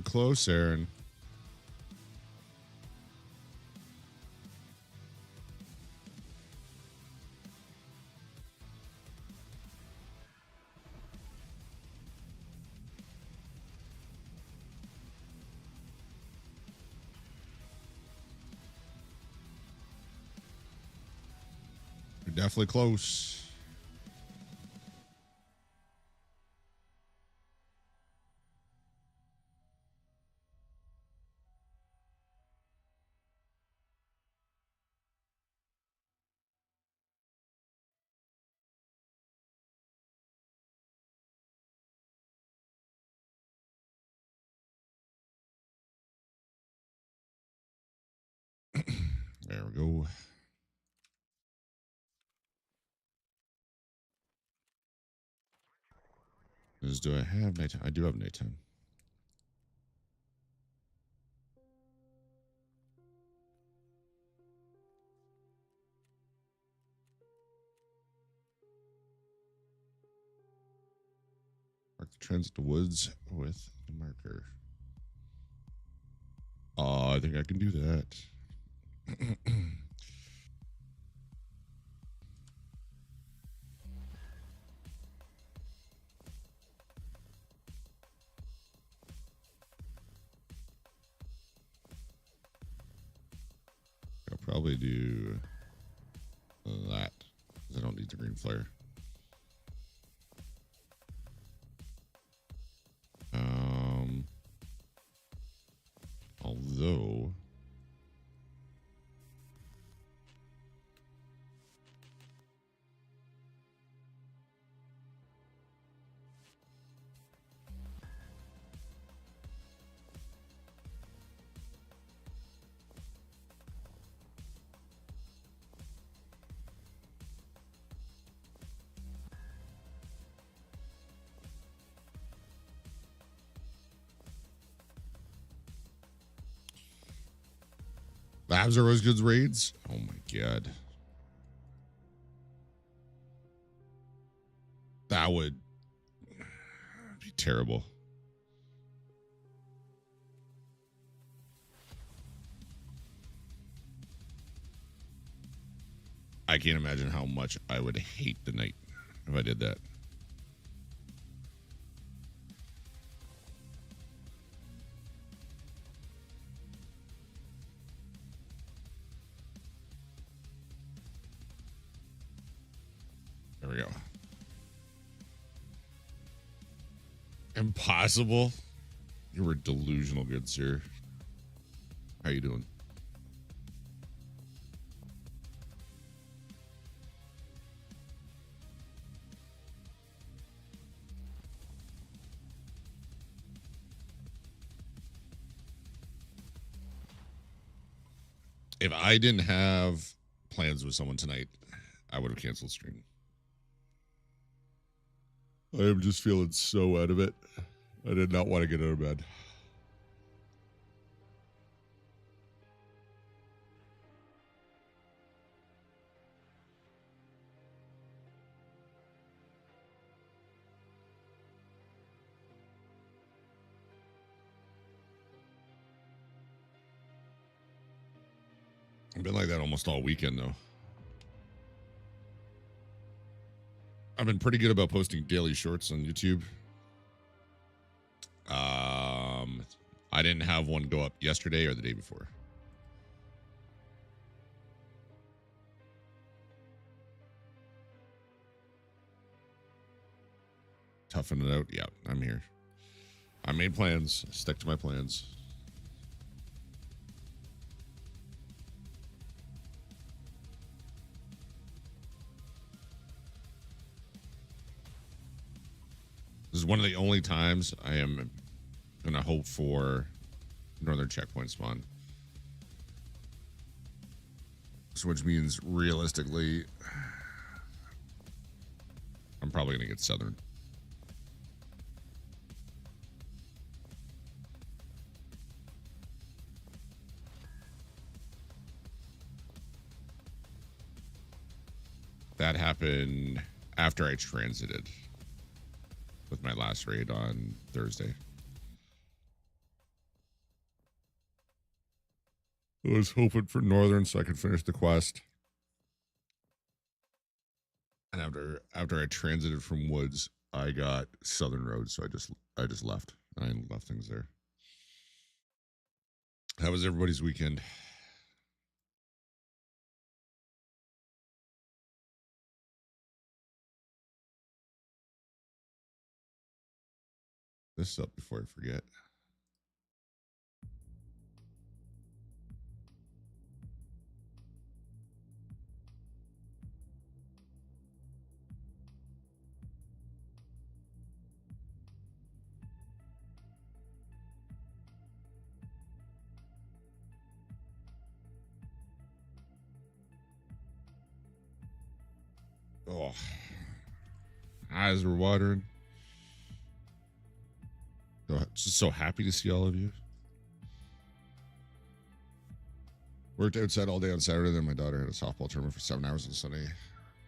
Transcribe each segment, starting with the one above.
We're close, Aaron. We're definitely close. There we go. Do I have nighttime? I do have nighttime. Mark the transit to woods with the marker. Oh, I think I can do that. I'll probably do that because I don't need the green flare. Although Labs are Rose Goods raids. Oh my god. That would be terrible. I can't imagine how much I would hate the night if I did that. There we go. Impossible? You were delusional, good sir. How you doing? If I didn't have plans with someone tonight, I would have canceled stream. I am just feeling so out of it. I did not want to get out of bed. I've been like that almost all weekend, though. I've been pretty good about posting daily shorts on YouTube. I didn't have one go up yesterday or the day before. Toughen it out. Yeah, I'm here. I made plans. Stick to my plans. This is one of the only times I am going to hope for Northern Checkpoint spawn. So which means realistically, I'm probably going to get Southern. That happened after I transited with my last raid on Thursday. I was hoping for northern so I could finish the quest. And after I transited from woods, I got southern roads, so I just left. I left things there. How was everybody's weekend? This up before I forget. Oh, eyes were watering. Just so happy to see all of you. Worked outside all day on Saturday, then my daughter had a softball tournament for 7 hours on Sunday.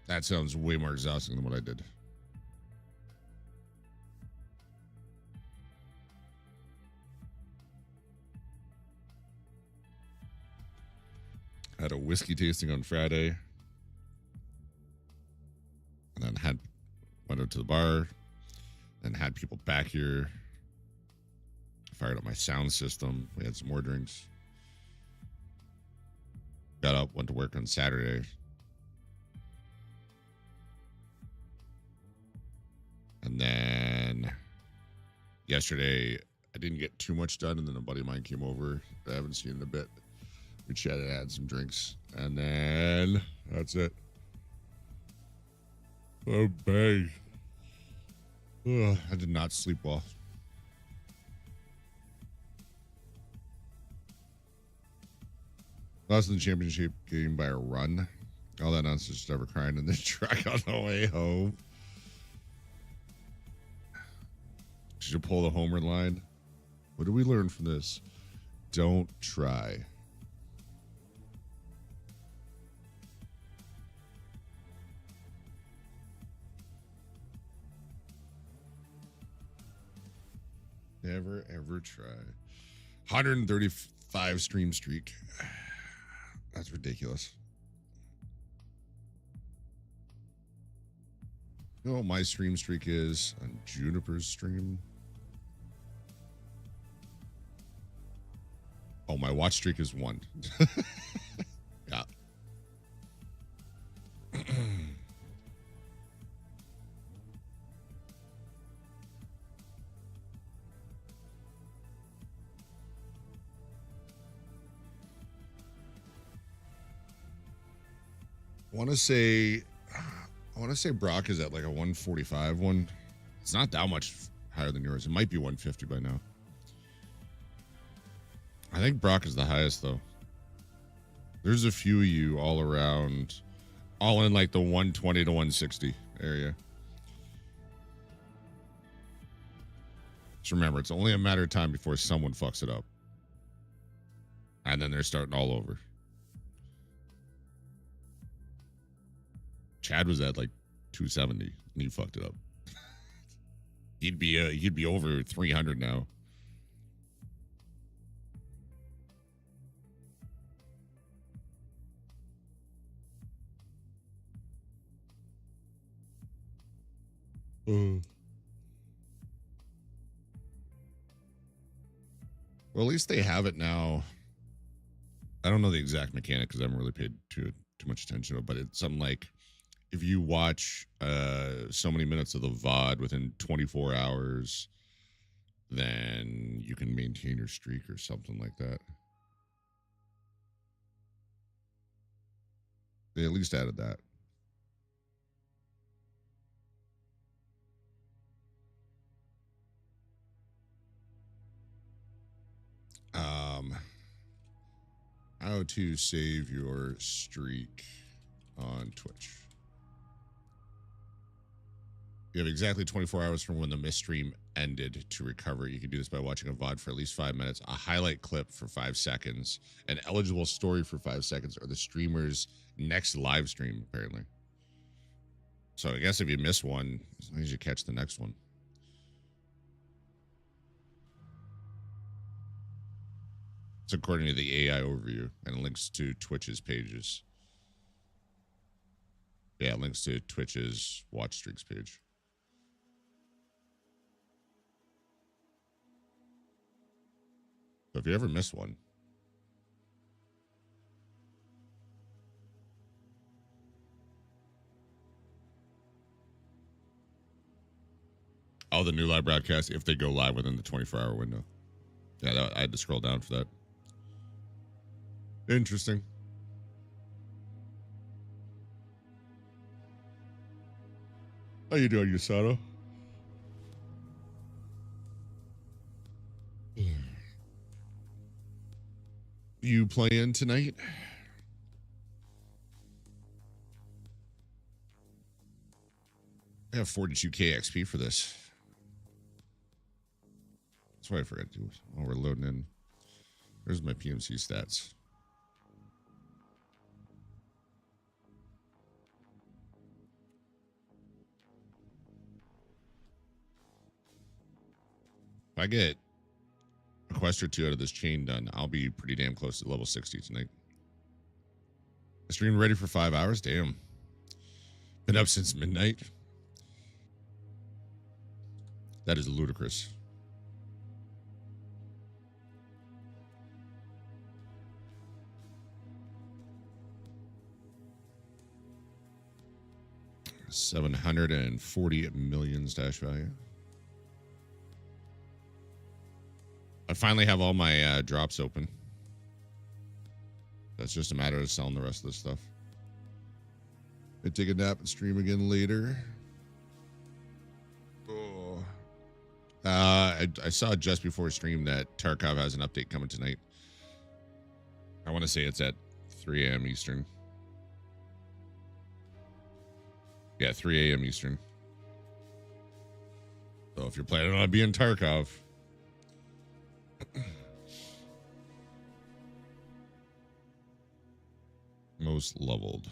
That sounds way more exhausting than what I did. Had a whiskey tasting on Friday. And then went out to the bar and had people back here. Fired up my sound system. We had some more drinks. Got up, went to work on Saturday. And then yesterday, I didn't get too much done. And then a buddy of mine came over that I haven't seen in a bit. We chatted, had some drinks. And then that's it. Oh, bang. Ugh, I did not sleep well. Lost in the championship game by a run. All that nonsense, just ever crying in the truck on the way home. Should you pull the homer line? What did we learn from this? Don't try. Never ever try. 135 stream streak. That's ridiculous. You know what my stream streak is on Juniper's stream? Oh, my watch streak is 1. Yeah. I want to say Brock is at like a 145 one. It's not that much higher than yours. It might be 150 by now. I think Brock is the highest though. There's a few of you all around, all in like the 120 to 160 area. Just remember, it's only a matter of time before someone fucks it up. And then they're starting all over. Chad was at like 270 and he fucked it up. he'd be over 300 now. Well, at least they have it now. I don't know the exact mechanic because I haven't really paid too much attention to it, but it's something like if you watch so many minutes of the VOD within 24 hours, then you can maintain your streak or something like that. They at least added that. How to save your streak on Twitch. You have exactly 24 hours from when the missed stream ended to recover. You can do this by watching a VOD for at least 5 minutes, a highlight clip for 5 seconds, an eligible story for 5 seconds, or the streamer's next live stream, apparently. So I guess if you miss one, as long as you catch the next one. It's according to the AI overview, and it links to Twitch's pages. Yeah, it links to Twitch's watch streaks page. So if you ever miss one, all the new live broadcasts, if they go live within the 24-hour window. Yeah, I had to scroll down for that. Interesting. How you doing, Yusato? You playing tonight? I have 42k XP for this. That's what I forgot to do while we're loading in. There's my PMC stats. If I get a quest or two out of this chain done, I'll be pretty damn close to level 60 tonight. The stream ready for 5 hours? Damn. Been up since midnight. That is ludicrous. $740 million stash value. I finally have all my drops open. That's just a matter of selling the rest of this stuff. I take a nap and stream again later. Oh. I saw just before stream that Tarkov has an update coming tonight. I want to say it's at 3 a.m. Eastern. Yeah, 3 a.m. Eastern. So if you're planning on being Tarkov, most leveled.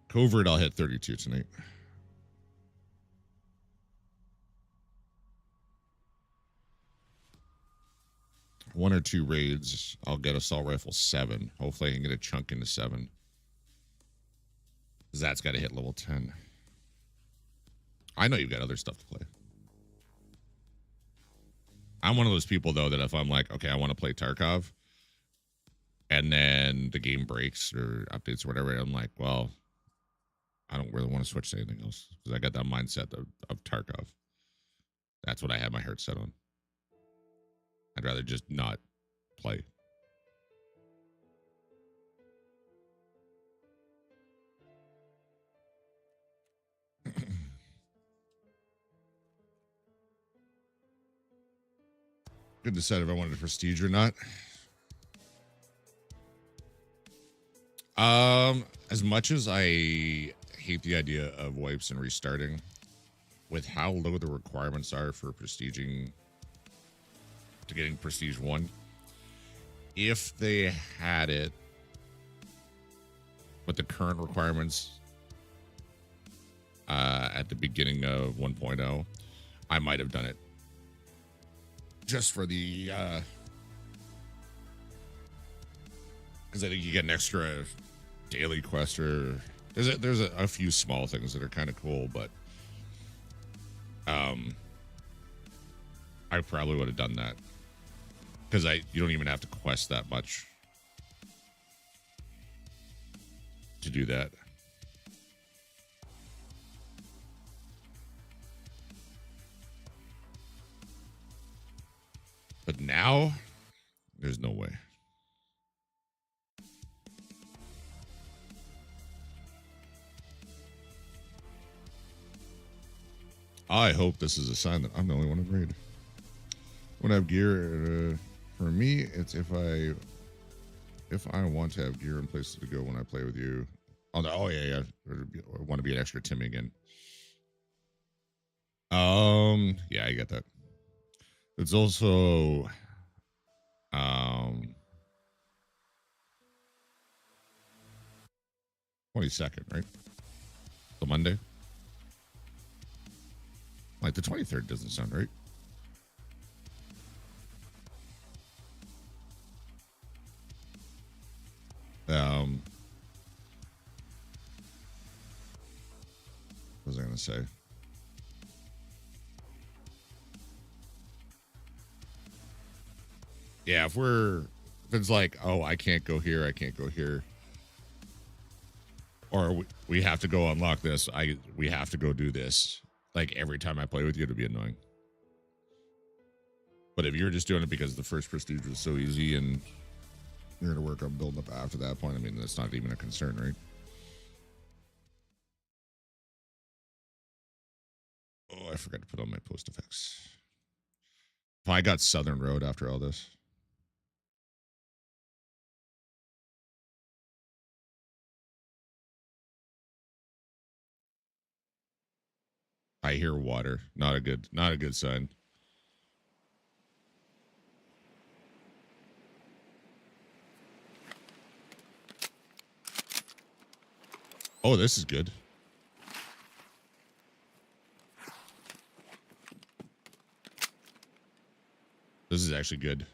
Covert, I'll hit 32 tonight. One or two raids, I'll get assault rifle 7. Hopefully I can get a chunk into 7. That's got to hit level 10. I know you've got other stuff to play. I'm one of those people, though, that if I'm like, okay, I want to play Tarkov, and then the game breaks or updates or whatever, I'm like, well, I don't really want to switch to anything else because I got that mindset of Tarkov. That's what I had my heart set on. I'd rather just not play. Couldn't decide if I wanted a prestige or not. As much as I hate the idea of wipes and restarting, with how low the requirements are for prestiging to getting prestige 1, if they had it with the current requirements at the beginning of 1.0, I might have done it just for the because I think you get an extra daily quest, or there's a few small things that are kind of cool, but I probably would have done that because you don't even have to quest that much to do that. But now, there's no way. I hope this is a sign that I'm the only one in raid. When I have gear, for me, it's if I want to have gear in places to go when I play with you. Oh yeah. I want to be an extra Timmy again. Yeah, I get that. It's also 22nd, right? The Monday. Like the 23rd doesn't sound right. gonna say. Yeah, if it's like, oh, I can't go here, I can't go here, or we have to go unlock this, we have to go do this. Like every time I play with you, it'll be annoying. But if you're just doing it because the first prestige was so easy and you're gonna work on building up after that point, I mean, that's not even a concern, right? Oh, I forgot to put on my post effects. If I got Southern Road after all this. I hear water. Not a good sign. Oh, this is good. This is actually good.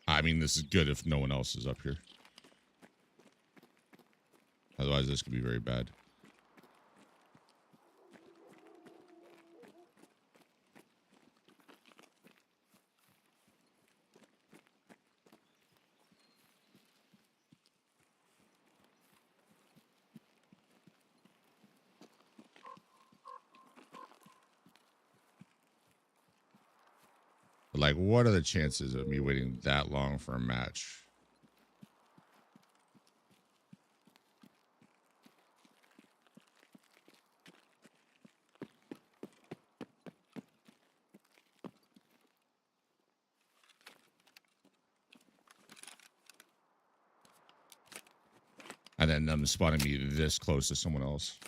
I mean, this is good if no one else is up here. Otherwise, this could be very bad. But like, what are the chances of me waiting that long for a match? And then them spotting me this close to someone else.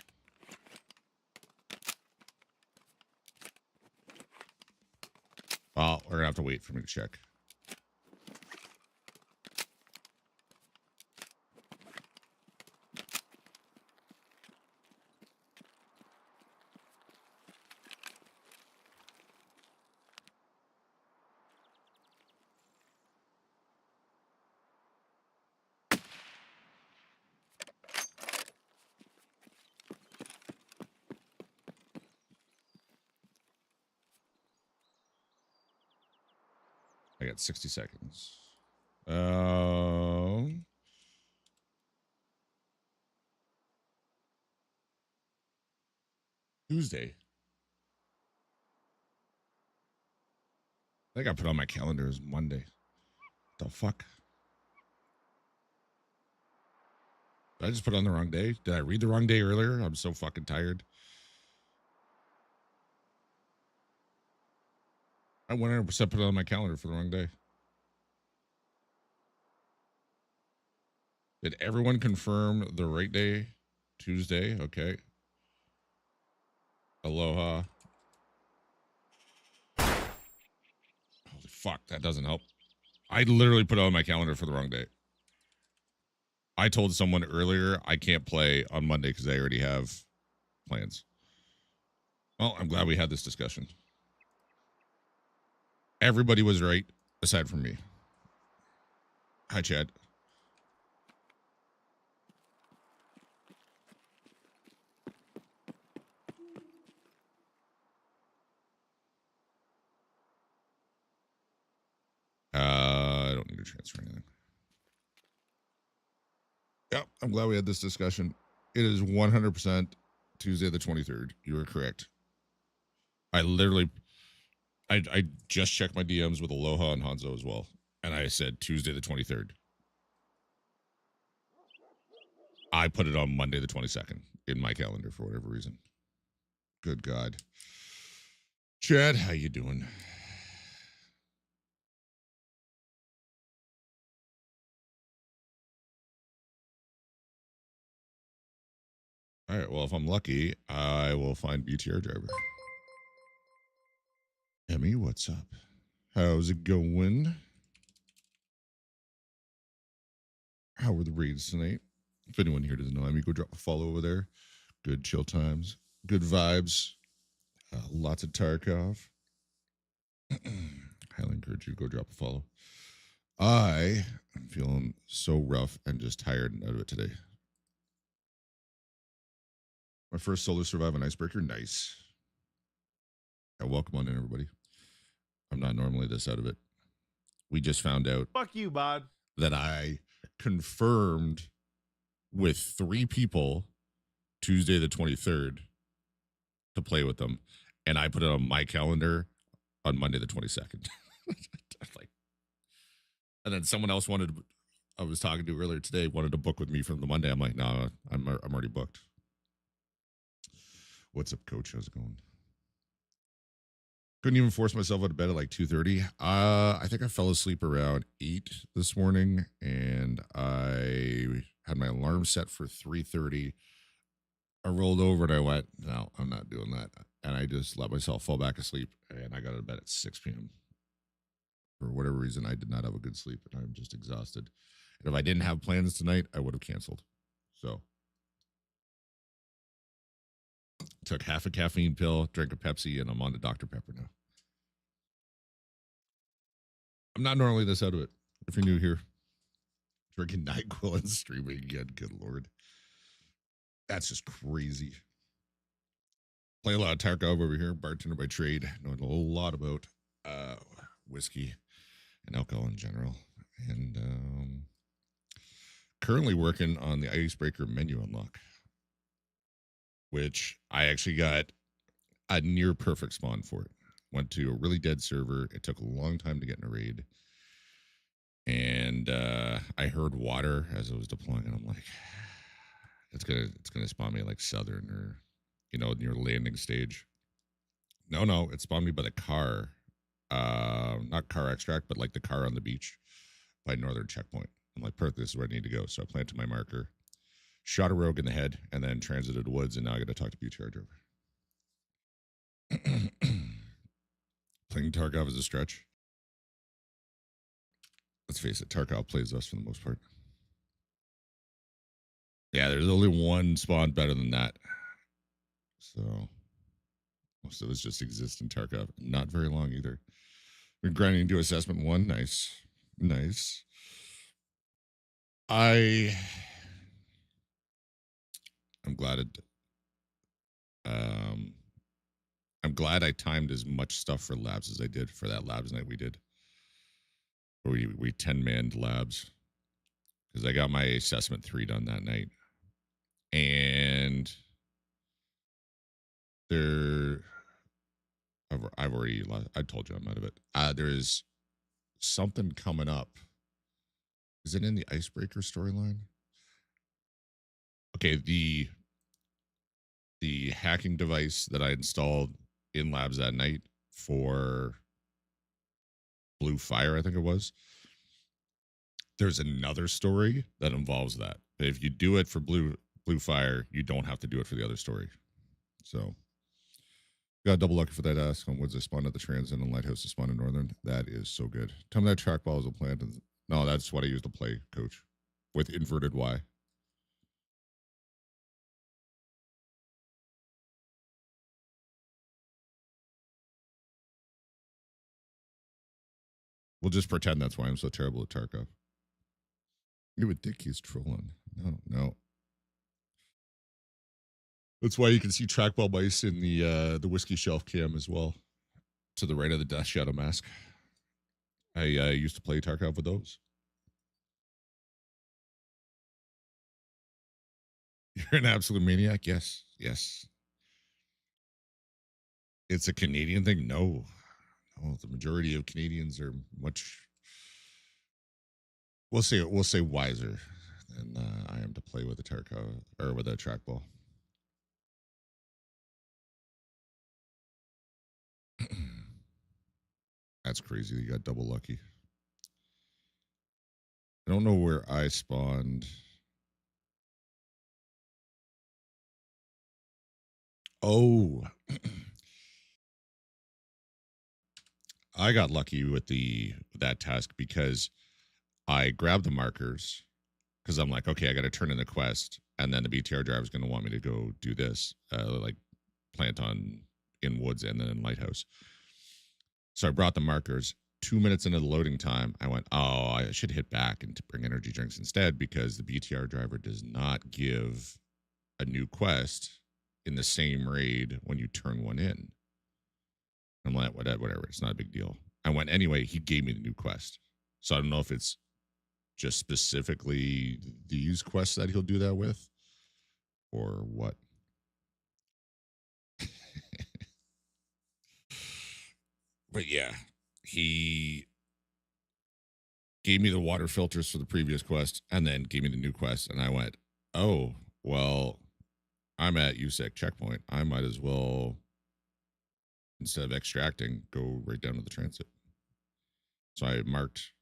Well, we're gonna have to wait for me to check. I got 60 seconds. Tuesday. I think I put on my calendar as Monday. What the fuck? Did I just put on the wrong day? Did I read the wrong day earlier? I'm so fucking tired. I 100% put it on my calendar for the wrong day. Did everyone confirm the right day? Tuesday? Okay. Aloha. Holy fuck, that doesn't help. I literally put it on my calendar for the wrong day. I told someone earlier I can't play on Monday because I already have plans. Well, I'm glad we had this discussion. Everybody was right, aside from me. Hi, Chad. I don't need to transfer anything. Yep, I'm glad we had this discussion. It is 100% Tuesday the 23rd. You are correct. I literally, I just checked my DMs with Aloha and Hanzo as well, and I said Tuesday the 23rd. I put it on Monday the 22nd in my calendar for whatever reason. Good God. Chad, how you doing? All right, well, if I'm lucky, I will find BTR driver. Emmy, what's up? How's it going? How were the raids tonight? If anyone here doesn't know, I mean, go drop a follow over there. Good chill times, good vibes, lots of Tarkov. Highly encourage you to go drop a follow. I am feeling so rough and just tired and out of it today. My first solo survive an icebreaker. Nice. Yeah, welcome on in, everybody. I'm not normally this out of it. We just found out. Fuck you, bud. That I confirmed with 3 people Tuesday the 23rd to play with them, and I put it on my calendar on Monday the 22nd. Like, and then someone else I was talking to earlier today, wanted to book with me from the Monday. I'm like, no, I'm already booked. What's up, coach? How's it going? Couldn't even force myself out of bed at like 2:30. I think I fell asleep around 8 this morning, and I had my alarm set for 3:30. I rolled over and I went, no, I'm not doing that. And I just let myself fall back asleep, and I got out of bed at 6 p.m. For whatever reason, I did not have a good sleep, and I'm just exhausted. And if I didn't have plans tonight, I would have canceled. So took half a caffeine pill, drank a Pepsi, and I'm on to Dr. Pepper now. I'm not normally this out of it. If you're new here, drinking NyQuil and streaming again, good Lord. That's just crazy. Play a lot of Tarkov over here, bartender by trade, knowing a lot about whiskey and alcohol in general. And currently working on the icebreaker menu unlock, which I actually got a near perfect spawn for it. Went to a really dead server. It took a long time to get in a raid. And I heard water as I was deploying, and I'm like, it's gonna spawn me like southern or near landing stage. No, it spawned me by the car. Not car extract, but like the car on the beach by northern checkpoint. I'm like, perfect, this is where I need to go. So I planted my marker, shot a rogue in the head, and then transited woods, and now I got to talk to BTR driver. Playing Tarkov is a stretch. Let's face it, Tarkov plays us for the most part. Yeah, there's only one spawn better than that. So most of us just exist in Tarkov. Not very long either. We're grinding to assessment 1. Nice. Nice. I'm glad I'm glad I timed as much stuff for labs as I did for that labs night we did. We 10-manned labs because I got my assessment 3 done that night. And I've already I told you I'm out of it. There's something coming up. Is it in the icebreaker storyline? Okay, the hacking device that I installed in labs that night for Blue Fire, I think it was. There's another story that involves that. But if you do it for Blue Fire, you don't have to do it for the other story. So got double lucky for that ask on woods I spawned at the transit and lighthouse to spawn in northern. That is so good. Tell me that trackball is a plant. No, that's what I used to play, coach, with inverted Y. We'll just pretend that's why I'm so terrible at Tarkov. You would think he's trolling. No. That's why you can see trackball mice in the whiskey shelf cam as well, to the right of the Death Shadow mask. I used to play Tarkov with those. You're an absolute maniac. Yes. It's a Canadian thing. No, the majority of Canadians are much. We'll say wiser than I am to play with a Tarkov or with a trackball. That's crazy. You got double lucky. I don't know where I spawned. Oh, I got lucky with that task because I grabbed the markers because I'm like, okay, I got to turn in the quest, and then the BTR driver is going to want me to go do this, like plant on in woods and then in lighthouse. So I brought the markers. 2 minutes into the loading time, I went, oh, I should hit back and bring energy drinks instead because the BTR driver does not give a new quest in the same raid when you turn one in. I'm like, whatever, it's not a big deal. I went anyway. He gave me the new quest. So I don't know if it's just specifically these quests that he'll do that with or what. But yeah, he gave me the water filters for the previous quest and then gave me the new quest. And I went, oh, well, I'm at USEC checkpoint. I might as well, instead of extracting, go right down to the transit. So I marked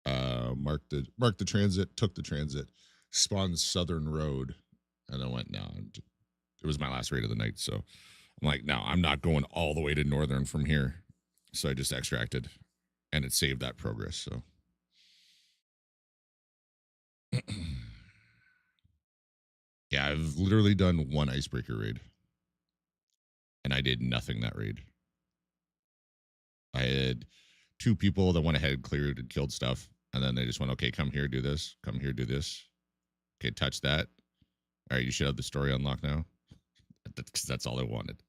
the transit, took the transit, spawned Southern Road, and I went, no, it was my last raid of the night. So I'm like, no, I'm not going all the way to Northern from here. So I just extracted and it saved that progress. So yeah, I've literally done one icebreaker raid and I did nothing that raid. I had two people that went ahead, cleared, and killed stuff. And then they just went, okay, come here, do this. Come here, do this. Okay, touch that. All right, you should have the story unlocked now. That's all I wanted.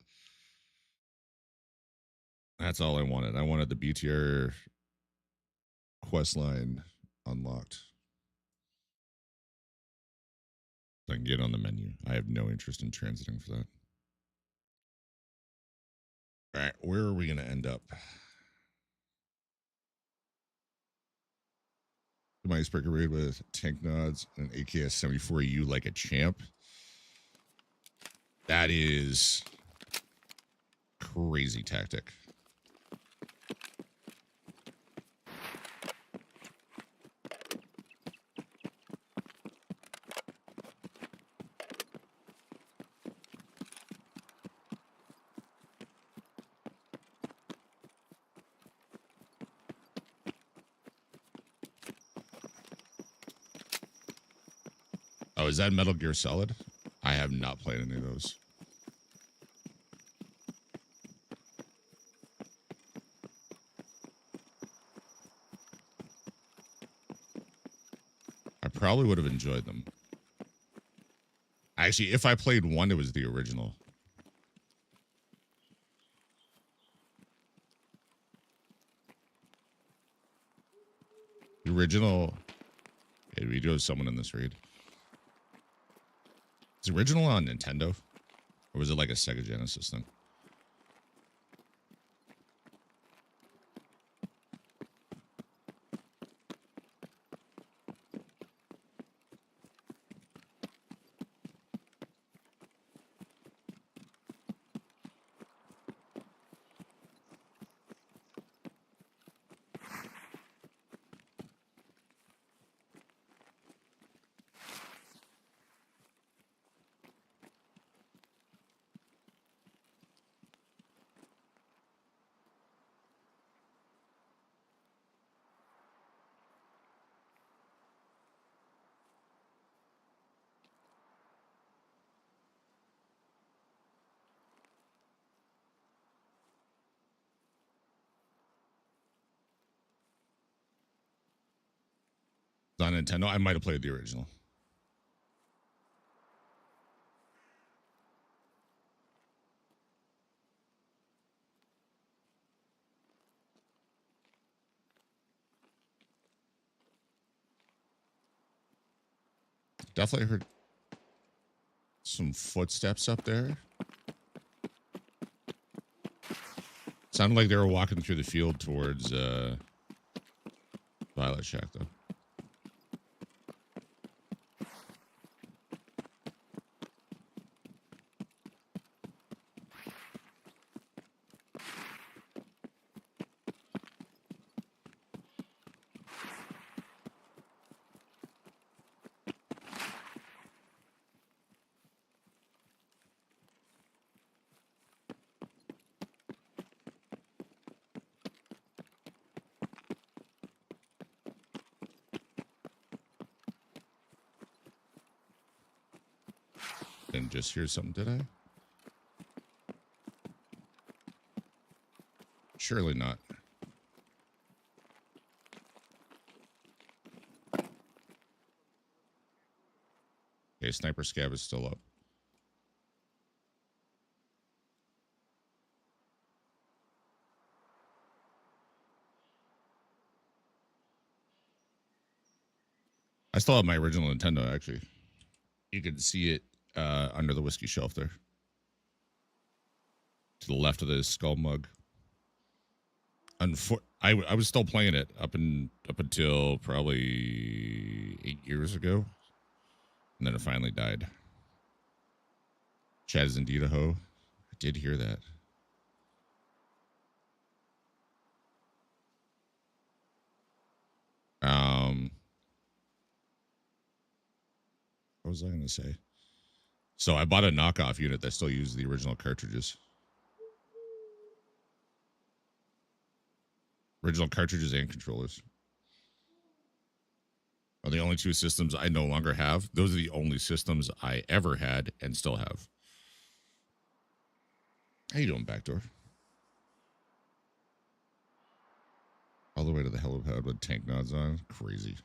That's all I wanted. I wanted the BTR quest line unlocked. So I can get on the menu. I have no interest in transiting for that. All right, where are we going to end up? My icebreaker raid with tank nods and an AKS 74U like a champ. That is crazy tactic. Oh, is that Metal Gear Solid? I have not played any of those. I probably would have enjoyed them. Actually, if I played one, it was the original. The original. Okay, we do have someone in this raid. Is the original on Nintendo? Or was it like a Sega Genesis thing? On Nintendo, I might have played the original. Definitely heard some footsteps up there. Sounded like they were walking through the field towards Violet Shack, though. Didn't just hear something, did I? Surely not. Okay, sniper scab is still up. I still have my original Nintendo, actually. You can see it under the whiskey shelf there. To the left of the skull mug. I was still playing it up until probably 8 years ago. And then it finally died. Chad is indeed a hoe. I did hear that. What was I going to say? So I bought a knockoff unit that still uses the original cartridges. Original cartridges and controllers are the only two systems I no longer have. Those are the only systems I ever had and still have. How you doing, Backdoor? All the way to the helipad with tank nods on. Crazy.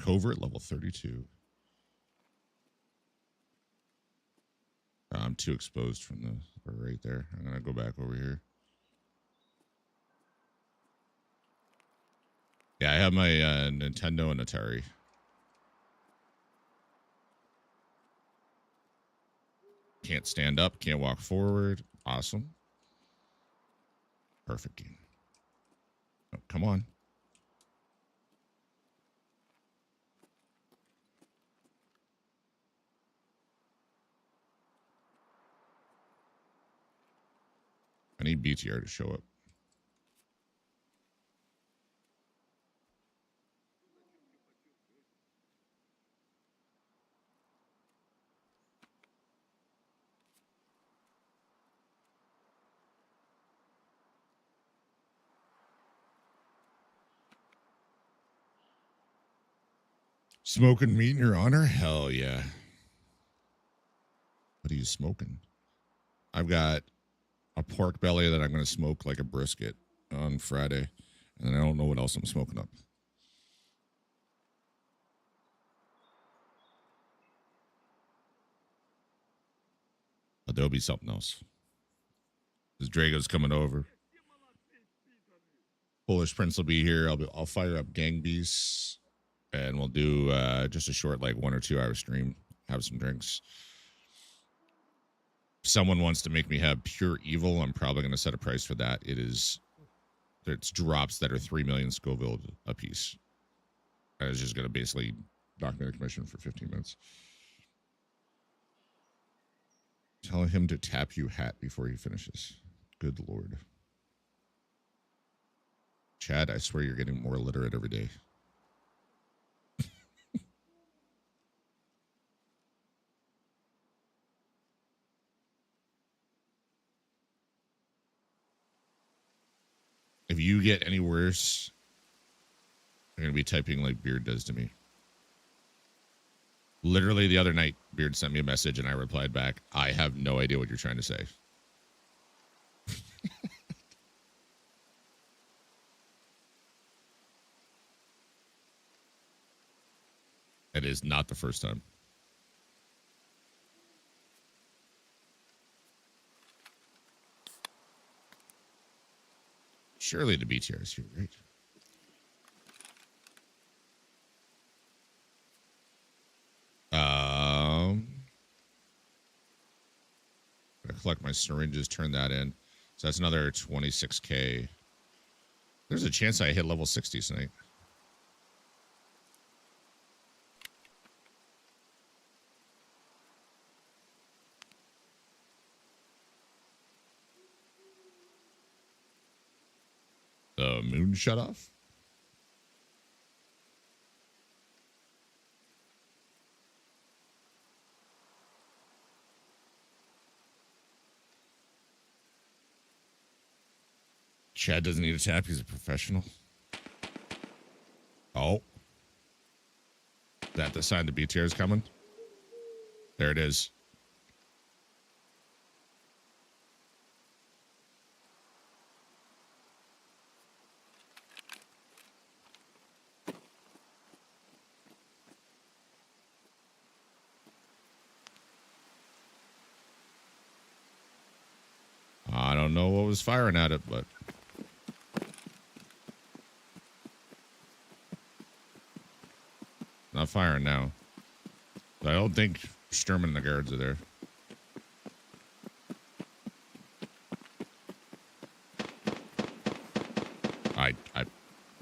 Covert level 32. I'm too exposed from the right there. I'm going to go back over here. Yeah, I have my Nintendo and Atari. Can't stand up, can't walk forward. Awesome. Perfect game. Oh, come on. I need BTR to show up. Smoking meat in your honor? Hell yeah. What are you smoking? I've got a pork belly that I'm going to smoke like a brisket on Friday. And then I don't know what else I'm smoking up. But there'll be something else. Because Drago's coming over. Polish Prince will be here. I'll fire up Gang Beasts. And we'll do just a short, like 1 or 2 hour stream. Have some drinks. If someone wants to make me have pure evil, I'm probably going to set a price for that. It's drops that are 3 million Scoville a piece. I was just going to basically knock me the commission for 15 minutes. Tell him to tap you hat before he finishes. Good Lord. Chad, I swear you're getting more literate every day. If you get any worse, you're going to be typing like Beard does to me. Literally the other night, Beard sent me a message and I replied back, I have no idea what you're trying to say. It is not the first time. Surely the BTR is here, right? Gonna collect my syringes, turn that in. So that's another 26K. There's a chance I hit level 60 tonight. The moon shut off? Chad doesn't need a tap. He's a professional. Oh. Is that the sign the BTR is coming? There it is. I don't know what was firing at it, but not firing now. I don't think Sturman and the guards are there.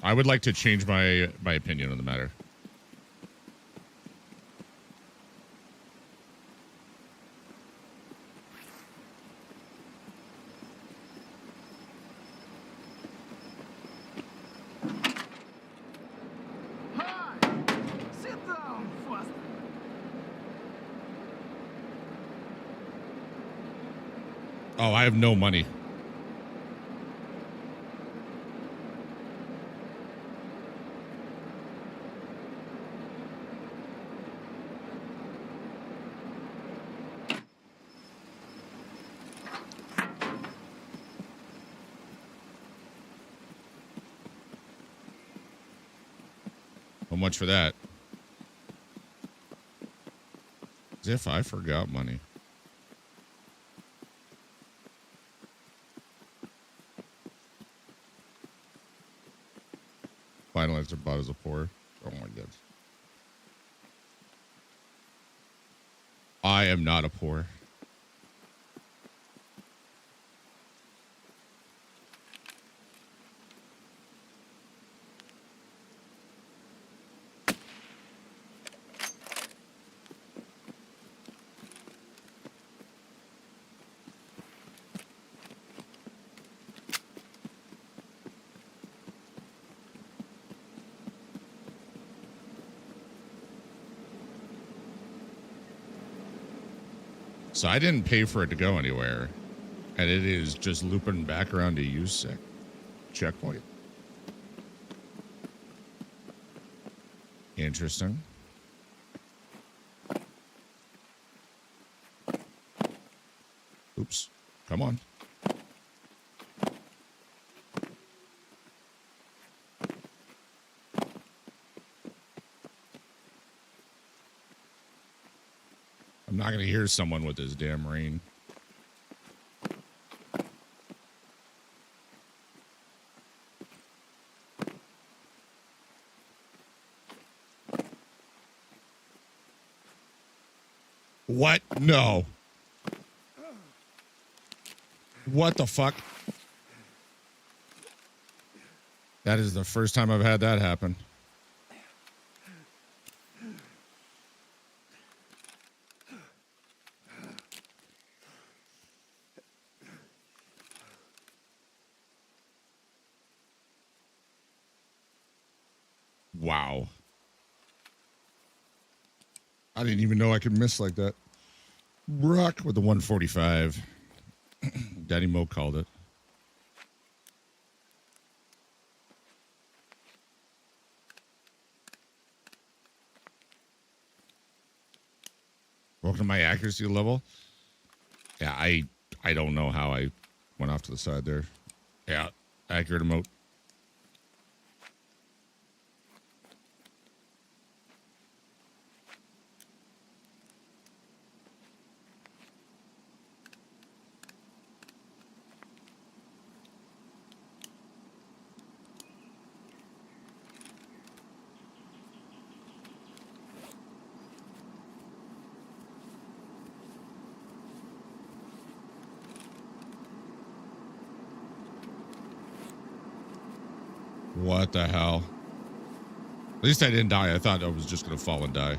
I would like to change my opinion on the matter. Oh, I have no money. How much for that? As if I forgot money. Finalizer bought as a pour. Oh my god. I am not a pour. So I didn't pay for it to go anywhere. And it is just looping back around to use checkpoint. Interesting. Oops. Come on. I'm not going to hear someone with this damn rain. What? No. What the fuck? That is the first time I've had that happen. Wow. I didn't even know I could miss like that. Rock with the 145. Daddy Mo called it. Welcome to my accuracy level. Yeah, I don't know how I went off to the side there. Yeah, accurate emote. What the hell? At least I didn't die. I thought I was just going to fall and die.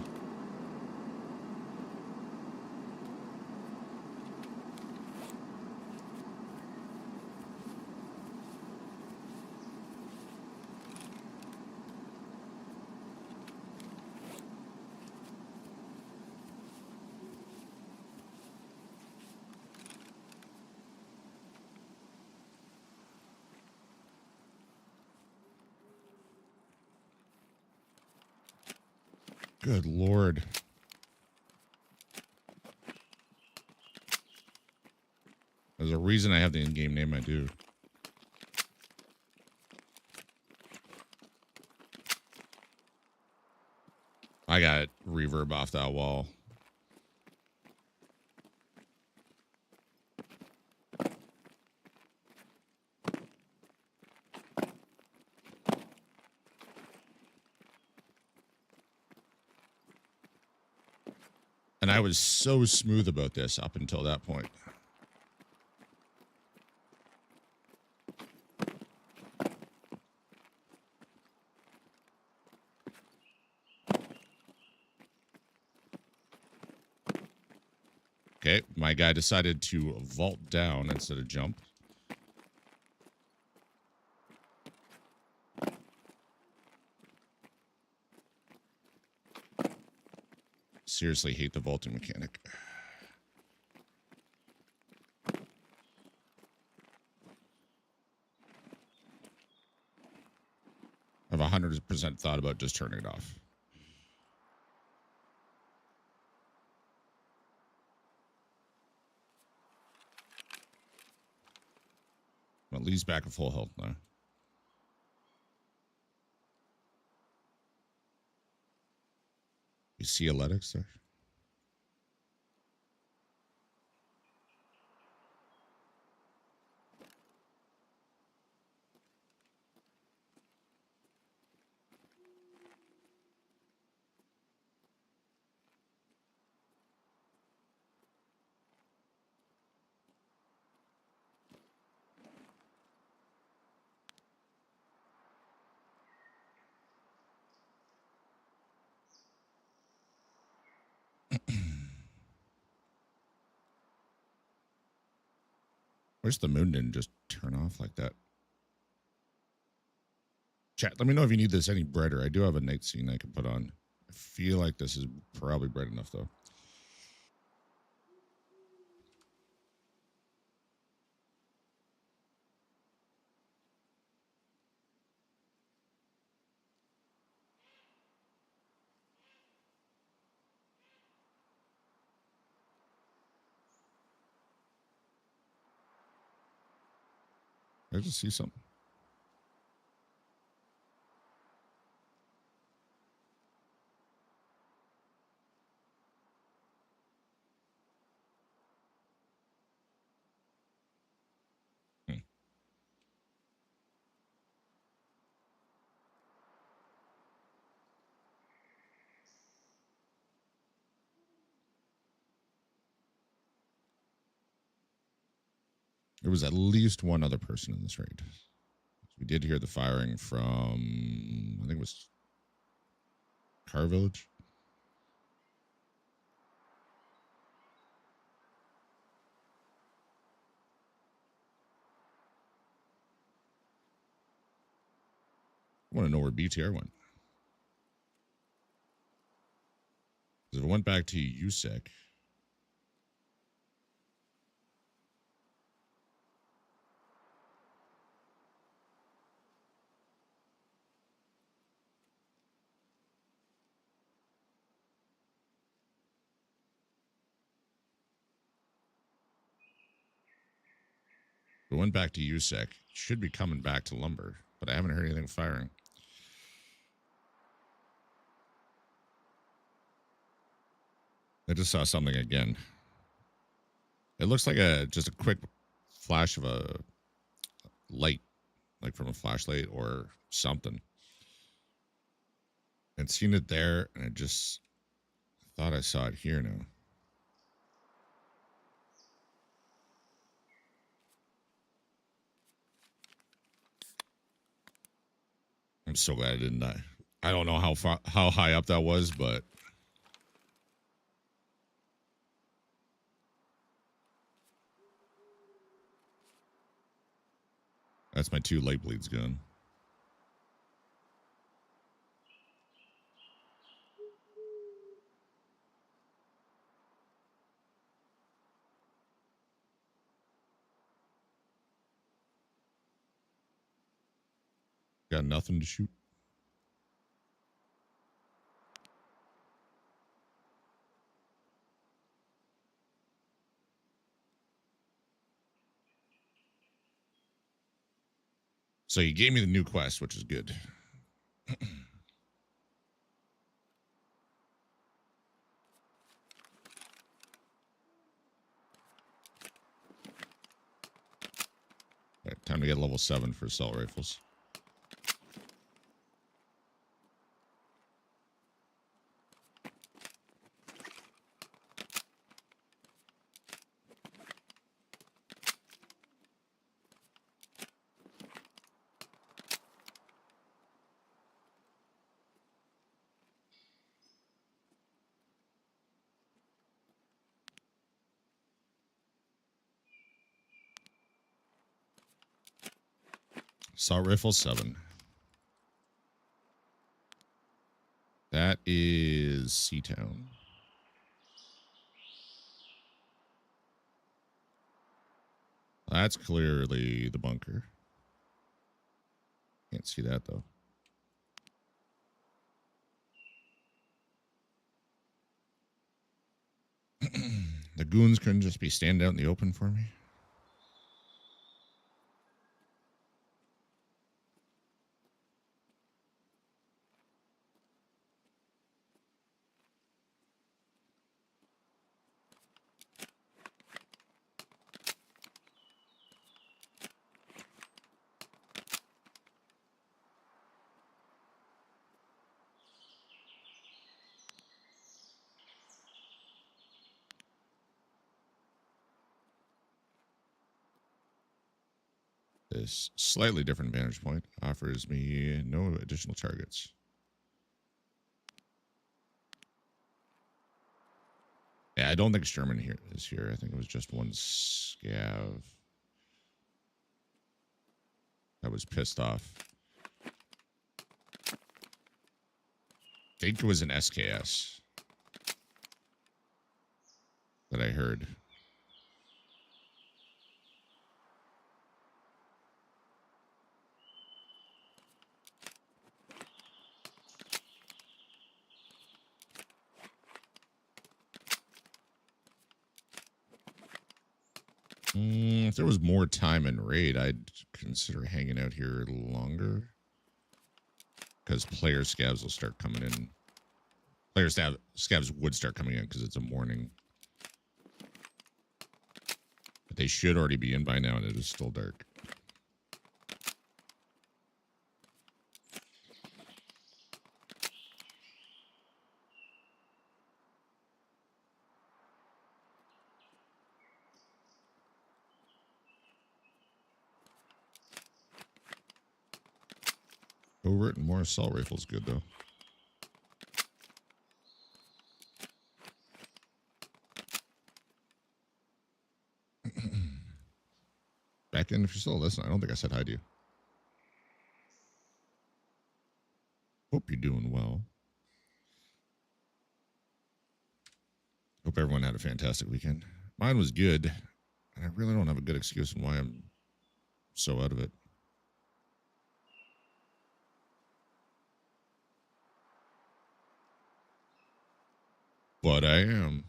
Good Lord. There's a reason I have the in-game name I do. I got reverb off that wall. And I was so smooth about this up until that point. Okay, my guy decided to vault down instead of jump. Seriously hate the vaulting mechanic. I've 100% thought about just turning it off. At least back at full health now. You see Athletics there? Wish the moon didn't just turn off like that. Chat, let me know if you need this any brighter. I do have a night scene I can put on. I feel like this is probably bright enough, though. I just see something. Hmm. There was at least one other person in this raid. We did hear the firing from, I think it was Car Village. I want to know where BTR went. Because if it went back to USEC, if it went back to USEC, it should be coming back to Lumber, but I haven't heard anything firing. I just saw something again. It looks like just a quick flash of a light, like from a flashlight or something. I'd seen it there, and I just thought I saw it here now. I'm so glad I didn't die. I don't know how high up that was, but that's my 2 light bleeds gun. Got nothing to shoot. So you gave me the new quest, which is good. All right, time to get level 7 for assault rifles. Assault rifle 7. That is Seatown. That's clearly the bunker. Can't see that, though. The goons couldn't just be standing out in the open for me. This slightly different vantage point offers me no additional targets. Yeah, I don't think Sherman here is here. I think it was just one scav that was pissed off. I think it was an SKS that I heard. If there was more time in raid, I'd consider hanging out here longer. Because player scavs will start coming in. Player scavs would start coming in because it's a morning. But they should already be in by now and it is still dark. Covert and more assault rifles good though. Back in if you're still listening. I don't think I said hi to you. Hope you're doing well. Hope everyone had a fantastic weekend. Mine was good. And I really don't have a good excuse on why I'm so out of it. But I am.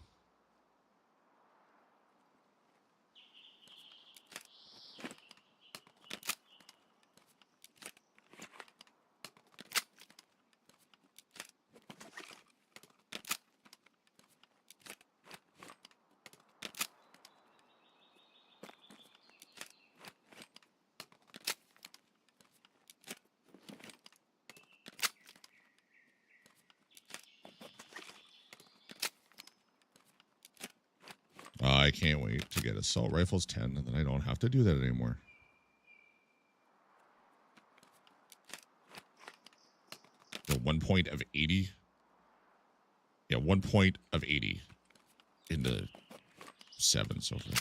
I can't wait to get assault rifles 10 and then I don't have to do that anymore. The 1 point of 80. Yeah, 1 point of 80 into 7 so far.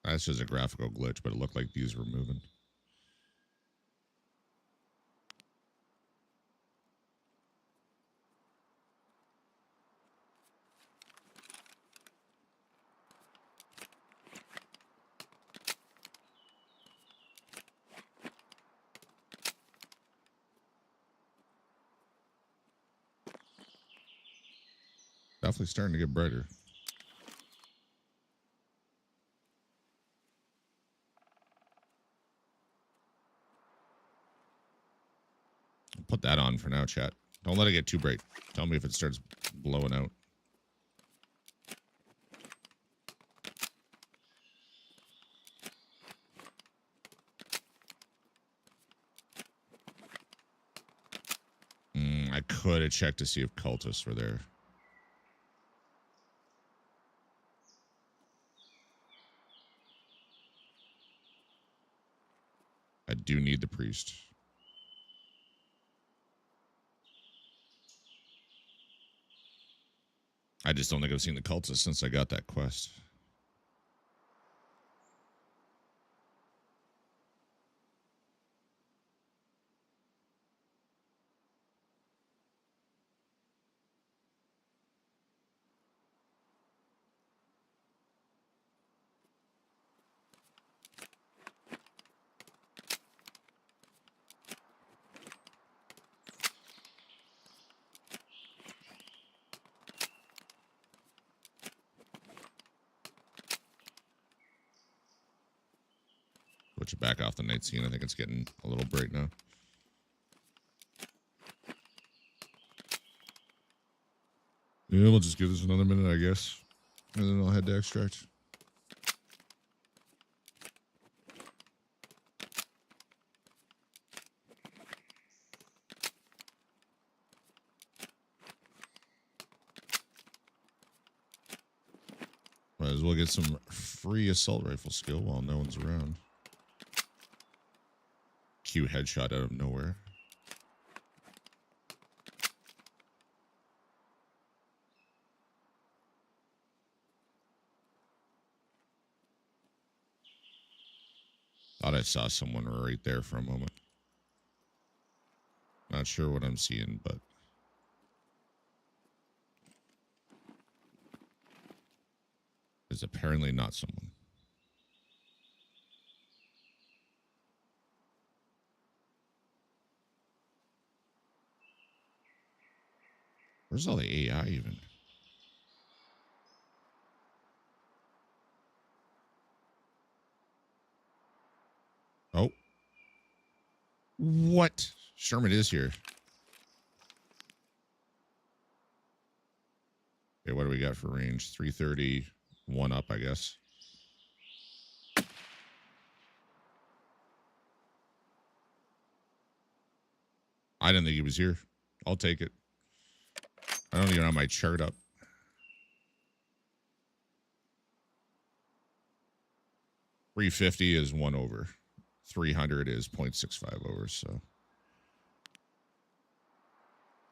That's just a graphical glitch, but it looked like these were moving. definitely starting to get brighter. I'll put that on for now, chat. Don't let it get too bright. Tell me if it starts blowing out. I could have checked to see if cultists were there. I do need the priest. I just don't think I've seen the cultists since I got that quest. Switch it back off the night scene. I think it's getting a little bright now. Yeah, we'll just give this another minute, I guess. And then I'll head to extract. Might as well get some free assault rifle skill while no one's around. Q headshot out of nowhere. Thought I saw someone right there for a moment. Not sure what I'm seeing, but there's apparently not someone. Where's all the AI even? Oh. What? Sherman is here. Okay, what do we got for range? 330, one up, I guess. I didn't think he was here. I'll take it. I don't even have my chart up. .350 is 1 over. 300 is 0.65 over, so.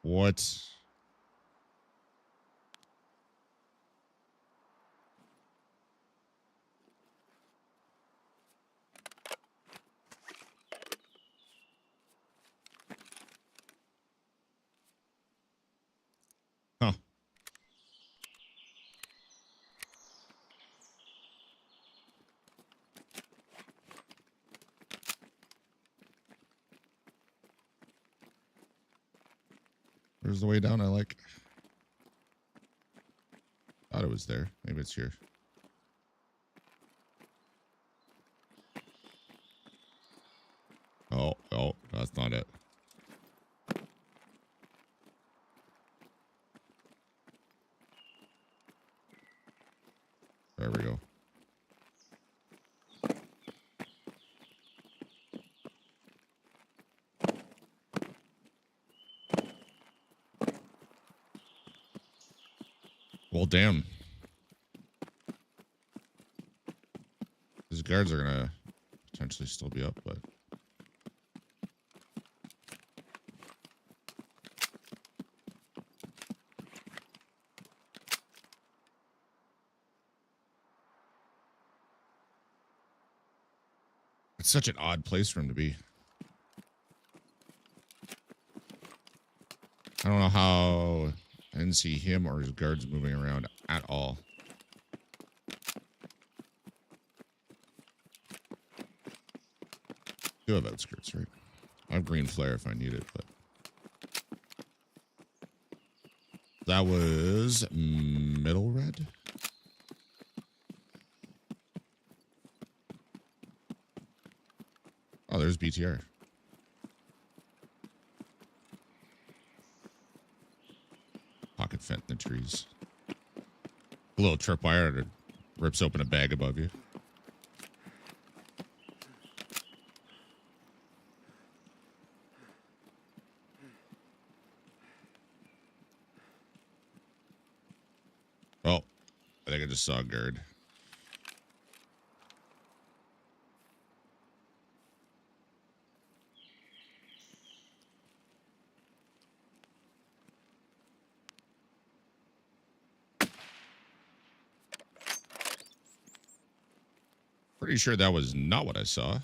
What? Huh. Where's the way down I like? Thought it was there. Maybe it's here. Oh, that's not it. There we go. Well, damn. These guards are gonna potentially still be up, but it's such an odd place for him to be. I don't know how I didn't see him or his guards moving around at all. Do have outskirts, right? I have green flare if I need it, but That was middle red. Oh, there's BTR. Pocket fent in the trees. A little tripwire that rips open a bag above you. Oh, I think I just saw a guard. Pretty sure that was not what I saw.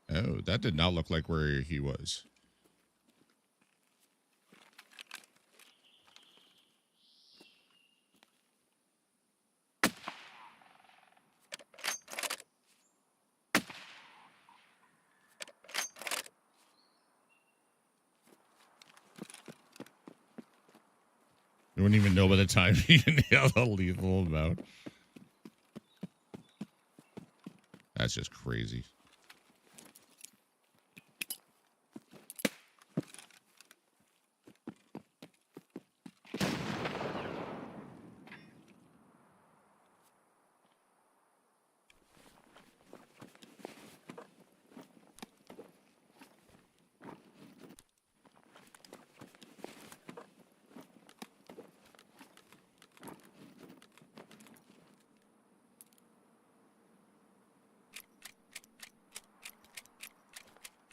Oh, that did not look like where he was. You wouldn't even know by the time you nail the lethal amount. That's just crazy.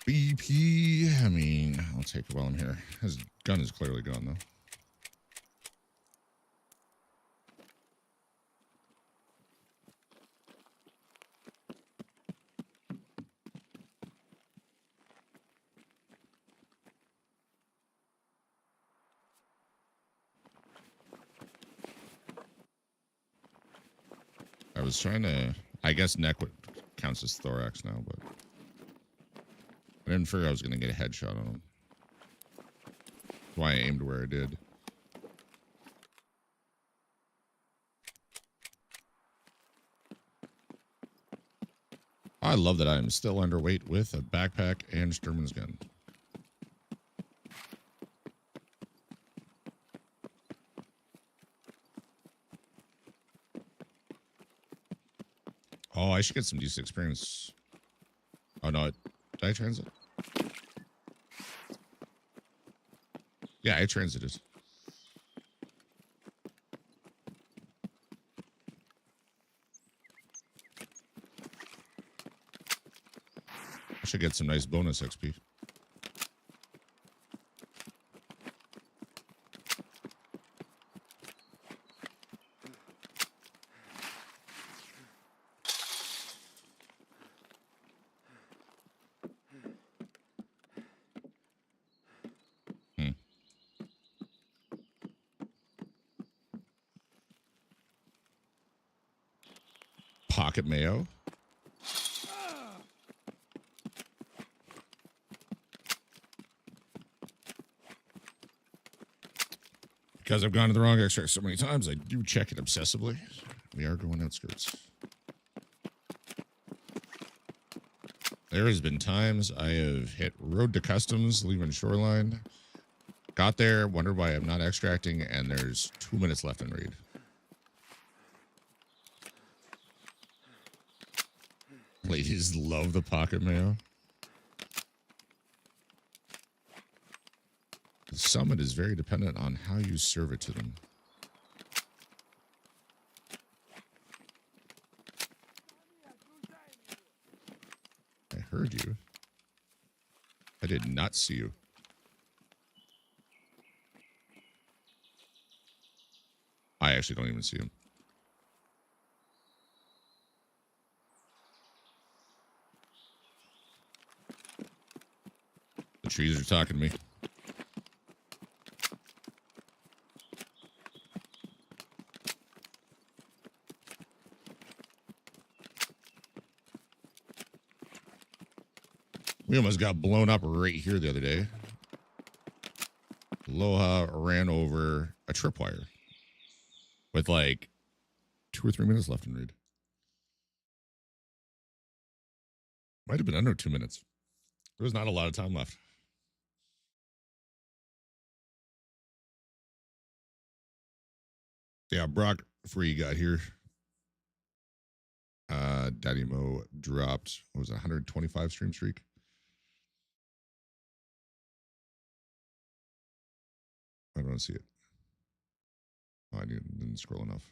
BP, I mean, I'll take it while I'm here. His gun is clearly gone, though. I was trying to, I guess neck counts as thorax now, but I didn't figure I was going to get a headshot on him. That's why I aimed where I did. I love that I am still underweight with a backpack and Sturman's gun. Oh, I should get some decent experience. Oh, no. Did I transit? Yeah, I transited. I should get some nice bonus XP. Pocket mayo. Because I've gone to the wrong extract so many times, I do check it obsessively. We are going outskirts. There has been times I have hit road to customs, leaving shoreline, got there, wondered why I'm not extracting, and there's 2 minutes left in raid. Ladies love the pocket mayo. The summit is very dependent on how you serve it to them. I heard you. I did not see you. I actually don't even see him. The trees are talking to me. We almost got blown up right here the other day. Aloha ran over a tripwire with like 2 or 3 minutes left in raid. Might have been under 2 minutes. There was not a lot of time left. Yeah, Brock, before you got here, Daddy Mo dropped, what was it, 125 stream streak? I don't see it. Oh, I didn't scroll enough.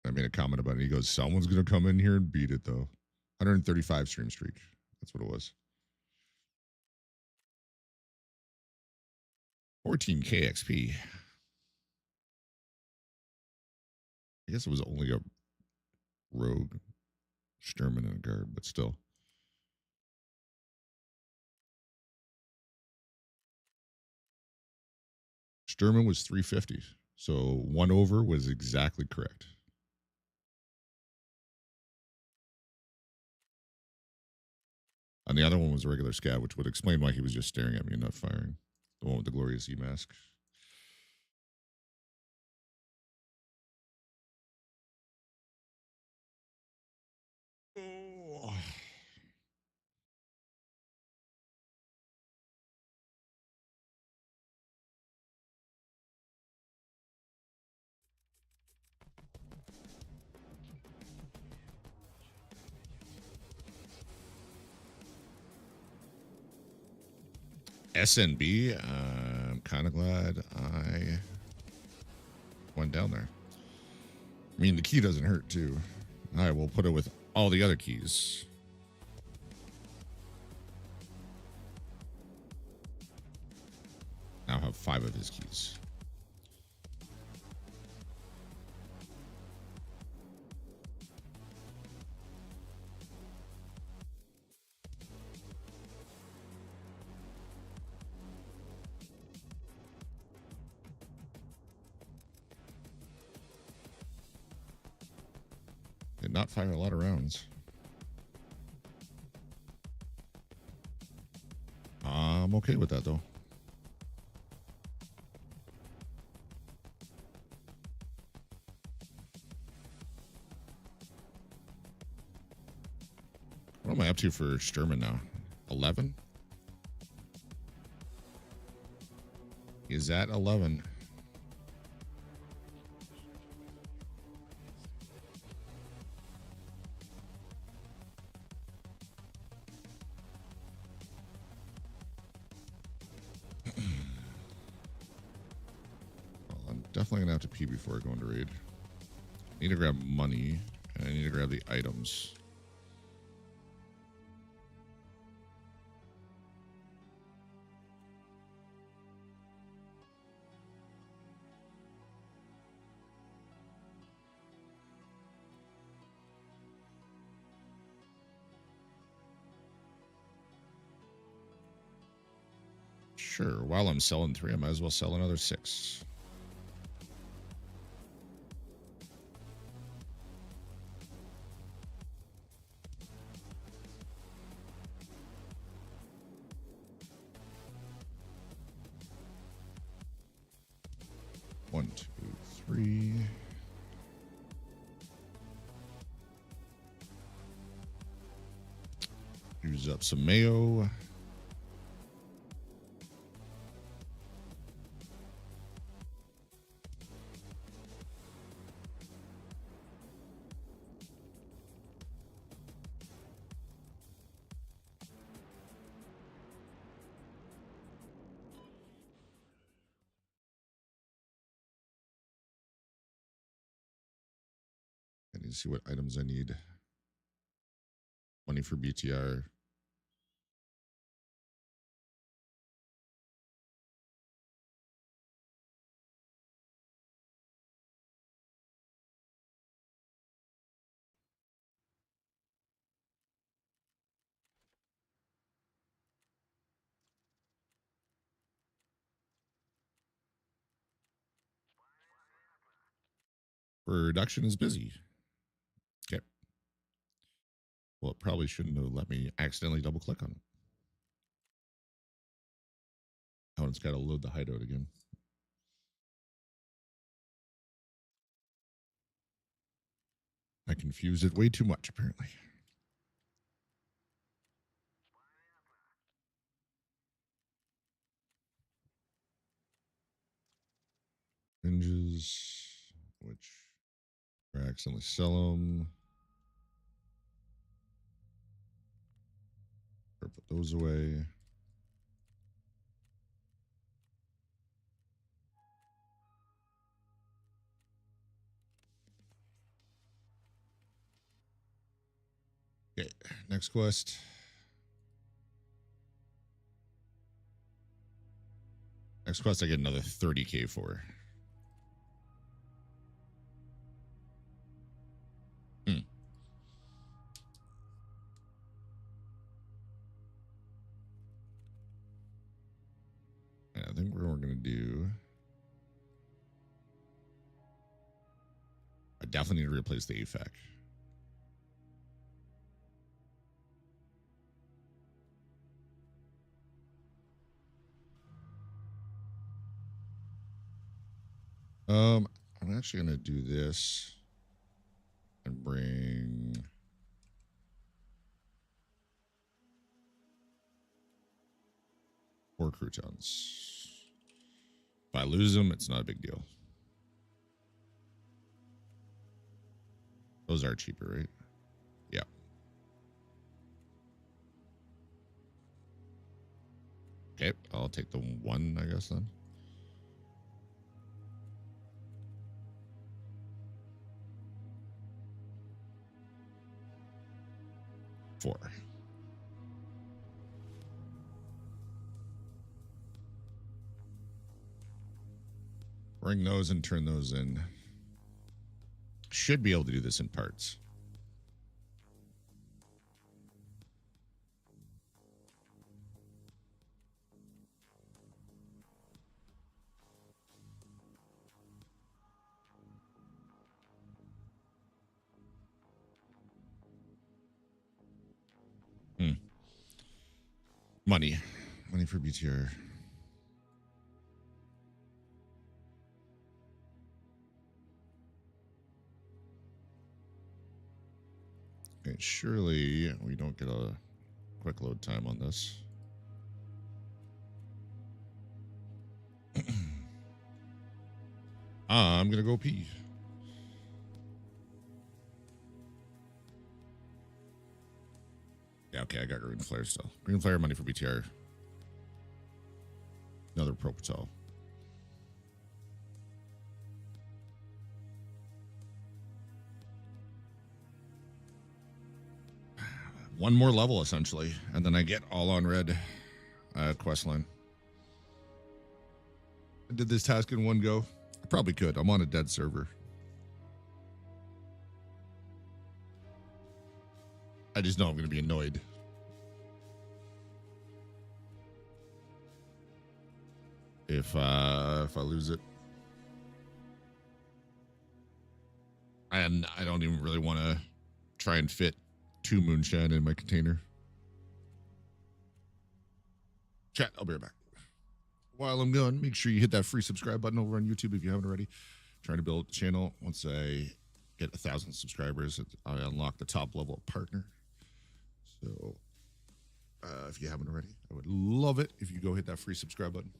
I made a comment about it. He goes, someone's going to come in here and beat it, though. 135 stream streak. That's what it was. 14K XP. I guess it was only a rogue, Sturman, and a guard, but still. Sturman was 350. So 1 over was exactly correct. And the other one was a regular scav, which would explain why he was just staring at me and not firing. The one with the glorious E-mask. Oh. SNB, I'm kind of glad I went down there. I mean, the key doesn't hurt, too. I will put it with all the other keys. Now have 5 of his keys. Did not fire a lot of rounds. I'm okay with that, though. What am I up to for Sturman now? 11? Is at 11. Well, I'm definitely gonna have to pee before I go into raid. I need to grab money, and I need to grab the items. Sure, while I'm selling 3, I might as well sell another 6. One, two, three. Use up some mayo. I need to see what items I need. Money for BTR. Production is busy. Okay. Well, it probably shouldn't have let me accidentally double click on it. Oh, it's got to load the hideout again. I confused it way too much, apparently. Hinges, which I accidentally sell them. Or put those away. Okay, next quest. Next quest I get another 30k for. Hmm. Yeah, I think what we're going to do... I definitely need to replace the AFAC. I'm actually going to do this and bring 4 croutons. If I lose them, it's not a big deal. Those are cheaper, right? Yeah. Okay, I'll take the 1, I guess, then. Four. Bring those and turn those in. Should be able to do this in parts. Money for BTR. Okay, surely we don't get a quick load time on this. I'm gonna go pee. Yeah, okay, I got green flare still. Green flare, money for BTR. Another Propital. One more level, essentially, and then I get all on red quest line. I did this task in one go. I probably could. I'm on a dead server. I just know I'm going to be annoyed. If I lose it. And I don't even really want to try and fit 2 moonshine in my container. Chat, I'll be right back. While I'm gone, make sure you hit that free subscribe button over on YouTube if you haven't already. Trying to build a channel. Once I get 1,000 subscribers, I unlock the top level partner. So if you haven't already, I would love it if you go hit that free subscribe button.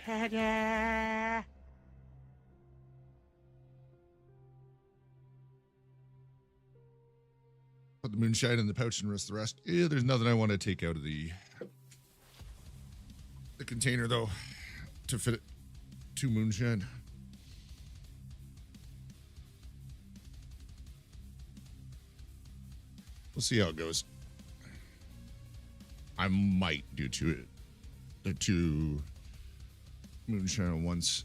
Ta-da! Put the moonshine in the pouch and rest the rest. Yeah, there's nothing I want to take out of the container, though, to fit it. 2 moonshine. We'll see how it goes. I might do the 2 moonshine at once.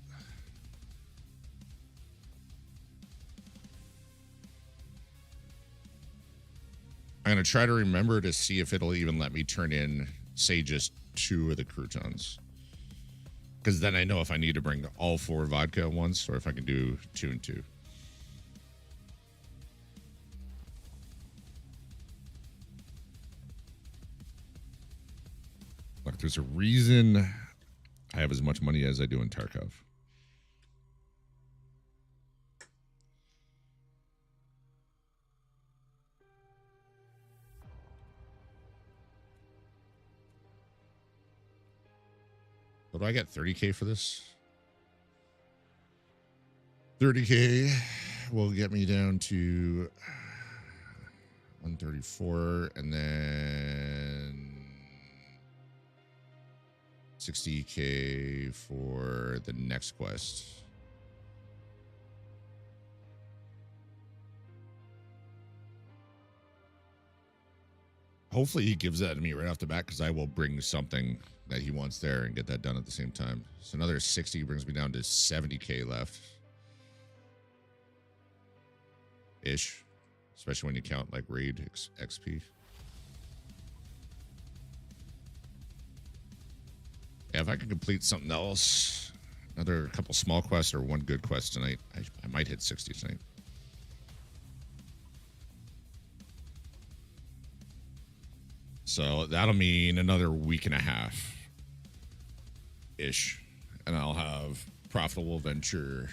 I'm going to try to remember to see if it'll even let me turn in, say, just 2 of the croutons. Because then I know if I need to bring all 4 vodka at once or if I can do 2 and 2. Look, there's a reason I have as much money as I do in Tarkov. So do I get 30K for this? 30K will get me down to 134 and then 60K for the next quest. Hopefully he gives that to me right off the bat because I will bring something that he wants there and get that done at the same time. So another 60 brings me down to 70K left. Ish. Especially when you count like raid XP. Yeah, if I can complete something else, another couple small quests or 1 good quest tonight, I might hit 60 tonight. So that'll mean another week and a half ish. And I'll have profitable venture.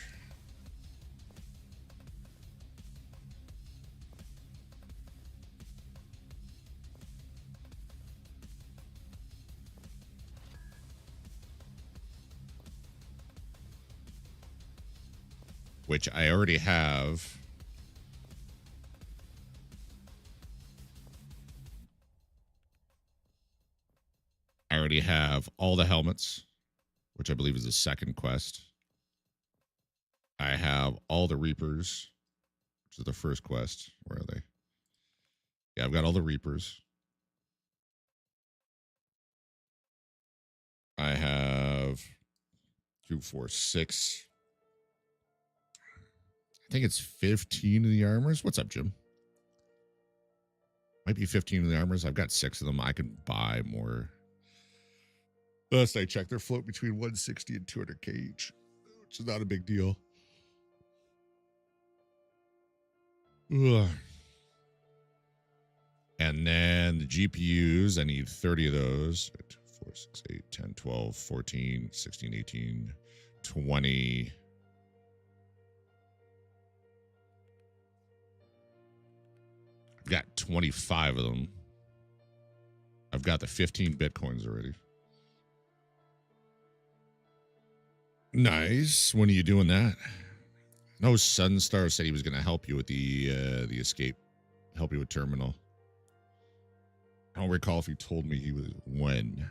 Which I already have. I already have all the helmets, which I believe is the second quest. I have all the Reapers, which is the first quest. Where are they? Yeah, I've got all the Reapers. I have 2, 4, 6. I think it's 15 of the armors. What's up, Jim? Might be 15 of the armors. I've got 6 of them. I can buy more. Last I checked, they're float between 160 and 200K each, which is not a big deal. Ugh. And then the GPUs, I need 30 of those. 4, 6, 8, 10, 12, 14, 16, 18, 20. I've got 25 of them. I've got the 15 Bitcoins already. Nice. When are you doing that? No, Sunstar said he was going to help you with the escape, help you with terminal. I don't recall if he told me he was when.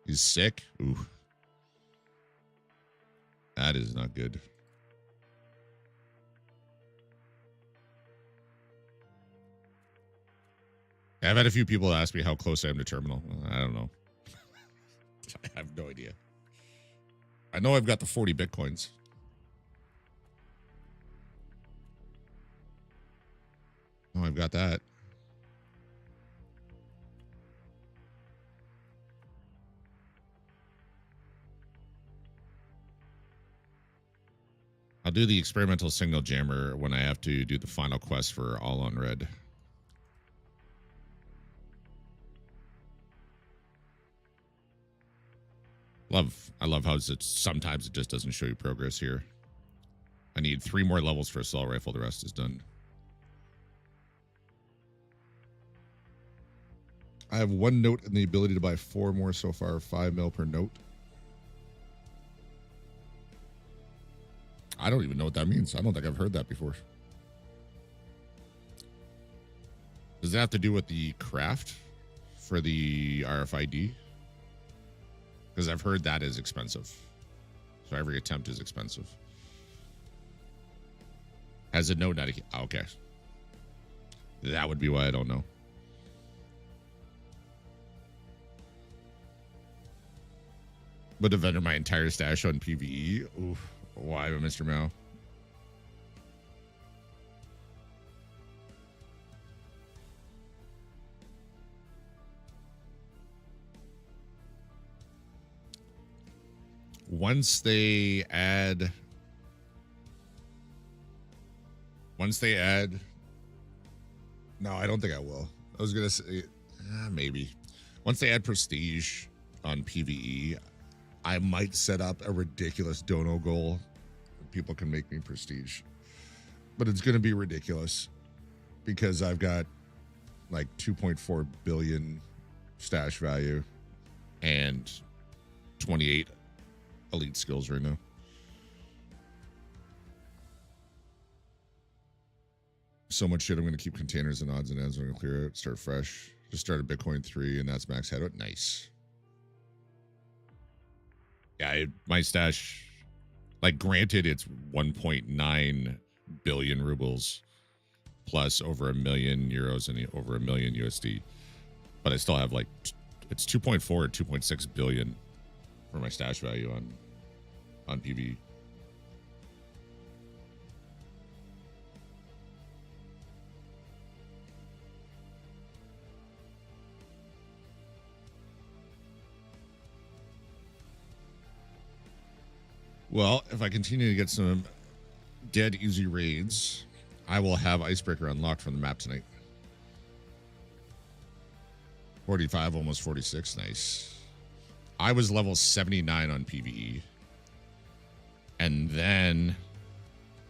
He's sick? Ooh. That is not good. I've had a few people ask me how close I am to terminal. I don't know. I have no idea. I know I've got the 40 Bitcoins. Oh, I've got that. I'll do the experimental signal jammer when I have to do the final quest for All on Red. I love how sometimes it just doesn't show you progress here. I need 3 more levels for assault rifle. The rest is done. I have 1 note and the ability to buy 4 more so far, 5 mil per note. I don't even know what that means. I don't think I've heard that before. Does that have to do with the craft for the RFID? Because I've heard that is expensive. So every attempt is expensive. Has a note not a... Okay. That would be why I don't know. But to vendor my entire stash on PvE? Oof. Why, Mr. Mao? Once they add... No, I don't think I will. I was going to say, maybe. Once they add prestige on PvE, I might set up a ridiculous dono goal. People can make me prestige. But it's going to be ridiculous because I've got like 2.4 billion stash value and 28 elite skills right now. So much shit. I'm going to keep containers and odds and ends. I'm going to clear it, start fresh. Just started Bitcoin 3 and that's max headout. Nice. Yeah, my stash, like, granted, it's 1.9 billion rubles plus over €1 million and over $1 million USD. But I still have like, it's 2.4 or 2.6 billion for my stash value on PV. Well, if I continue to get some dead easy raids, I will have Icebreaker unlocked from the map tonight. 45, almost 46. Nice. I was level 79 on PvE. And then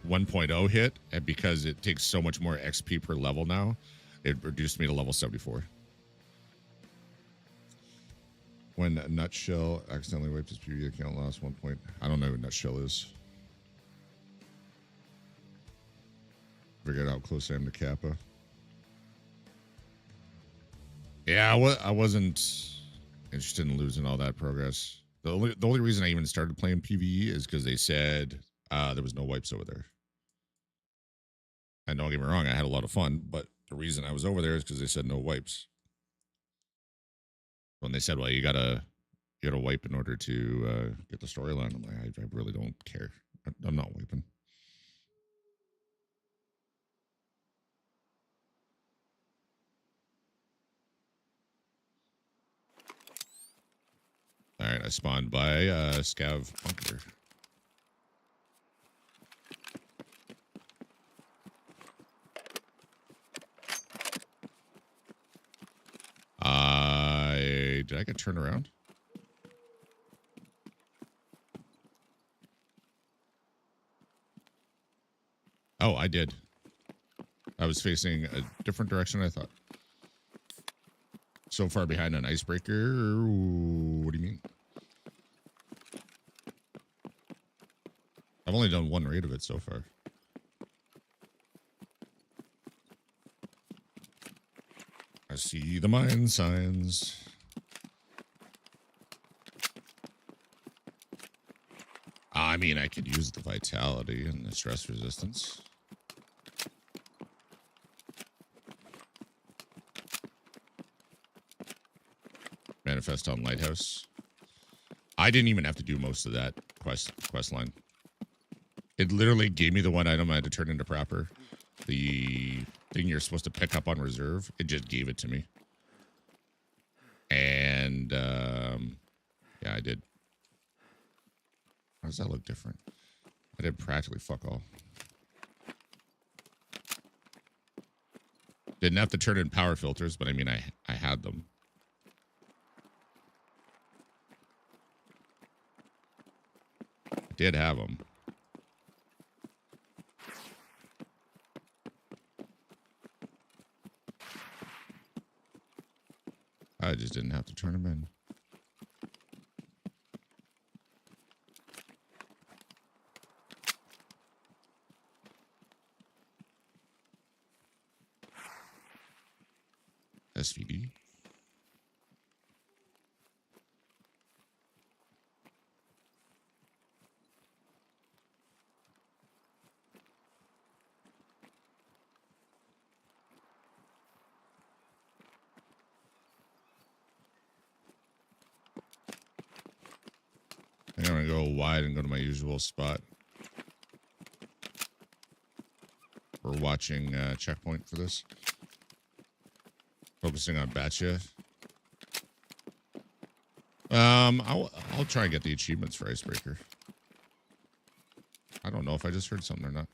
1.0 hit, and because it takes so much more XP per level now, it reduced me to level 74. When Nutshell accidentally wiped his PvE account, lost 1 point. I don't know who Nutshell is. Figured out how close I am to Kappa. Yeah, I wasn't interested in losing all that progress. The only reason I even started playing PvE is because they said there was no wipes over there. And don't get me wrong, I had a lot of fun, but the reason I was over there is because they said no wipes. When they said, well, you gotta wipe in order to get the storyline, I'm like, I really don't care. I'm not wiping. All right, I spawned by Scav Bunker. Did I get turned around? Oh, I did. I was facing a different direction than I thought. So far behind an icebreaker? What do you mean? I've only done 1 raid of it so far. I see the mine signs. I mean, I could use the vitality and the stress resistance. Manifest on Lighthouse. I didn't even have to do most of that quest line. It literally gave me the one item I had to turn into proper. The thing you're supposed to pick up on reserve, it just gave it to me. And yeah, I did. How does that look different? I did practically fuck all. Didn't have to turn in power filters, but I mean, I had them. I did have them. I just didn't have to turn them in. SVD. I'm going to go wide and go to my usual spot. We're watching checkpoint for this. Focusing on Batcha. I'll try and get the achievements for Icebreaker. I don't know if I just heard something or not.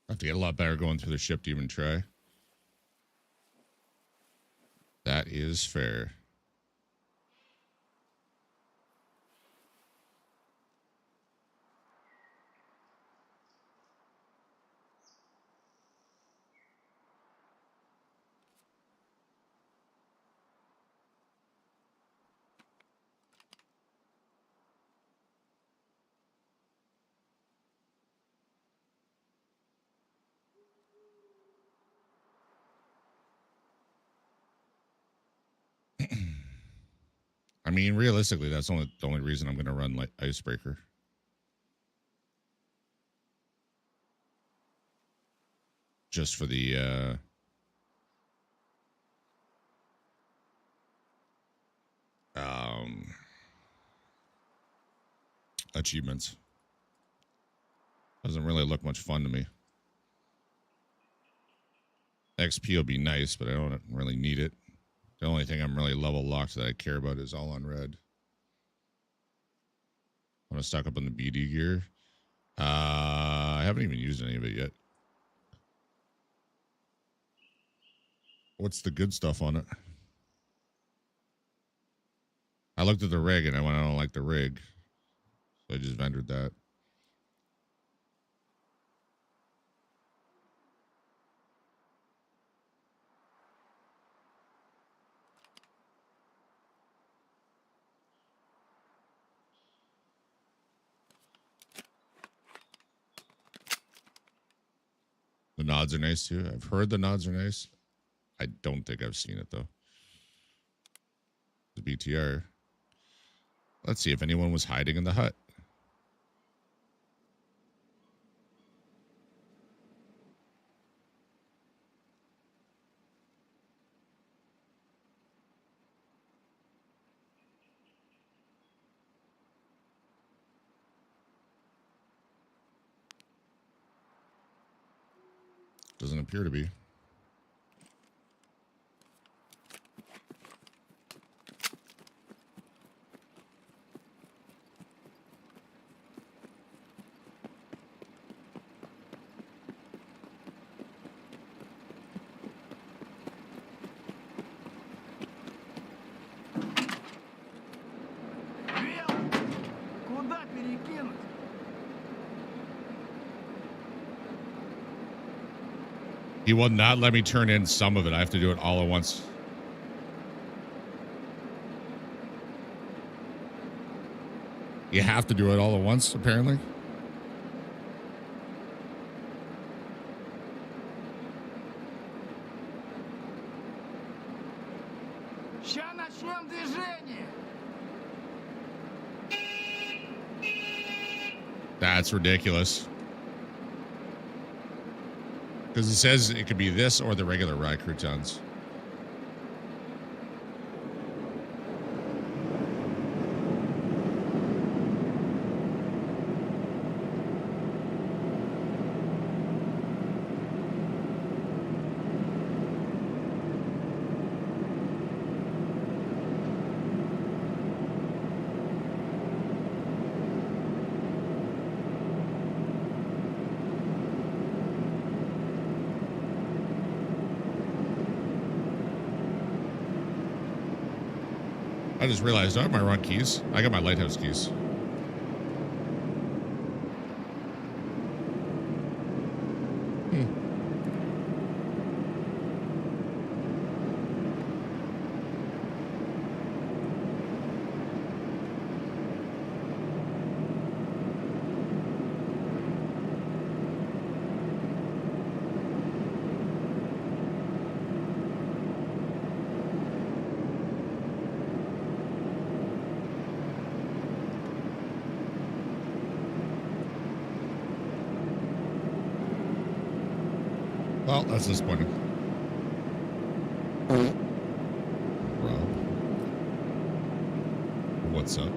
I have to get a lot better going through the ship to even try. That is fair. I mean, realistically, that's the only reason I'm going to run like Icebreaker. Just for the achievements. Doesn't really look much fun to me. XP will be nice, but I don't really need it. The only thing I'm really level locked that I care about is all on red. I want to stock up on the BD gear. I haven't even used any of it yet. What's the good stuff on it? I looked at the rig and I went, I don't like the rig. So I just vendored that. The nods are nice too. I've heard the nods are nice. I don't think I've seen it though. The BTR. Let's see if anyone was hiding in the hut. Doesn't appear to be. He will not let me turn in some of it. I have to do it all at once. You have to do it all at once, apparently. That's ridiculous. Because it says it could be this or the regular rye croutons. I just realized I have my wrong keys. I got my lighthouse keys. Well, that's disappointing. Rob. What's up?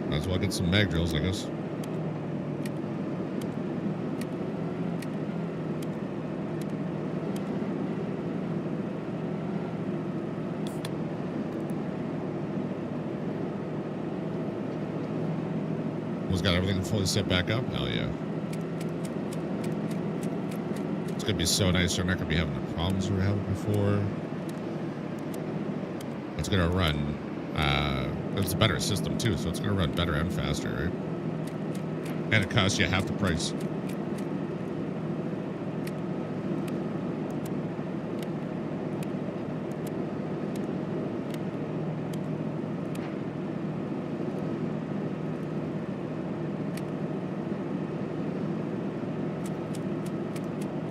Might as well get some mag drills, I guess. Got everything fully set back up? Hell yeah. It's gonna be so nice. We're not gonna be having the problems we were having before. It's gonna run, it's a better system too, so it's gonna run better and faster, right? And it costs you half the price.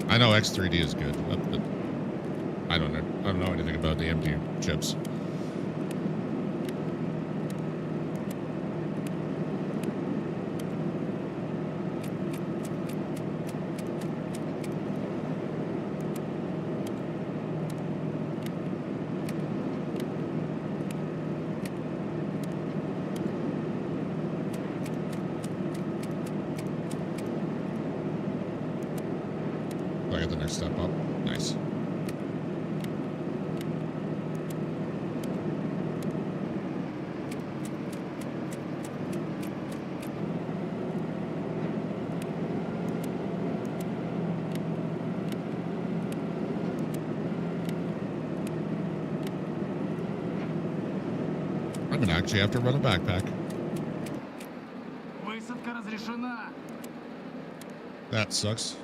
I know X3D is good, but I don't know anything about the AMD chips. I got the next step up. Nice. I'm gonna actually have to run a backpack. That sucks.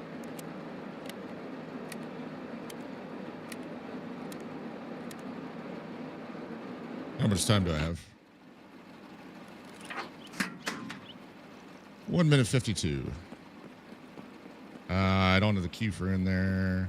How much time do I have? 1 minute 52. I don't have the keyfer in there.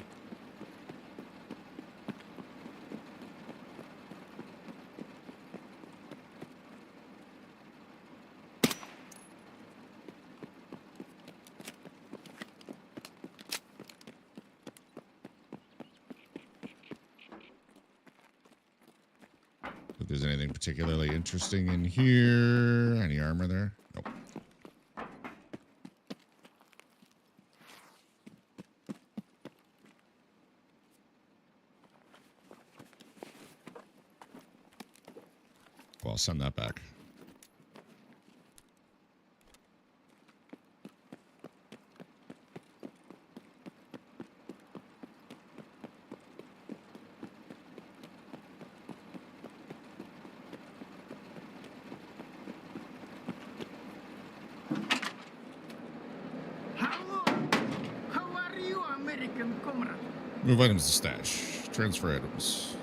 If there's anything particularly interesting in here. Any armor there? Nope. Well, I'll send that back. Move items to stash. Transfer items.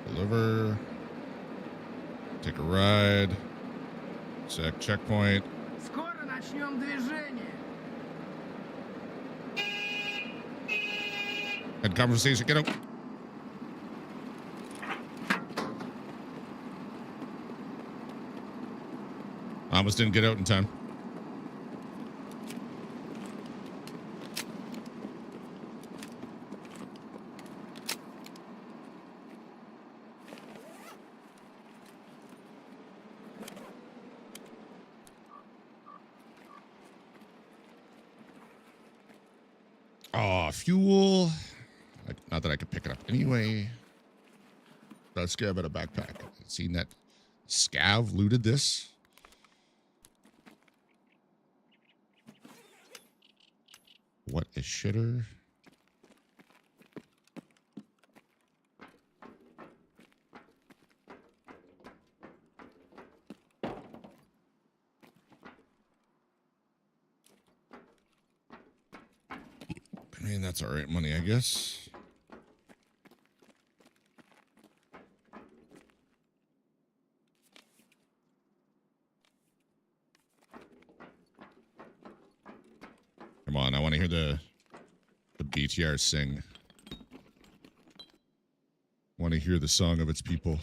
Deliver. Take a ride. Checkpoint. Скоро начнем движение. Had conversation. Get out. Almost didn't get out in time. Oh, fuel. Not that I could pick it up anyway. Let's grab it a backpack. Seen that Scav looted this. What a shitter. I mean, that's all right money, I guess. Come on, I want to hear the BTR sing. Want to hear the song of its people.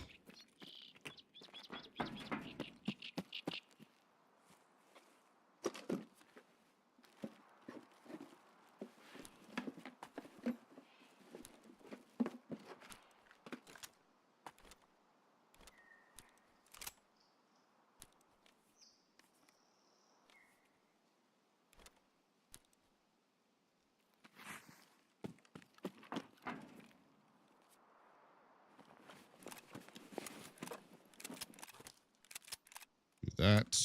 Do that.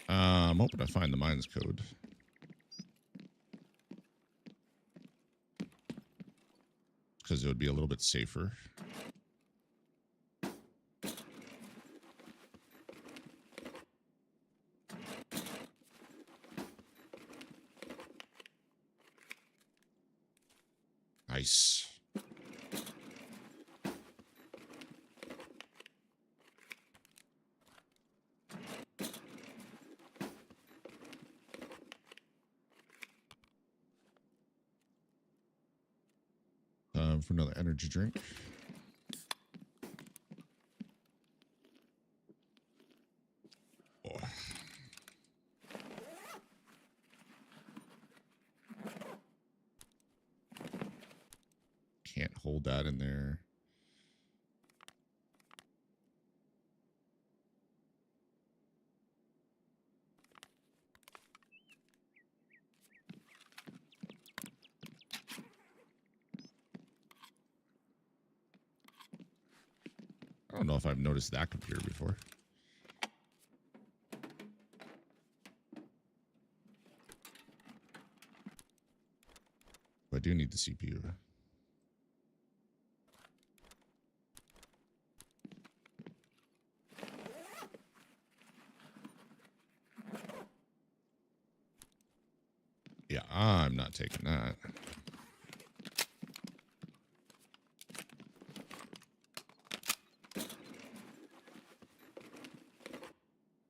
I'm hoping I find the mines code. Because it would be a little bit safer. Nice. For another energy drink. Oh. Can't hold that in there. I don't know if I've noticed that computer before. But I do need the CPU. Yeah, I'm not taking that.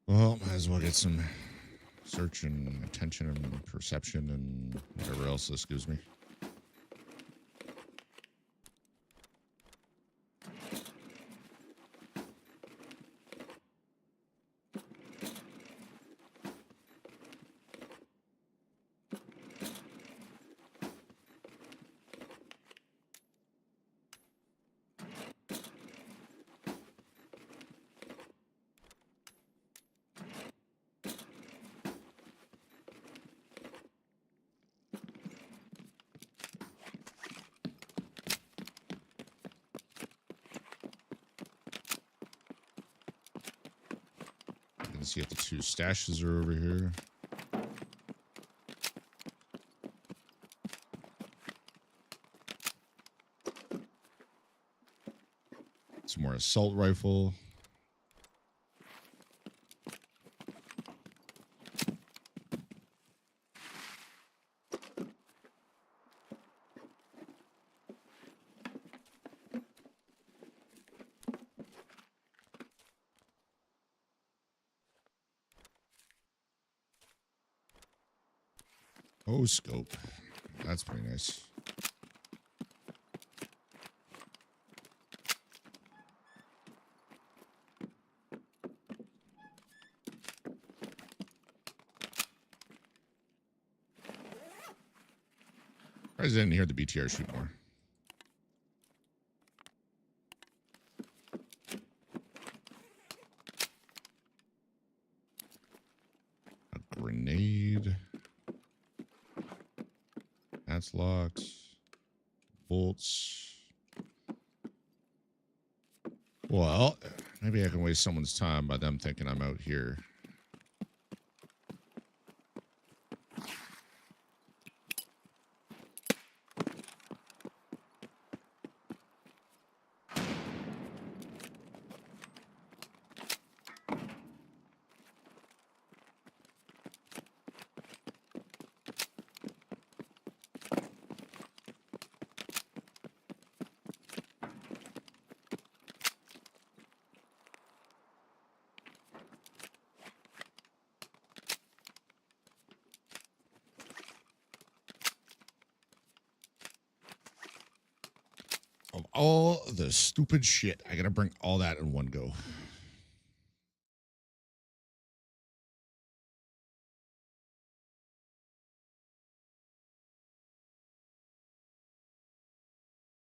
Well, might as well get some search and attention and perception and whatever else this gives me. See if the two stashes are over here. Some more assault rifle. Oh, scope. That's pretty nice. I didn't hear the BTR shoot more. A grenade. That's locked. Bolts. Well, maybe I can waste someone's time by them thinking I'm out here. Of all the stupid shit, I gotta bring all that in one go.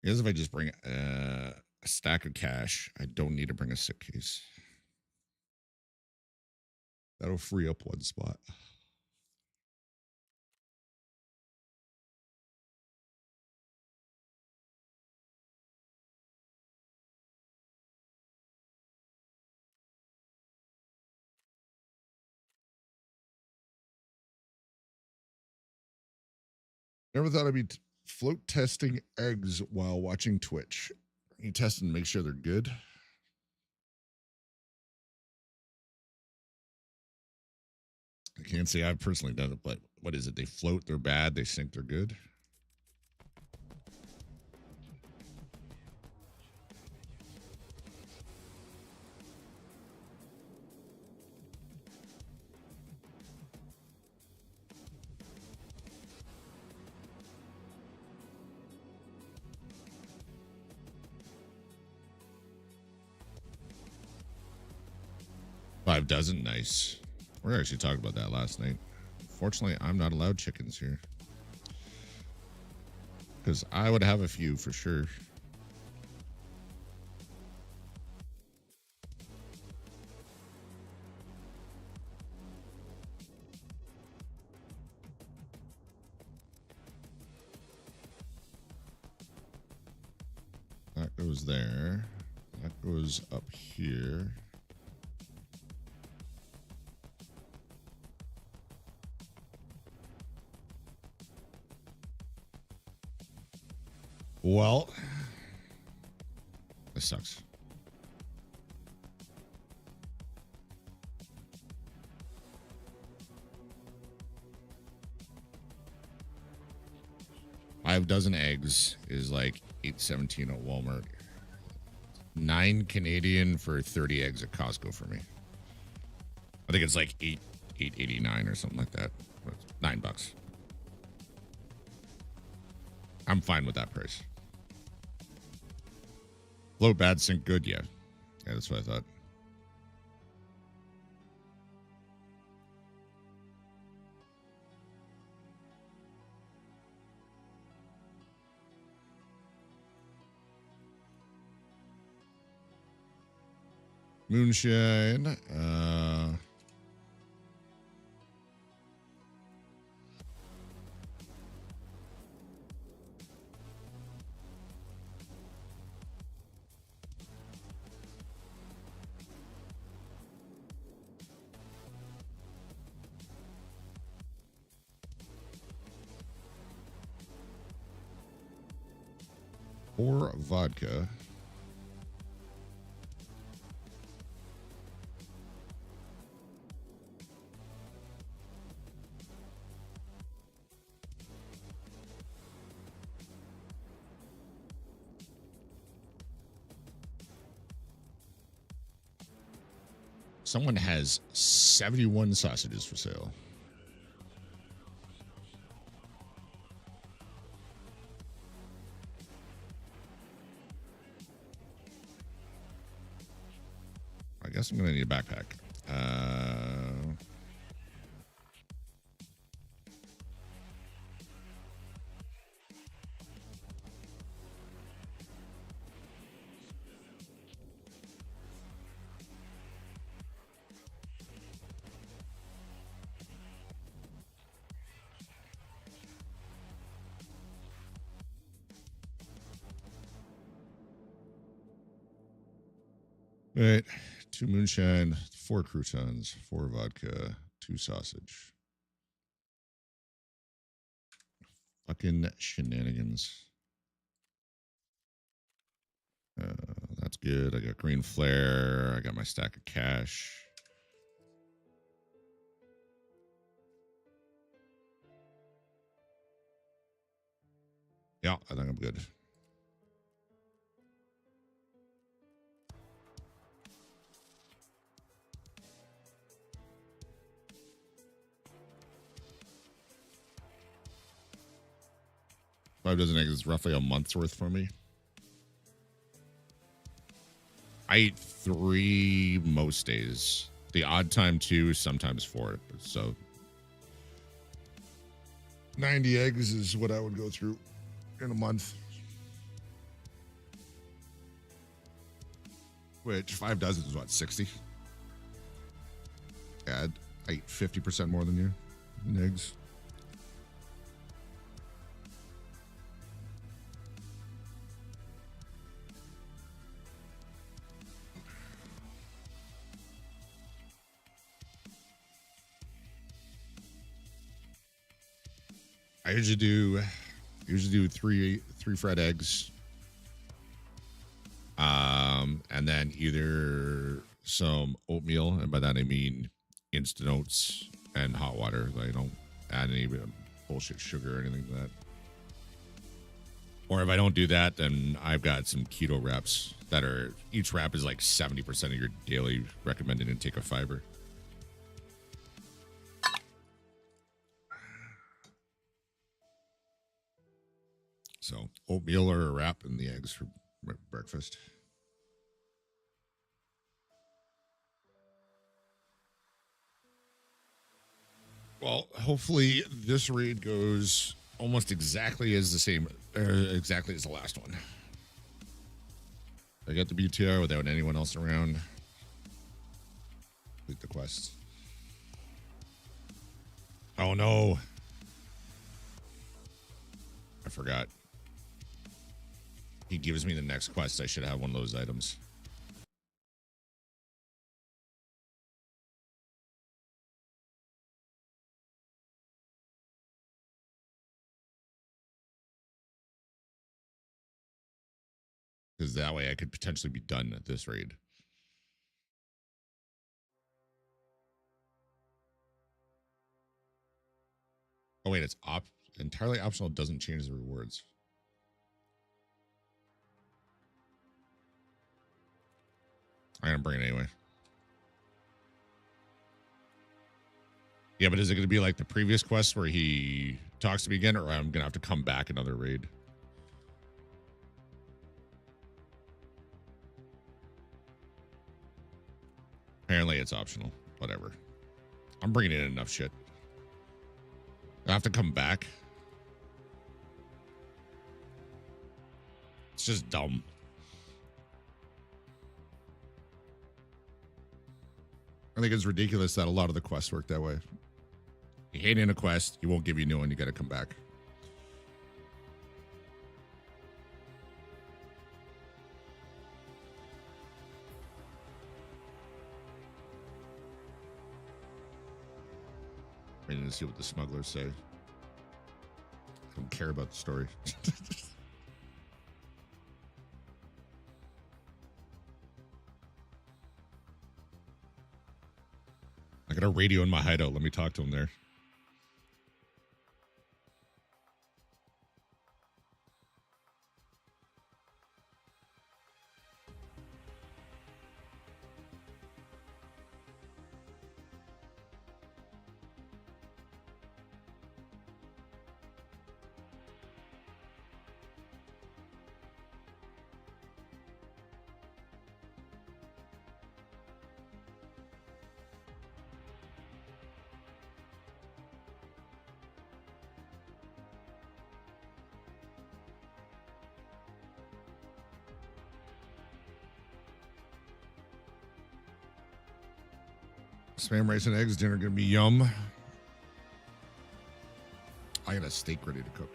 I guess if I just bring a stack of cash, I don't need to bring a sick case. That'll free up one spot. Never thought I'd be float testing eggs while watching Twitch. You test and make sure they're good. I can't say I've personally done it, but what is it? They float, they're bad. They sink, they're good. Five dozen, nice. We're actually talking about that last night. Fortunately, I'm not allowed chickens here. Because I would have a few for sure. That goes there. That goes up here. Well, this sucks. Five dozen eggs is like $8.17 at Walmart. 9 Canadian for 30 eggs at Costco for me. I think it's like $8.89 or something like that. $9. I'm fine with that price. Low, bad, sink, good. Yeah, that's what I thought. Moonshine. Or vodka. Someone has 71 sausages for sale. I guess I'm going to need a backpack. All right. 2 moonshine, 4 croutons, 4 vodka, 2 sausage. Fucking shenanigans. That's good. I got green flare. I got my stack of cash. Yeah, I think I'm good. Five dozen eggs is roughly a month's worth for me. I eat 3 most days. The odd time 2, sometimes 4. So 90 eggs is what I would go through in a month. Which 5 dozen is what, 60? Yeah, I eat 50% more than you in eggs. I usually do three fried eggs, and then either some oatmeal, and by that I mean instant oats and hot water. I don't add any bullshit sugar or anything to that. Or if I don't do that, then I've got some keto wraps that are each wrap is like 70% of your daily recommended intake of fiber. So oatmeal or a wrap and the eggs for breakfast. Well, hopefully this raid goes almost exactly as the same, exactly as the last one. I got the BTR without anyone else around. Complete the quest. Oh no. I forgot. He gives me the next quest. I should have one of those items. Because that way I could potentially be done at this raid. Oh wait, it's entirely optional. It doesn't change the rewards. I'm gonna bring it anyway. Yeah, but is it gonna be like the previous quest where he talks to me again, or I'm gonna have to come back another raid? Apparently it's optional. Whatever. I'm bringing in enough shit. I have to come back. It's just dumb. I think it's ridiculous that a lot of the quests work that way. You hate in a quest, he won't give you a new one, you gotta come back. Waiting to see what the smugglers say. I don't care about the story. I got a radio in my hideout. Let me talk to him there. Spam rice and eggs, dinner gonna be yum. I got a steak ready to cook.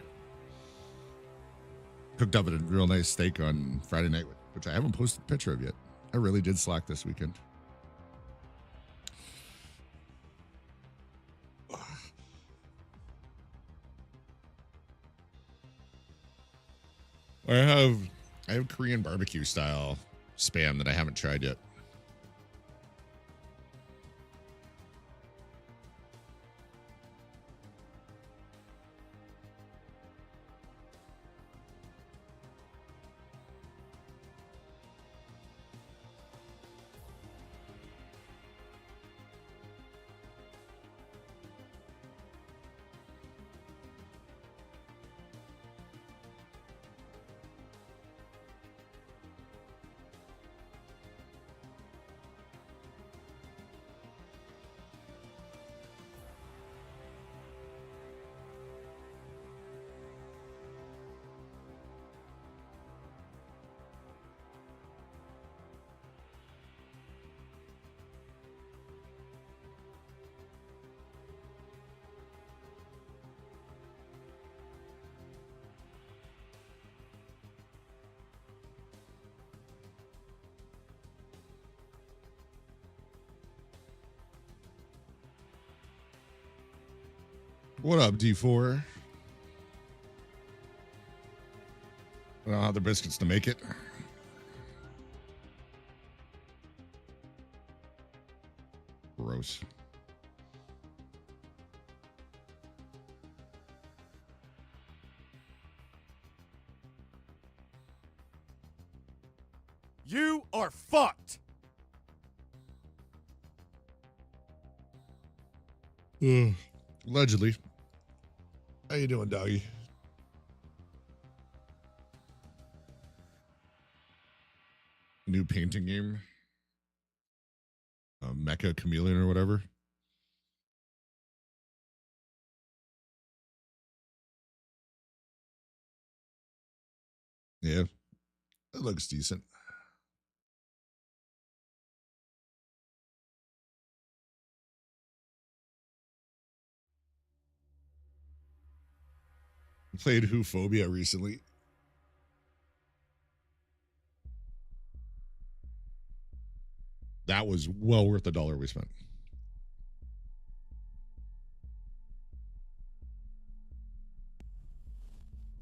Cooked up a real nice steak on Friday night, which I haven't posted a picture of yet. I really did slack this weekend. I have Korean barbecue style spam that I haven't tried yet. What up, D4? I don't have the biscuits to make it. Gross. You are fucked. Allegedly. How you doing, doggy? New painting game. Mecha Chameleon or whatever. Yeah. It looks decent. Played Whophobia recently. That was well worth the $1 we spent.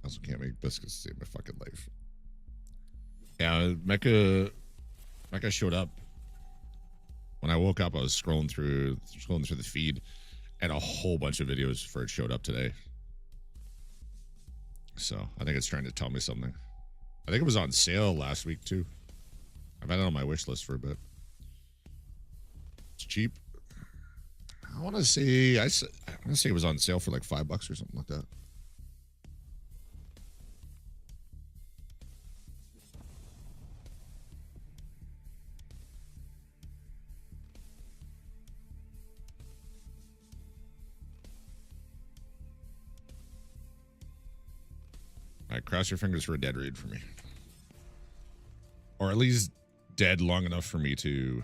I also can't make biscuits to save my fucking life. Yeah, Mecha showed up. When I woke up, I was scrolling through the feed, and a whole bunch of videos for it showed up today. So I think it's trying to tell me something. I think it was on sale last week too. I've had it on my wish list for a bit. It's cheap. I want to say it was on sale for like $5 or something like that. All right, cross your fingers for a dead read for me. Or at least dead long enough for me to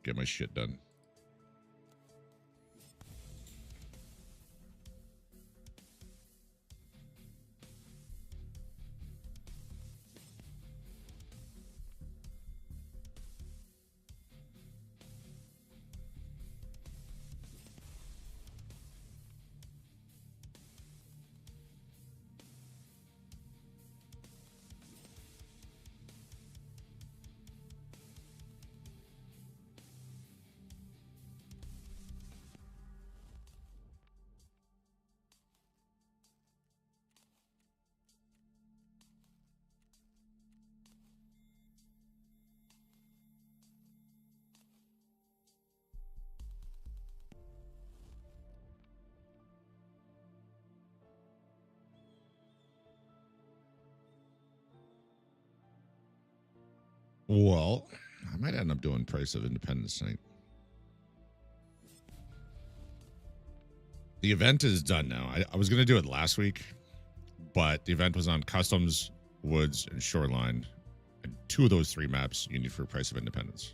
get my shit done. Well, I might end up doing Price of Independence tonight. The event is done now. I was going to do it last week, but the event was on Customs, Woods, and Shoreline. And 2 of those 3 maps you need for Price of Independence.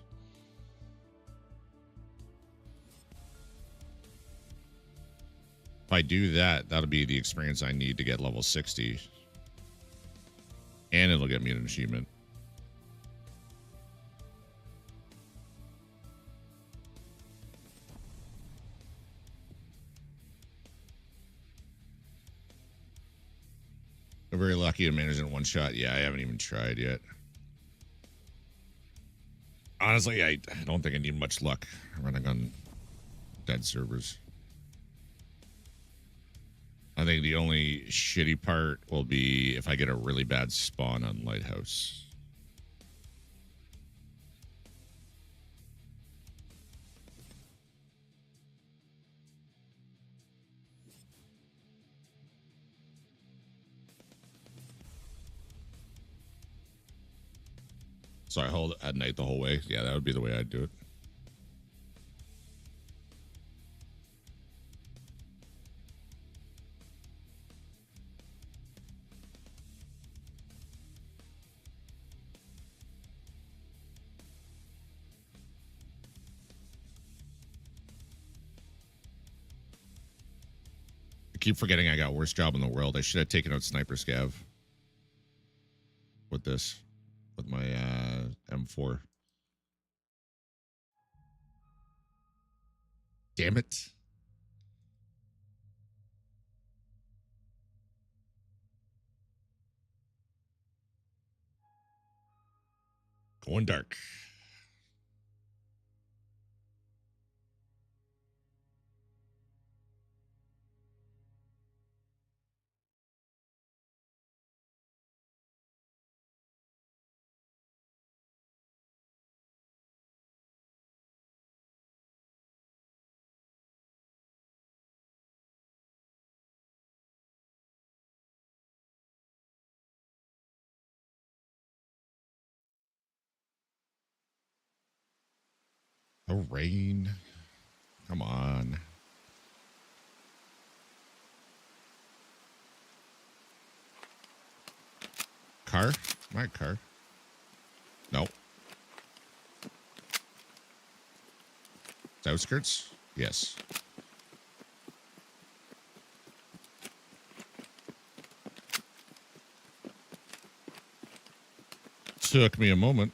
If I do that, that'll be the experience I need to get level 60. And it'll get me an achievement. very lucky to manage in one shot. Yeah, I haven't even tried yet. Honestly, I don't think I need much luck running on dead servers. I think the only shitty part will be if I get a really bad spawn on Lighthouse. So I hold at night the whole way. Yeah, that would be the way I'd do it. I keep forgetting I got worst job in the world. I should have taken out Sniper Scav with this, with my M4. Damn it. Going dark. The rain. Come on. Car? My car. No. It's outskirts? Yes. Took me a moment.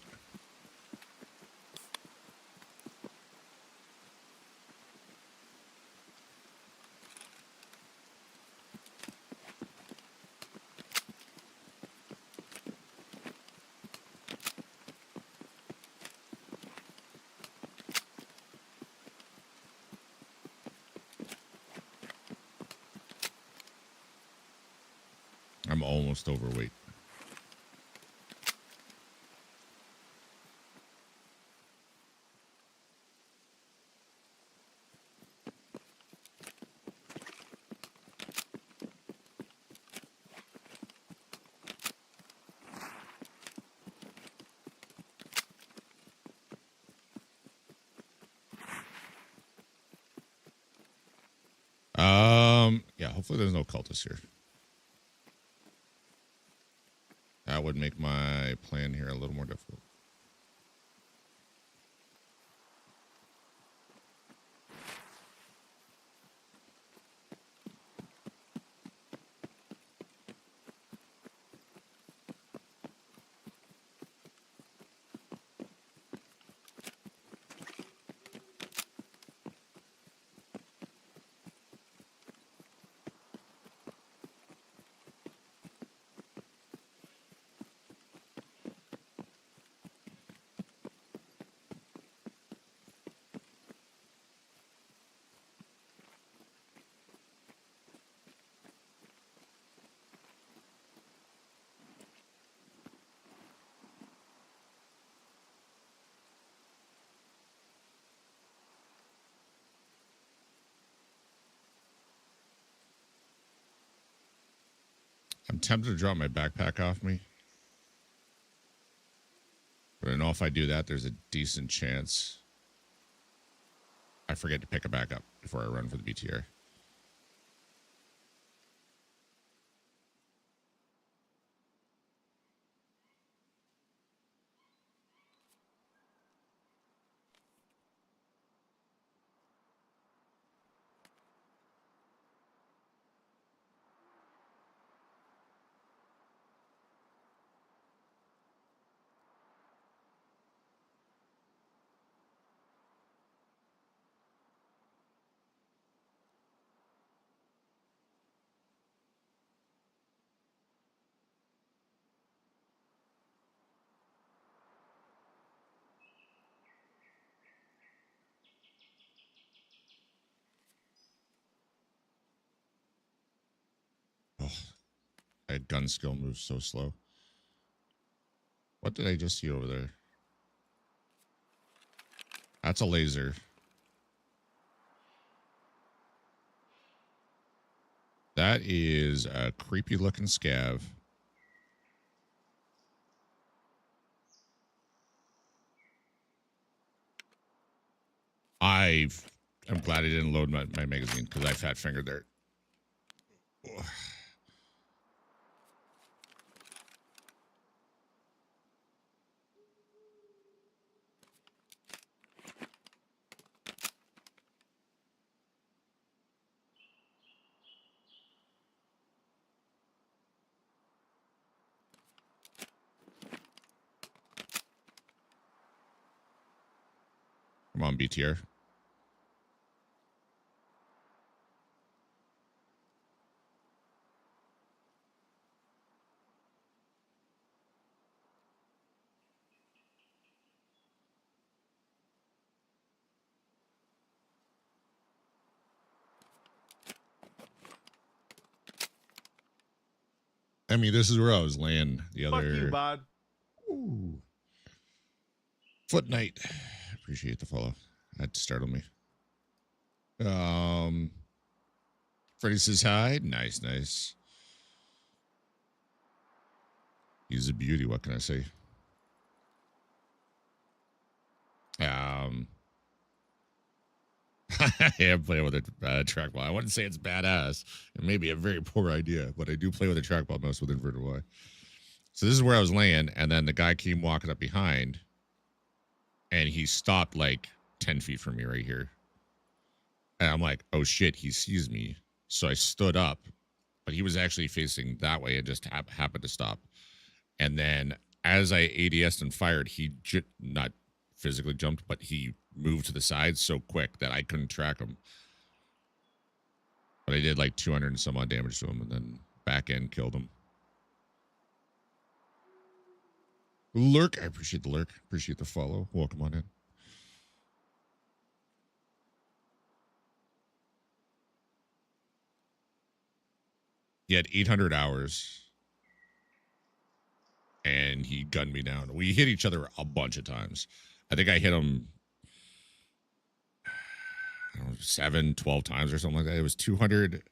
I'm almost overweight. Yeah, hopefully there's no cultists here. That would make my plan here a little more difficult. I'm tempted to drop my backpack off me. But I know if I do that, there's a decent chance I forget to pick it back up before I run for the BTR. gun skill moves so slow. What did I just see over there? That's a laser. That is a creepy looking scav. I'm glad I didn't load my magazine because I fat fingered there. Come on, BTR. I mean, this is where I was laying the other. Fuck you, bud. Ooh. Foot Knight. Appreciate the follow. That startled me. Freddy says hi. Nice, nice. He's a beauty. What can I say? I am playing with a trackball. I wouldn't say it's badass. It may be a very poor idea, but I do play with a trackball mouse with inverted Y. So this is where I was laying, and then the guy came walking up behind, and he stopped like 10 feet from me right here. And I'm like, oh shit, he sees me. So I stood up, but he was actually facing that way and just happened to stop. And then as I ADS'd and fired, he not physically jumped, but he moved to the side so quick that I couldn't track him. But I did like 200 and some odd damage to him, and then back end killed him. Lurk, I appreciate the lurk. Appreciate the follow. Welcome on in. He had 800 hours. And he gunned me down. We hit each other a bunch of times. I think I hit him 7, 12 times or something like that. It was 200.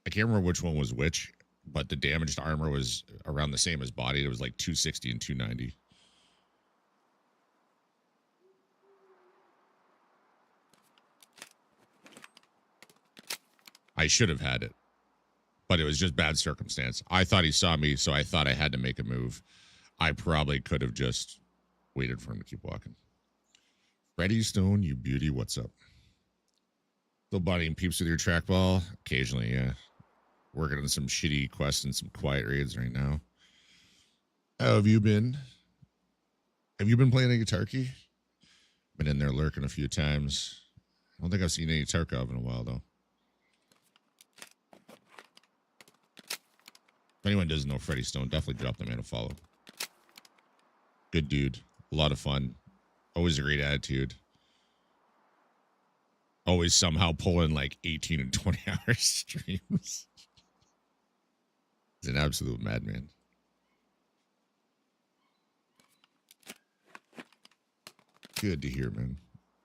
I can't remember which one was which, but the damaged armor was around the same as body. It was like 260 and 290. I should have had it, but it was just bad circumstance. I thought he saw me, so I thought I had to make a move. I probably could have just waited for him to keep walking. Freddy Stone, you beauty, what's up? Still bodying peeps with your trackball? Occasionally, yeah. Working on some shitty quests and some quiet raids right now. How have you been? Have you been playing any Tarkov? Been in there lurking a few times. I don't think I've seen any Tarkov in a while, though. If anyone doesn't know Freddy Stone, definitely drop the man a follow. Good dude. A lot of fun. Always a great attitude. Always somehow pulling like 18 and 20 hour streams. He's an absolute madman. Good to hear, man.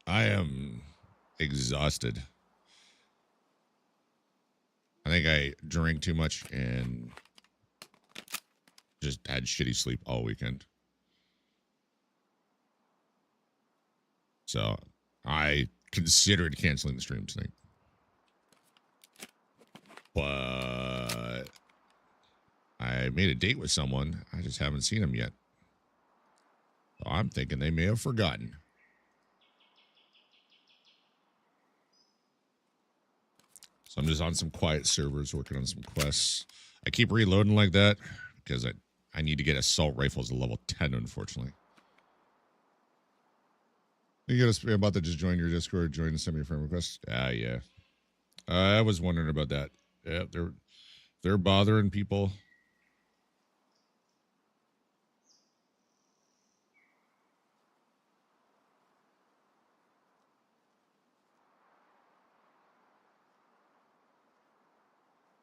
I am exhausted. I think I drank too much and just had shitty sleep all weekend. So I considered canceling the stream tonight. But I made a date with someone. I just haven't seen him yet. So I'm thinking they may have forgotten. So I'm just on some quiet servers working on some quests. I keep reloading like that because I need to get assault rifles to level 10, unfortunately. You got to spam about to just join your Discord, join and send me a friend request. Yeah. I was wondering about that. Yeah, they're bothering people.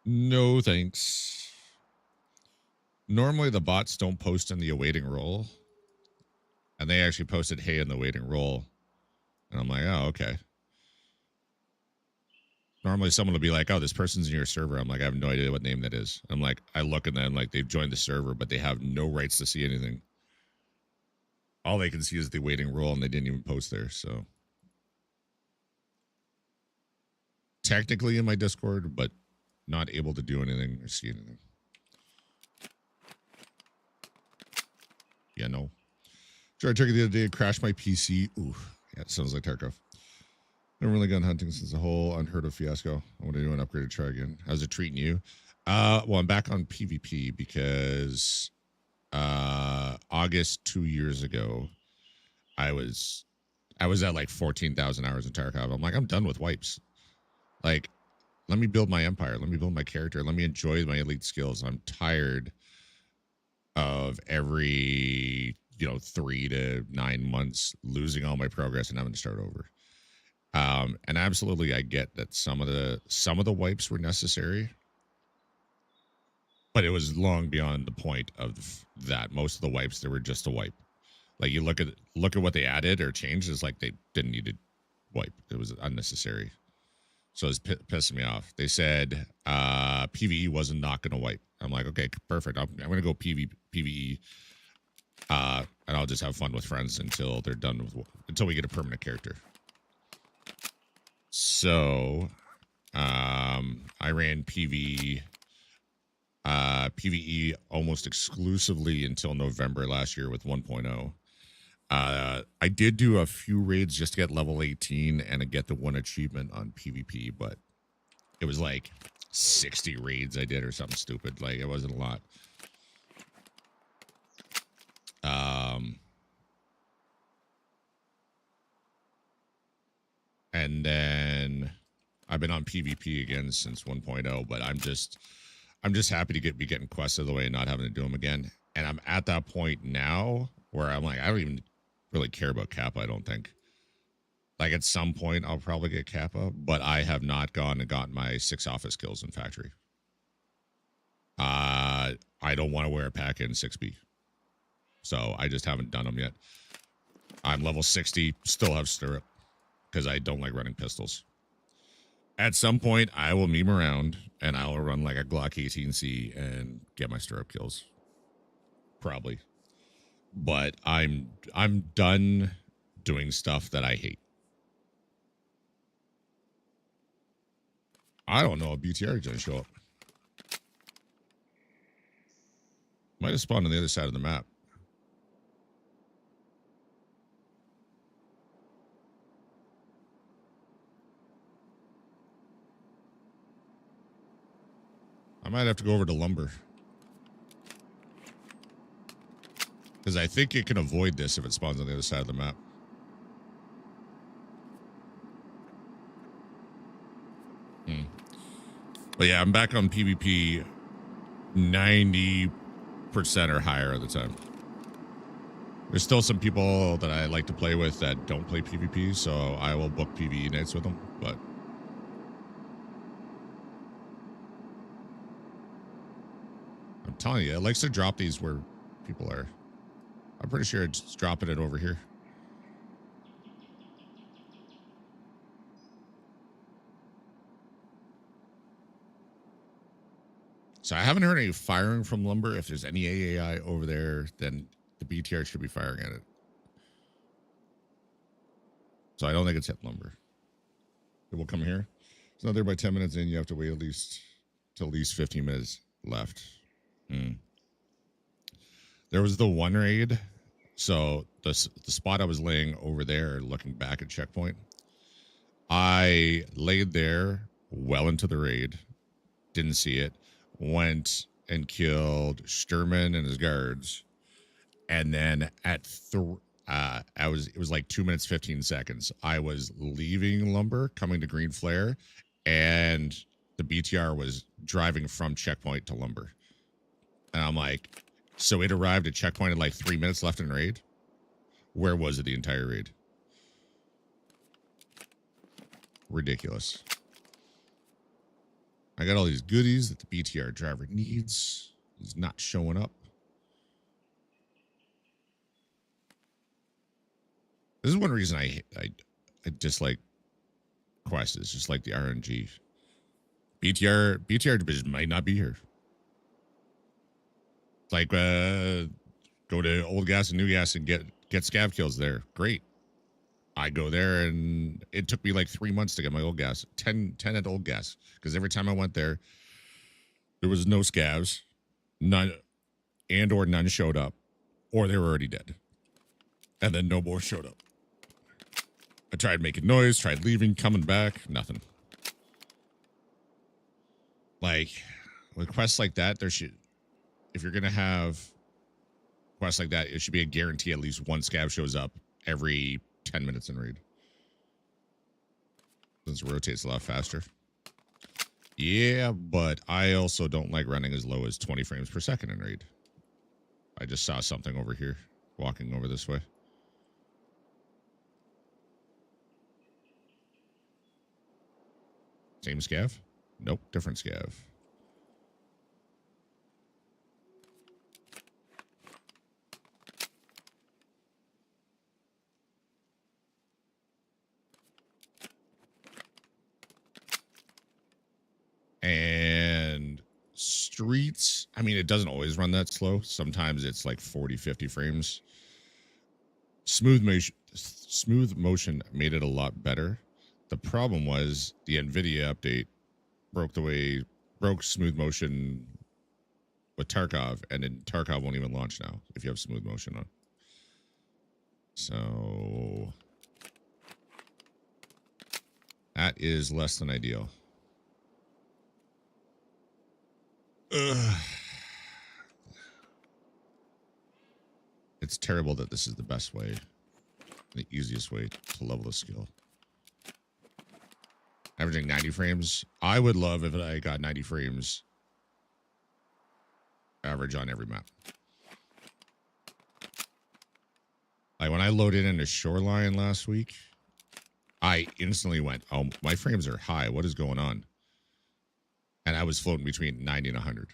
No thanks. Normally the bots don't post in the awaiting role, and they actually posted hey in the waiting role, and I'm like, oh, okay. Normally someone will be like, oh, this person's in your server. I'm like, I have no idea what name that is. I'm like, I look and then like they've joined the server, but they have no rights to see anything. All they can see is the waiting role, and they didn't even post there. So technically in my Discord, but not able to do anything or see anything. Yeah, no. Tried Turkey the other day, crashed my PC. Ooh, yeah, it sounds like Tarkov. Never really gone hunting since the whole unheard of fiasco. I want to do an upgrade to try again. How's it treating you? Well, I'm back on PvP because August 2 years ago, I was at like 14,000 hours in Tarkov. I'm like, I'm done with wipes. Like, let me build my empire. Let me build my character. Let me enjoy my elite skills. I'm tired of every 3 to 9 months losing all my progress and having to start over. And absolutely, I get that some of the wipes were necessary, but it was long beyond the point of that. Most of the wipes, they were just a wipe. Like you look at what they added or changed, is like they didn't need to wipe. It was unnecessary. So it's pissing me off. They said PvE wasn't not going to wipe. I'm like, okay, perfect. I'm going to go PvE, and I'll just have fun with friends until they're done with until we get a permanent character. So, I ran PvE almost exclusively until November last year with 1.0. I did do a few raids just to get level 18 and to get the one achievement on PvP, but it was like 60 raids I did or something stupid. Like it wasn't a lot. And then I've been on PvP again since 1.0, but I'm just happy to be getting quests out of the way and not having to do them again. And I'm at that point now where I'm like, I don't even really care about Kappa, I don't think. Like at some point I'll probably get Kappa, but I have not gone and gotten my 6 office kills in factory. I don't want to wear a pack in 6B. So I just haven't done them yet. I'm level 60, still have stirrup because I don't like running pistols. At some point, I will meme around and I will run like a Glock 18C and get my stirrup kills. Probably. But I'm done doing stuff that I hate. I don't know if BTR is going to show up. Might have spawned on the other side of the map. I might have to go over to lumber. Because I think it can avoid this if it spawns on the other side of the map. But yeah, I'm back on PvP 90% or higher of the time. There's still some people that I like to play with that don't play PvP, so I will book PvE nights with them, but I'm telling you, it likes to drop these where people are. I'm pretty sure it's dropping it over here. So I haven't heard any firing from lumber. If there's any AAI over there, then the BTR should be firing at it. So I don't think it's hit lumber. It will come here. It's not there by 10 minutes in. You have to wait at least 15 minutes left. There was the one raid. So the spot I was laying over there, looking back at checkpoint, I laid there well into the raid. Didn't see it. Went and killed Sturman and his guards. And then at it was like 2 minutes, 15 seconds. I was leaving lumber, coming to green flare, and the BTR was driving from checkpoint to lumber. And I'm like, so it arrived at checkpoint at like 3 minutes left in raid? Where was it the entire raid? Ridiculous. I got all these goodies that the BTR driver needs. He's not showing up. This is one reason I dislike Quest. It's just like the RNG. BTR division might not be here. It's like go to old gas and new gas and get scav kills there. Great. I go there and it took me like 3 months to get my old gas. 10 at old gas. Because every time I went there was no scavs, none or none showed up, or they were already dead. And then no more showed up. I tried making noise, tried leaving, coming back, nothing. Like, with quests like that, if you're gonna have quests like that, it should be a guarantee at least one scav shows up every 10 minutes in raid. Since it rotates a lot faster. Yeah, but I also don't like running as low as 20 frames per second in raid. I just saw something over here, walking over this way. Same scav? Nope, different scav. And streets, I mean, it doesn't always run that slow. Sometimes it's like 40, 50 frames. Smooth motion made it a lot better. The problem was the NVIDIA update broke smooth motion with Tarkov, and then Tarkov won't even launch now if you have smooth motion on. So that is less than ideal. Ugh. It's terrible that this is the best way, the easiest way to level the skill. Averaging 90 frames. I would love if I got 90 frames average on every map. Like when I loaded into Shoreline last week, I instantly went, oh, my frames are high. What is going on? And I was floating between 90 and 100.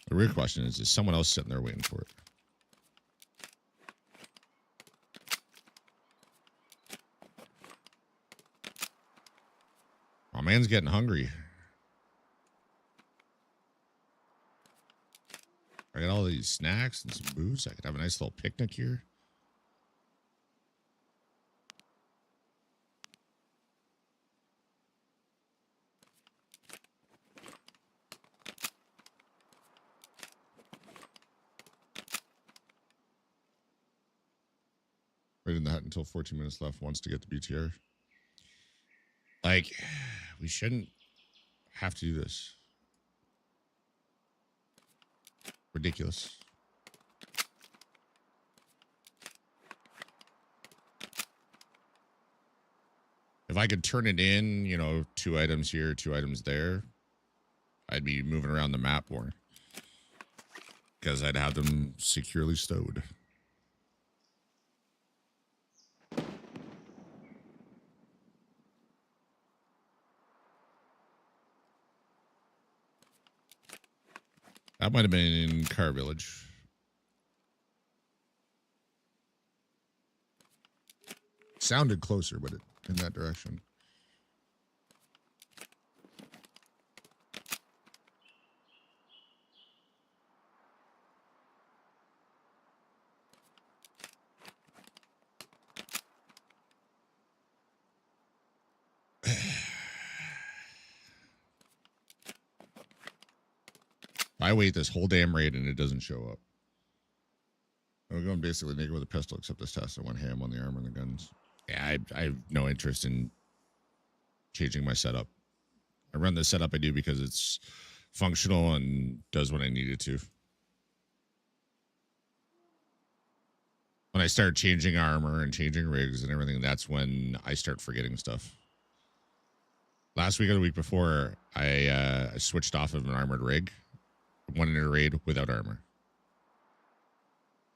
The real question is someone else sitting there waiting for it? Oh, man's getting hungry. I got all these snacks and some booze. I could have a nice little picnic here. Right in the hut until 14 minutes left. Wants to get the BTR. Like, we shouldn't have to do this. Ridiculous. If I could turn it in, 2 items here, 2 items there, I'd be moving around the map more. Because I'd have them securely stowed. That might have been in Car Village. Sounded closer, but in that direction. I wait this whole damn raid and it doesn't show up. I'm going basically naked with a pistol, except this test. I went ham on the armor and the guns. Yeah, I have no interest in changing my setup. I run the setup I do because it's functional and does what I need it to. When I start changing armor and changing rigs and everything, that's when I start forgetting stuff. Last week or the week before, I switched off of an armored rig. Went in a raid without armor.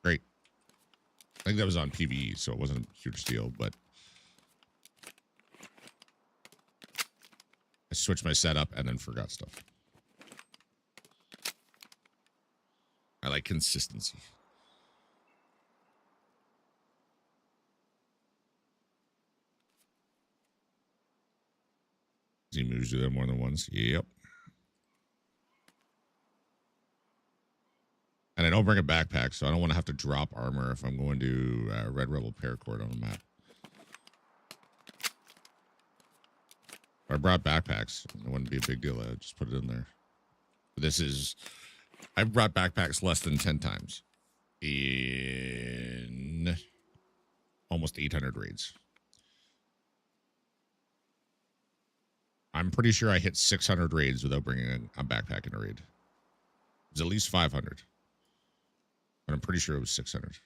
Great. I think that was on PvE, so it wasn't a huge deal, but I switched my setup and then forgot stuff. I like consistency. Z-moves do that more than once. Yep. And I don't bring a backpack, so I don't want to have to drop armor if I'm going to Red Rebel Paracord on the map. If I brought backpacks, it wouldn't be a big deal. I'd just put it in there. But this is... I've brought backpacks less than 10 times in almost 800 raids. I'm pretty sure I hit 600 raids without bringing a backpack in a raid. It was at least 500. But I'm pretty sure it was 600.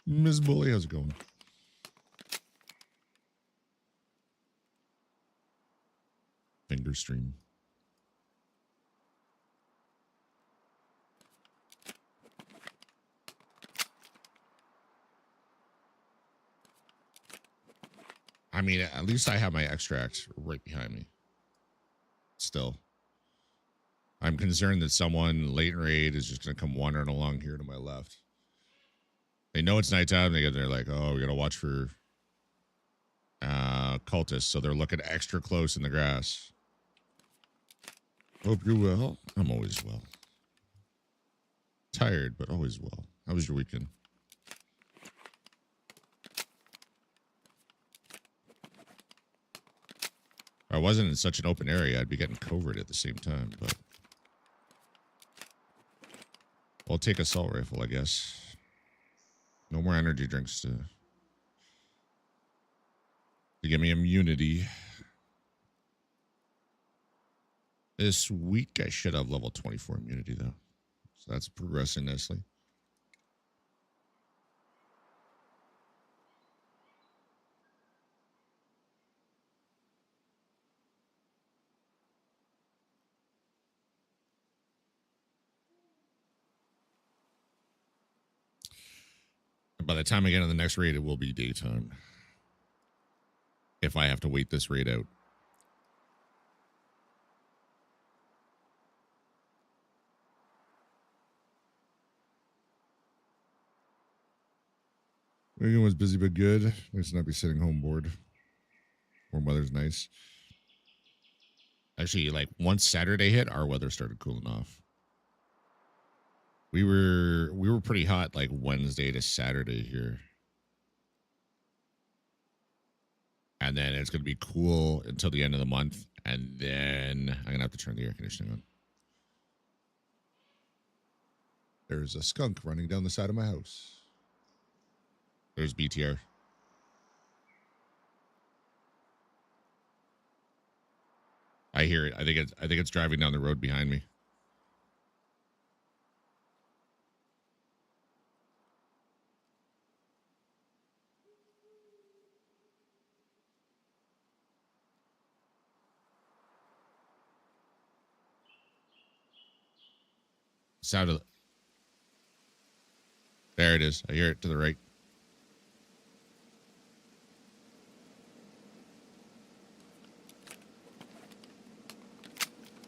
Ms. Bully, how's it going? Finger stream. I mean, at least I have my extract right behind me. Still. I'm concerned that someone late in raid is just going to come wandering along here to my left. They know it's nighttime. They're like, oh, we got to watch for cultists. So they're looking extra close in the grass. Hope you're well. I'm always well. Tired, but always well. How was your weekend? If I wasn't in such an open area, I'd be getting covert at the same time, but I'll take assault rifle, I guess. No more energy drinks to give me immunity. This week, I should have level 24 immunity, though. So that's progressing nicely. By the time I get on the next raid, it will be daytime. If I have to wait this raid out. Weekend was busy but good. Nice to not be sitting home bored. Warm weather's nice. Actually, like once Saturday hit, our weather started cooling off. We were pretty hot like Wednesday to Saturday here. And then it's going to be cool until the end of the month. And then I'm going to have to turn the air conditioning on. There's a skunk running down the side of my house. There's BTR. I hear it. I think it's driving down the road behind me. Sound of there it is. I hear it to the right.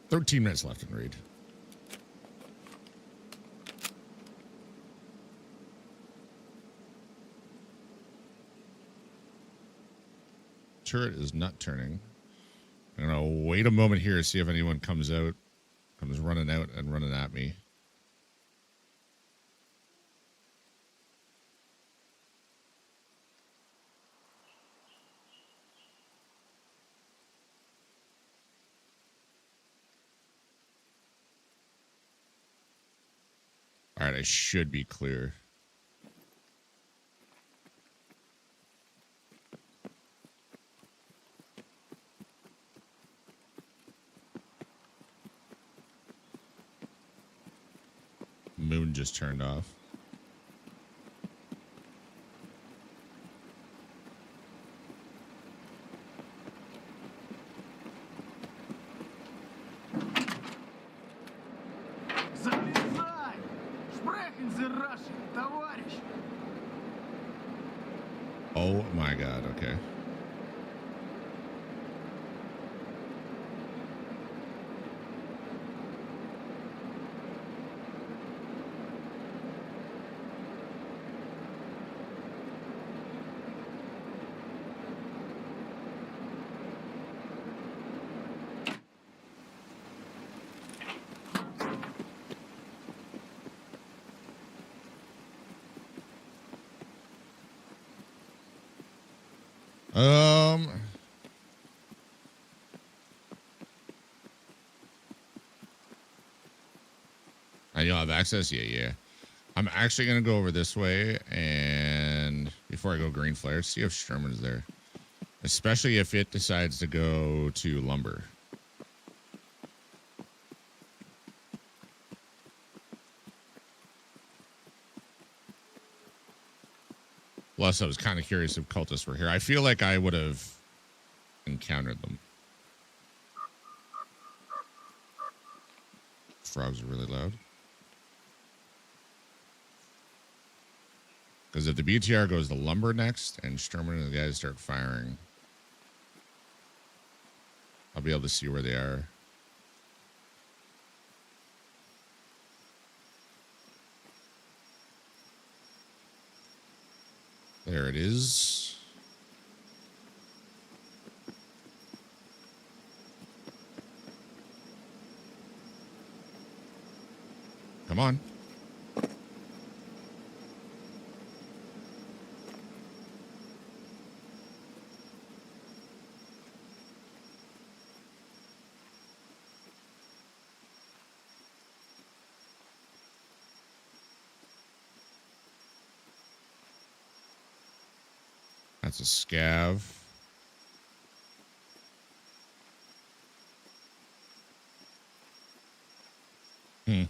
"13 minutes left in raid." Turret is not turning. I'm gonna wait a moment here to see if anyone comes running out and running at me. All right, I should be clear. Moon just turned off. Залезай! Sprechen Sie Russian, товарищ! Oh my God. Okay. Um, and you'll have access? Yeah, yeah. I'm actually going to go over this way, and before I go green flare, see if Sherman's there. Especially if it decides to go to lumber. Plus, I was kind of curious if cultists were here. I feel like I would have encountered them. Frogs are really loud. Because if the BTR goes to lumber next and Sherman and the guys start firing, I'll be able to see where they are. There it is. Come on. That's a scav. Hmm.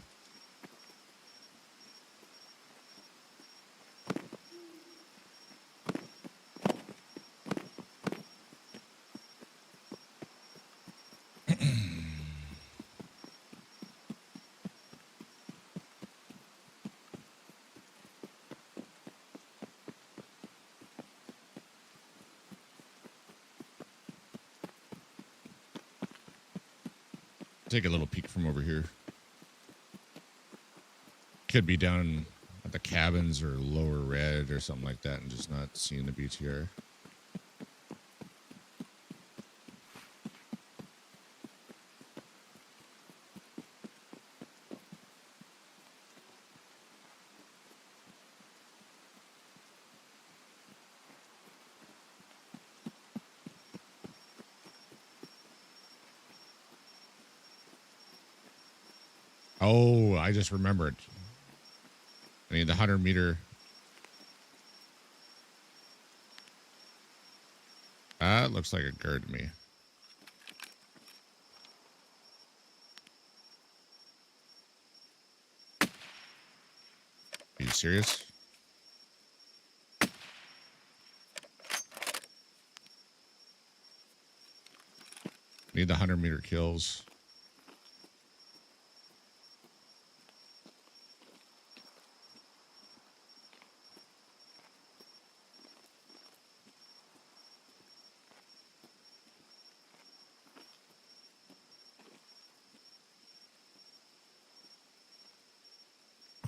Take a little peek from over here. Could be down at the cabins or lower red or something like that and just not seeing the BTR. Oh, I just remembered. I need the 100-meter. That looks like a guard to me. Are you serious? Need the 100-meter kills.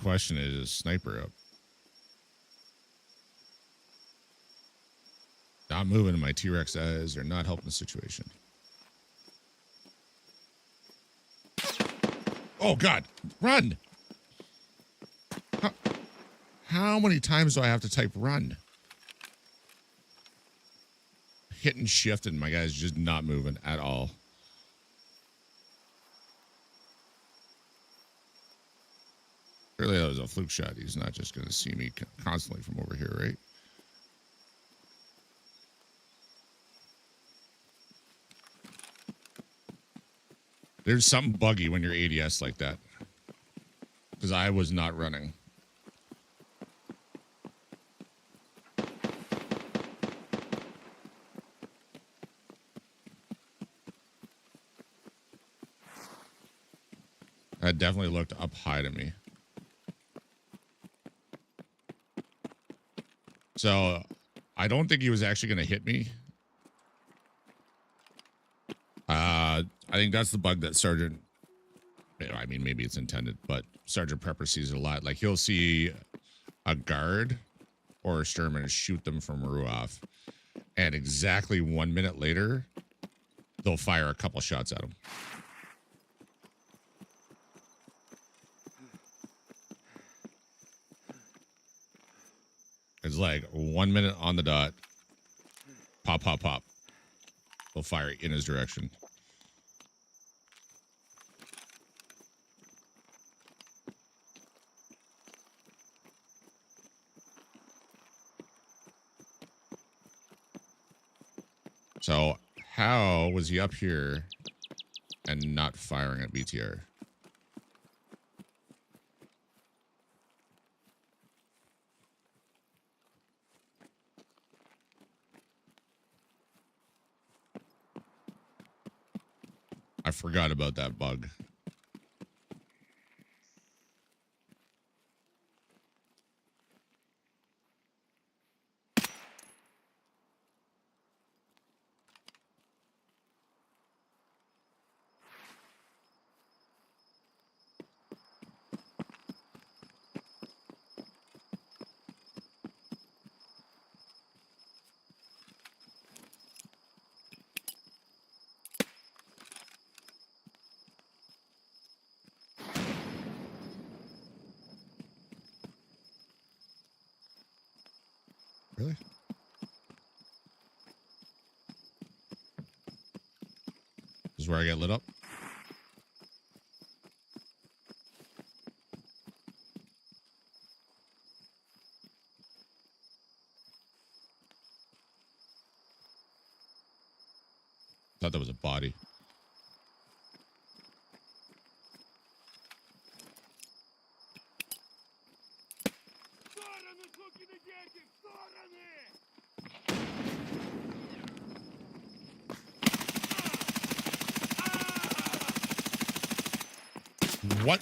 Question is sniper up? Not moving, my T-Rex eyes are not helping the situation. Oh God, run! How many times do I have to type run? Hitting shift and my guy's just not moving at all. Clearly that was a fluke shot. He's not just going to see me constantly from over here, right? There's something buggy when you're ADS like that. Because I was not running. That definitely looked up high to me. So I don't think he was actually going to hit me. I think that's the bug that Sergeant, I mean, maybe it's intended, but Sergeant Prepper sees it a lot. Like, he'll see a guard or a Sturman shoot them from Ruoff, and exactly 1 minute later, they'll fire a couple shots at him. It's like 1 minute on the dot. Pop, pop, pop. They'll fire in his direction. So how was he up here and not firing at BTR? I forgot about that bug. Really? This is where I get lit up? Thought that was a body. What?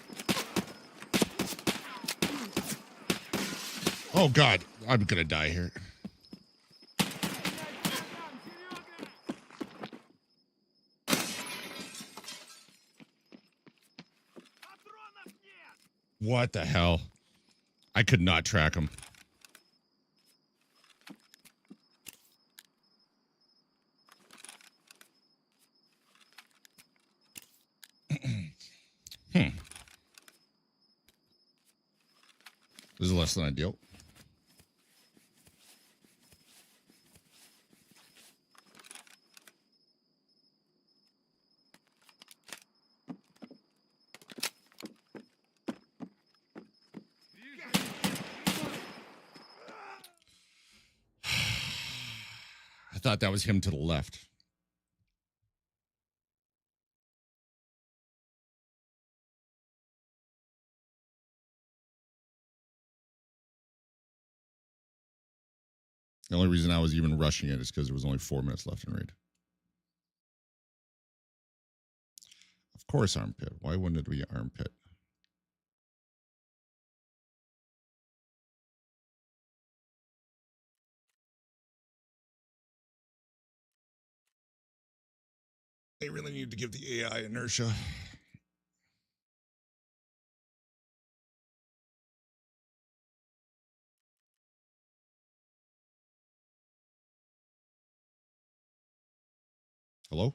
Oh, God. I'm going to die here. What the hell? I could not track him. This is less than ideal. I thought that was him to the left. The only reason I was even rushing it is because there was only 4 minutes left in raid. Of course, armpit. Why wouldn't it be armpit? They really need to give the AI inertia. Hello?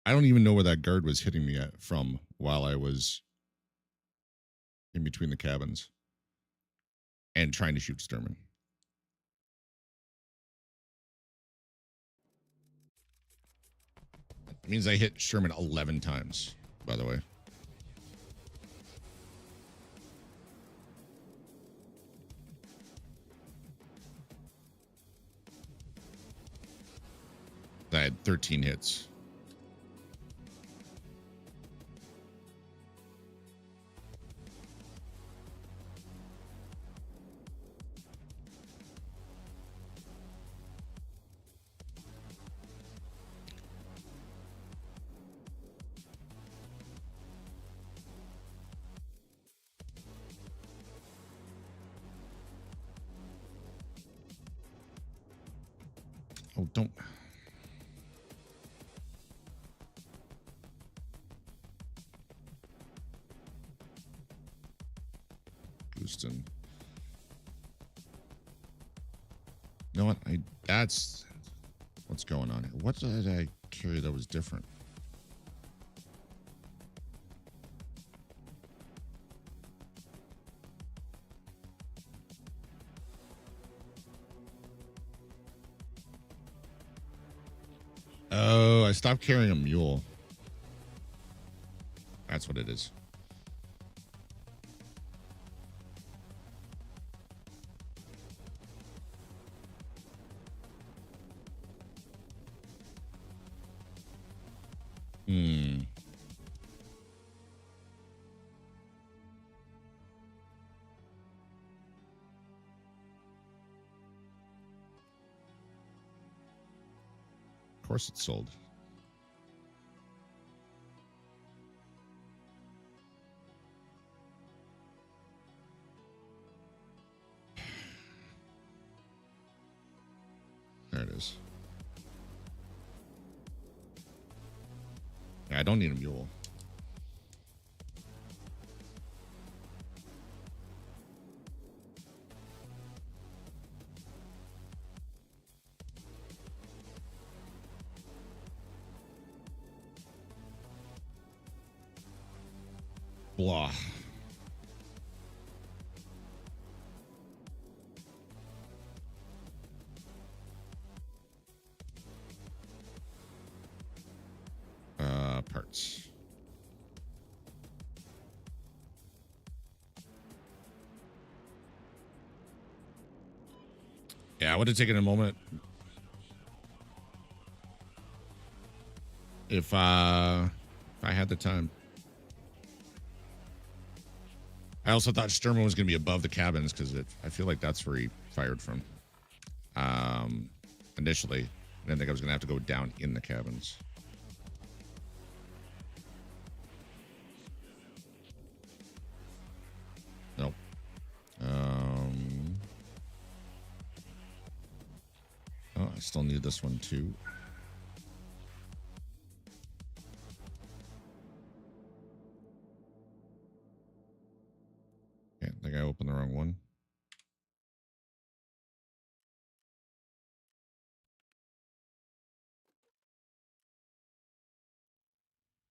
I don't even know where that guard was hitting me at from while I was in between the cabins and trying to shoot Sturman. It means I hit Sherman 11 times, by the way. I had 13 hits. Oh, don't. Houston. You know what? That's what's going on here. What did I carry that was different? Oh, I stopped carrying a mule. That's what it is. Hmm. Of course it's sold. There it is. Yeah, I don't need a mule. Blah. Parts. Yeah, I would have taken a moment if I had the time. I also thought Sturman was going to be above the cabins because I feel like that's where he fired from initially. I didn't think I was going to have to go down in the cabins. Nope. Oh, I still need this one too. Okay, I think I opened the wrong one.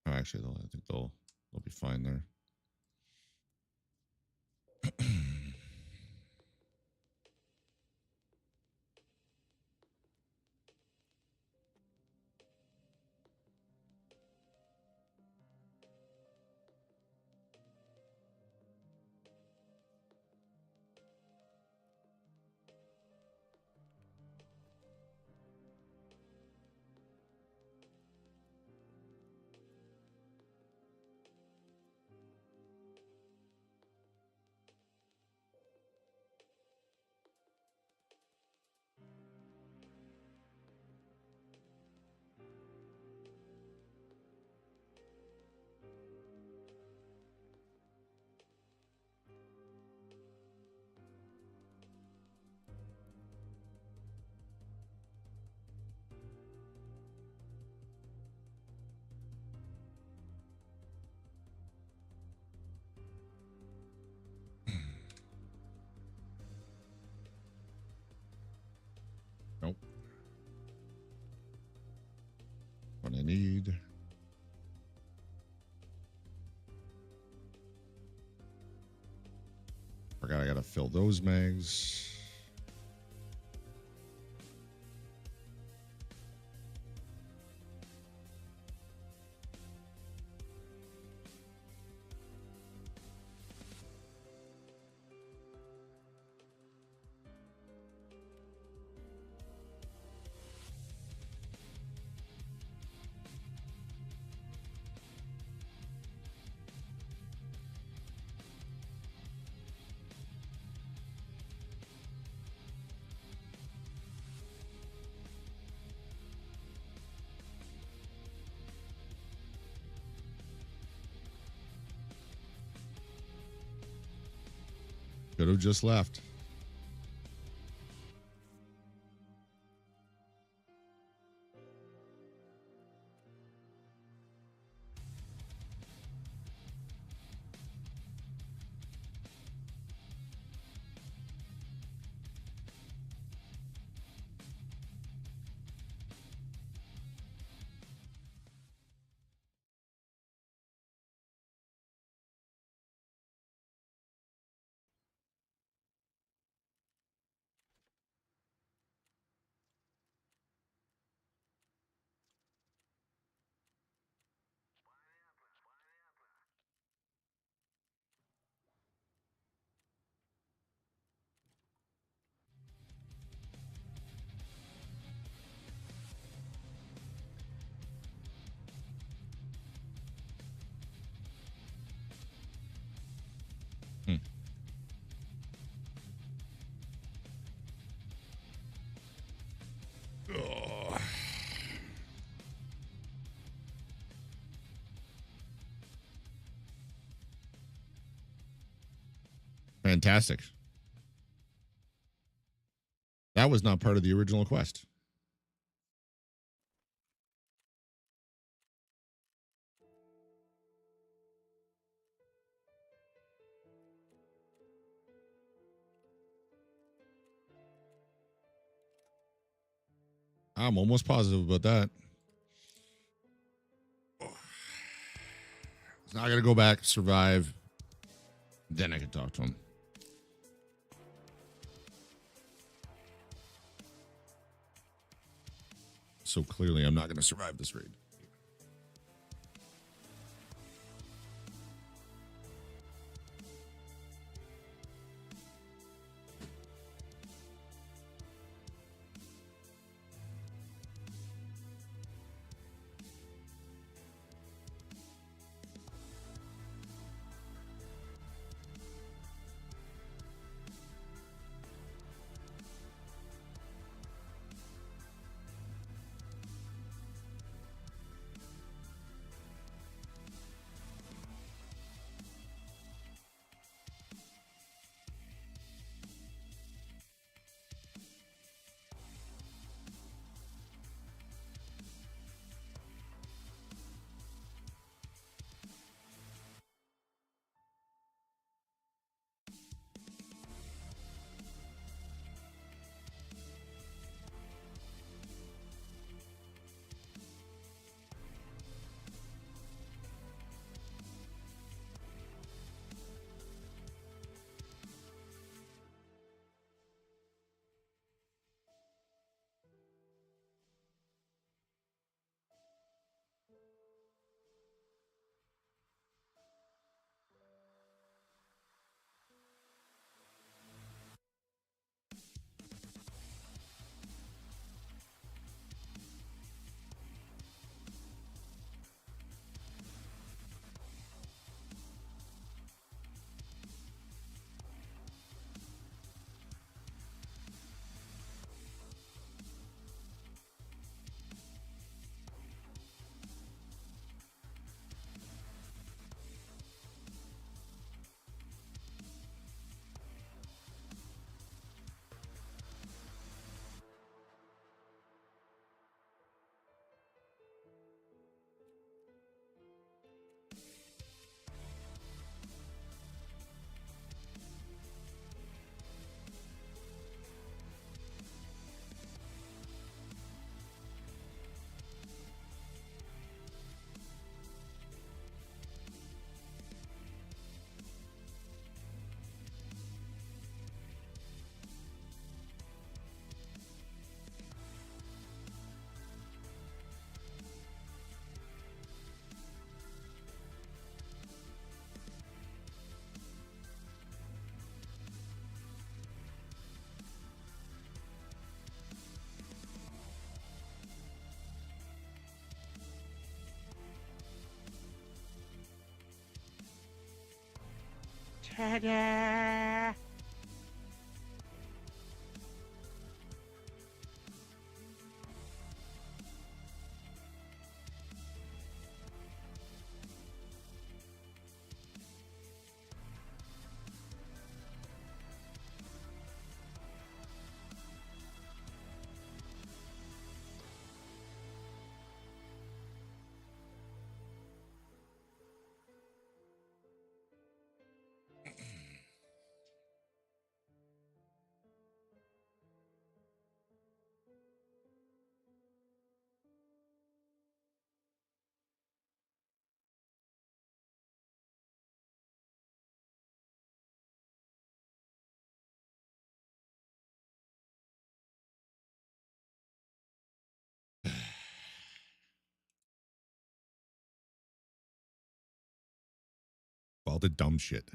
Oh, actually, I think they'll be fine there. Nope. What I need. Forgot I gotta fill those mags. Could have just left. Fantastic. That was not part of the original quest. I'm almost positive about that. Now I got to go back, survive. Then I can talk to him. So clearly, I'm not going to survive this raid. Ta-da! All the dumb shit.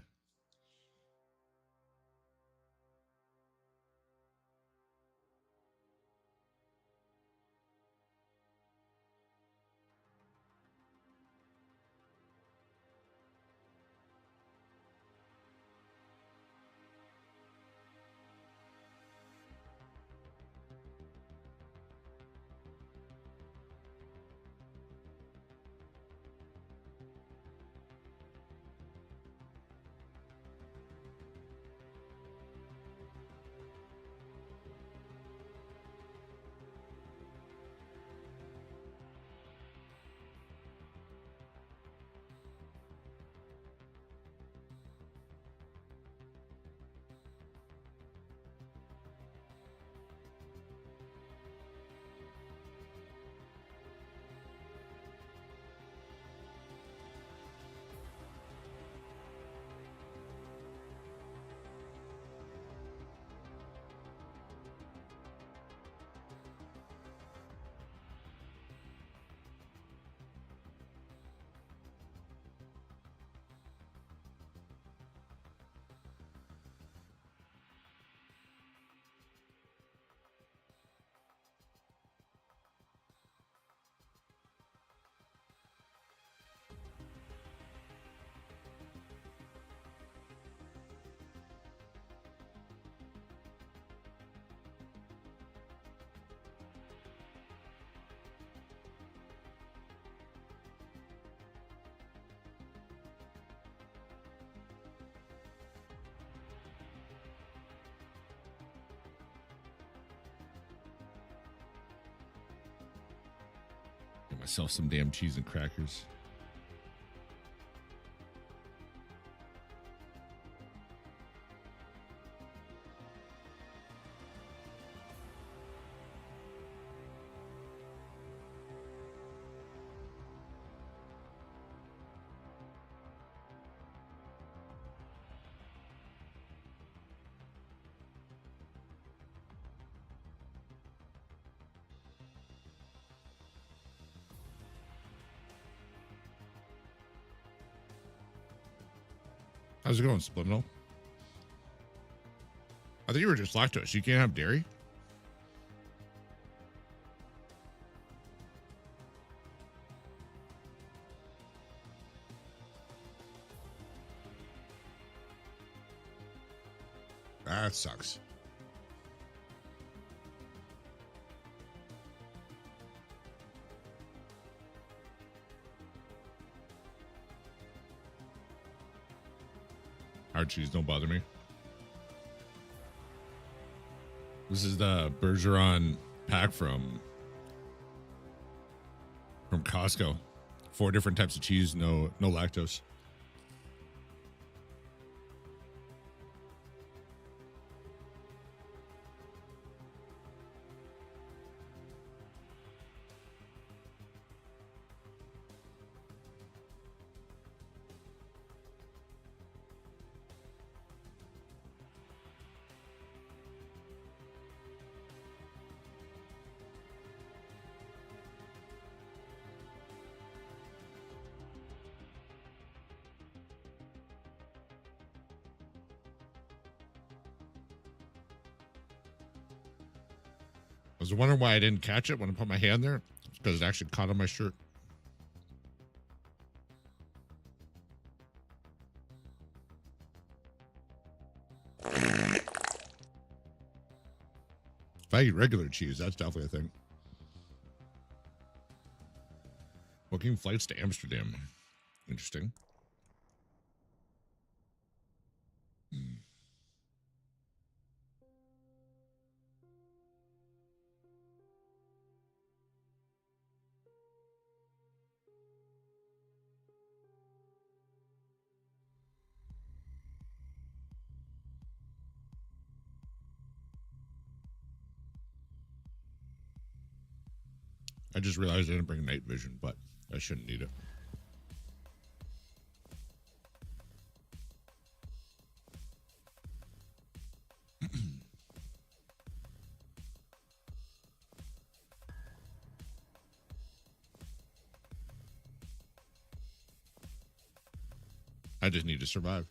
myself some damn cheese and crackers. How's it going, Subliminal? I think you were just lactose. You can't have dairy? That sucks. Hard cheese don't bother me. This is the Bergeron pack from Costco. 4 different types of cheese, no lactose. I was wondering why I didn't catch it when I put my hand there. It's because it actually caught on my shirt. If I eat regular cheese, that's definitely a thing. Booking flights to Amsterdam. Interesting. I just realized I didn't bring night vision, but I shouldn't need it. I just need to survive.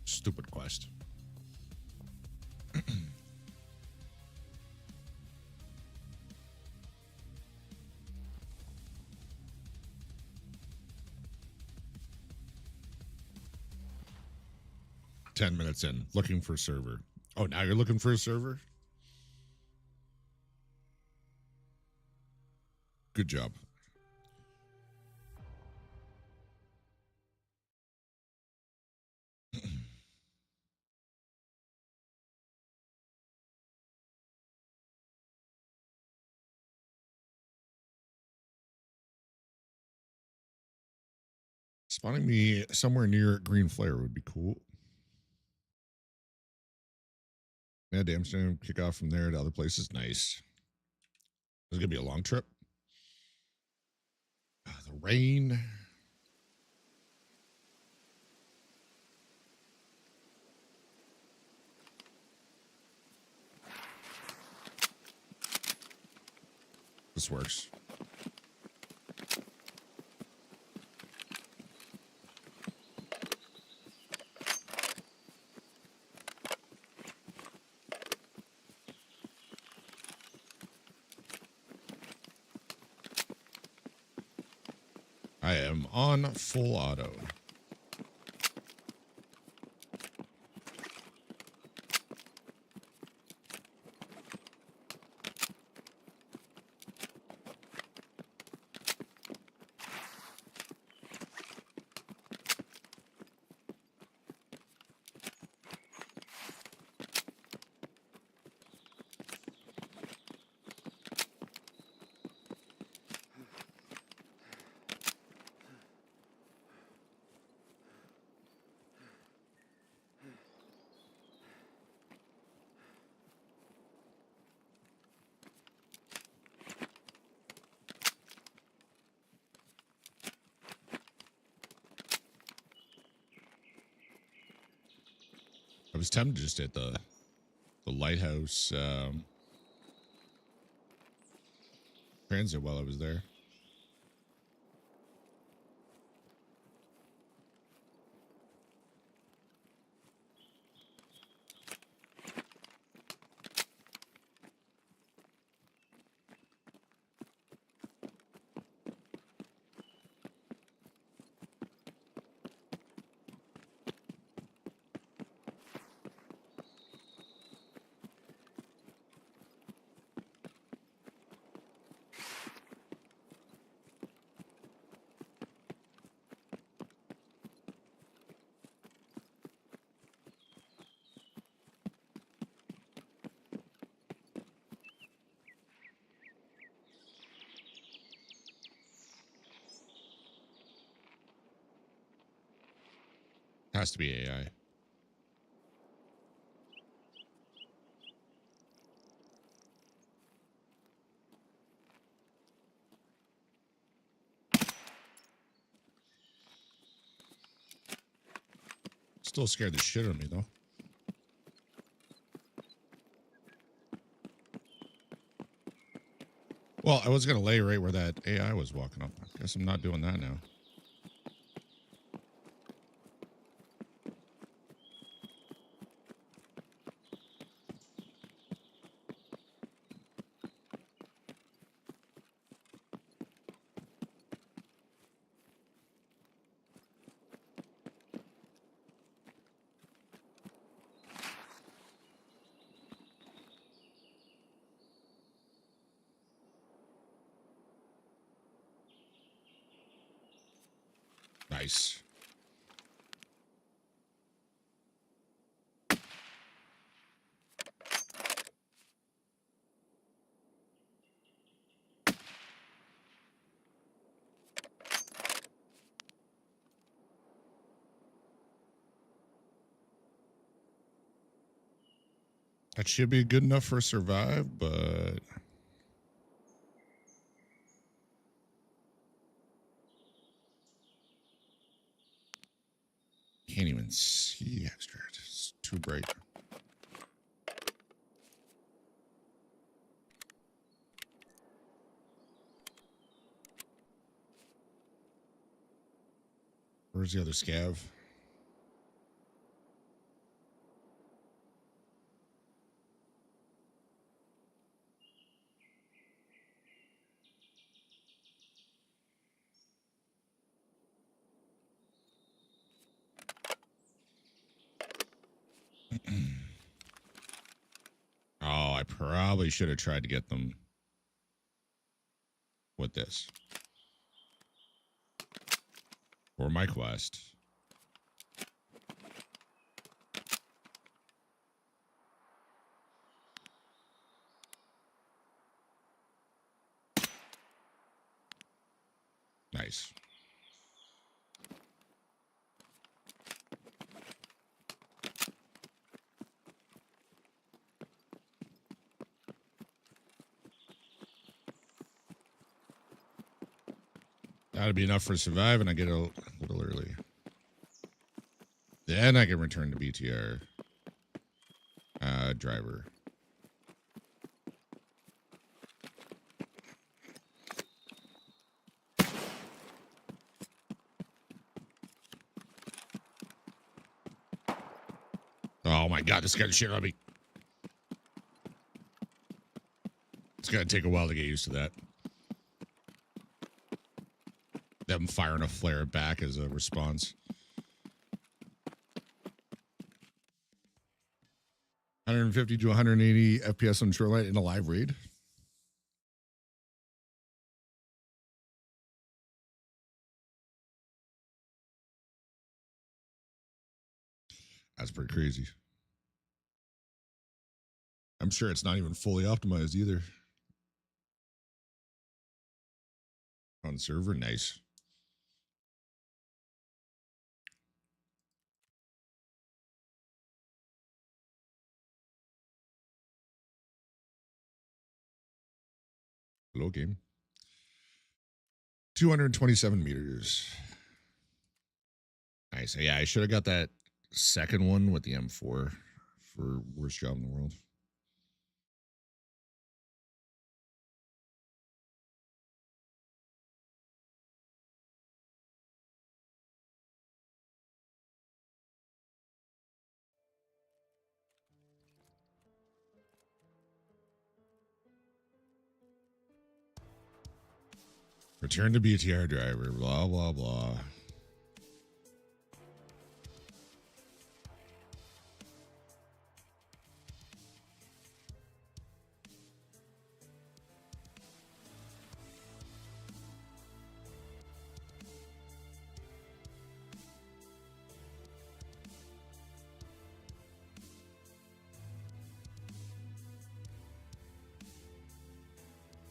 Stupid quest. Ten minutes in, looking for a server. Oh, now you're looking for a server? Good job. Spawning me somewhere near green flare would be cool. Yeah, damn soon. Kick off from there to other places. Nice. This is gonna be a long trip. The rain. This works. I am on full auto. I was tempted just at the lighthouse transit while I was there. Has to be AI. Still scared the shit out of me though. Well, I was gonna lay right where that AI was walking up. I guess I'm not doing that now. Nice. That should be good enough for survive, but can't even see extract. It's too bright. Where's the other scav? Oh, I probably should have tried to get them with this for my quest. Nice. That'd be enough for survive, and I get a little early. Then I can return to BTR. Driver. Oh my god, this guy's shit on me. It's gonna take a while to get used to that. Them firing a flare back as a response. 150 to 180 FPS on Shoreline in a live raid. That's pretty crazy. I'm sure it's not even fully optimized either. On server, nice. Hello, game. 227 meters. Nice. Yeah, I should have got that second one with the M4 for worst job in the world. Return to BTR driver, blah, blah, blah.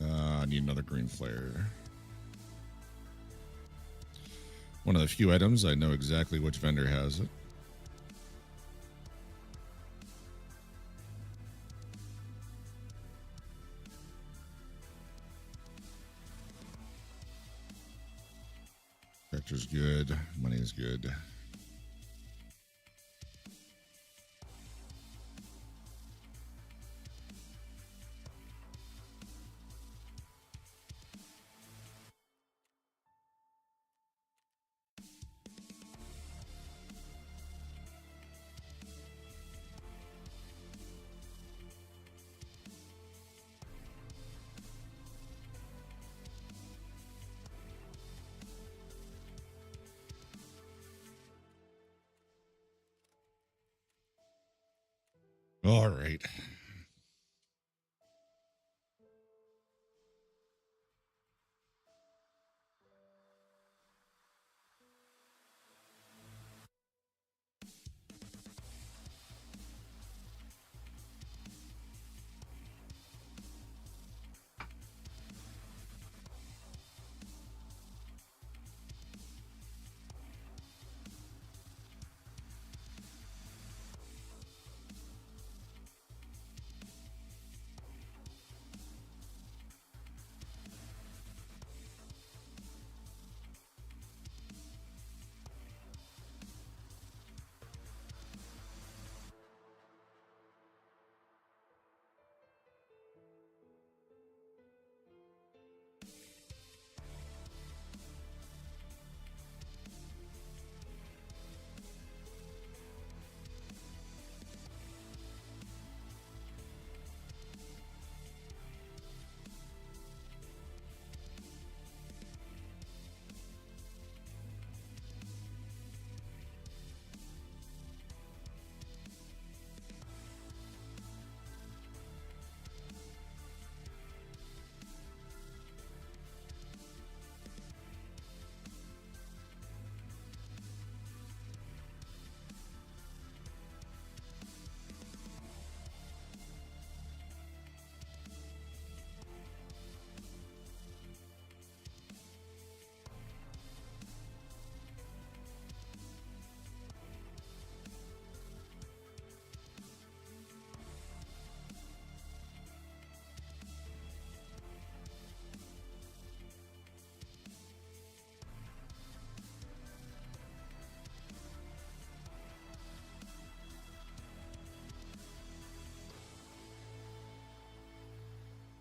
I need another green flare. One of the few items, I know exactly which vendor has it. Vector's good. Money is good. All right.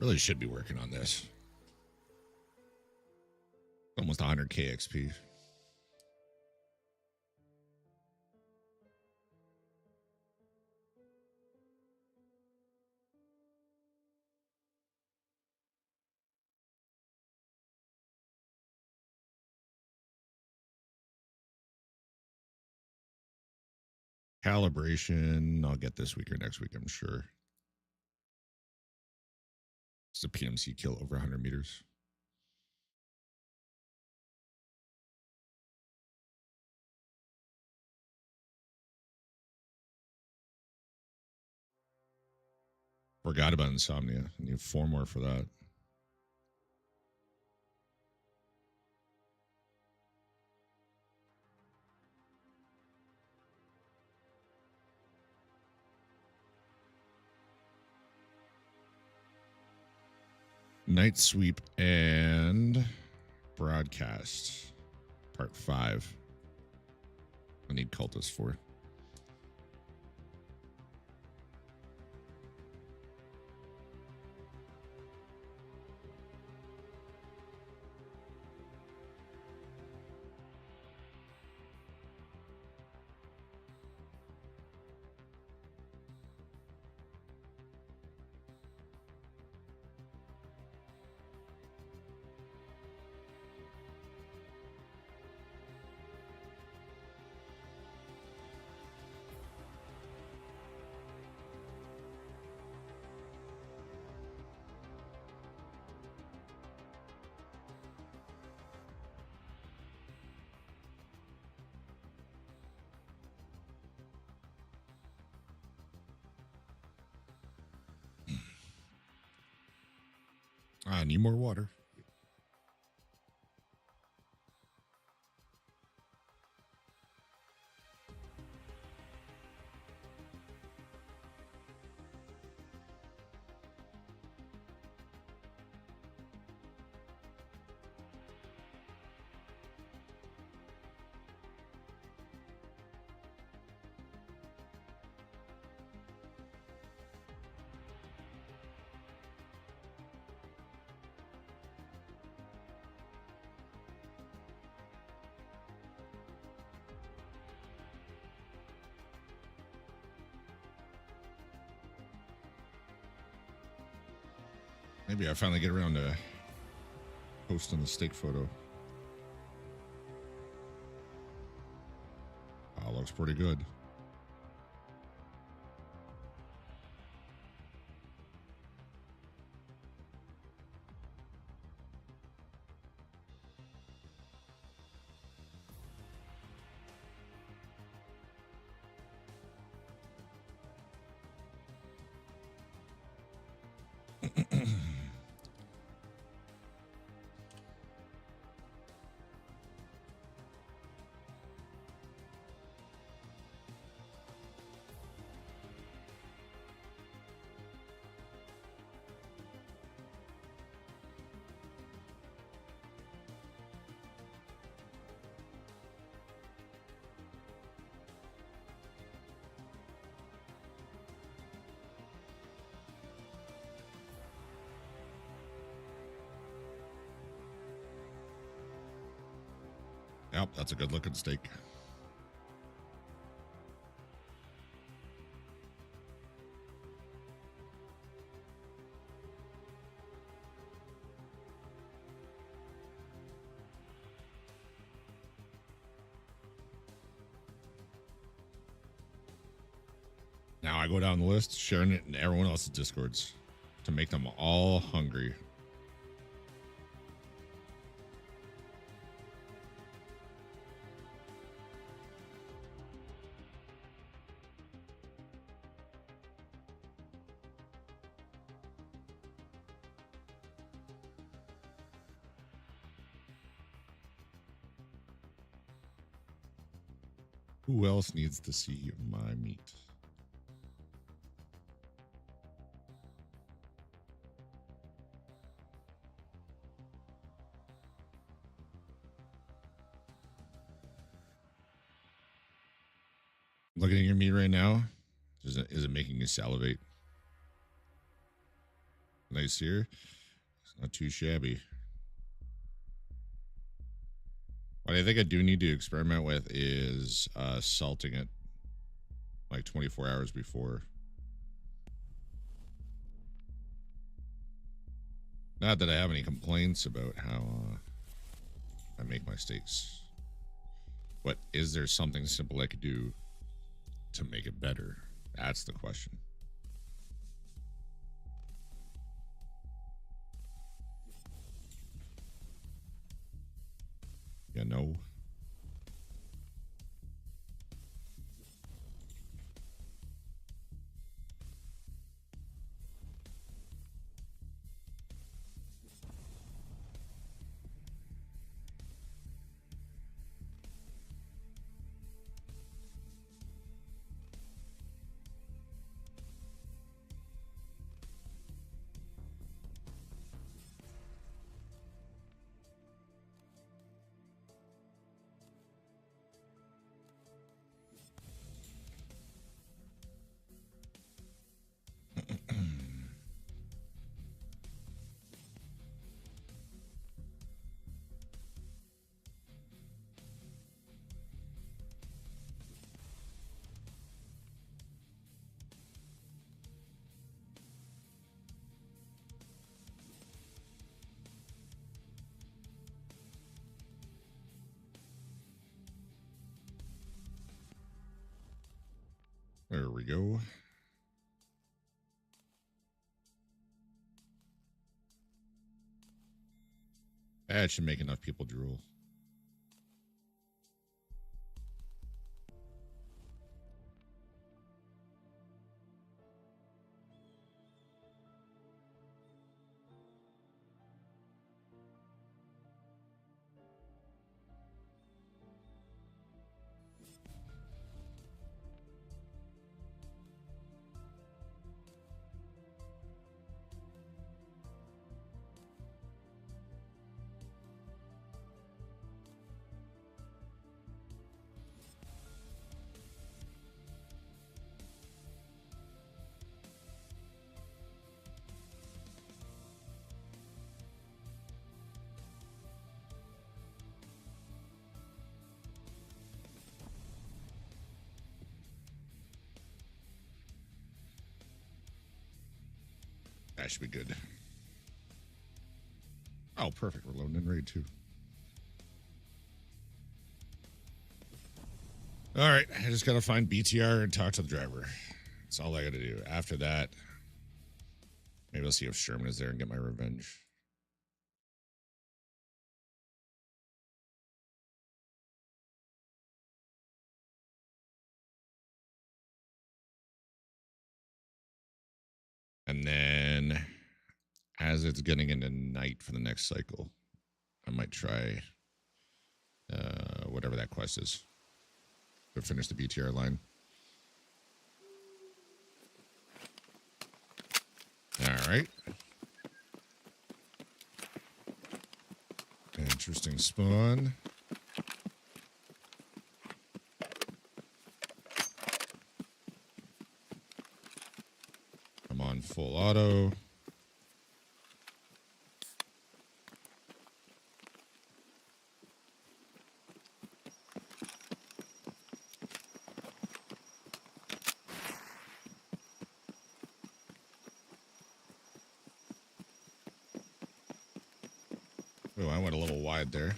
Really should be working on this. Almost 100k XP. Calibration, I'll get this week or next week, I'm sure. It's a PMC kill over 100 meters. Forgot about insomnia. I need 4 more for that. Night Sweep and Broadcast, Part 5. I need Cultist for. I need more water. Maybe I finally get around to posting the steak photo. Oh, looks pretty good. Yep, that's a good looking steak. Now I go down the list, sharing it in everyone else's Discords to make them all hungry. Who else needs to see my meat? Looking at your meat right now, is it making you salivate? Nice here. It's not too shabby. What I think I do need to experiment with is salting it like 24 hours before. Not that I have any complaints about how I make my steaks. But is there something simple I could do to make it better? That's the question. You know? There we go. That should make enough people drool. That should be good. Oh, perfect. We're loading in raid too. All right. I just got to find BTR and talk to the driver. That's all I got to do. After that, maybe I'll see if Sherman is there and get my revenge. And then as it's getting into night for the next cycle, I might try whatever that quest is to finish the BTR line. All right. Interesting spawn. I'm on full auto. Oh, I went a little wide there.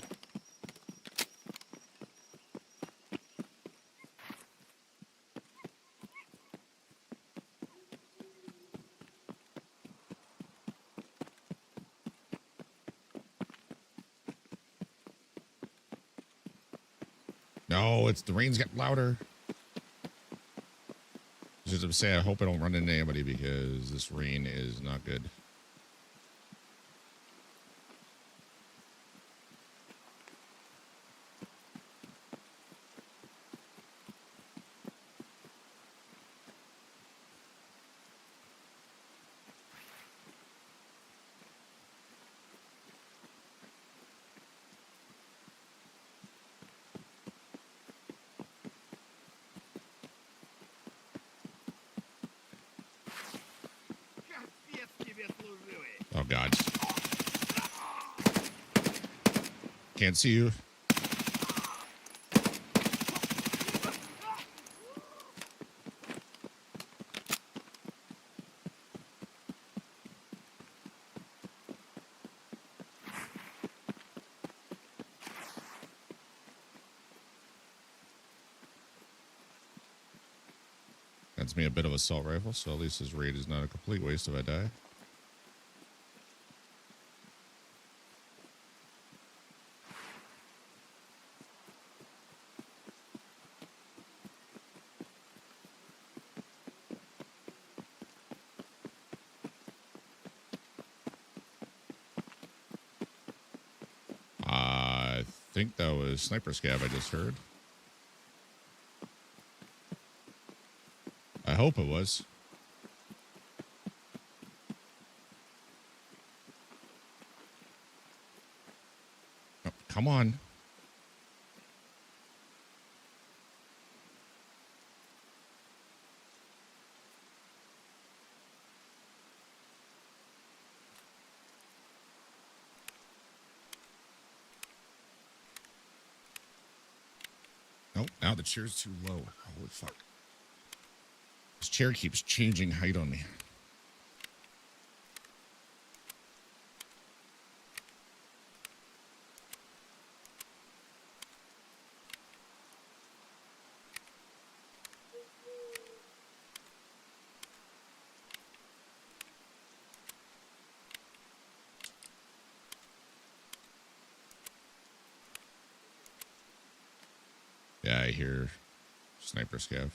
No, it's the rain's getting louder. Just to say, I hope I don't run into anybody because this rain is not good. Капец тебе God. Can't see you. That's me a bit of assault rifle, so at least his raid is not a complete waste if I die. I think that was sniper scav I just heard. I hope it was. Oh, come on. Nope, now the chair's too low. Holy fuck. This chair keeps changing height on me. Yeah, I hear sniper scav.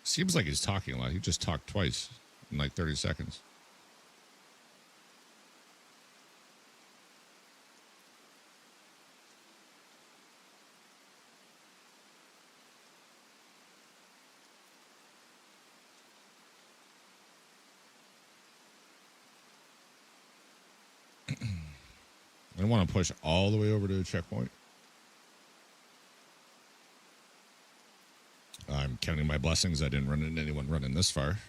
Seems like he's talking a lot. He just talked twice in like 30 seconds. I don't want to push all the way over to the checkpoint. I'm counting my blessings. I didn't run into anyone running this far.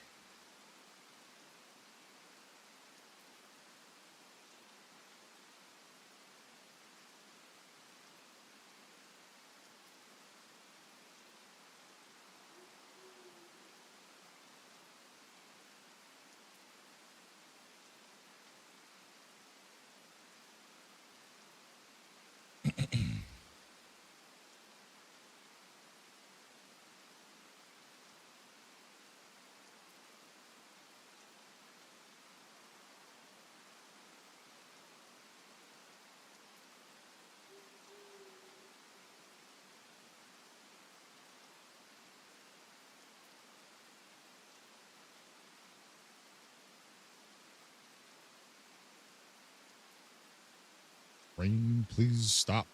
Rain, please stop.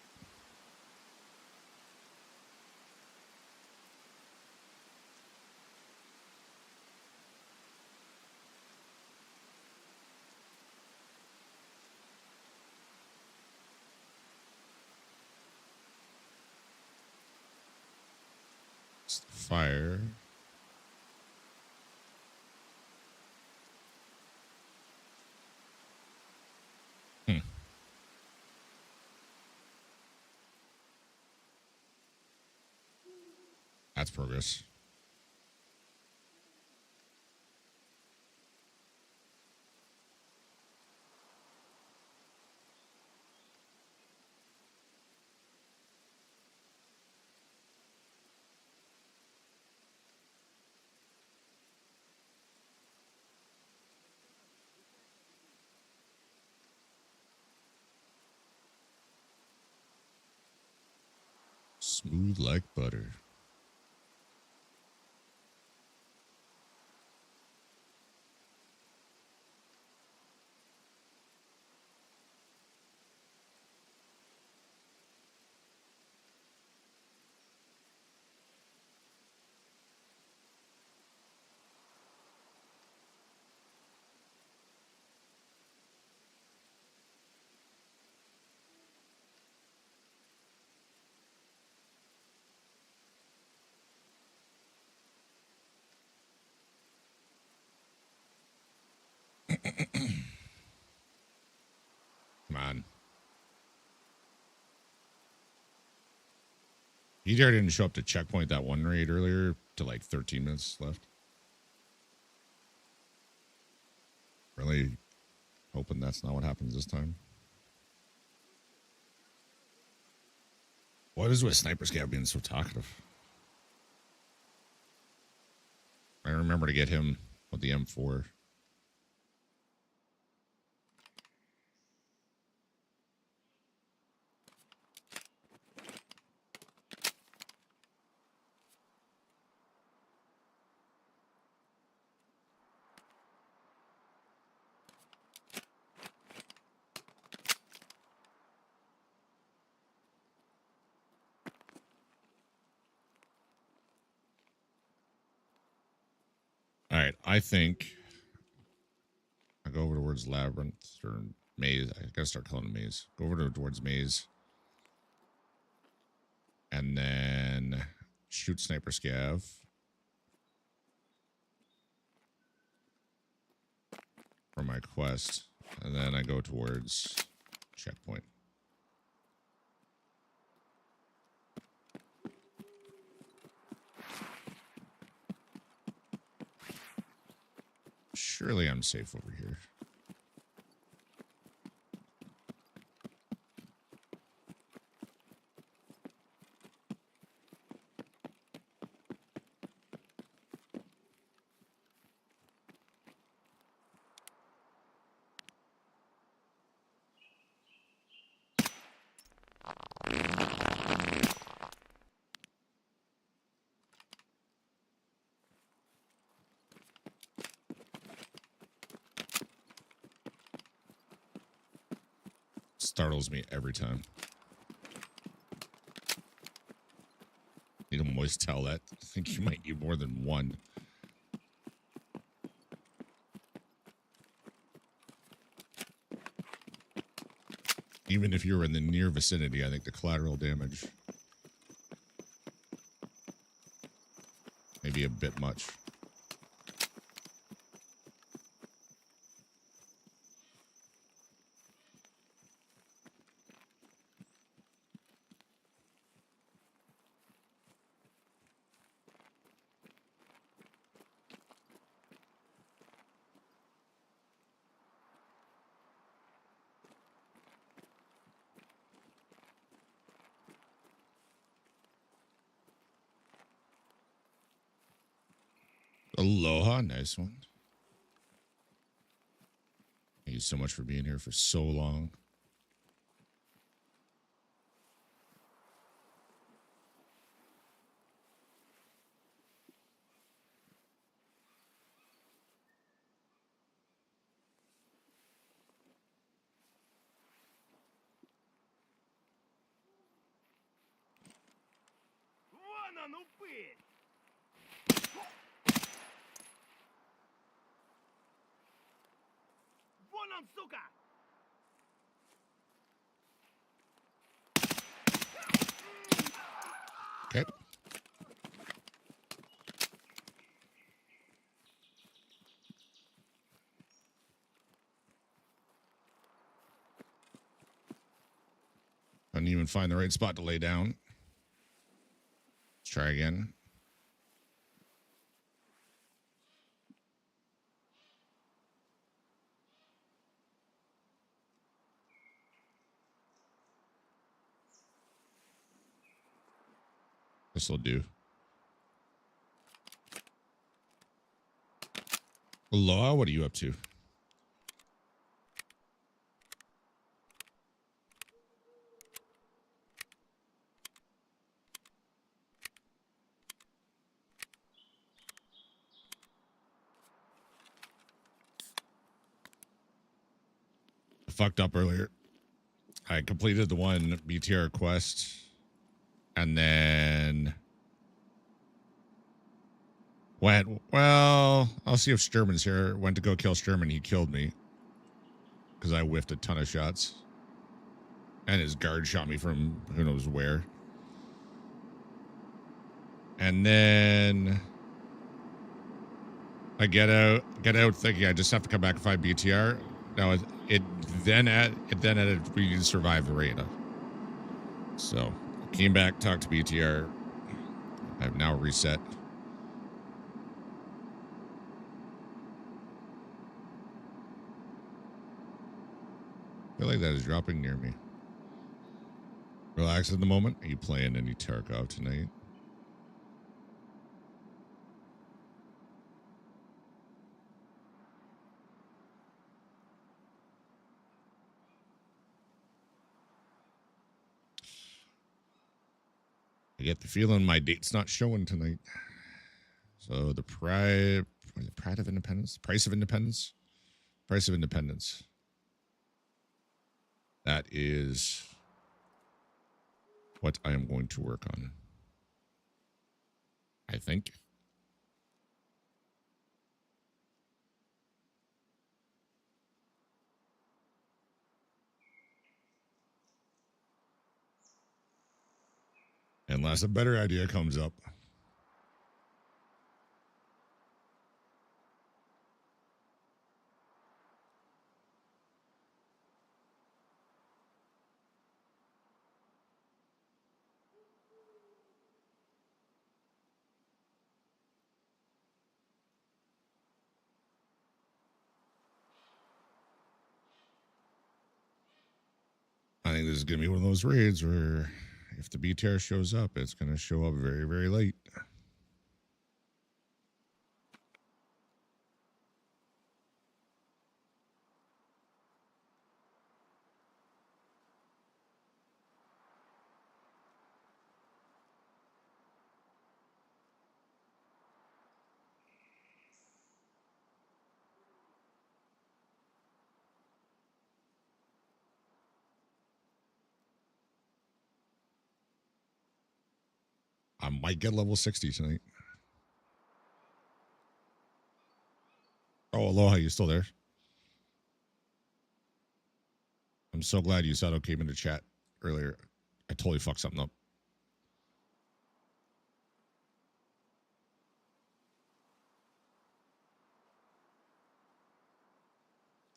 It's the fire. That's progress. Smooth like butter. Come on. You didn't show up to checkpoint that one raid earlier to like 13 minutes left. Really hoping that's not what happens this time. What is with Sniper Scav being so talkative? I remember to get him with the M4. All right, I think I go over towards Labyrinth or Maze. I gotta start calling it Maze. Go over towards Maze. And then shoot Sniper Scav. For my quest. And then I go towards checkpoint. Surely I'm safe over here. Startles me every time. You don't always tell that. I think you might need more than one. Even if you're in the near vicinity, I think the collateral damage may be a bit much. Aloha, nice one. Thank you so much for being here for so long. Okay. I didn't even find the right spot to lay down. Let's try again. This'll do. Aloha, what are you up to? fucked up earlier. I completed the one BTR quest, and then went, well, I'll see if Sturman's here. Went to go kill Sturman. He killed me because I whiffed a ton of shots. And his guard shot me from who knows where. And then I get out thinking I just have to come back and find BTR. No, it then added we need to survive the raid. So came back, talked to BTR. I've now reset. I feel like that is dropping near me. Relax at the moment. Are you playing any Tarkov tonight? I get the feeling my date's not showing tonight. So the pride of independence, price of independence. That is what I am going to work on. I think. Unless a better idea comes up. I think this is going to be one of those raids where if the BTR shows up, it's going to show up very, very late. I might get level 60 tonight. Oh, Aloha, you still there? I'm so glad Usato came into chat earlier. I totally fucked something up.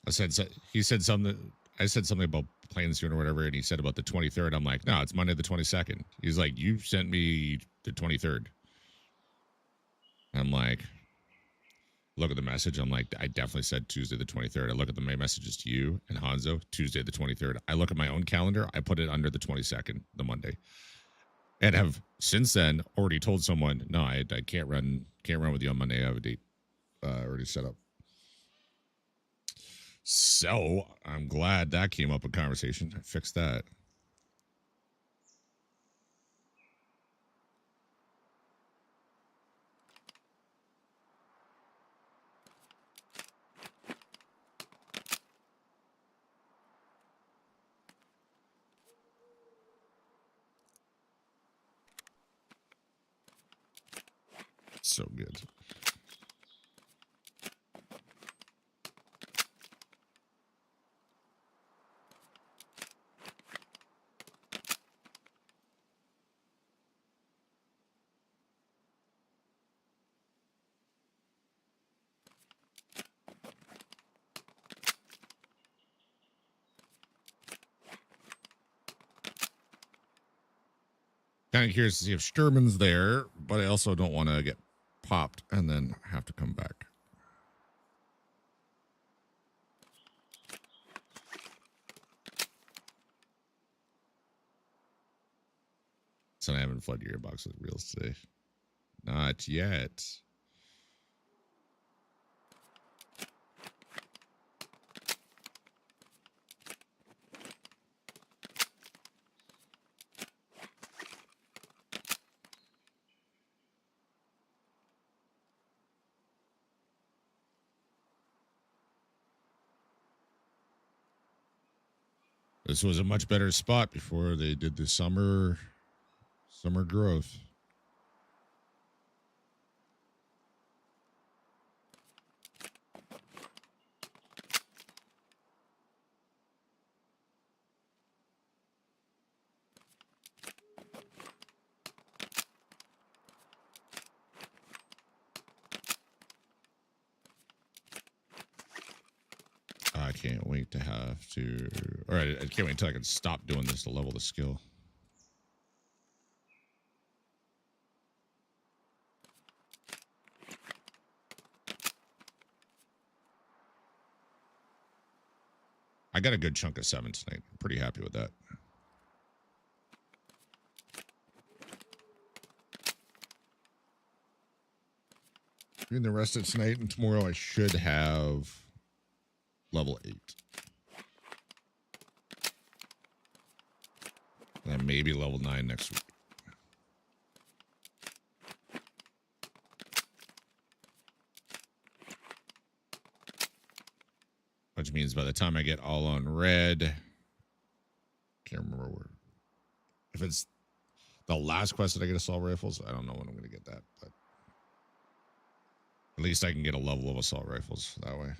He said something. I said something about playing soon or whatever, and he said about the 23rd. I'm like, no, it's Monday the 22nd. He's like, you sent me the 23rd. I'm like, look at the message. I'm like, I definitely said Tuesday the 23rd. I look at the main messages to you and Hanzo, Tuesday the 23rd. I look at my own calendar. I put it under the 22nd, the Monday, and have since then already told someone, no, I can't run with you on Monday. I have a date already set up. So I'm glad that came up in conversation. I fixed that. So good. Kind of curious to see if Sturman's there, but I also don't want to get popped and then have to come back. So I haven't flooded your box with reels today. Not yet. This was a much better spot before they did the summer growth. I can't wait to have to. All right, I can't wait until I can stop doing this to level the skill. I got a good chunk of 7 tonight. I'm pretty happy with that. Doing the rest of tonight and tomorrow, I should have level 8. And then maybe level 9 next week. Which means by the time I get all on red, can't remember where. If it's the last quest that I get assault rifles, I don't know when I'm going to get that, but at least I can get a level of assault rifles that way.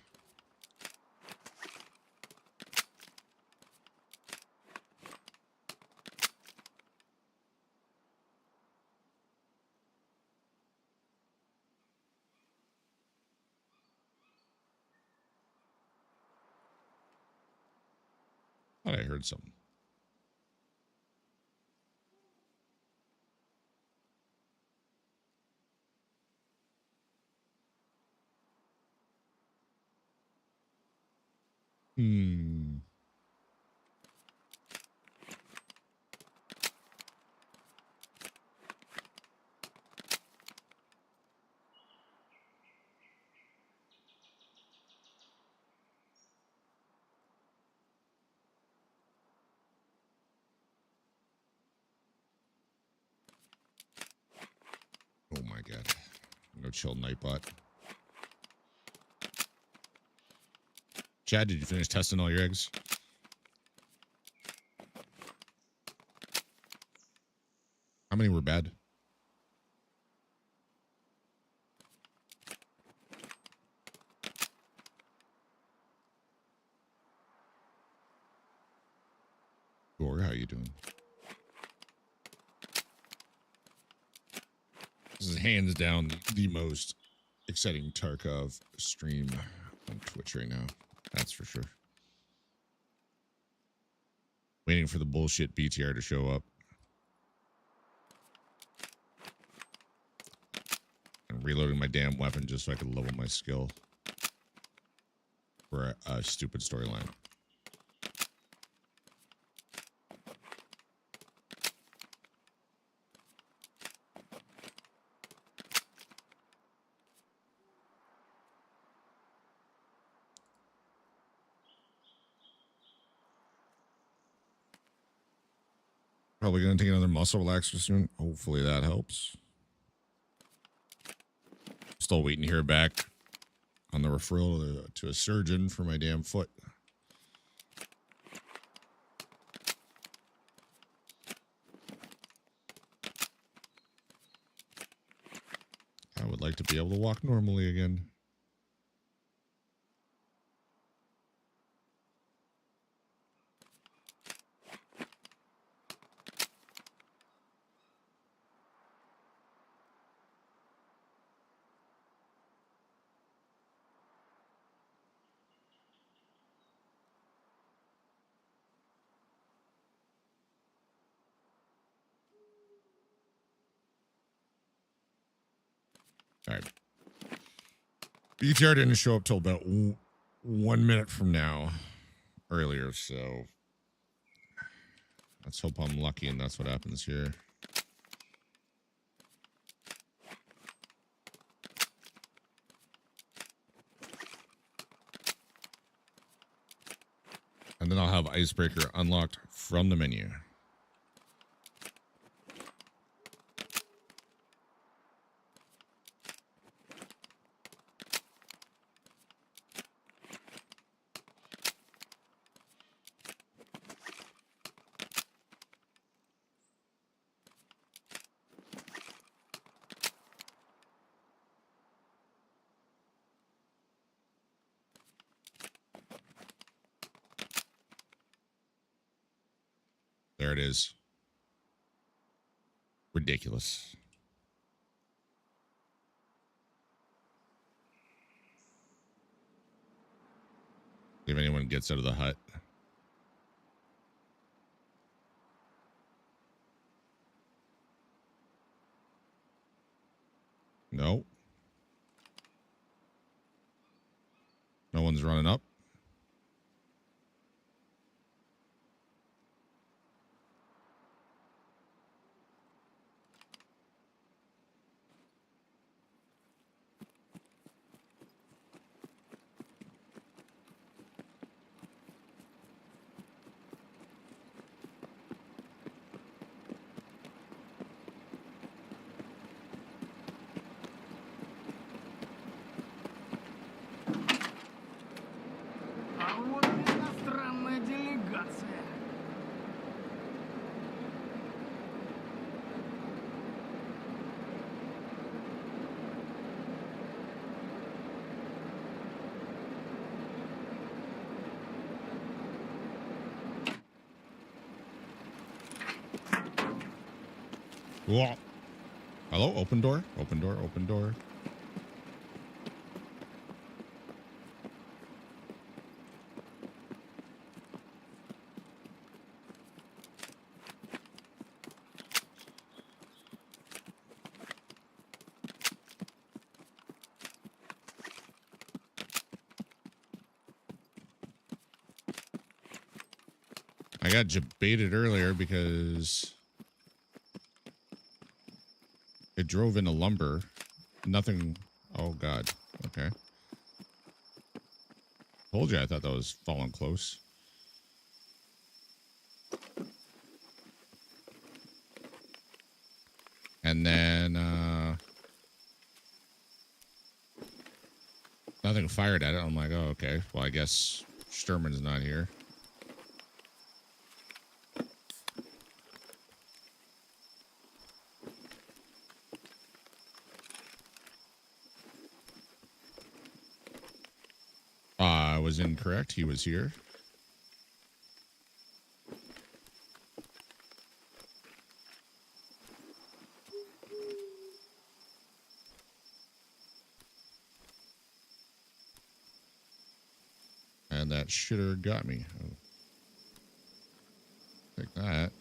Thought I heard something. Oh my god. No chill Nightbot. Chad, did you finish testing all your eggs? How many were bad? Or how you doing? This is hands down the most exciting Tarkov stream on Twitch right now. That's for sure. Waiting for the bullshit BTR to show up. And reloading my damn weapon just so I can level my skill for a stupid storyline. Probably going to take another muscle relaxer soon. Hopefully that helps. Still waiting to hear back on the referral to a surgeon for my damn foot. I would like to be able to walk normally again. All right. BTR didn't show up till about 1 minute from now, earlier, so let's hope I'm lucky and that's what happens here. And then I'll have Icebreaker unlocked from the menu. There it is. Ridiculous. If anyone gets out of the hut. No. No one's running up. А вот иностранная делегация. Whoa. Hello? Open door? Open door, open door. I got baited earlier because it drove into lumber. Nothing. Oh, God. Okay. Told you I thought that was falling close. And then, nothing fired at it. I'm like, oh, okay. Well, I guess Sturman's not here. I was incorrect. He was here. And that shitter got me. Oh. Take that.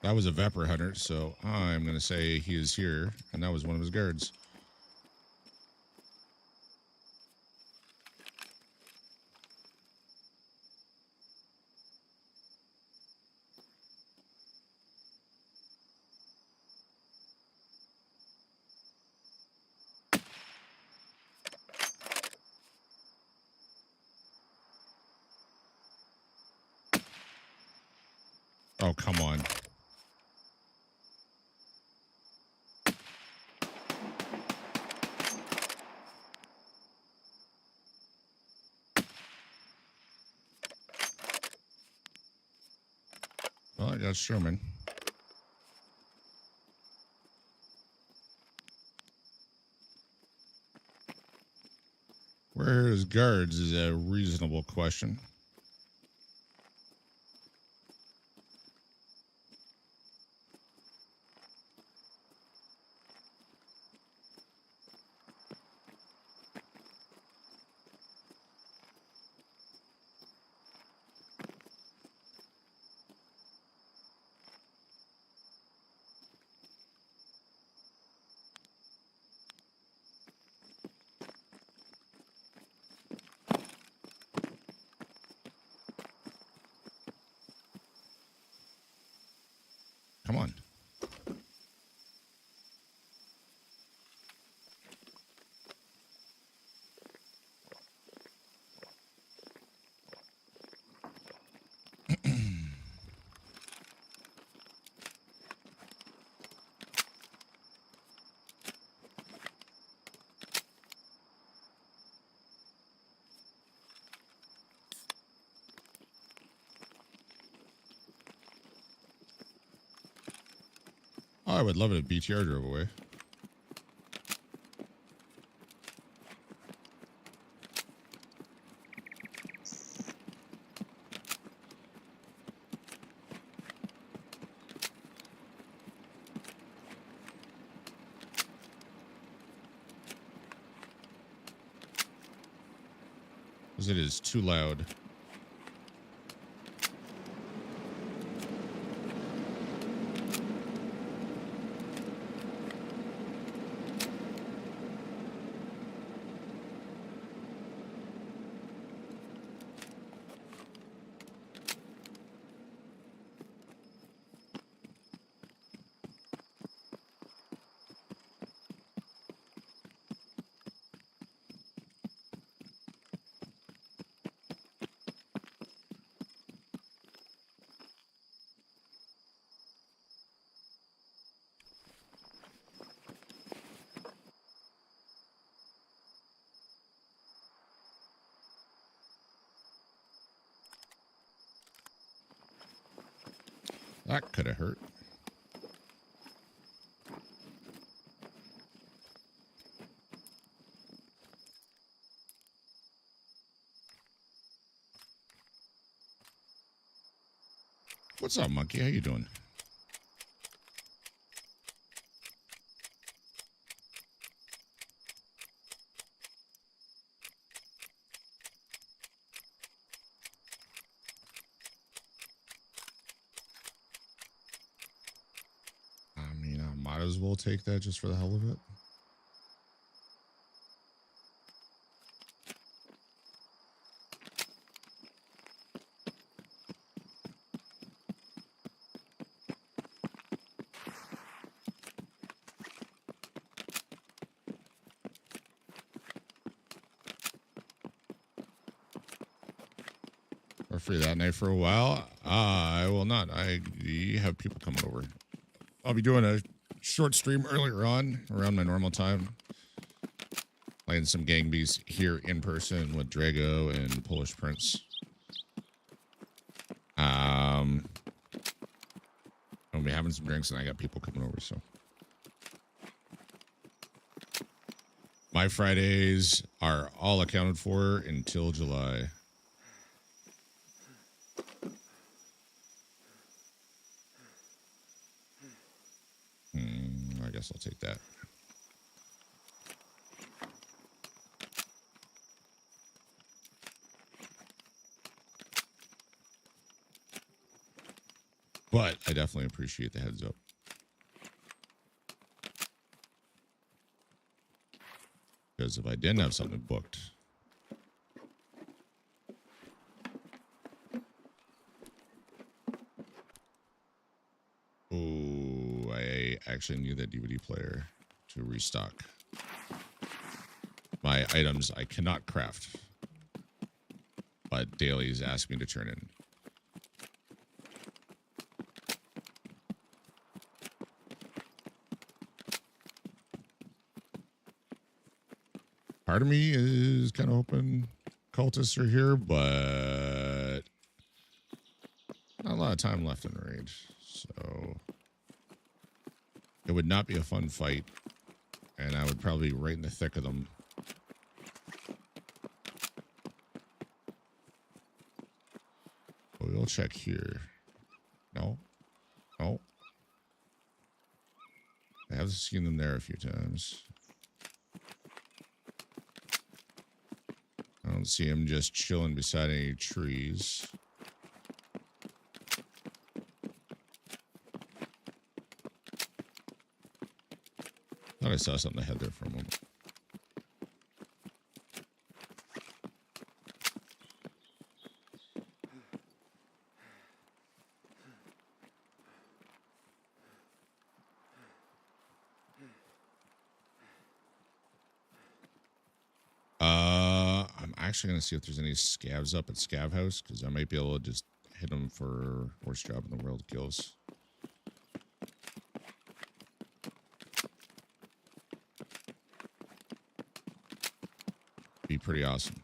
That was a Vapor Hunter, so I'm going to say he is here, and that was one of his guards. Oh, come on. Well, I got Sherman. Where are his guards is a reasonable question. Come on. Oh, I would love it if BTR drove away. Because it is too loud. That could have hurt. What's up, monkey? How you doing? I mean, I might as well take that just for the hell of it. Or free that night for a while. I will not. I have people coming over. I'll be doing a short stream earlier on around my normal time. Playing some gang bees here in person with Drago and Polish Prince. I'll be having some drinks and I got people coming over, so. My Fridays are all accounted for until July. I guess I'll take that. But I definitely appreciate the heads up. Because if I didn't have something booked, oh, I actually need that DVD player to restock my items I cannot craft, but Dailies asked me to turn in. Part of me is kind of hoping cultists are here, but not a lot of time left in the raid, so it would not be a fun fight, and I would probably be right in the thick of them. But we'll check here. No. No. I have seen them there a few times. I don't see him just chilling beside any trees. Thought I saw something ahead there for a moment. I'm actually going to see if there's any scavs up at Scav House, because I might be able to just hit them for worst job in the world kills. Be pretty awesome.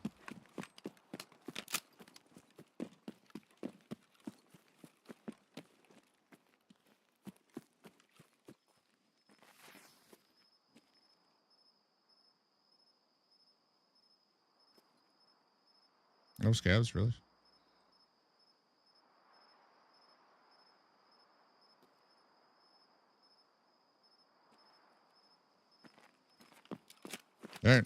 No scavs, really? All right.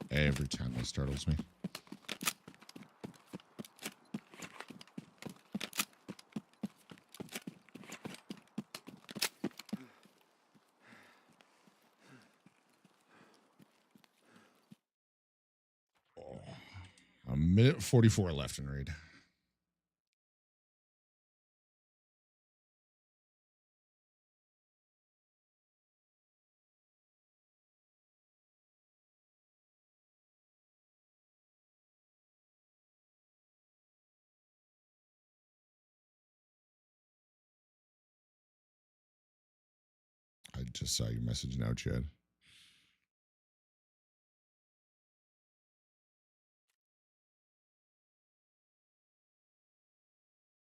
Every time that startles me. Oh, a minute 44 left in raid. I just saw your message now, Chad.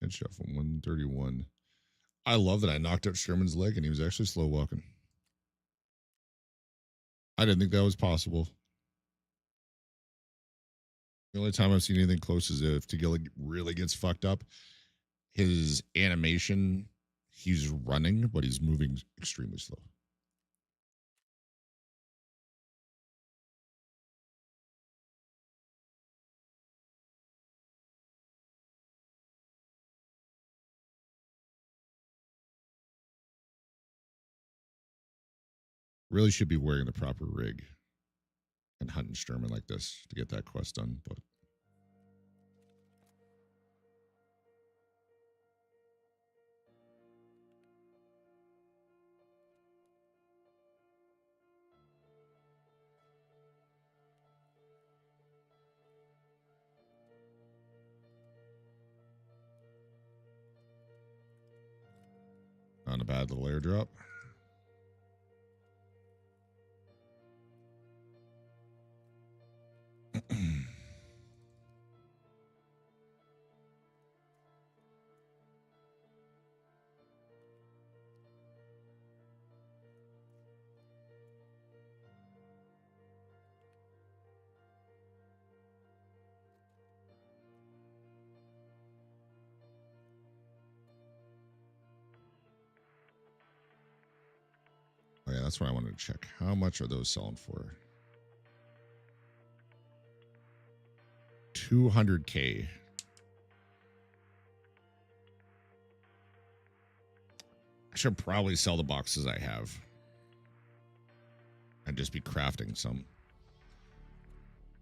Headshot from 131. I love that I knocked out Sherman's leg and he was actually slow walking. I didn't think that was possible. The only time I've seen anything close is if Tagilla really gets fucked up. His animation, he's running, but he's moving extremely slow. Really should be wearing the proper rig and hunting Sturman like this to get that quest done, but not a bad little airdrop. Oh, yeah, that's what I wanted to check. How much are those selling for? 200K. I should probably sell the boxes I have and just be crafting some.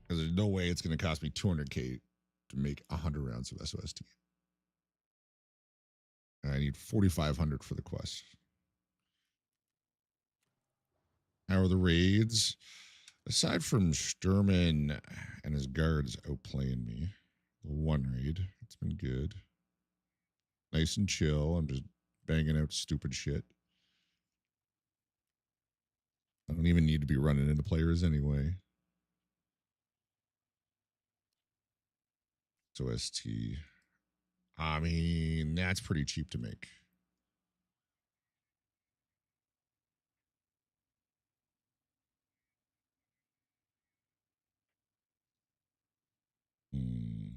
Because there's no way it's going to cost me 200K to make 100 rounds of SOST. And I need 4,500 for the quest. How are the raids? Aside from Sturman and his guards outplaying me, the one raid, it's been good. Nice and chill. I'm just banging out stupid shit. I don't even need to be running into players anyway. So ST. I mean, that's pretty cheap to make. Hmm.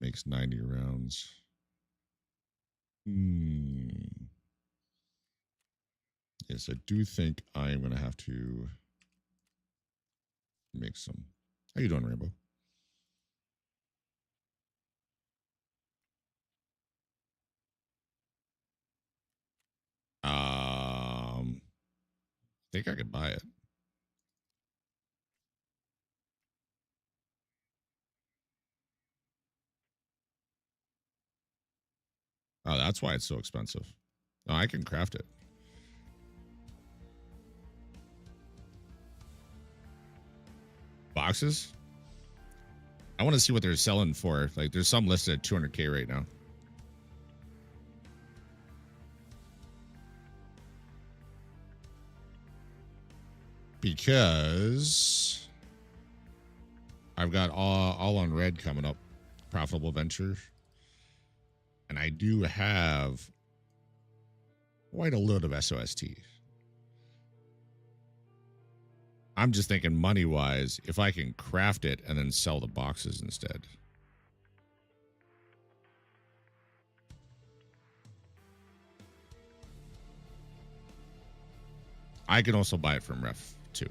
Makes 90 rounds. Yes, I do think I am going to have to make some. How you doing, Rainbow? I think I could buy it. Oh, that's why it's so expensive. Oh, I can craft it. Boxes? I want to see what they're selling for. Like, there's some listed at 200K right now. Because I've got all on red coming up. Profitable venture. And I do have quite a load of SOST. I'm just thinking money-wise, if I can craft it and then sell the boxes instead. I can also buy it from Ref too.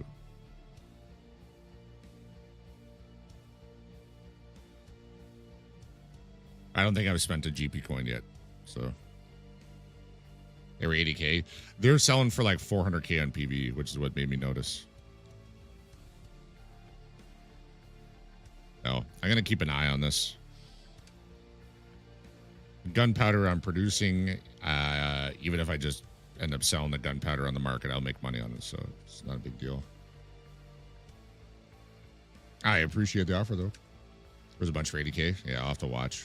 I don't think I've spent a GP coin yet, so they were 80K. They're selling for like 400K on PV, which is what made me notice. Oh, I'm gonna keep an eye on this. Gunpowder I'm producing, even if I just end up selling the gunpowder on the market, I'll make money on it, so it's not a big deal. I appreciate the offer though. There's a bunch for 80K. Yeah, I'll have to watch.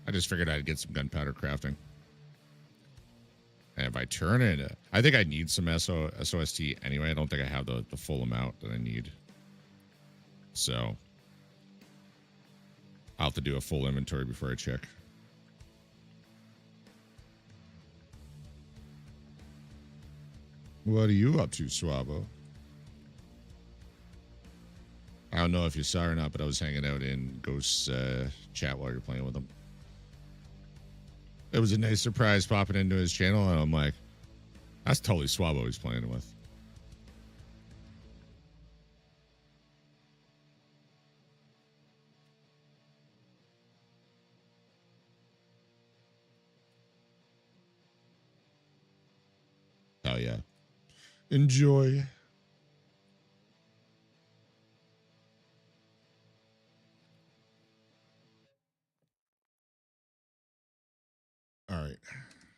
I just figured I'd get some gunpowder crafting. And if I turn it, I think I need some SOST anyway. I don't think I have the full amount that I need. So I'll have to do a full inventory before I check. What are you up to, Swabo? I don't know if you saw or not, but I was hanging out in Ghost's chat while you're playing with him. It was a nice surprise popping into his channel, and I'm like, that's totally Swabo he's playing with. Oh, yeah. Enjoy. All right.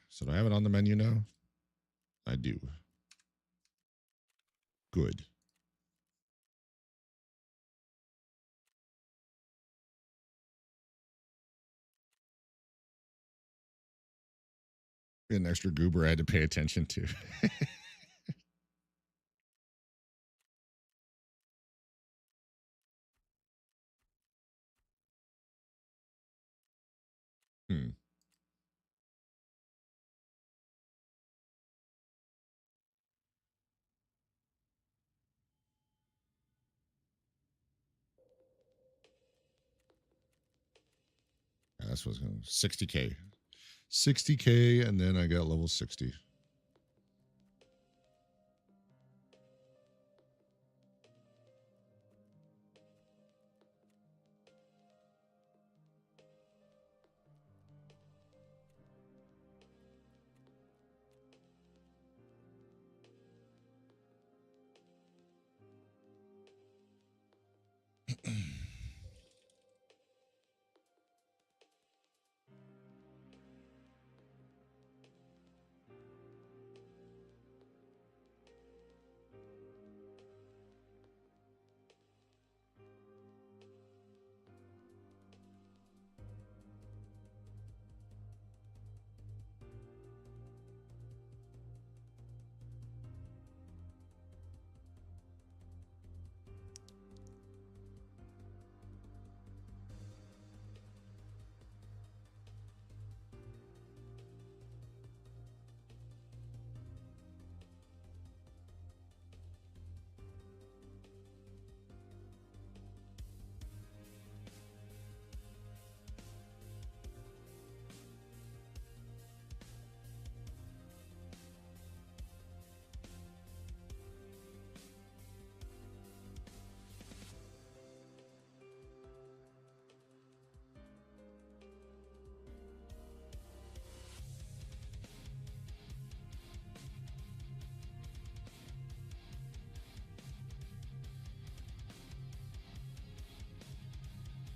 So do I have it on the menu now? I do. Good. An extra goober I had to pay attention to. Hmm. That's what's going 60K. 60K, and then I got level 60.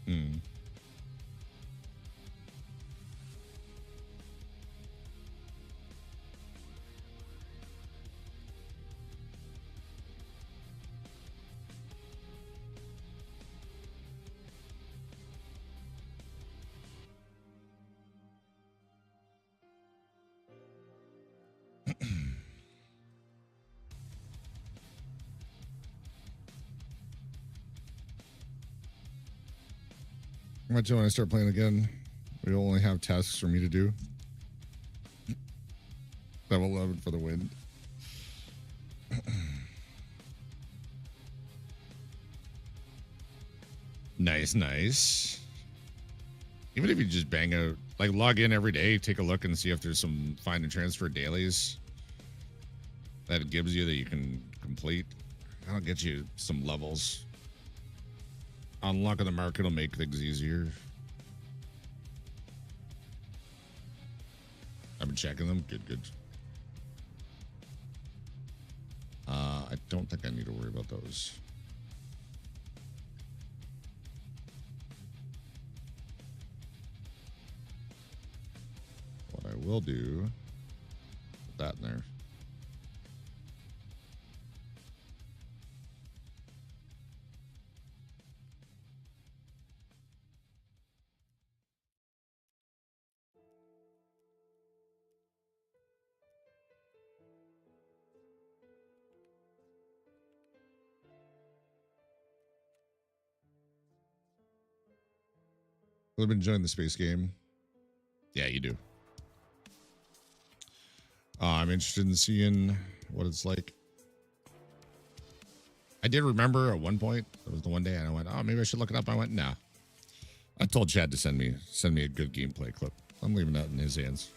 Hmm. Imagine when I start playing again, we only have tasks for me to do. Level 11 for the win. Nice, nice. Even if you just bang out, like log in every day, take a look and see if there's some find and transfer dailies that it gives you that you can complete. That'll get you some levels. Unlocking the market will make things easier. I've been checking them. Good, good. I don't think I need to worry about those. What I will do, put that in there. I've been enjoying the space game. Yeah, you do. I'm interested in seeing what it's like. I did remember at one point, it was the one day, and I went, oh, maybe I should look it up. I went, no. I told Chad to send me a good gameplay clip. I'm leaving that in his hands.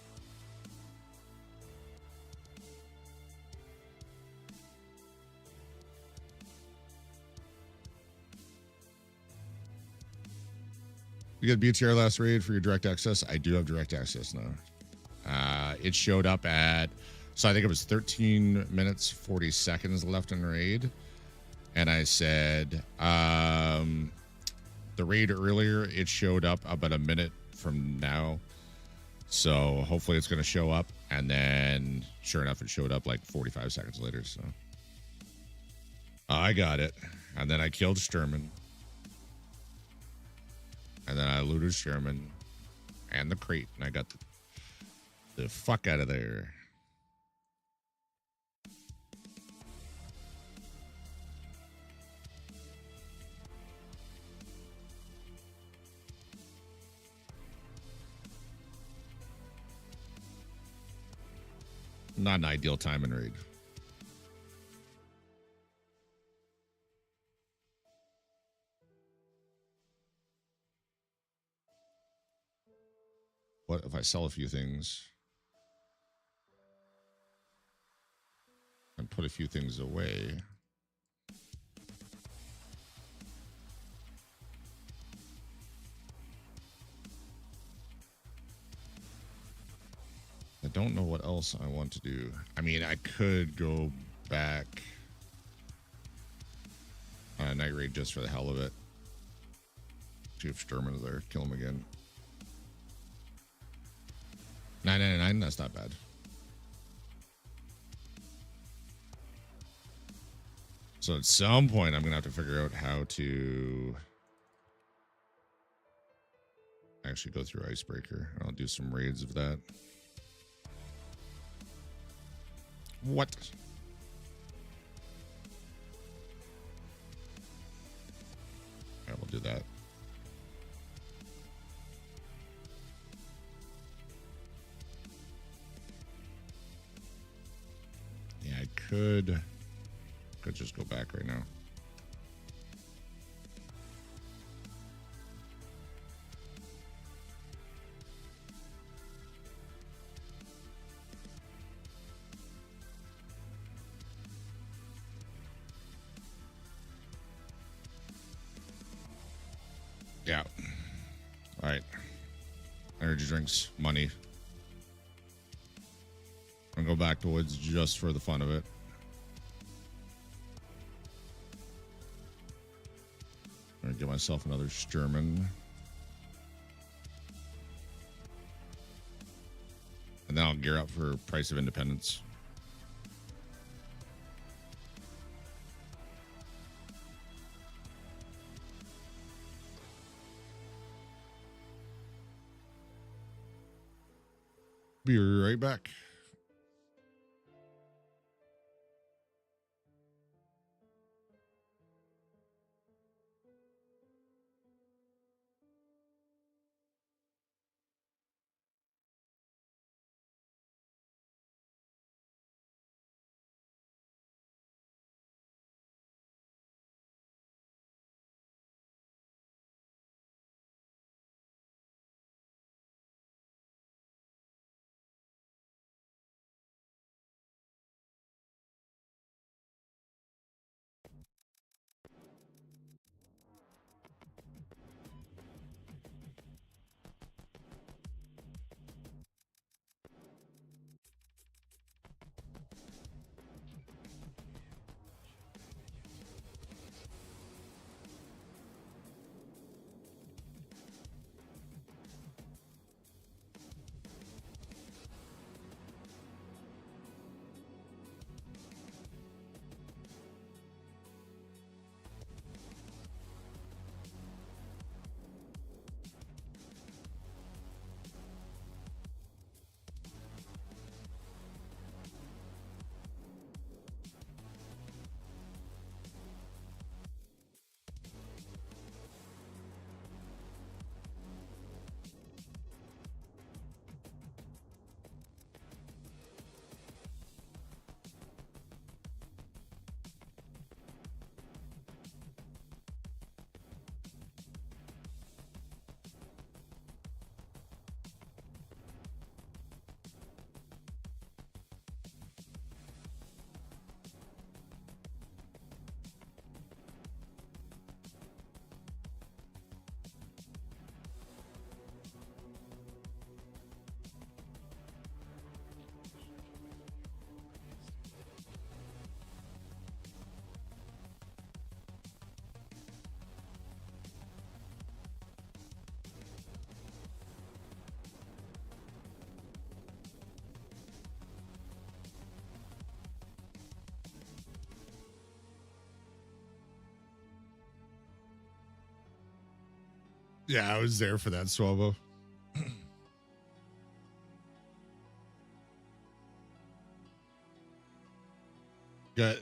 You got BTR last raid for your direct access? I do have direct access now. It showed up at, so I think it was 13 minutes, 40 seconds left in raid. And I said, the raid earlier, it showed up about a minute from now. So hopefully it's going to show up. And then sure enough, it showed up like 45 seconds later. So I got it. And then I killed Sturman. And then I looted Sherman and the crate, and I got the fuck out of there. Not an ideal time in raid. What if I sell a few things and put a few things away? I don't know what else I want to do. I mean, I could go back on a night raid just for the hell of it. See if Sturman's there. Kill him again. 999, that's not bad. So at some point, I'm going to have to figure out how to actually go through Icebreaker. I'll do some raids of that. What? I will do that. Yeah, I could just go back right now. Yeah. All right. Energy drinks, money. I'm gonna go back to woods just for the fun of it. I'm gonna get myself another Sturman. And then I'll gear up for Price of Independence. Be right back. Yeah, I was there for that, Swallow. got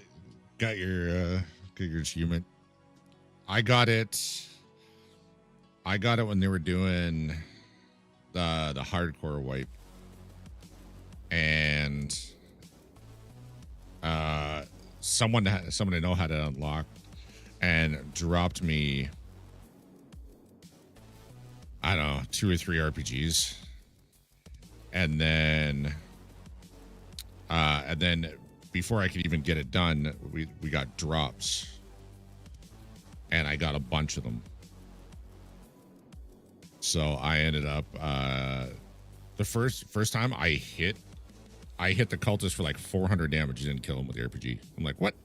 got your achievement. I got it. I got it when they were doing the hardcore wipe, and someone I know had it unlocked and dropped me, I don't know, 2 or 3 RPGs, and then before I could even get it done, we got drops, and I got a bunch of them. So I ended up the first time I hit the cultist for like 400 damage, didn't kill him with the RPG. I'm like, what?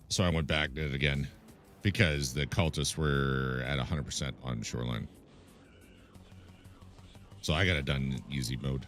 So I went back, did it again, because the cultists were at 100% on Shoreline. So I got it done in easy mode.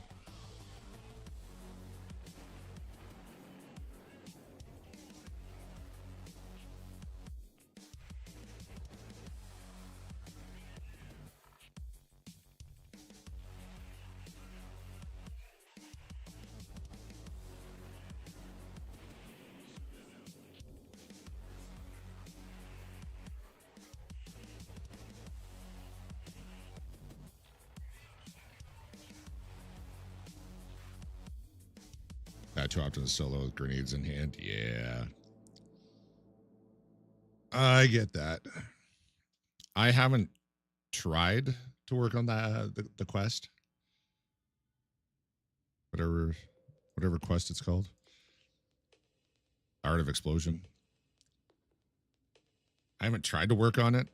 Too often solo with grenades in hand. Yeah. I get that. I haven't tried to work on the quest. Whatever quest it's called. Art of Explosion. I haven't tried to work on it.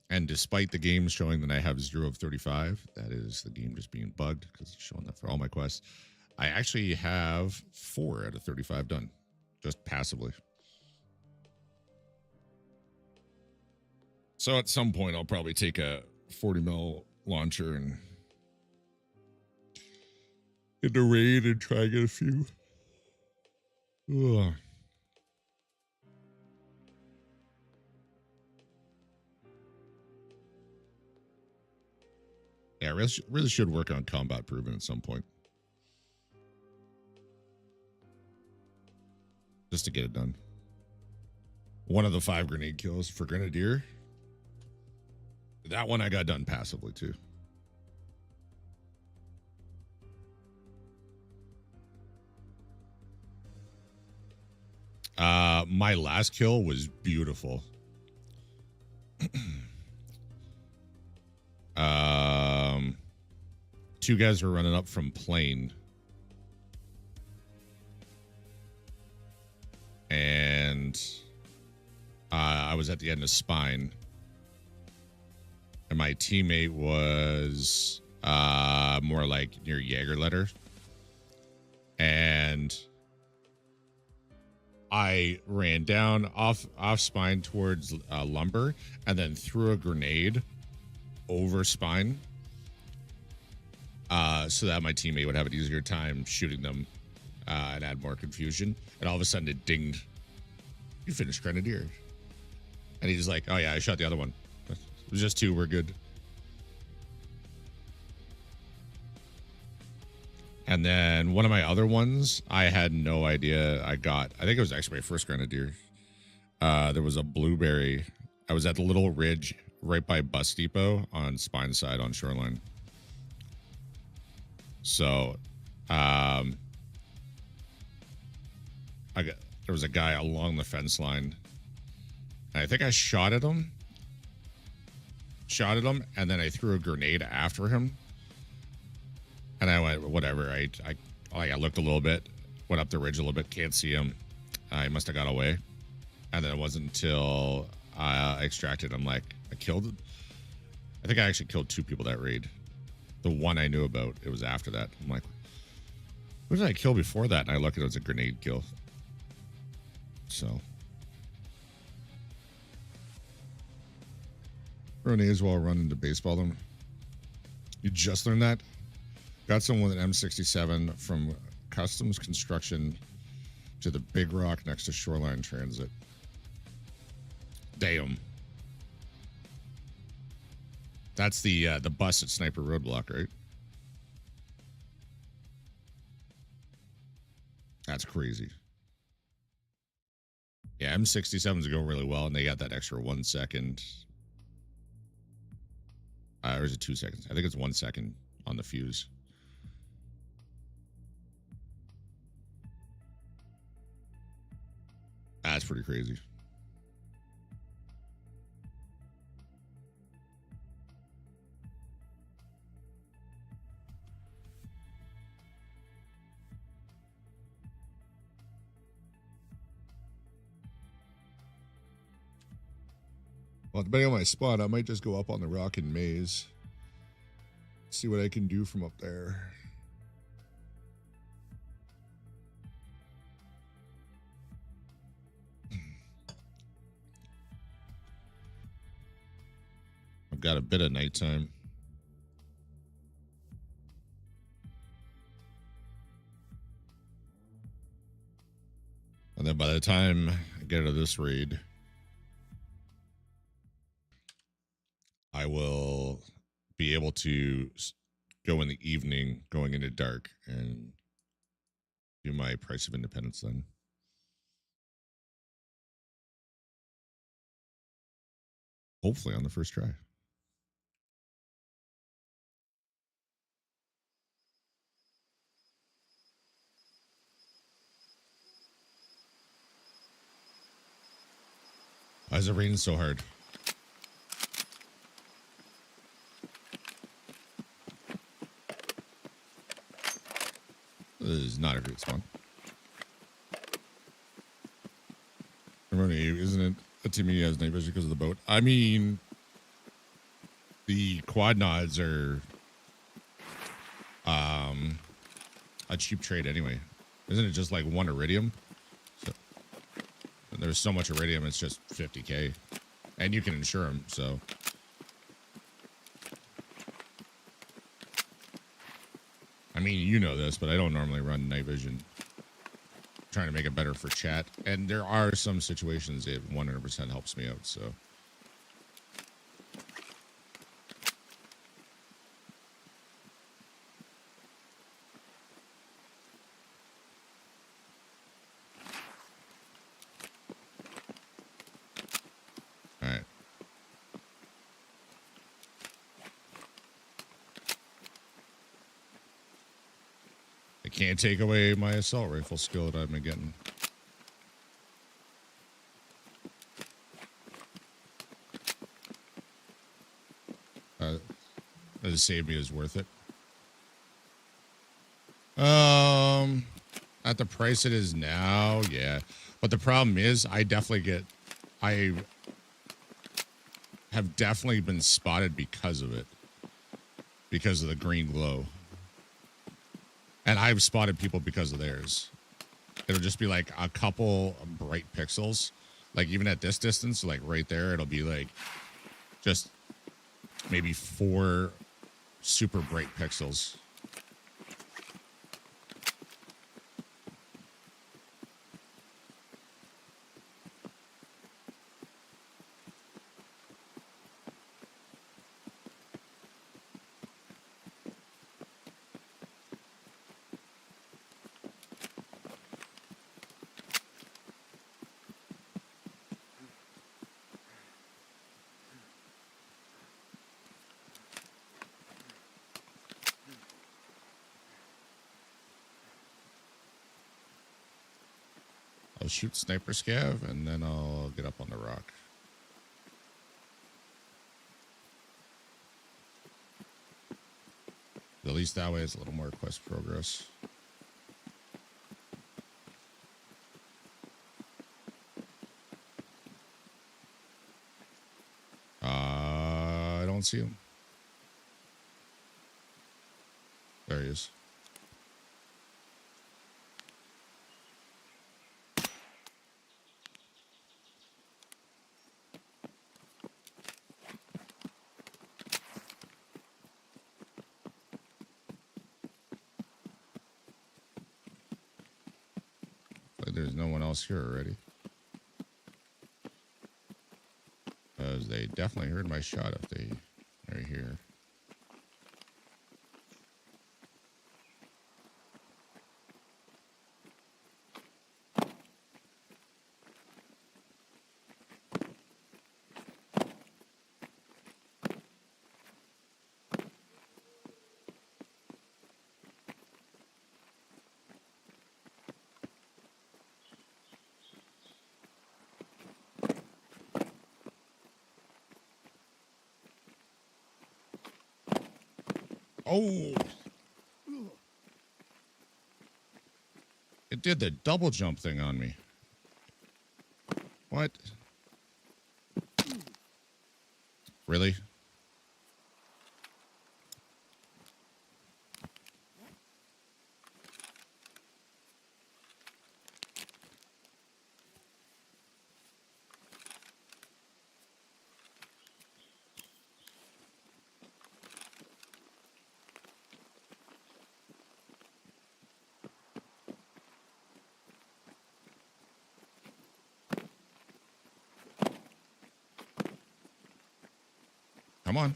And despite the game showing that I have 0 of 35, that is the game just being bugged because it's showing that for all my quests. I actually have 4 out of 35 done, just passively. So at some point, I'll probably take a 40 mil launcher and hit the raid and try and get a few. Ugh. Yeah, really should work on combat proven at some point. Just to get it done. One of the 5 grenade kills for Grenadier. That one I got done passively too. My last kill was beautiful. 2 guys were running up from plane. And I was at the end of spine. And my teammate was more like near Jaegerletter. And I ran down off spine towards lumber and then threw a grenade over spine so that my teammate would have an easier time shooting them and add more confusion. And all of a sudden it dinged. You finished Grenadier. And he's like, oh yeah, I shot the other one. It was just 2, we're good. And then one of my other ones, I had no idea I got. I think it was actually my first Grenadier. There was a blueberry. I was at the little ridge right by Bus Depot on Spine side on Shoreline. So, there was a guy along the fence line. And I think I shot at him, and then I threw a grenade after him. And I went, whatever. I looked a little bit, went up the ridge a little bit, can't see him. I must have got away. And then it wasn't until I extracted him, like, I think I actually killed 2 people that raid. The one I knew about, it was after that. I'm like, what did I kill before that? And I look, it was a grenade kill. So. Grenades while running to baseball them. You just learned that? Got someone with an M67 from Customs Construction to the Big Rock next to Shoreline Transit. Damn. That's the bus at Sniper Roadblock, right? That's crazy. Yeah, M67s go really well, and they got that extra 1 second. Or is it 2 seconds? I think it's 1 second on the fuse. That's pretty crazy. Well, depending on my spot, I might just go up on the rock and maze. See what I can do from up there. I've got a bit of nighttime. And then by the time I get out of this raid, I will be able to go in the evening, going into dark, and do my Price of Independence then. Hopefully on the first try. Why is it raining so hard? This is not a great spawn. Isn't it a team he has night vision because of the boat? I mean, the quad nods are a cheap trade anyway. Isn't it just like 1 iridium? So, there's so much iridium, it's just 50K. And you can insure them, so. I mean, you know this, but I don't normally run night vision. I'm trying to make it better for chat. And there are some situations it 100% helps me out, so. Can't take away my assault rifle skill that I've been getting. That has saved me is worth it. At the price it is now, yeah. But the problem is, I have definitely been spotted because of it. Because of the green glow. And I've spotted people because of theirs. It'll just be like a couple bright pixels. Like even at this distance, like right there, it'll be like just maybe 4 super bright pixels. Shoot sniper scav, and then I'll get up on the rock. At least that way it's a little more quest progress. I don't see him. There he is. There's no one else here already. Because they definitely heard my shot if they Right here. Oh! It did the double jump thing on me. What? Really? Come on.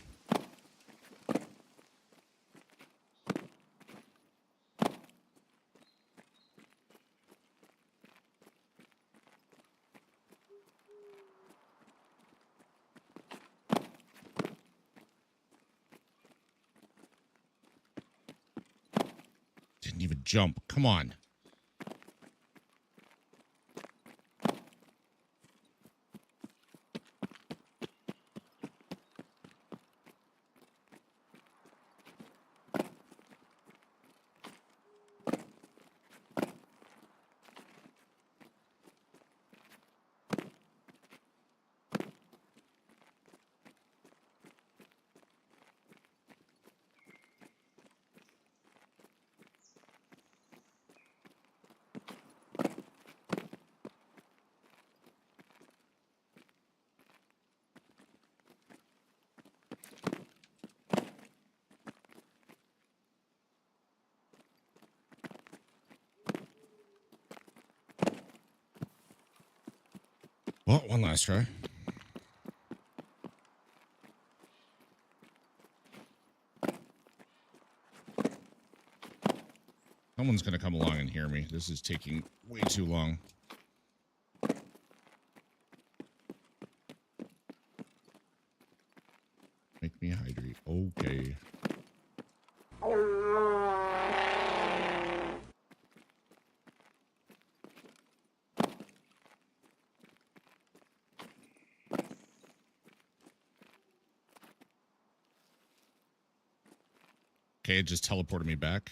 Didn't even jump. Come on. Well, one last try. Someone's going to come along and hear me. This is taking way too long. Make me hydrate. Okay. Okay, it just teleported me back.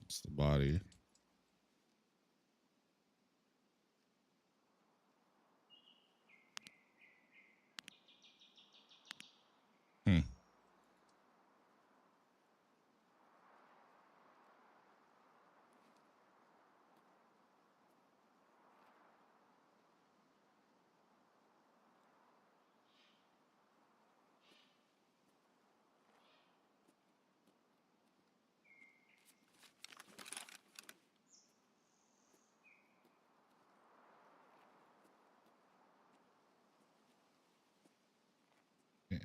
It's the body. Hmm.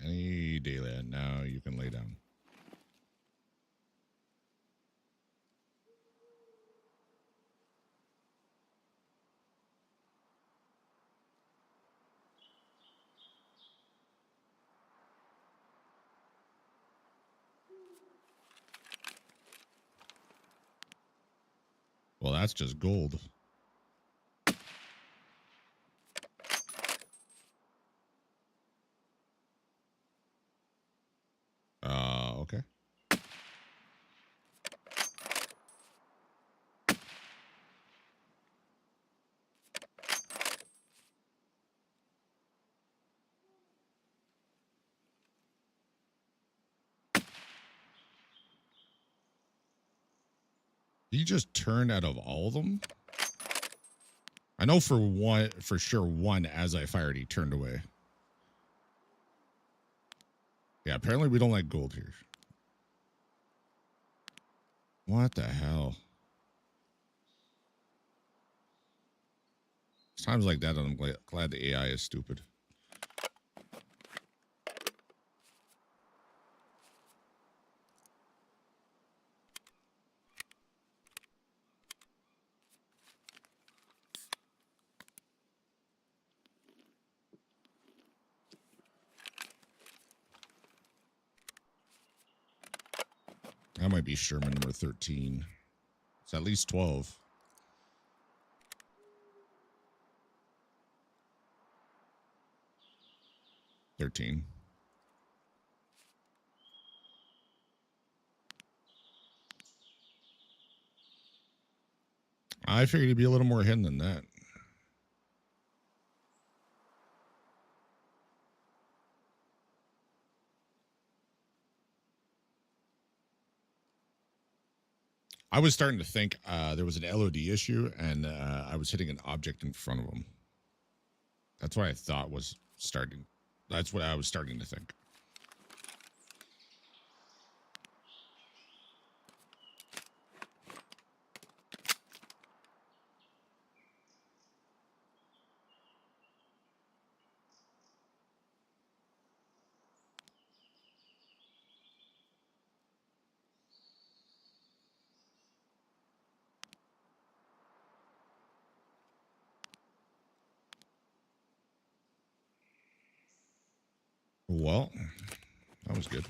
Any dayland. Now you can lay down. Well, that's just gold. Okay. He just turned out of all of them. I know for sure one as I fired, he turned away. Yeah, apparently we don't like gold here. What the hell? It's times like that, I'm glad the AI is stupid. That might be Sherman number 13. It's at least 12. 13. I figured he'd be a little more hidden than that. I was starting to think there was an LOD issue, and I was hitting an object in front of him. That's what I thought was starting. That's what I was starting to think. Well, that was good.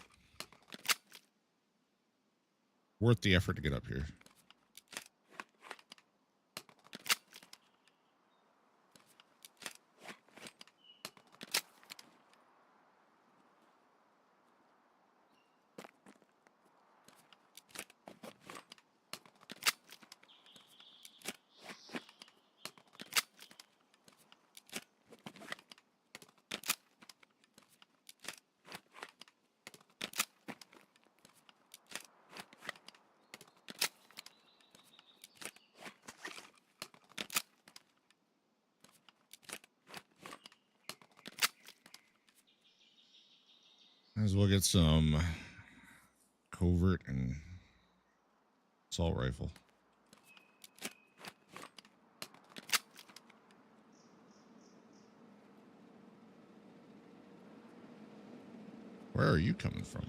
Worth the effort to get up here. Might as well get some covert and assault rifle. Where are you coming from?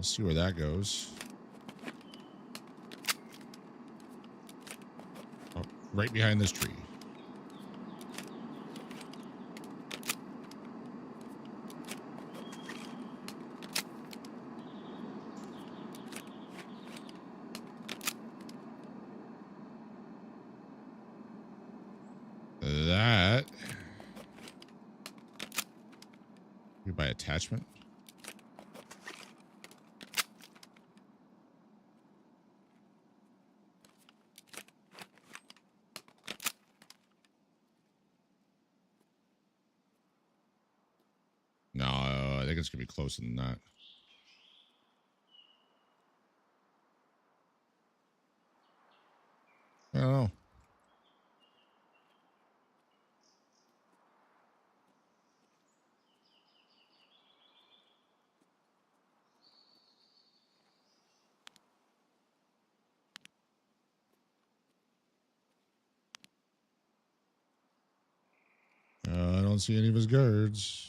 We'll see where that goes. Oh, right behind this tree. That you by attachment. No, I think it's gonna be closer than that. I don't know. don't see any of his guards.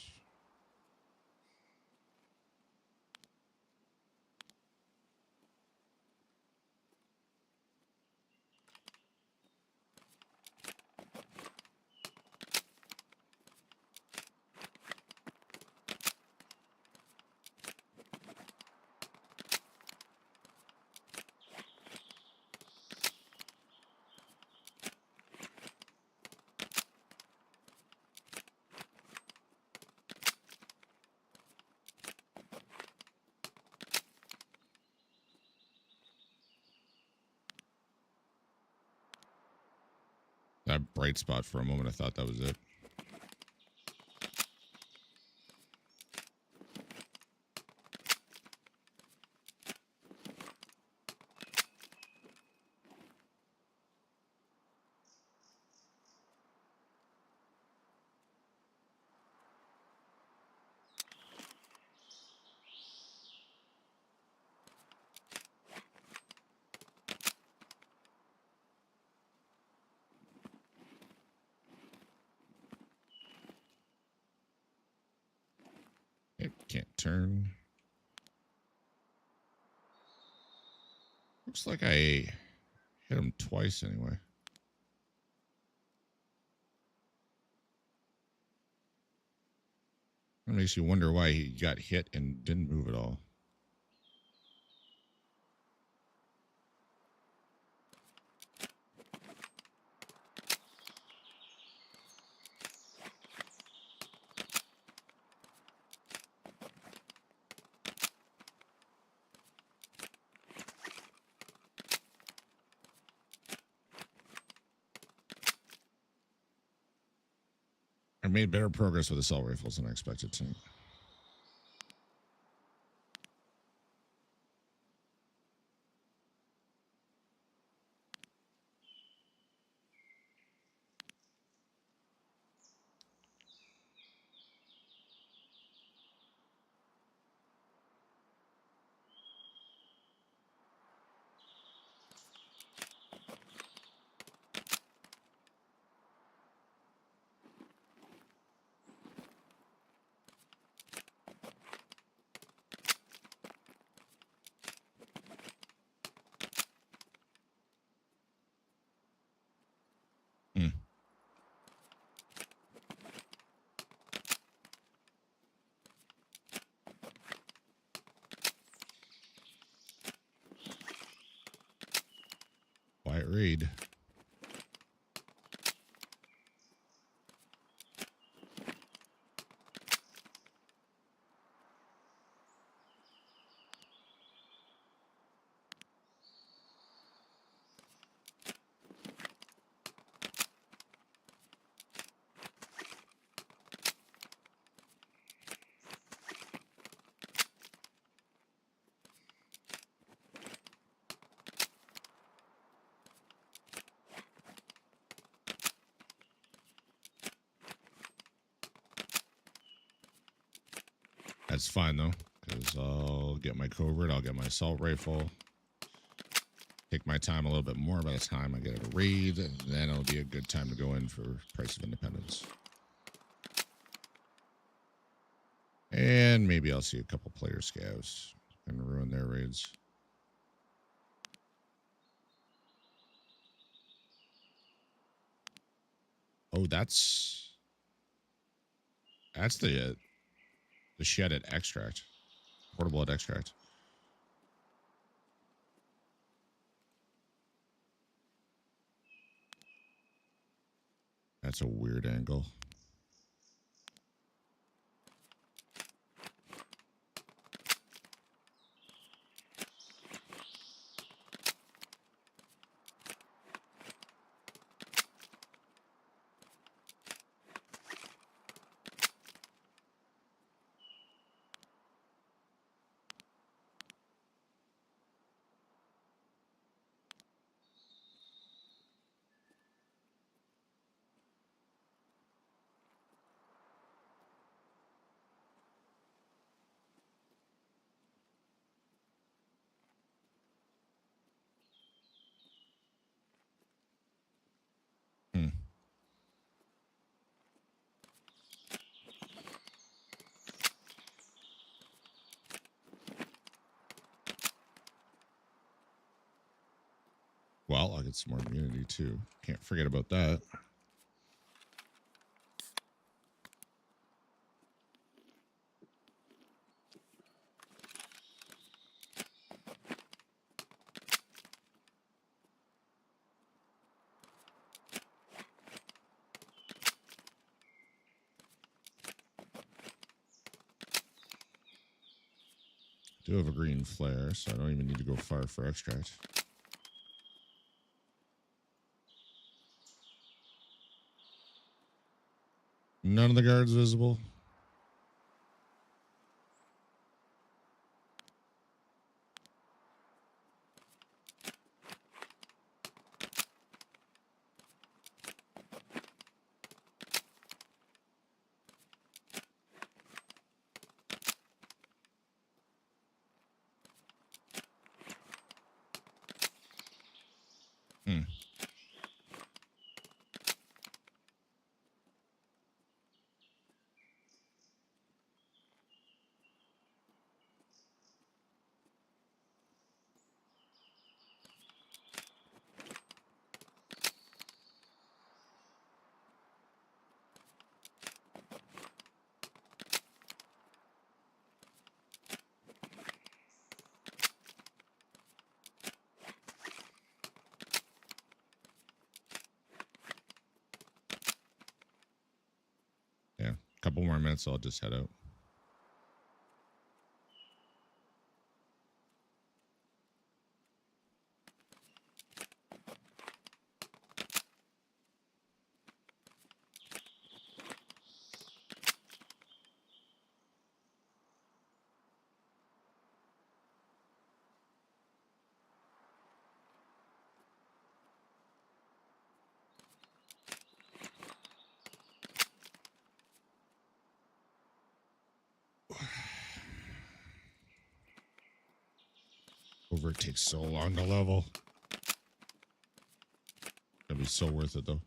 That bright spot for a moment, I thought that was it. It can't turn. Looks like I hit him twice anyway. It makes you wonder why he got hit and didn't move at all. I made better progress with assault rifles than I expected to. Hmm. Quiet raid. That's fine though, because I'll get my covert, I'll get my assault rifle. Take my time a little bit more by the time I get a raid, and then it'll be a good time to go in for Price of Independence. And maybe I'll see a couple player scavs and ruin their raids. Oh, that's the shed at Extract. Portable at Extract. That's a weird angle. Outlaw gets some more immunity too. Can't forget about that. Do have a green flare, so I don't even need to go far for extract. None of the guards visible. Yeah, a couple more minutes, I'll just head out. Over it takes so long to level. It'll be so worth it though.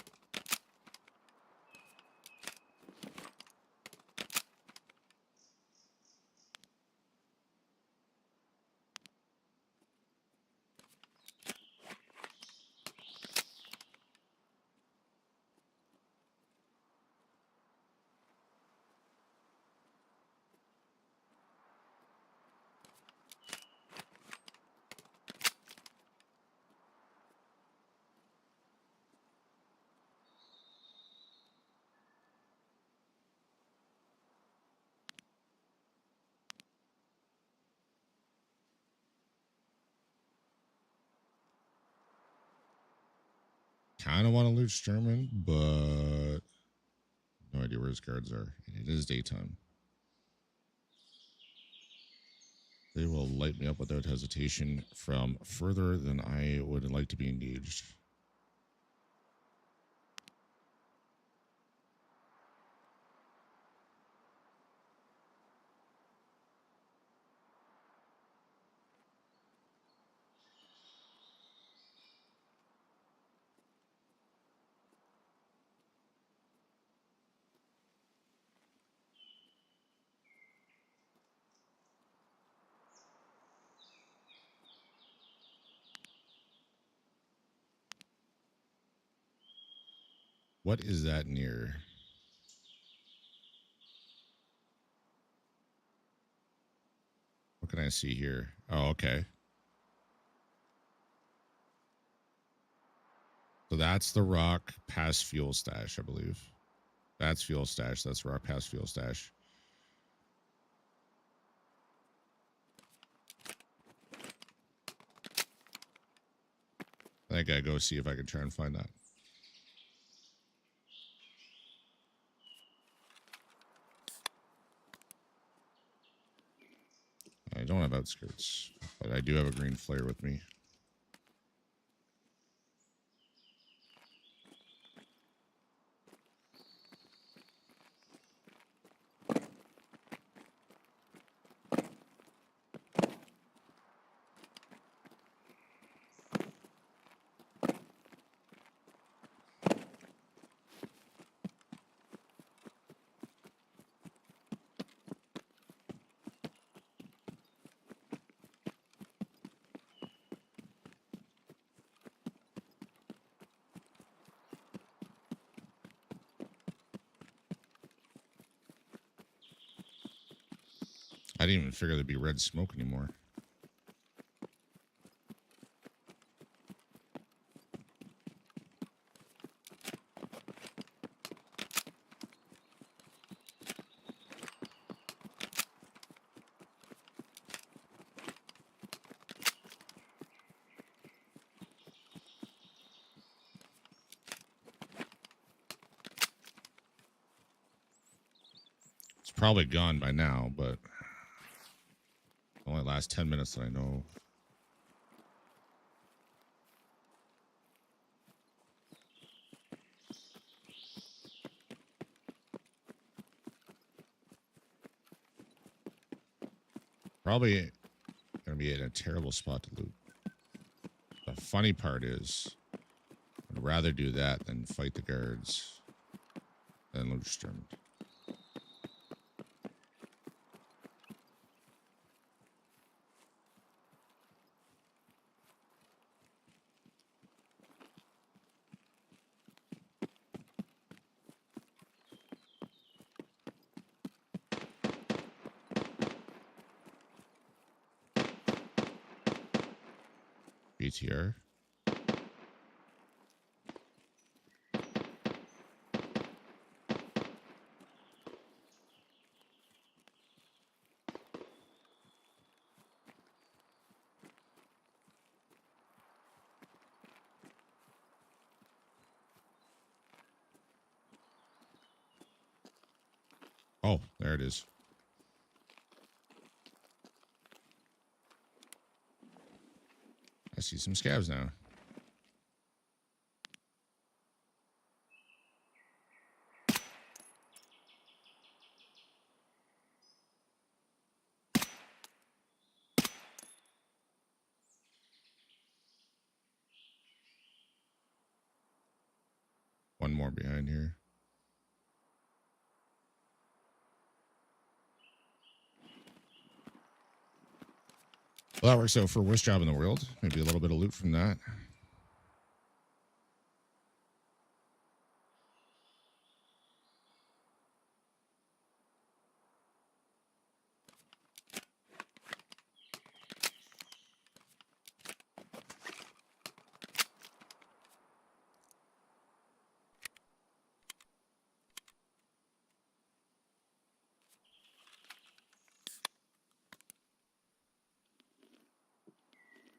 Kind of want to loot Sturman, but no idea where his guards are. And it is daytime. They will light me up without hesitation from further than I would like to be engaged. What is that near? What can I see here? Oh, okay. So that's the rock past fuel stash, I believe. That's fuel stash. That's rock past fuel stash. I think I go see if I can try and find that. I don't have outskirts, but I do have a green flare with me. I didn't even figure there'd be red smoke anymore. It's probably gone by now, but only last 10 minutes that I know. Probably gonna be in a terrible spot to loot. The funny part is, I'd rather do that than fight the guards than loot Sturm. BTR. Oh, there it is. I see some scabs now. One more behind here. Well, that works out for worst job in the world. Maybe a little bit of loot from that.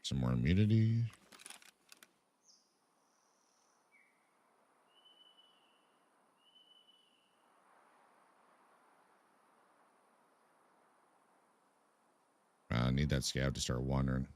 Some more immunity. I need that scab to start wandering.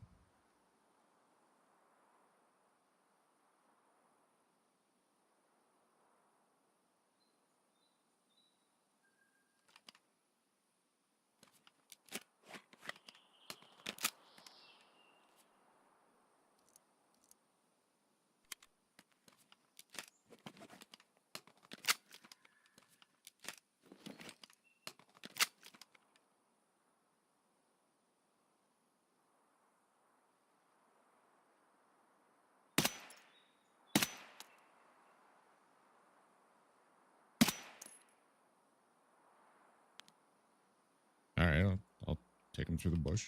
All right, I'll take him through the bush.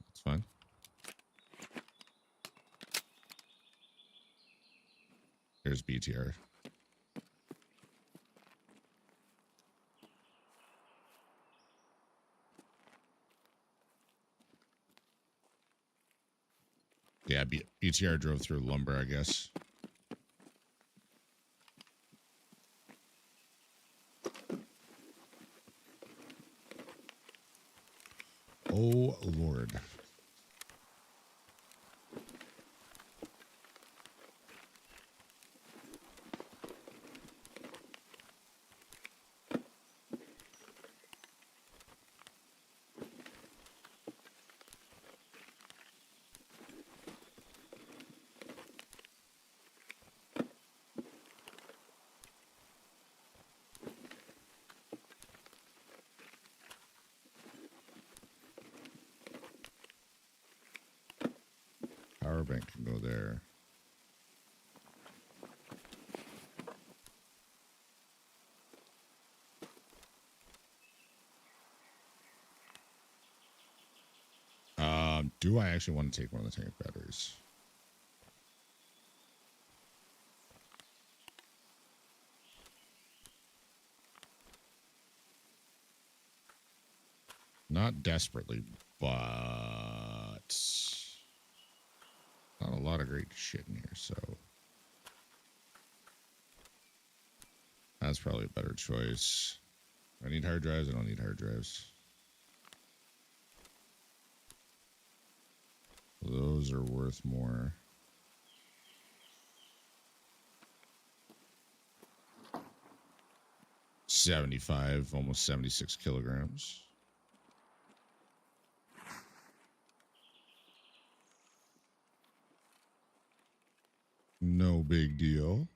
That's fine. Here's BTR. Yeah, BTR drove through lumber, I guess. Oh, Lord. Do I actually want to take one of the tank batteries? Not desperately, but not a lot of great shit in here, so that's probably a better choice. I need hard drives. I don't need hard drives. Those are worth more. $75, almost 76 kilograms. No big deal.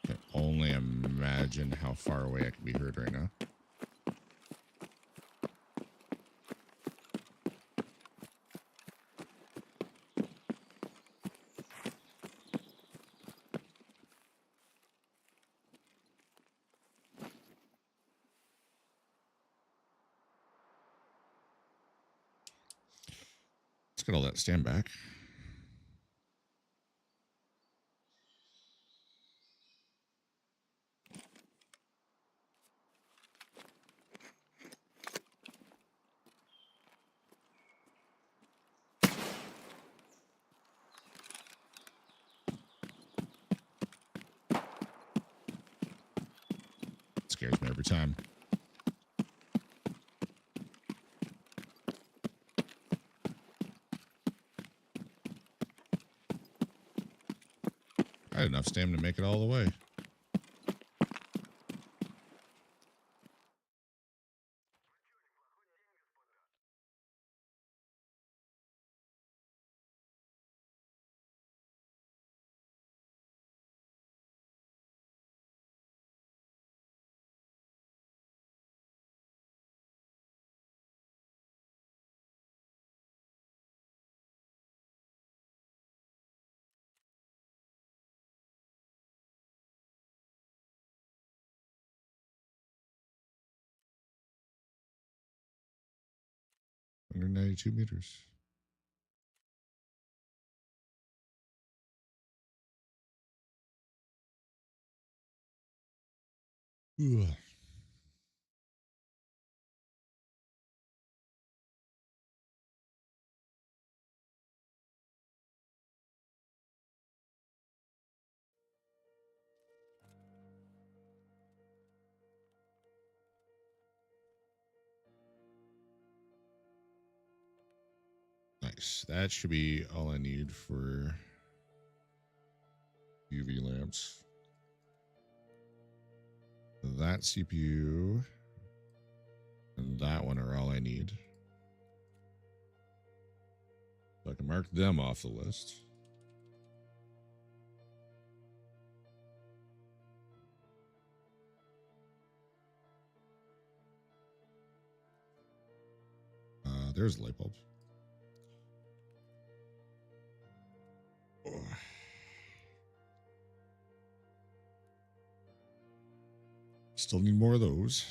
Can only imagine how far away I can be heard right now. Let's get all that stand back. It scares me every time. I had enough stamina to make it all the way. Under 92 meters. Ugh. Nice. That should be all I need for UV lamps. That CPU and that one are all I need. So I can mark them off the list. There's a light bulb. Oh. Still need more of those.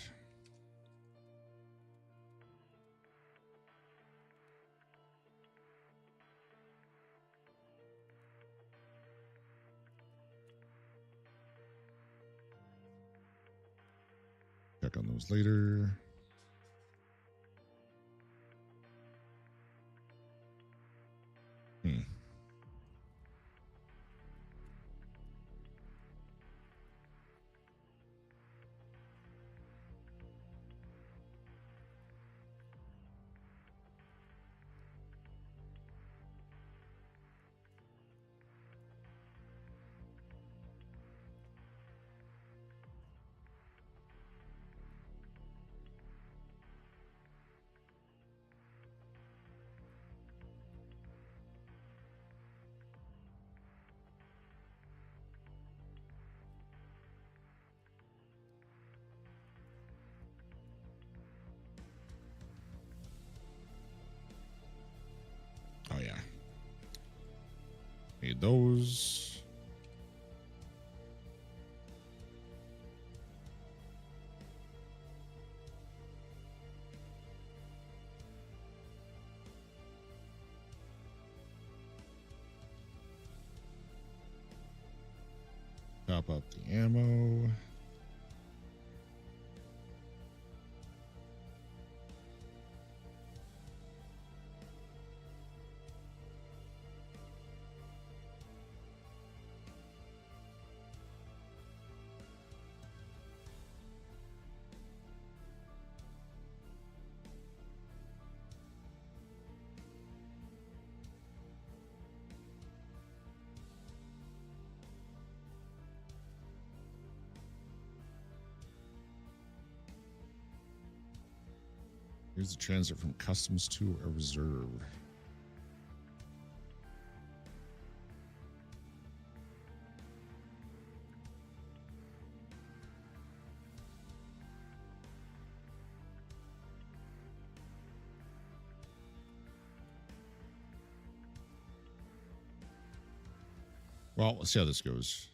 Check on those later. need those. Top up the ammo. Here's the transit from customs to a reserve. Well, let's see how this goes.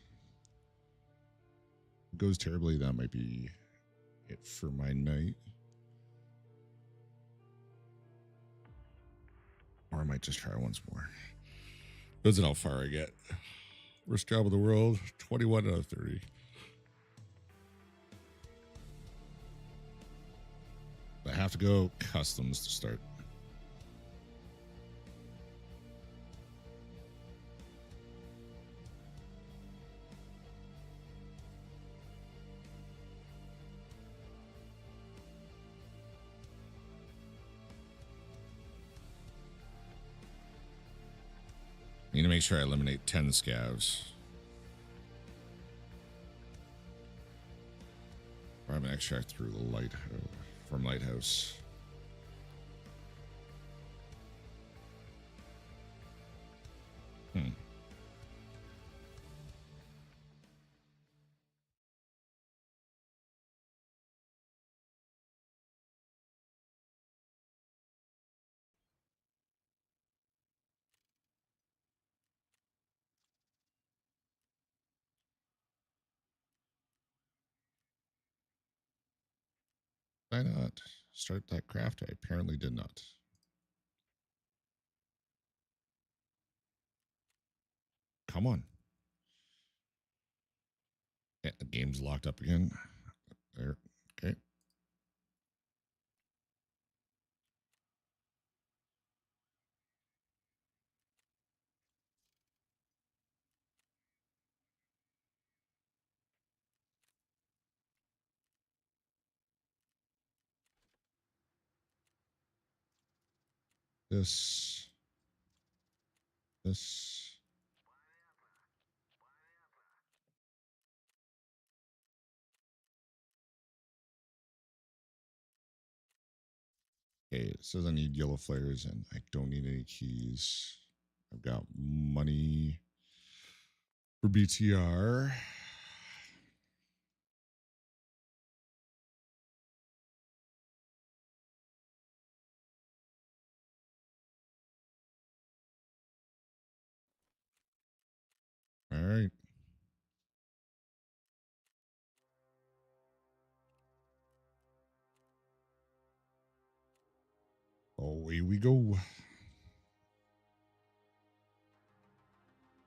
If it goes terribly, that might be it for my night. Or I might just try once more. Depends on how far I get. Worst job in the world, 21 out of 30. I have to go customs to start. I need to make sure I eliminate 10 scavs. Or I'm an extract through the lighthouse from lighthouse. Why not start that craft? I apparently did not. Come on. Yeah, the game's locked up again. There. Okay. This. This. Okay, it says I need yellow flares and I don't need any keys. I've got money for BTR. All right. Away we go.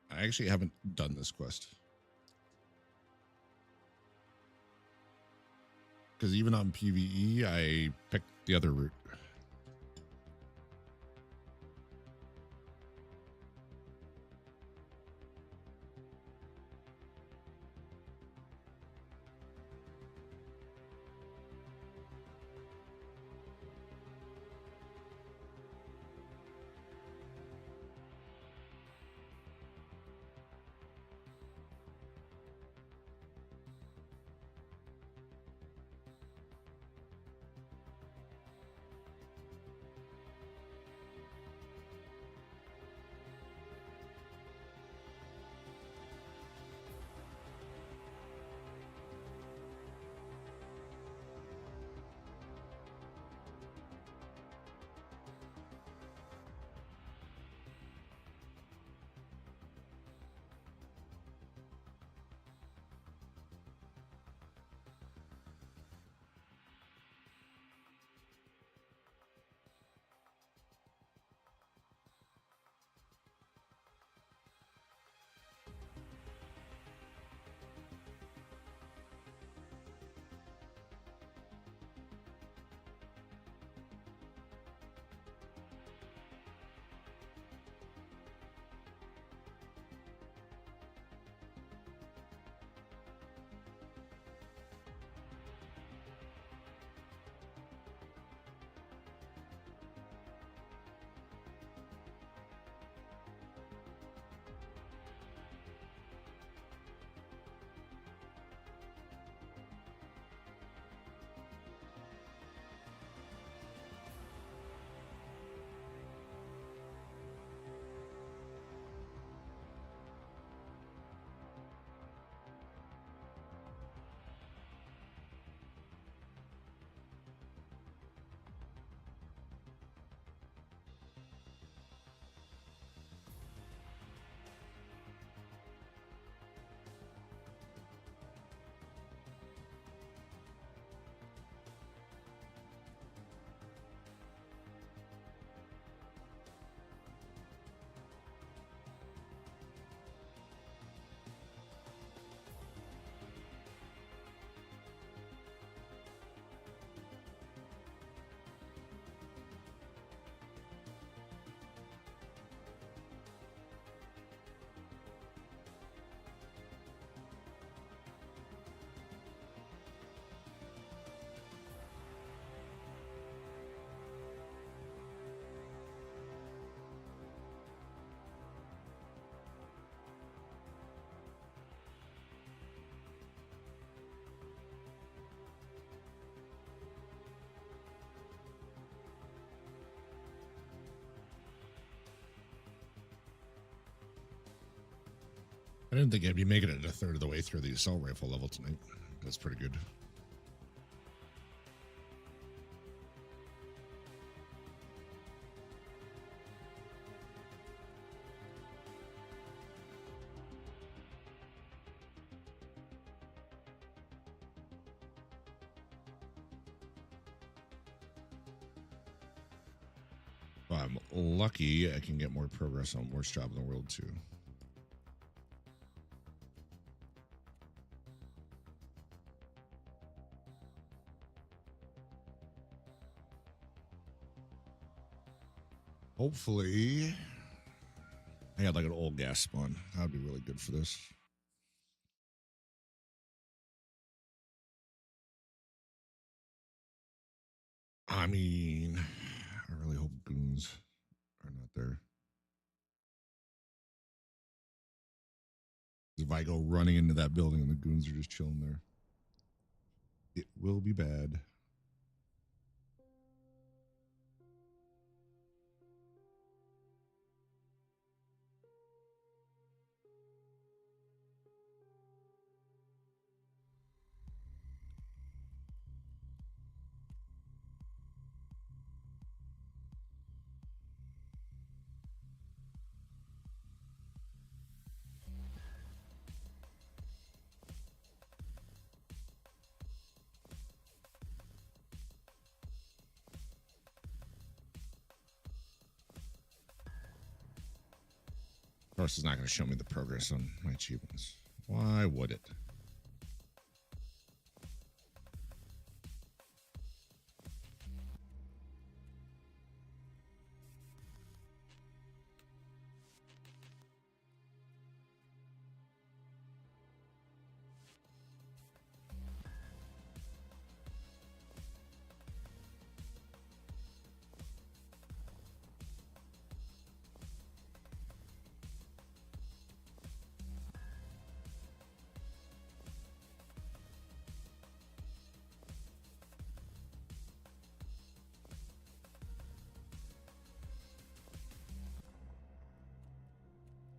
I actually haven't done this quest. Because even on PvE, I picked the other route. I didn't think I'd be making it a third of the way through the assault rifle level tonight. That's pretty good. If I'm lucky, I can get more progress on worst job in the world too. Hopefully, I got like an old gas spawn. That would be really good for this. I mean, I really hope goons are not there. If I go running into that building and the goons are just chilling there, it will be bad. Of course, it's not going to show me the progress on my achievements. Why would it?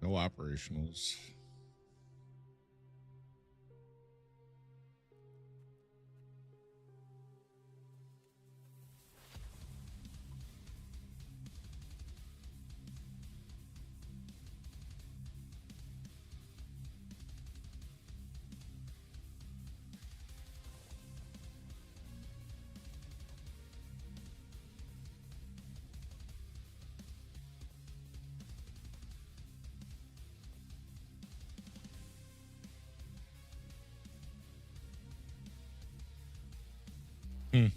No operationals. Hmm.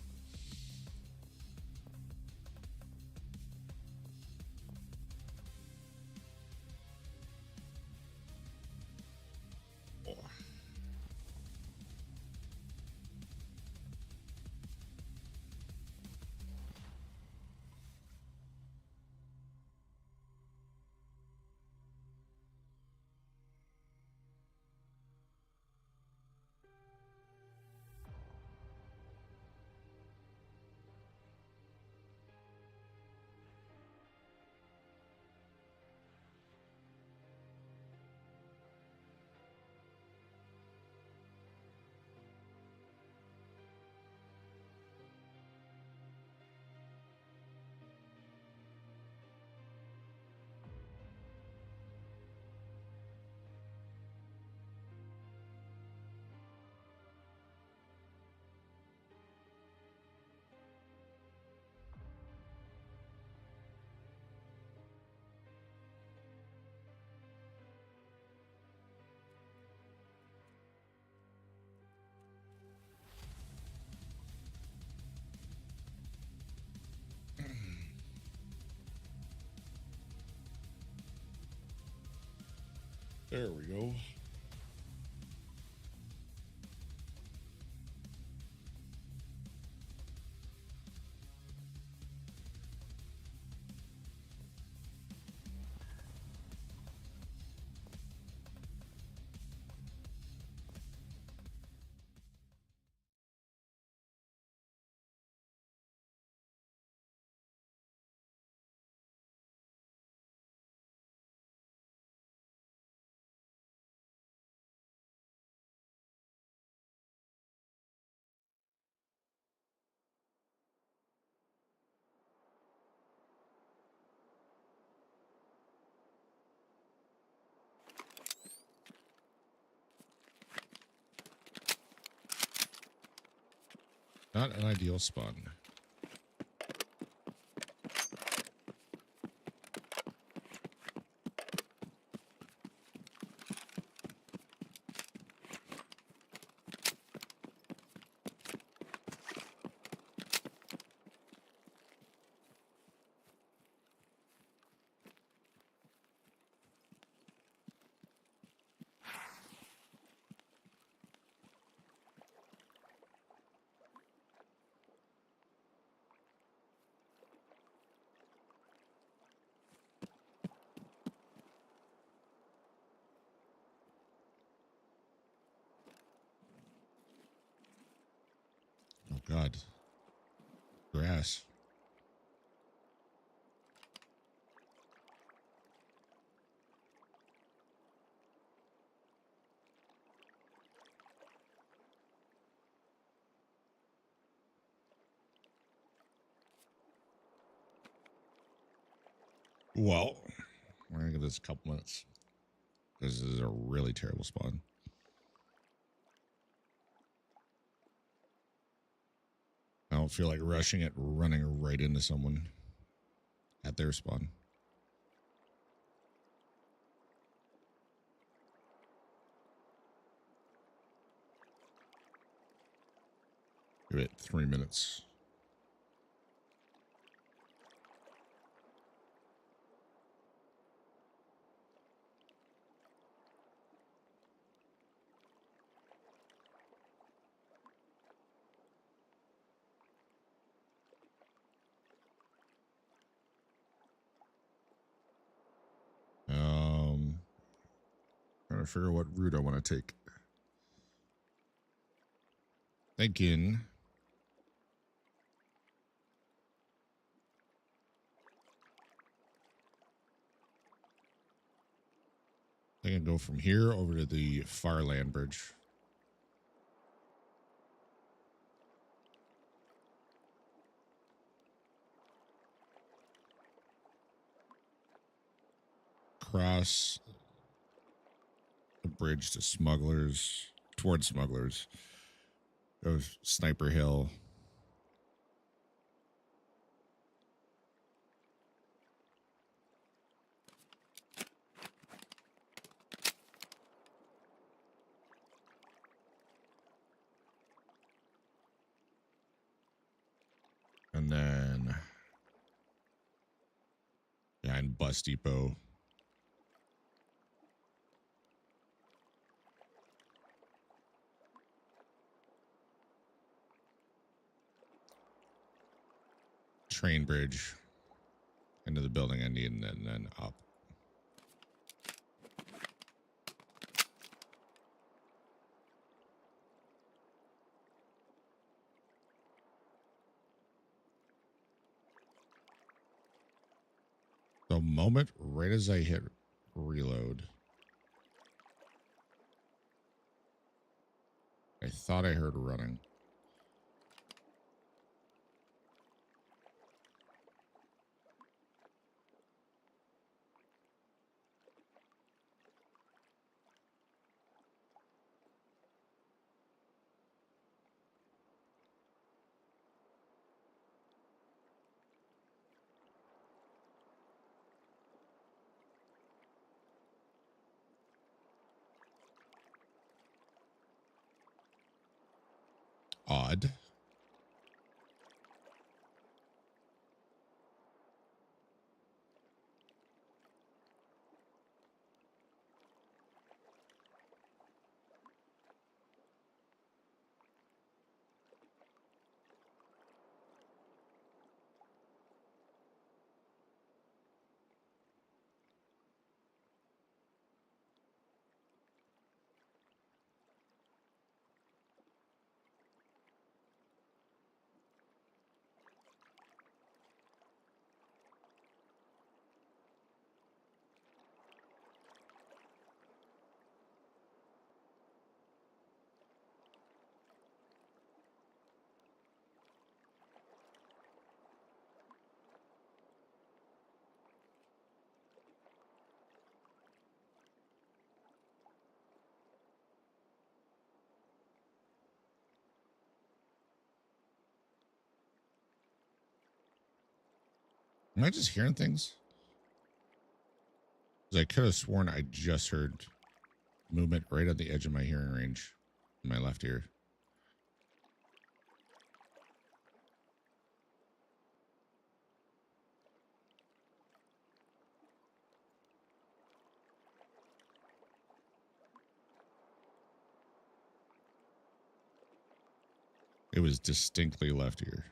Oh. There we go. Not an ideal spawn. Oh, God. Grass. Well, we're going to give this a couple minutes. This is a really terrible spawn. I don't feel like rushing it, running right into someone at their spawn. Give it 3 minutes. Trying to figure out what route I want to take. Thinking I can go from here over to the far land bridge. Cross the bridge to smugglers, towards smugglers. Go Sniper Hill. And then behind Bus Depot. Train bridge into the building I need, and then up. The moment right as I hit reload, I thought I heard running. Odd. Am I just hearing things? 'Cause I could have sworn I just heard movement right at the edge of my hearing range in my left ear. It was distinctly left ear.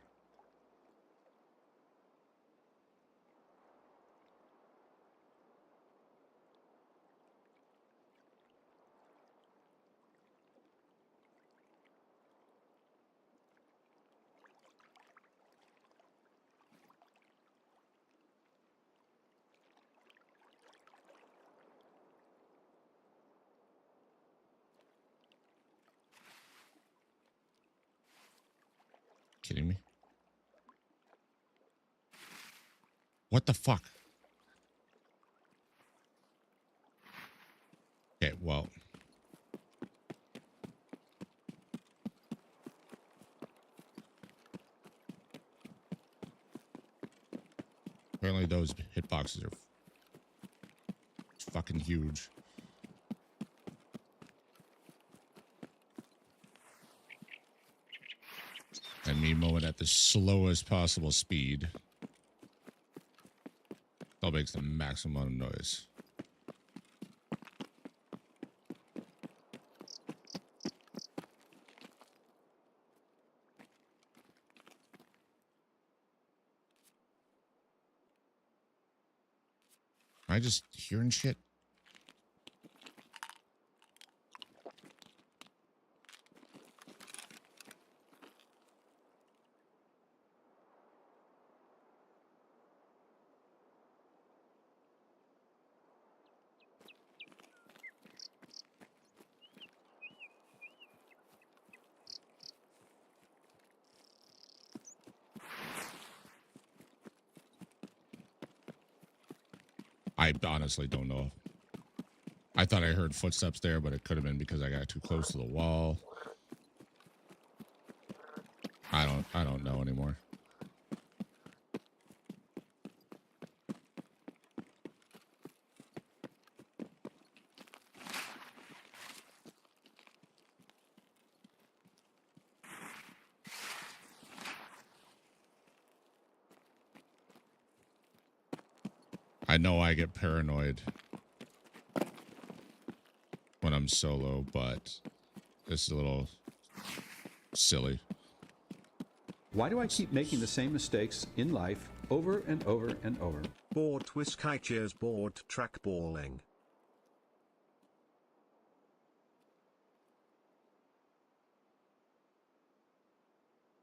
Kidding me? What the fuck? Okay, well. Apparently those hitboxes are fucking huge. And me mowing at the slowest possible speed. That makes the maximum amount of noise. Am I just hearing shit? I honestly don't know. I thought I heard footsteps there, but it could have been because I got too close to the wall. I don't know anymore. I know I get paranoid when I'm solo, but this is a little silly. Why do I keep making the same mistakes in life over and over and over? Board Twiskaichers board trackballing.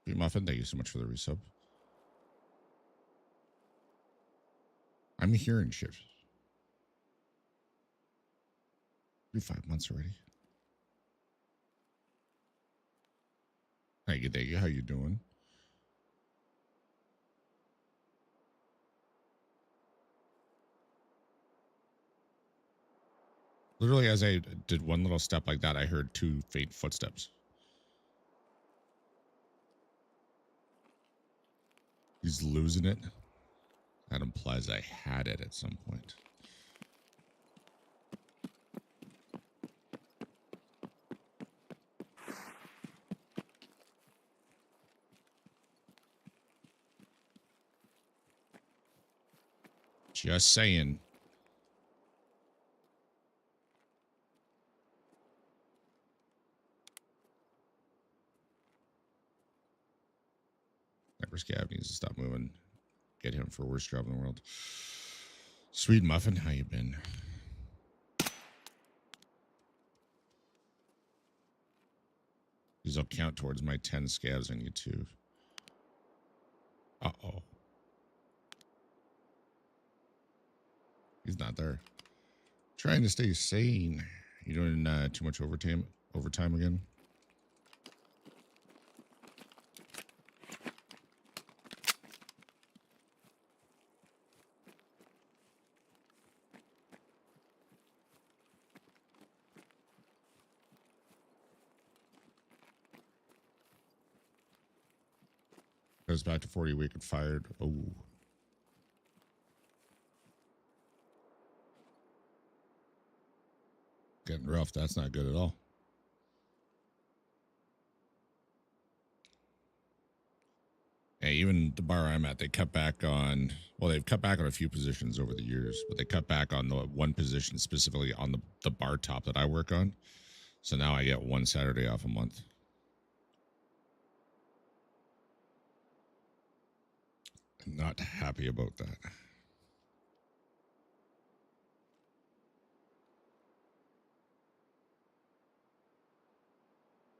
B Muffin, thank you so much for the resub. I'm hearing shit. 5 months already. Thank you. How you doing? Literally, as I did one little step like that, I heard two faint footsteps. He's losing it. That implies I had it at some point. Just saying. Never Scab needs to stop moving. Get him for worst job in the world. Sweet Muffin, how you been? These will count towards my 10 scabs I need to. Uh-oh. He's not there. Trying to stay sane. You doing too much overtime again? Goes back to 40 a week and fired. Oh. Getting rough. That's not good at all. Yeah, even the bar I'm at, they cut back on, well, they've cut back on a few positions over the years, but they cut back on the one position specifically on the bar top that I work on. So now I get one Saturday off a month. I'm not happy about that.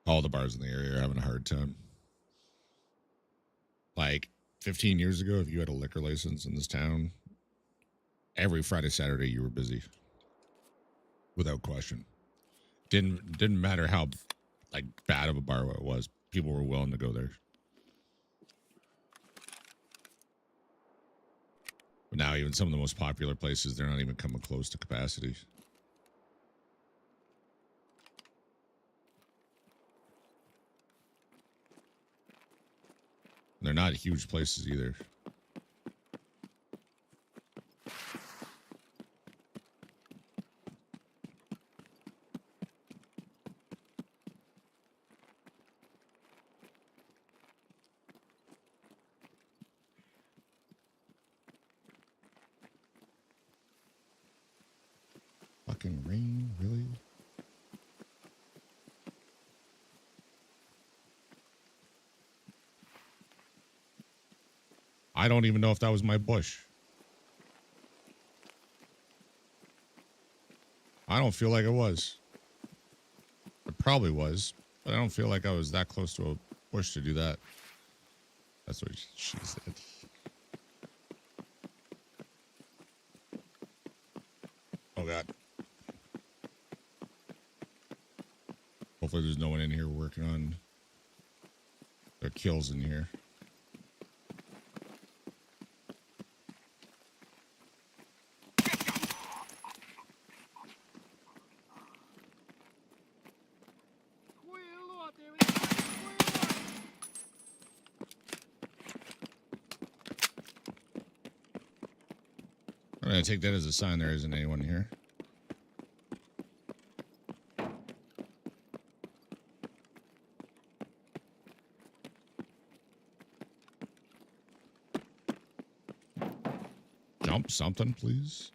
All the bars in the area are having a hard time. Like 15 years ago, if you had a liquor license in this town, every Friday, Saturday, you were busy. Without question. Didn't matter how like bad of a bar it was. People were willing to go there. But now even some of the most popular places, they're not even coming close to capacity. They're not huge places either. Fucking rain, really? I don't even know if that was my bush. I don't feel like it was. It probably was, but I don't feel like I was that close to a bush to do that. That's what she said. Oh, God. Hopefully there's no one in here working on their kills in here. Хуйло ты, блядь, хуйло! I'm going to take that as a sign there isn't anyone here. Jump something, please.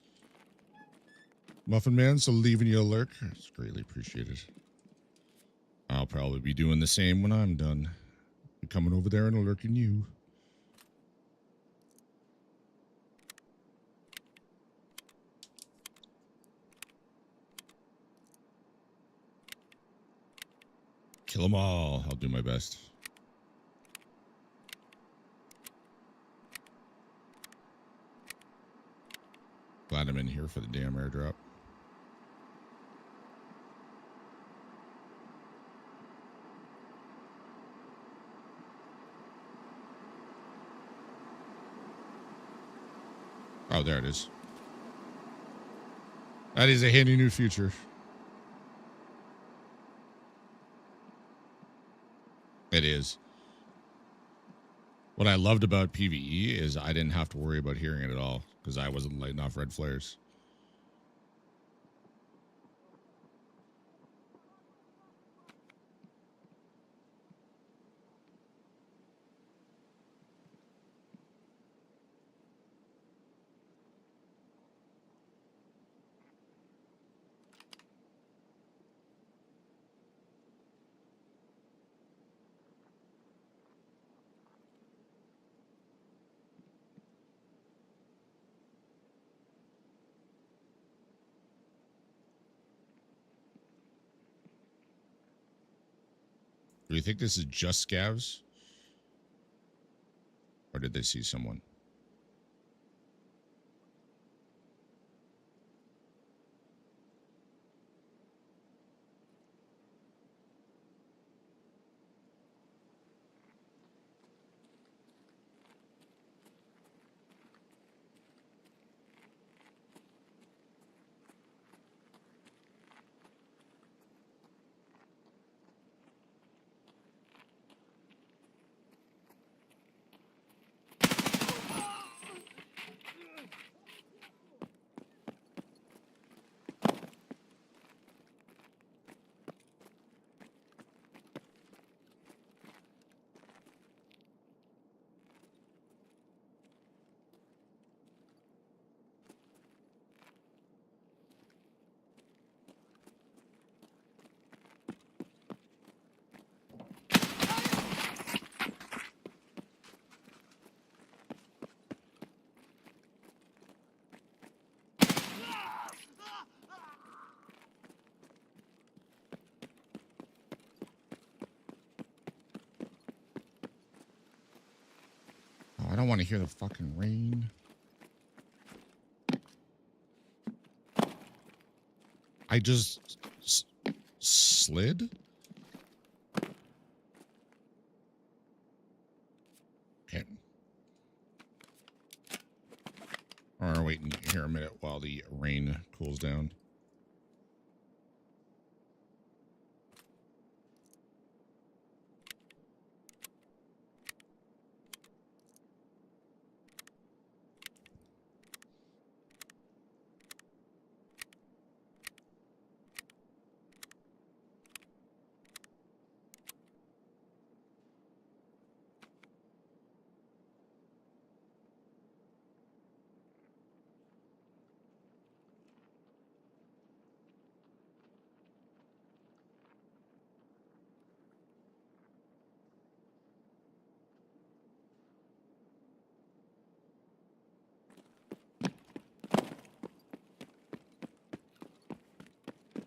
Muffin Man, so leaving you a lurk. It's greatly appreciated. I'll probably be doing the same when I'm done. Be coming over there and lurking you. Kill them all. I'll do my best. Glad I'm in here for the damn airdrop. Oh, there it is. That is a handy new feature. It is. What I loved about PvE is I didn't have to worry about hearing it at all because I wasn't lighting off red flares. Do you think this is just scavs? Or did they see someone? I don't want to hear the fucking rain. I just slid? Okay. Or wait here a minute while the rain cools down.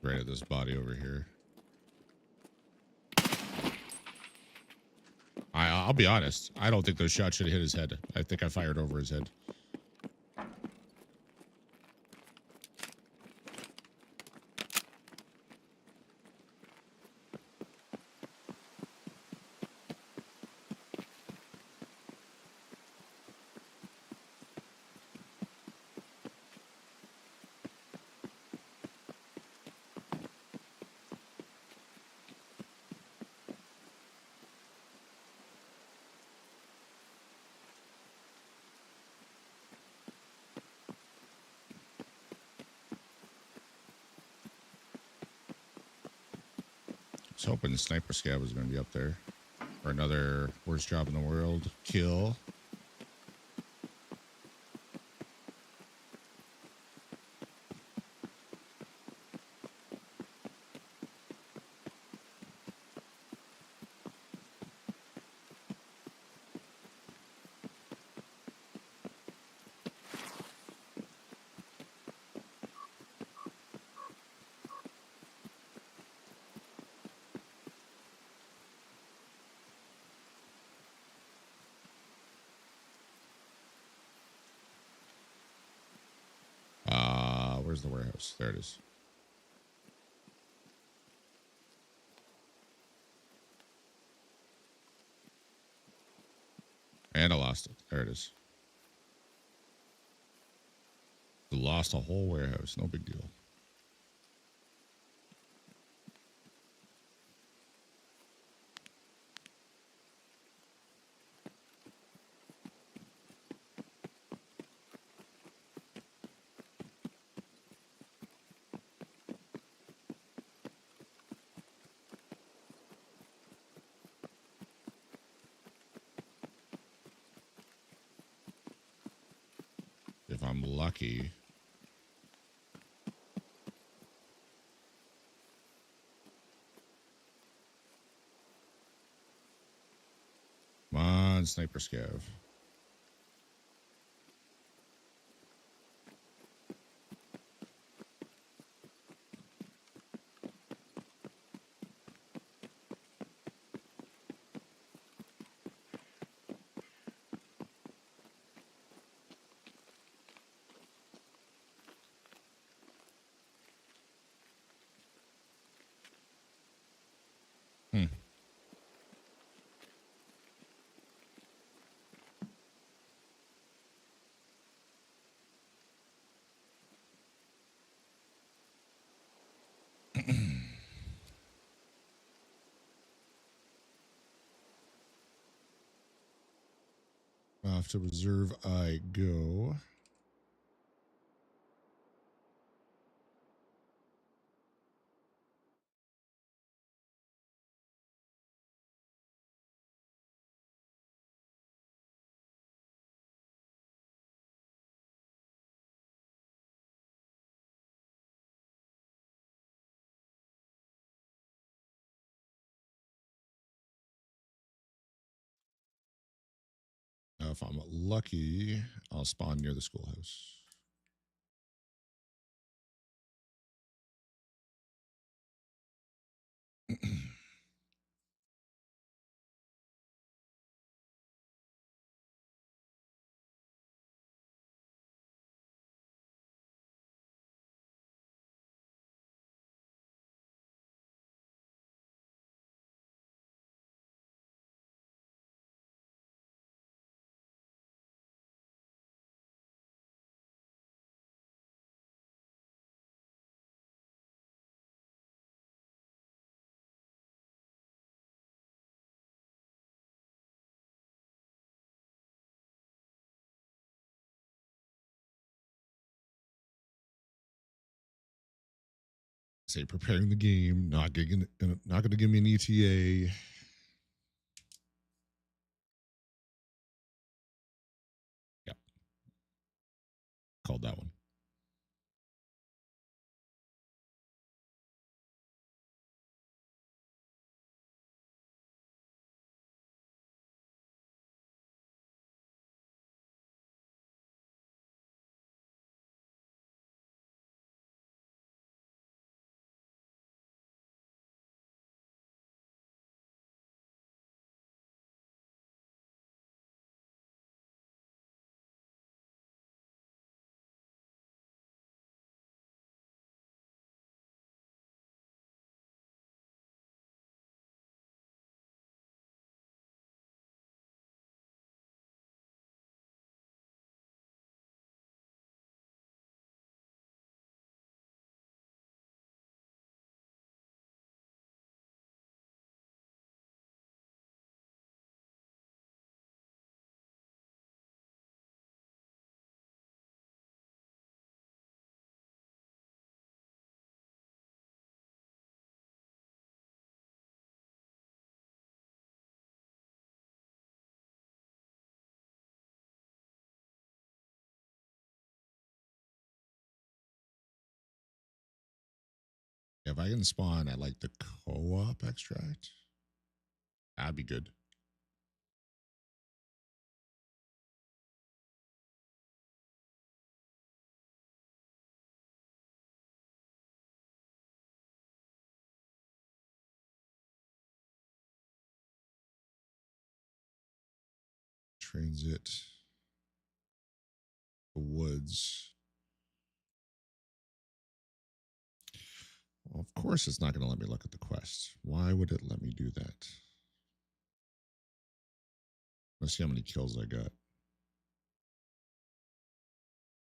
Right at this body over here. I'll be honest. I don't think those shots should have hit his head. I think I fired over his head. I was hoping the sniper scab was going to be up there. Or another worst job in the world. Kill. Where's the warehouse? There it is. And I lost it. There it is. Lost a whole warehouse. No big deal. If I'm lucky. Come on, sniper scav. Hmm. Off to reserve I go. Now, if I'm lucky, I'll spawn near the schoolhouse. say preparing the game, not going to give me an ETA. Yep. Called that one. If I can spawn at like the co-op extract, that'd be good. Transit the woods. Well, of course it's not going to let me look at the quest. Why would it let me do that? Let's see how many kills I got.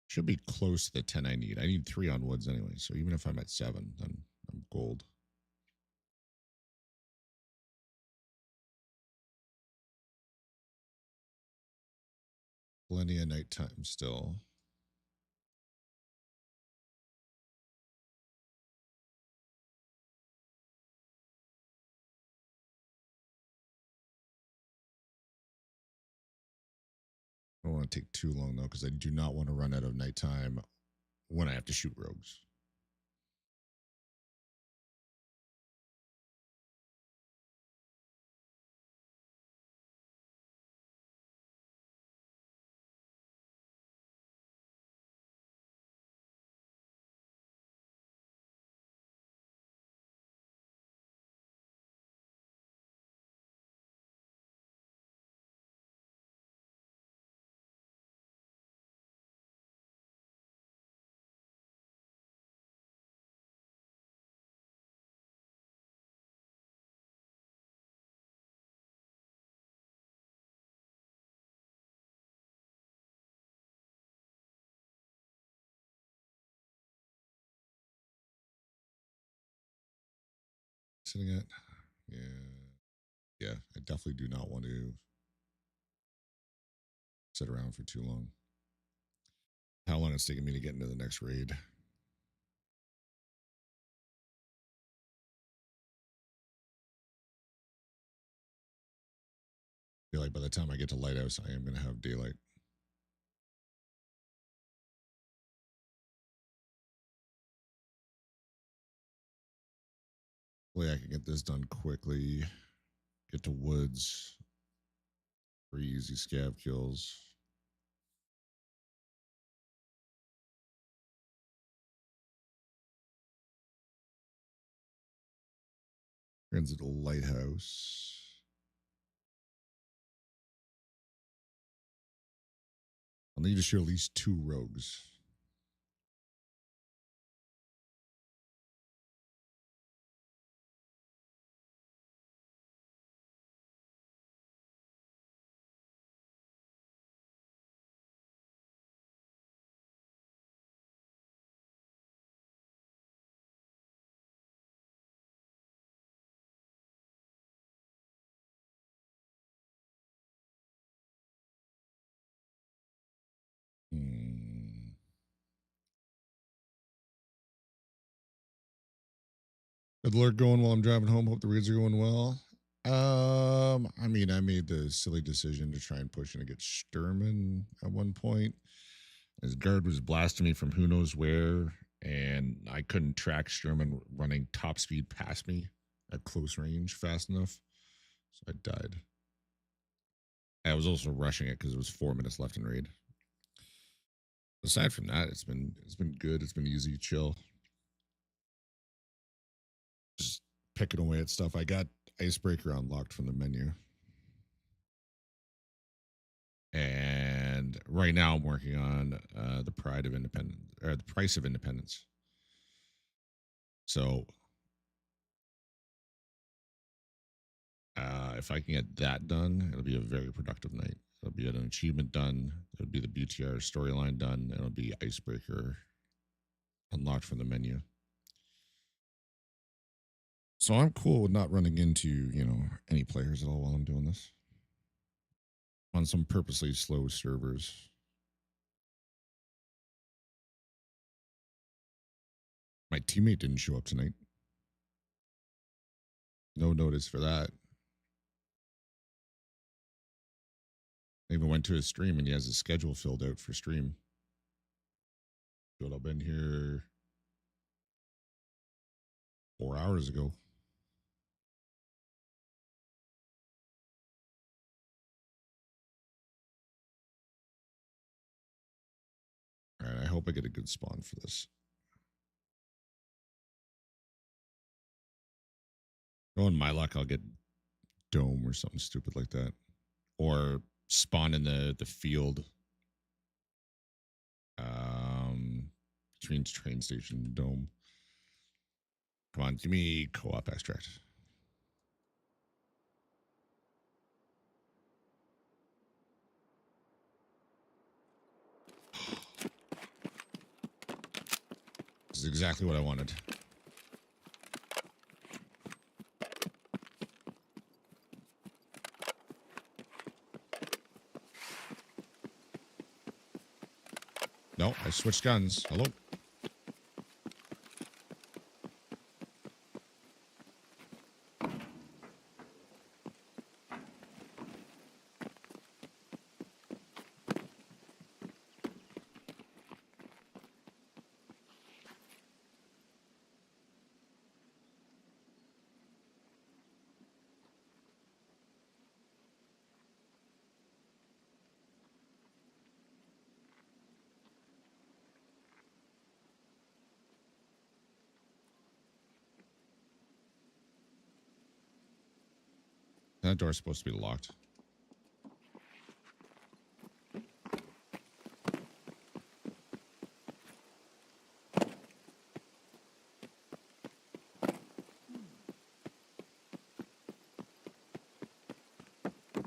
Should be close to the 10 I need. I need 3 on woods anyway. So even if I'm at 7, then I'm gold. Plenty of nighttime still. I don't want to take too long though, because I do not want to run out of nighttime when I have to shoot rogues. Sitting at, yeah, I definitely do not want to sit around for too long. How long it's taking me to get into the next raid? I feel like by the time I get to Lighthouse, I am going to have daylight. Hopefully I can get this done quickly. Get to woods. 3 easy scav kills. Transit Lighthouse. I'll need to shoot at least 2 rogues. Hmm. Good alert going while I'm driving home. Hope the reads are going well. I mean, I made the silly decision to try and push in against Sturman at one point. His guard was blasting me from who knows where, and I couldn't track Sturman running top speed past me at close range fast enough. So I died. I was also rushing it because it was 4 minutes left in raid. Aside from that, it's been good. It's been easy, chill. Just picking away at stuff. I got Icebreaker unlocked from the menu. And right now I'm working on the Pride of Independence, or the Price of Independence. So if I can get that done, it'll be a very productive night. It'll be an achievement done. It'll be the BTR storyline done. It'll be Icebreaker unlocked from the menu. So I'm cool with not running into, any players at all while I'm doing this. On some purposely slow servers. My teammate didn't show up tonight. No notice for that. I even went to his stream and he has his schedule filled out for stream. But I've been here 4 hours ago. All right, I hope I get a good spawn for this. Oh, in my luck, I'll get Dome or something stupid like that. Or spawn in the field. Between train station and Dome. Come on, give me co-op extract. This is exactly what I wanted. No, I switched guns. Hello. That door's supposed to be locked.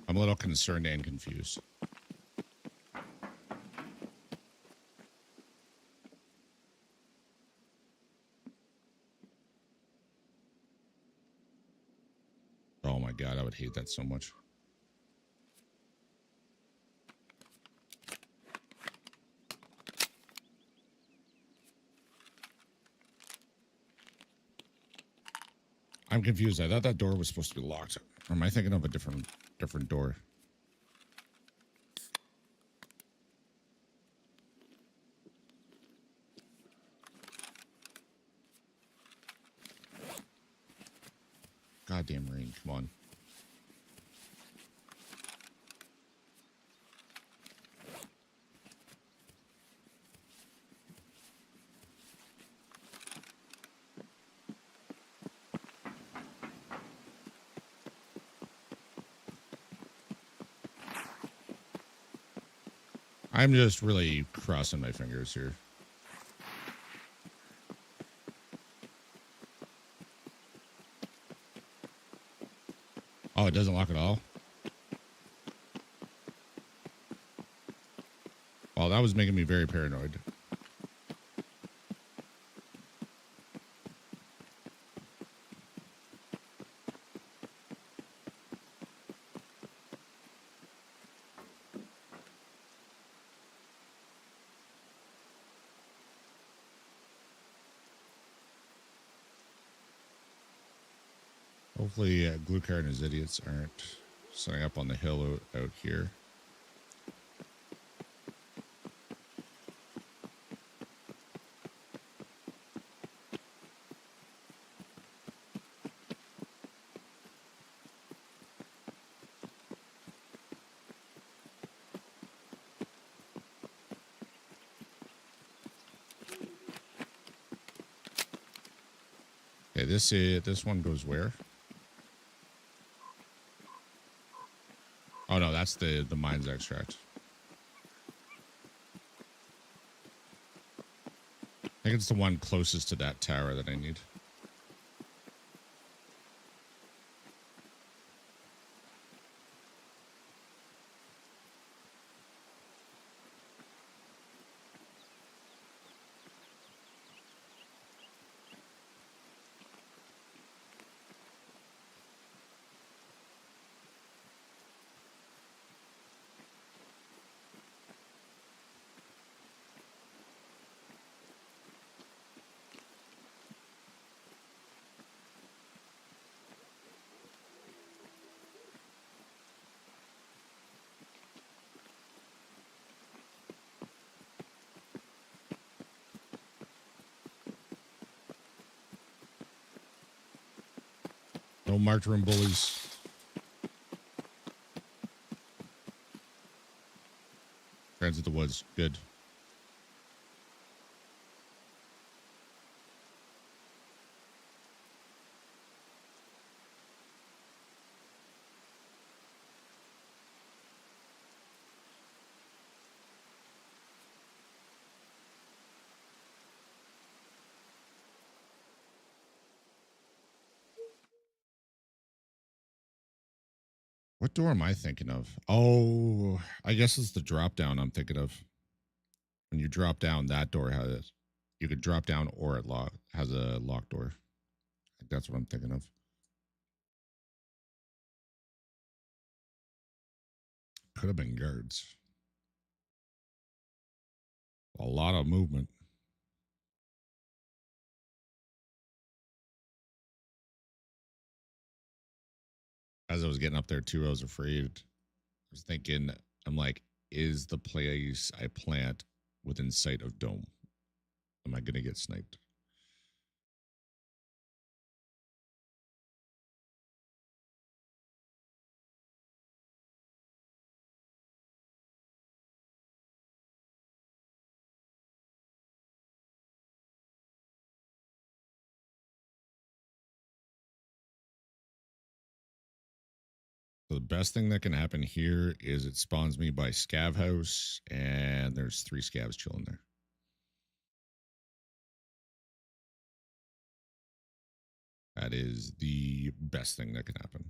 I'm a little concerned and confused. Oh my god, I would hate that so much. I'm confused. I thought that door was supposed to be locked. Or am I thinking of a different door? Goddamn rain, come on. I'm just really crossing my fingers here. Oh, it doesn't lock at all? Well, that was making me very paranoid. Hopefully, Gluecar and his idiots aren't setting up on the hill out here. Okay, this one goes where? Oh no, that's the mines extract. I think it's the one closest to that tower that I need. No marked room bullies. Transit the woods. Good. What door am I thinking of? Oh, I guess it's the drop down I'm thinking of. When you drop down, that door has, you could drop down or it has a lock door. I think that's what I'm thinking of. Could have been guards. A lot of movement. As I was getting up there too, I was afraid. I was thinking, I'm like, is the place I plant within sight of dome? Am I going to get sniped? So the best thing that can happen here is it spawns me by scav house, and there's 3 scavs chilling there. That is the best thing that can happen.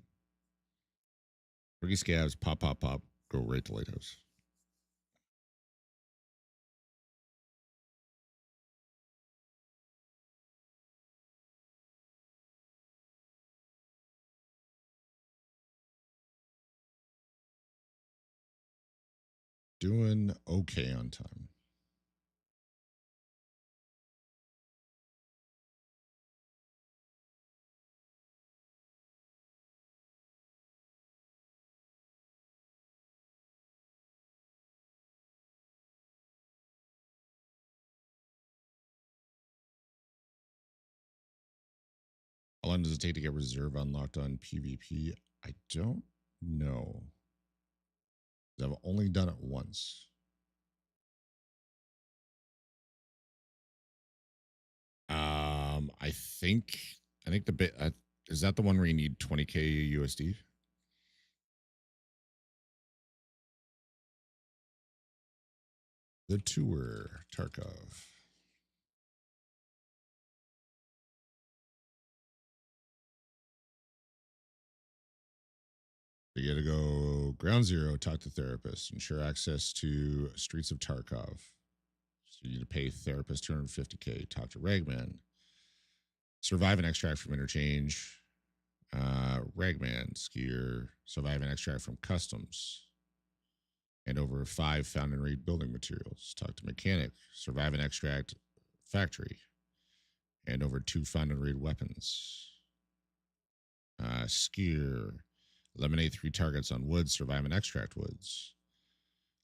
3 scavs, pop, pop, pop, go right to lighthouse. Doing okay on time. How long does it take to get reserve unlocked on PvP? I don't know. I've only done it once. I think the bit is that the one where you need 20k USD. The tour, Tarkov. You gotta go ground zero, talk to therapist, ensure access to streets of Tarkov. So you need to pay therapist 250k, talk to Ragman. Survive an extract from interchange. Ragman, skier, survive an extract from customs. And over 5 found and raid building materials. Talk to mechanic, survive an extract factory. And over 2 found and raid weapons. Skier. Eliminate 3 targets on woods. Survive and extract woods.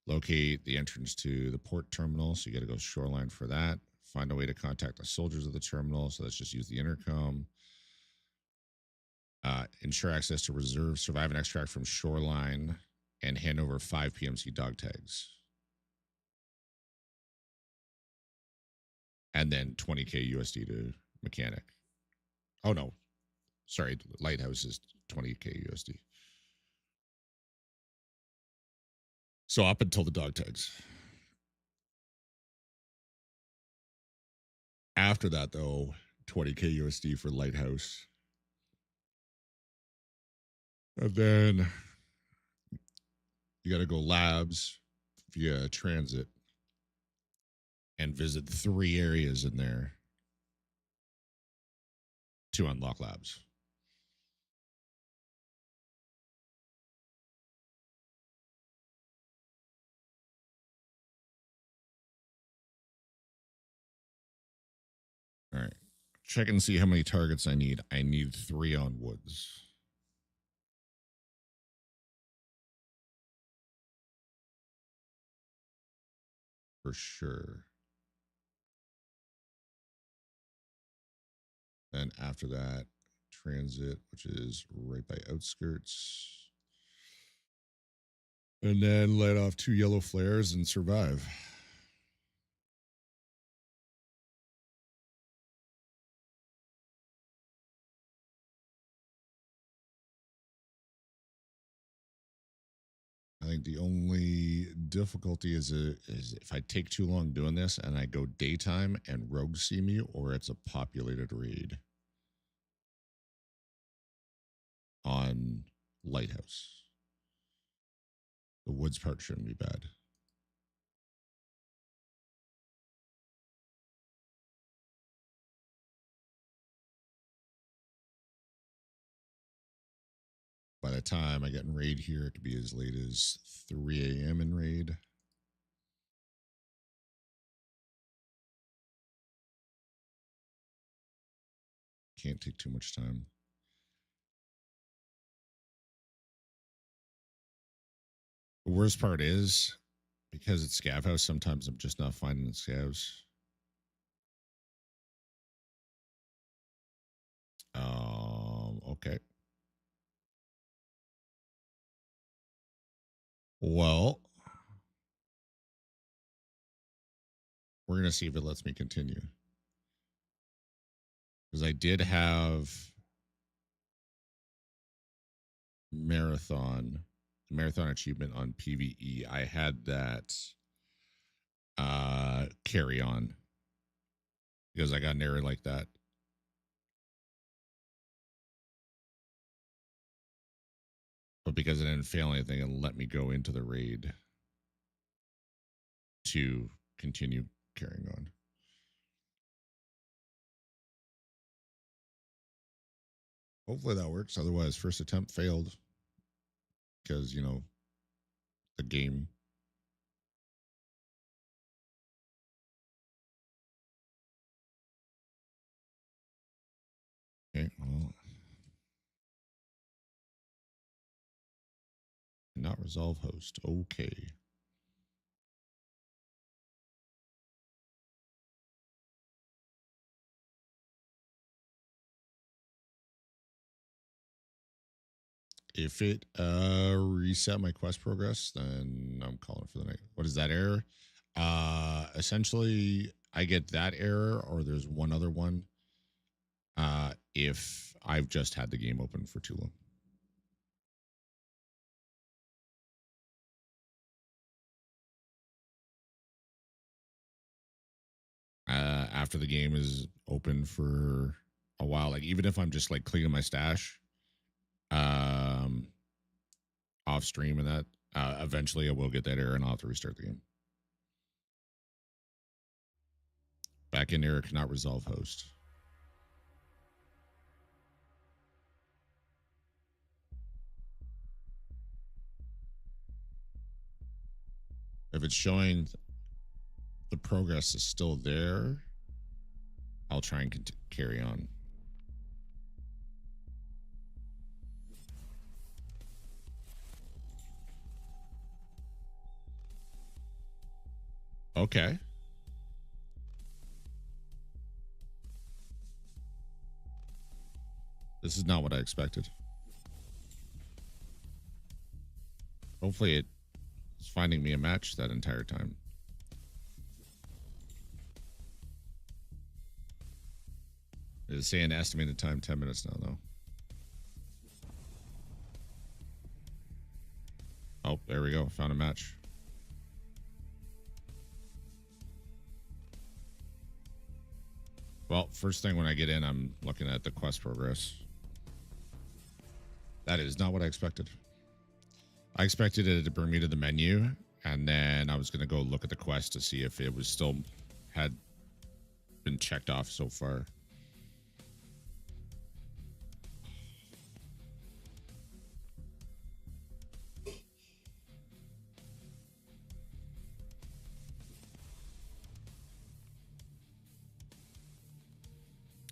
Locate the entrance to the port terminal. So you got to go shoreline for that. Find a way to contact the soldiers of the terminal. So let's just use the intercom. Ensure access to reserve. Survive and extract from shoreline. And hand over 5 PMC dog tags. And then 20K USD to mechanic. Oh, no. Sorry. Lighthouse is 20K USD. So up until the dog tags. After that, though, 20K USD for Lighthouse. And then you got to go labs via transit and visit 3 areas in there to unlock labs. All right. Check and see how many targets I need. I need 3 on woods. For sure. Then after that, transit, which is right by outskirts. And then let off 2 yellow flares and survive. I think the only difficulty is if I take too long doing this and I go daytime and rogues see me, or it's a populated raid on Lighthouse. The woods part shouldn't be bad. By the time I get in raid here, it could be as late as 3 a.m. in raid. Can't take too much time. The worst part is, because it's scav house, sometimes I'm just not finding the scavs. Okay. Well, we're going to see if it lets me continue. Because I did have marathon achievement on PvE. I had that carry on because I got an error like that. But because I didn't fail anything, it let me go into the raid to continue carrying on. Hopefully that works. Otherwise, first attempt failed because, you know, the game. Okay, well, not resolve host. Okay. If it reset my quest progress, then I'm calling for the night. What is that error? Essentially, I get that error, or there's one other one. If I've just had the game open for too long. After the game is open for a while, like even if I'm just like cleaning my stash, off stream and that, eventually I will get that error and I'll have to restart the game. Back in error cannot resolve host. If it's showing the progress is still there, I'll try and carry on. Okay. This is not what I expected. Hopefully it's finding me a match that entire time. It's saying estimated time 10 minutes now, though. Oh, there we go. Found a match. Well, first thing when I get in, I'm looking at the quest progress. That is not what I expected. I expected it to bring me to the menu, and then I was going to go look at the quest to see if it was still had been checked off so far.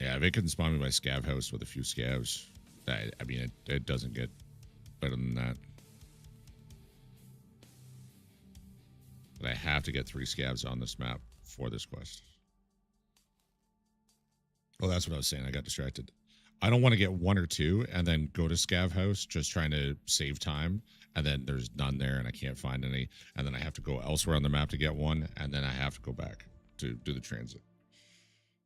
Yeah, if it can spawn me by scav house with a few scavs, I mean, it doesn't get better than that. But I have to get 3 scavs on this map for this quest. Oh, that's what I was saying. I got distracted. I don't want to get 1 or 2 and then go to scav house just trying to save time, and then there's none there and I can't find any, and then I have to go elsewhere on the map to get 1, and then I have to go back to do the transit.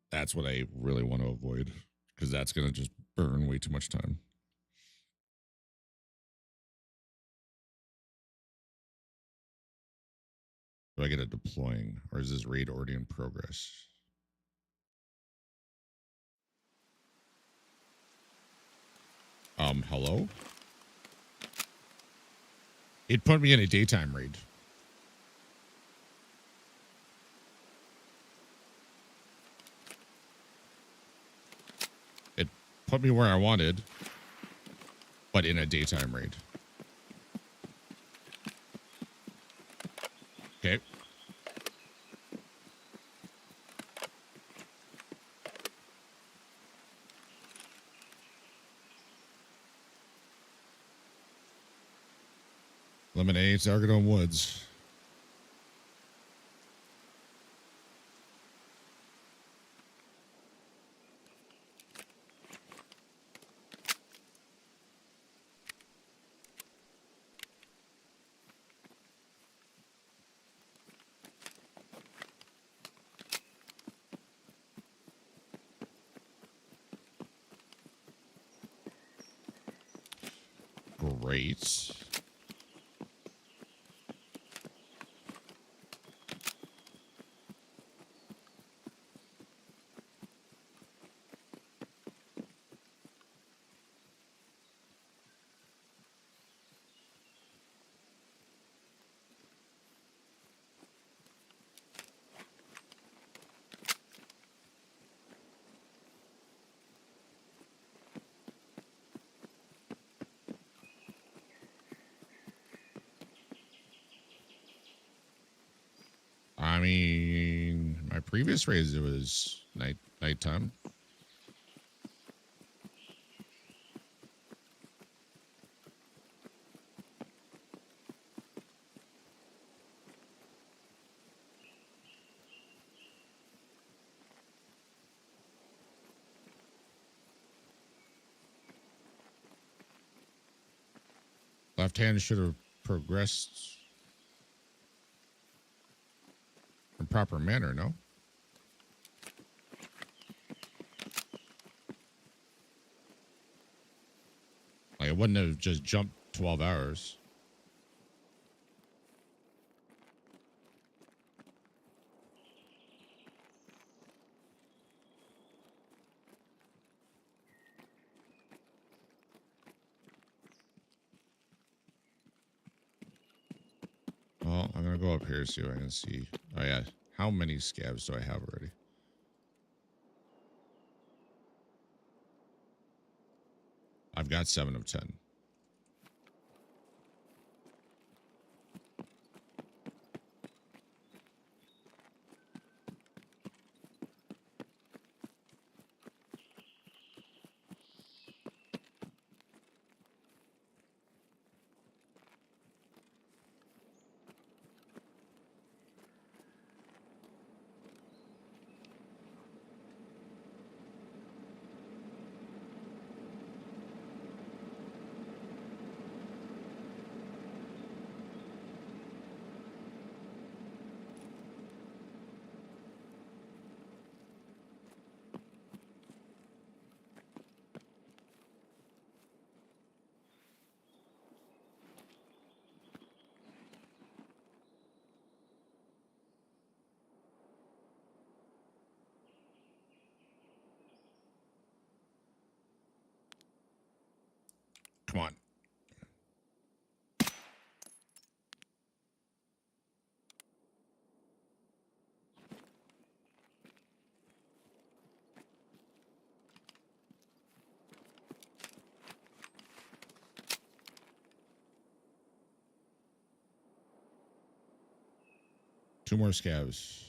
That's what I really want to avoid, because that's going to just burn way too much time. Do I get a deploying, or is this raid already in progress? Hello? It put me in a daytime raid. It put me where I wanted, but in a daytime raid. Okay. Lemonade, Argonome Woods. Great. I mean, my previous raise, it was nighttime. Left hand should have progressed in proper manner, no? Like, it wouldn't have just jumped 12 hours. Well, I'm going to go up here, see if I can see. Oh, yeah. How many scabs do I have already? I've got 7 of 10. Come on. Two more scavs.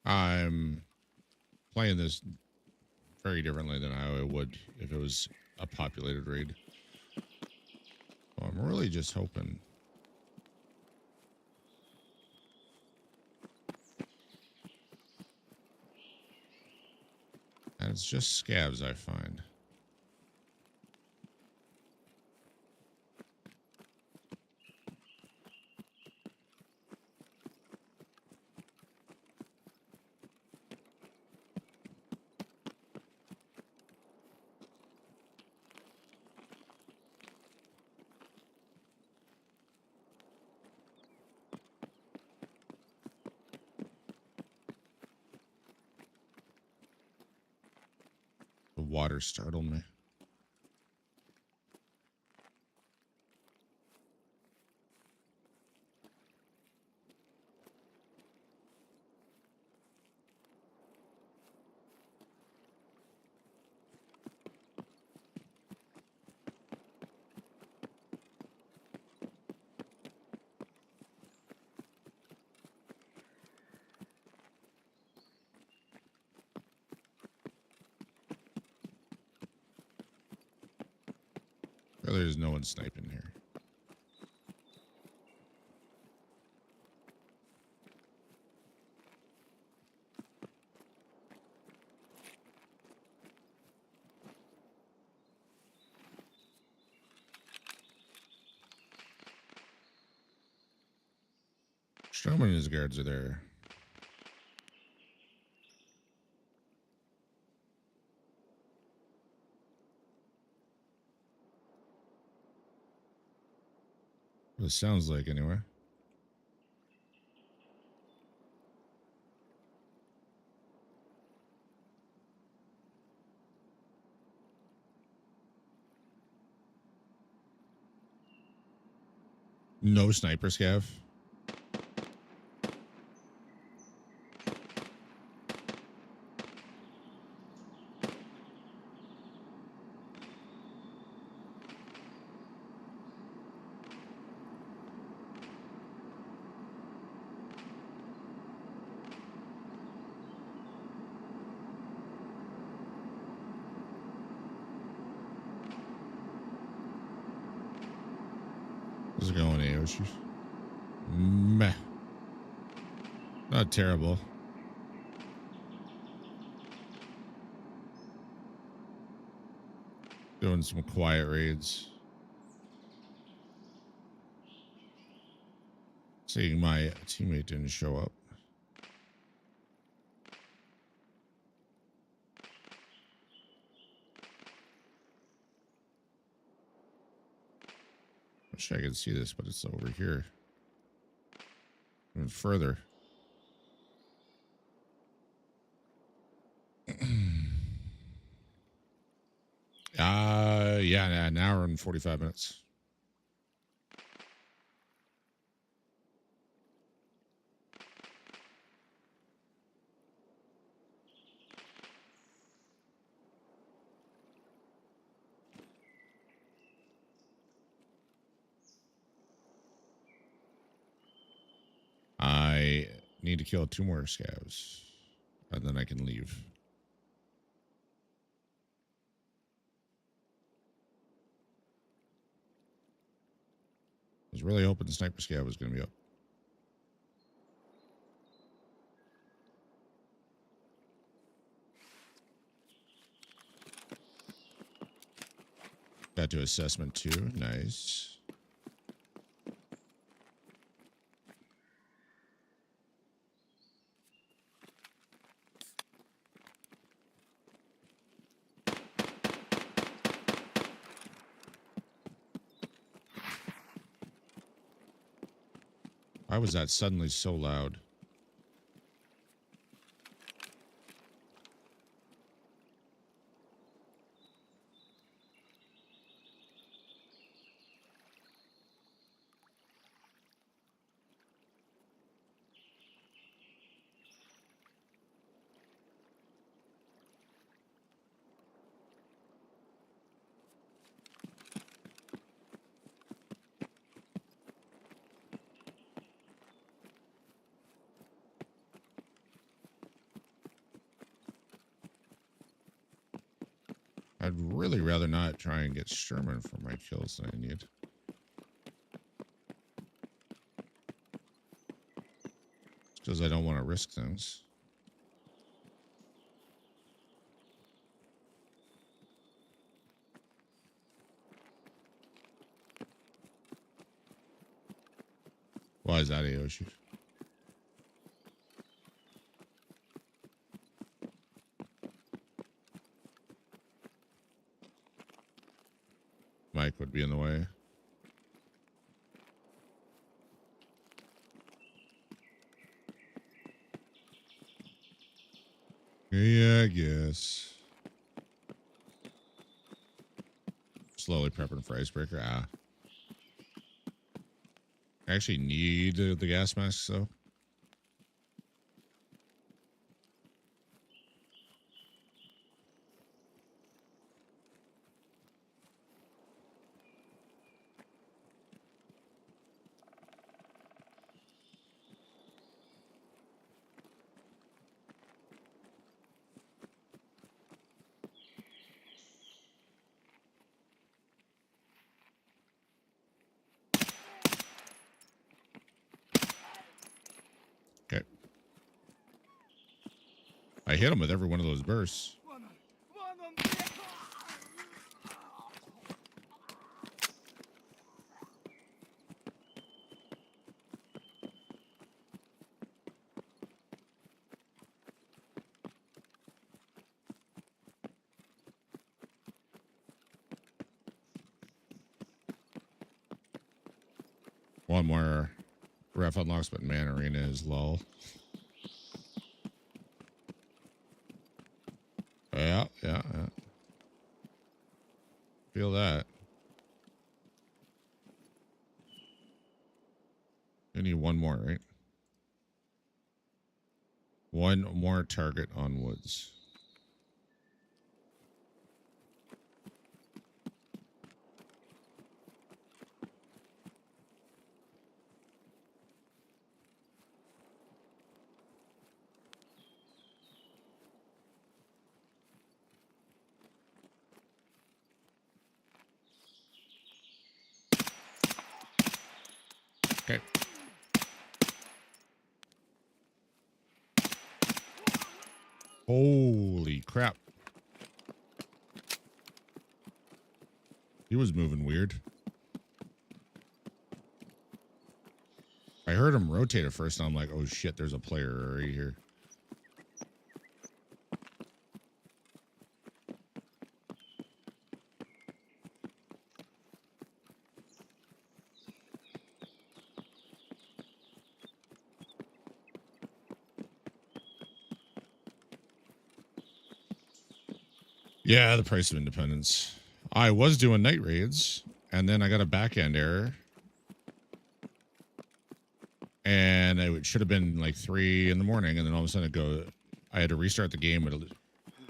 I'm playing this very differently than I would if it was a populated raid. So I'm really just hoping. And it's just scavs I find. The water startled me. There's no one sniping here. Strowman and his guards are there. What it sounds like, anyway. No sniper scav. How's it going, Aoshi? Meh. Not terrible. Doing some quiet raids. Seeing my teammate didn't show up. Wish I could see this, but it's over here. Even further. Yeah, an hour and 45 minutes. I need to kill 2 more scavs, and then I can leave. I was really hoping the sniper scav was going to be up. Got to assessment 2. Nice. Why was that suddenly so loud? I'd really rather not try and get Sherman for my kills than I need. Because I don't want to risk things. Why is that, Aoshi? Mike would be in the way. Yeah, I guess. Slowly prepping for icebreaker. Ah. I actually need the gas masks, though. Okay. I hit him with every one of those bursts. One more ref unlocks, but man arena is lull. Yeah. Feel that. We need one more, right? One more target on woods. Okay. Holy crap. He was moving weird. I heard him rotate at first, and I'm like, oh shit, there's a player right here. Yeah, the price of independence. I was doing night raids, and then I got a back end error. And it should have been like 3 in the morning, and then all of a sudden I had to restart the game, but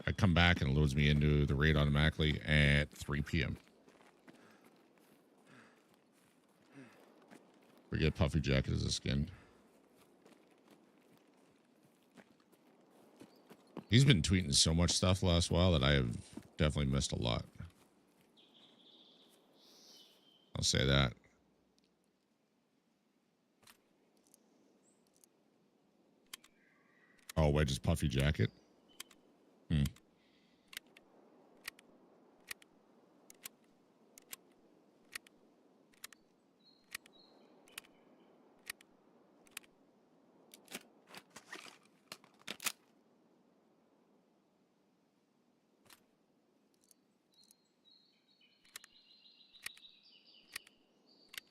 I come back and it loads me into the raid automatically at 3 p.m. Forget Puffy Jacket as a skin. He's been tweeting so much stuff the last while that I have definitely missed a lot. I'll say that. Oh, Wedge's Puffy Jacket.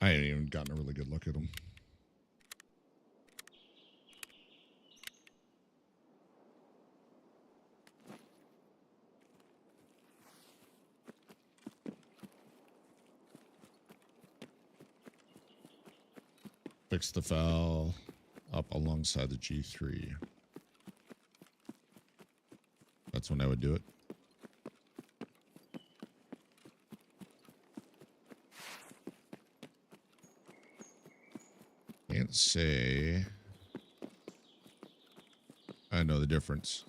I ain't even gotten a really good look at them. Fix the foul up alongside the G3. That's when I would do it. Can't say I know the difference.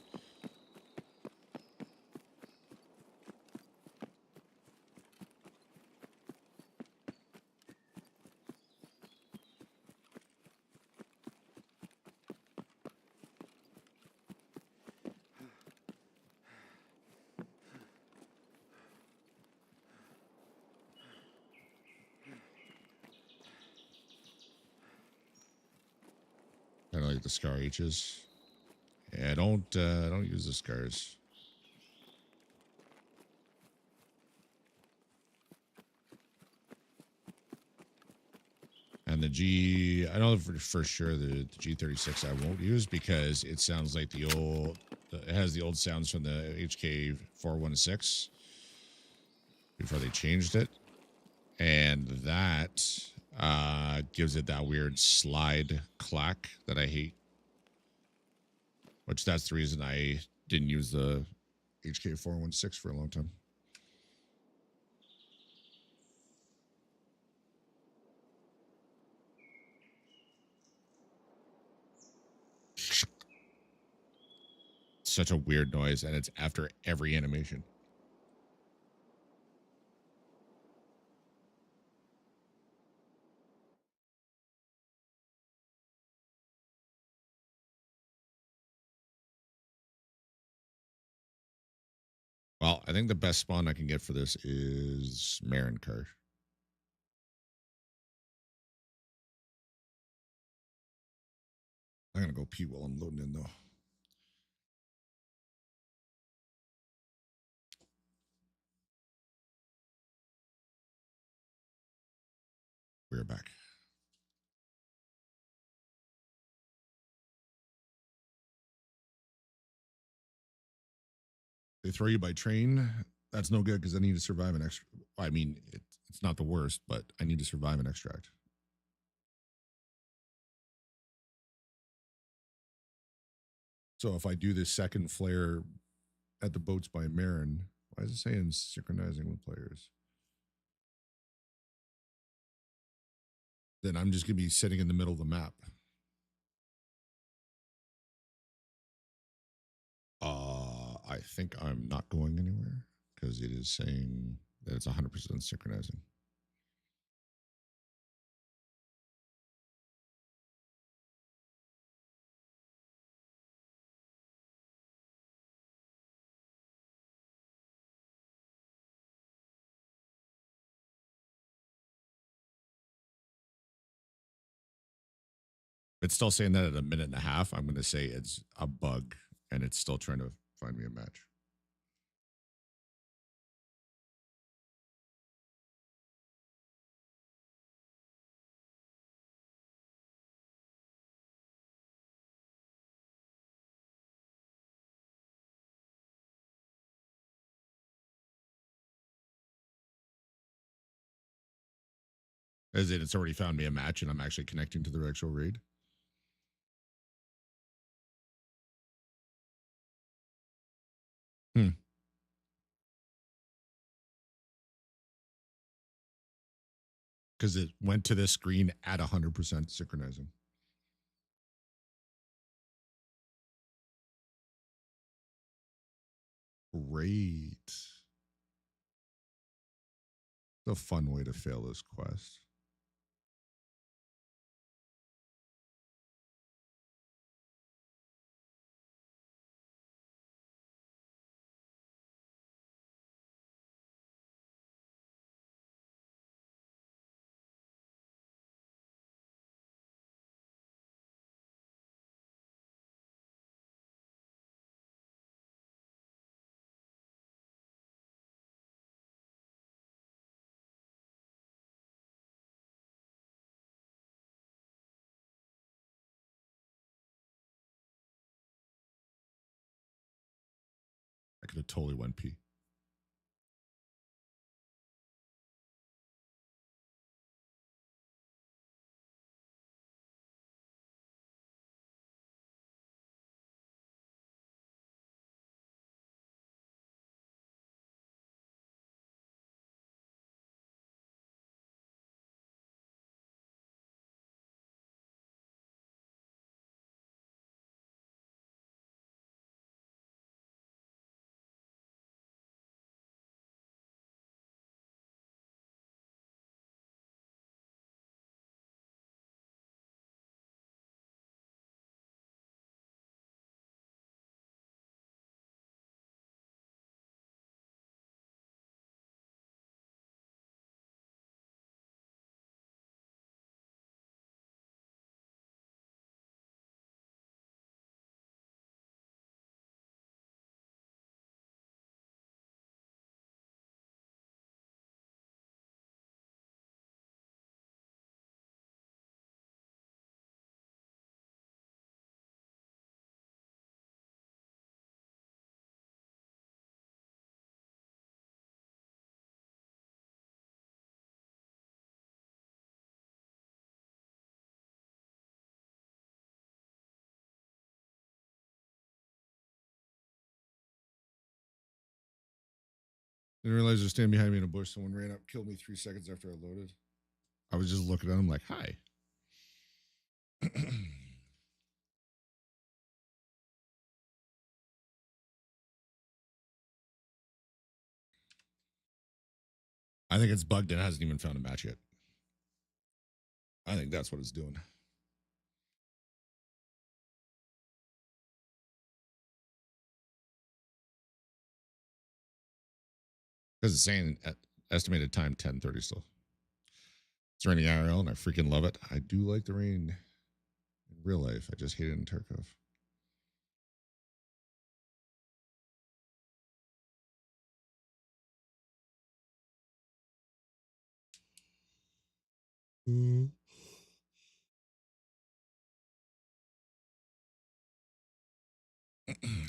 Kind of like the Scar H's. Yeah, don't use the scars. And the G, I know for sure the G36 I won't use because it sounds like the old, it has the old sounds from the HK 416 before they changed it. And that gives it that weird slide clack that I hate. Which that's the reason I didn't use the HK 416 for a long time. Such a weird noise, and it's after every animation. Well, I think the best spawn I can get for this is Marin Car. I'm gonna go pee while I'm loading in though. We're back. They throw you by train. That's no good because I need to survive an extra. I mean, it's not the worst, but I need to survive an extract. So if I do this second flare at the boats by Marin, why is it saying synchronizing with players? Then I'm just gonna be sitting in the middle of the map. I think I'm not going anywhere because it is saying that it's 100% synchronizing. It's still saying that at a minute and a half. I'm going to say it's a bug and it's still trying to find me a match. As in, it's already found me a match and I'm actually connecting to the actual raid. Because it went to this screen at 100% synchronizing. Great. It's a fun way to fail this quest. could have totally went pee. Didn't realize they're standing behind me in a bush. Someone ran up, killed me 3 seconds after I loaded. I was just looking at them like, hi. I think it's bugged and hasn't even found a match yet. I think that's what it's doing. Because it's saying estimated time 10:30 still. It's raining IRL and I freaking love it. I do like the rain in real life. I just hate it in Tarkov.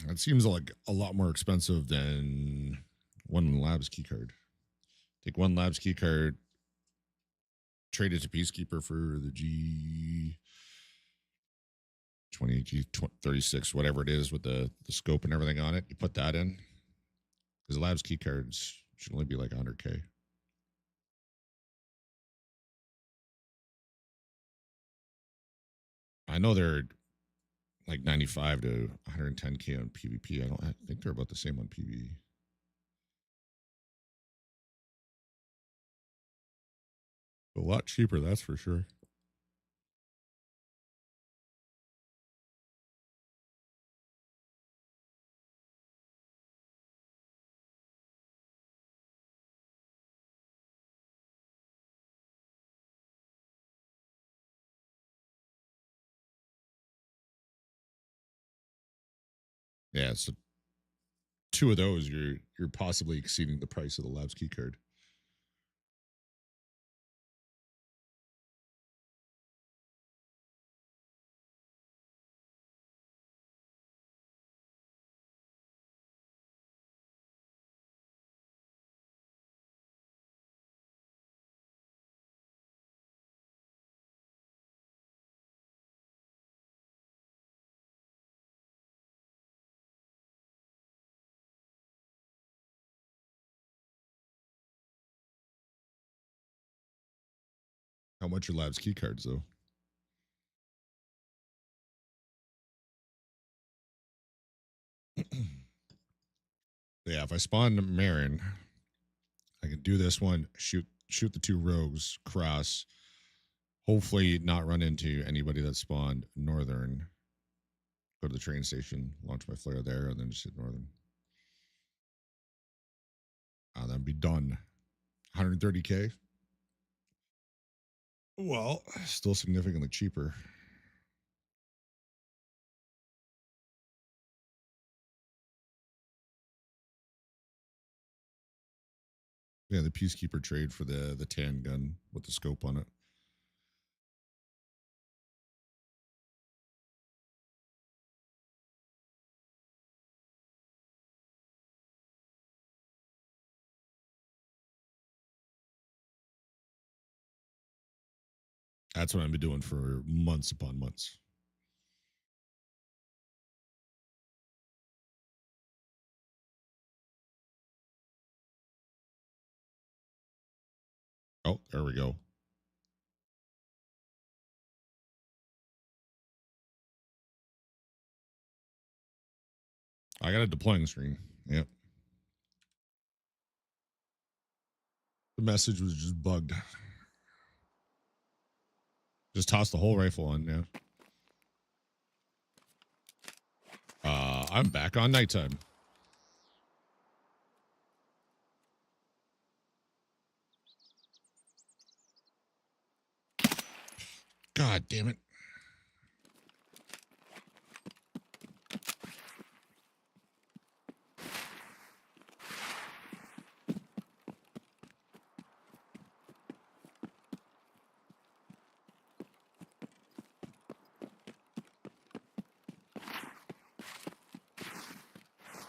It seems like a lot more expensive than one labs key card. Take one labs key card, trade it to Peacekeeper for the G 20, G 36, whatever it is with the scope and everything on it. You put that in because labs key cards should only be like 100K. I know they're like 95 to 110K on PvP. I think they're about the same on PvE. A lot cheaper, that's for sure. Yeah, so two of those, you're possibly exceeding the price of the labs key card. How much are labs key cards though? Yeah, if I spawn Marin, I can do this one, shoot the two rogues, cross, hopefully not run into anybody that spawned northern. Go to the train station, launch my flare there, and then just hit northern. Then be done. 130K. Well, still significantly cheaper. Yeah, the Peacekeeper trade for the tan gun with the scope on it. That's what I've been doing for months upon months. Oh, there we go. I got a deploying screen. Yep. The message was just bugged. Just toss the whole rifle on, yeah. I'm back on nighttime. God damn it.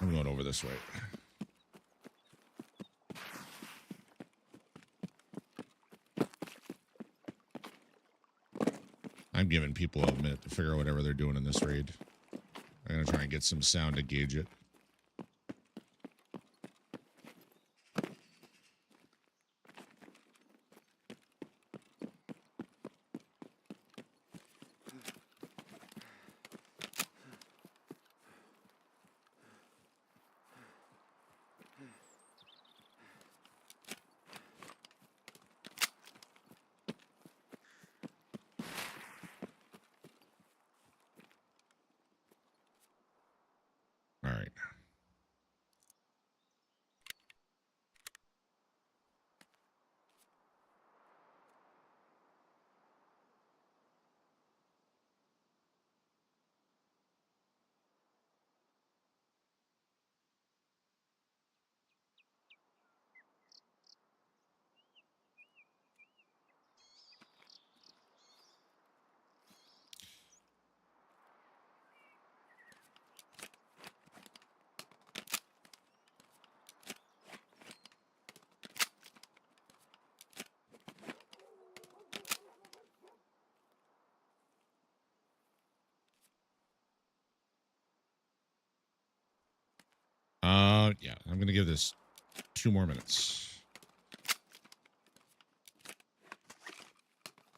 I'm going over this way. I'm giving people a minute to figure out whatever they're doing in this raid. I'm going to try and get some sound to gauge it. All right. Yeah, I'm going to give this 2 more minutes.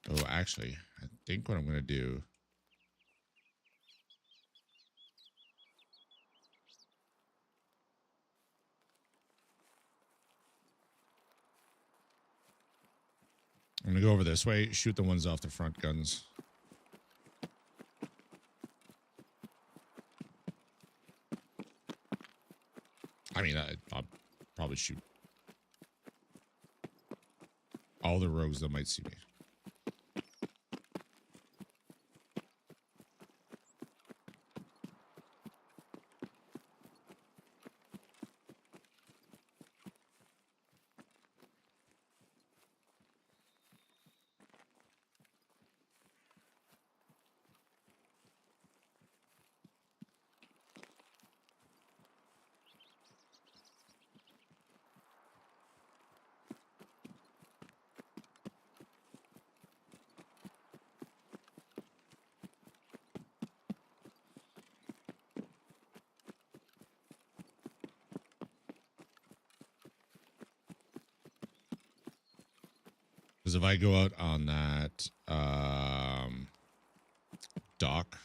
Oh, actually, I think what I'm going to do. I'm going to go over this way, shoot the ones off the front guns. I mean, I'll probably shoot all the rogues that might see me. Because if I go out on that dock,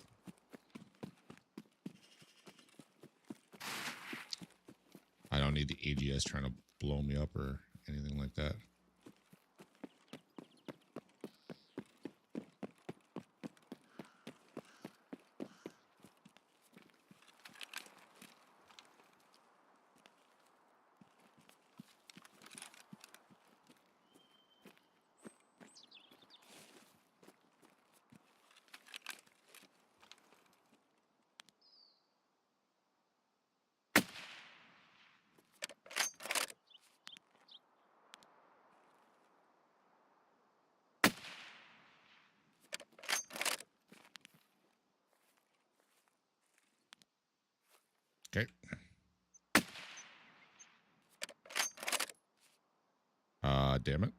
I don't need the AGS trying to blow me up or anything like that. Okay. Damn it.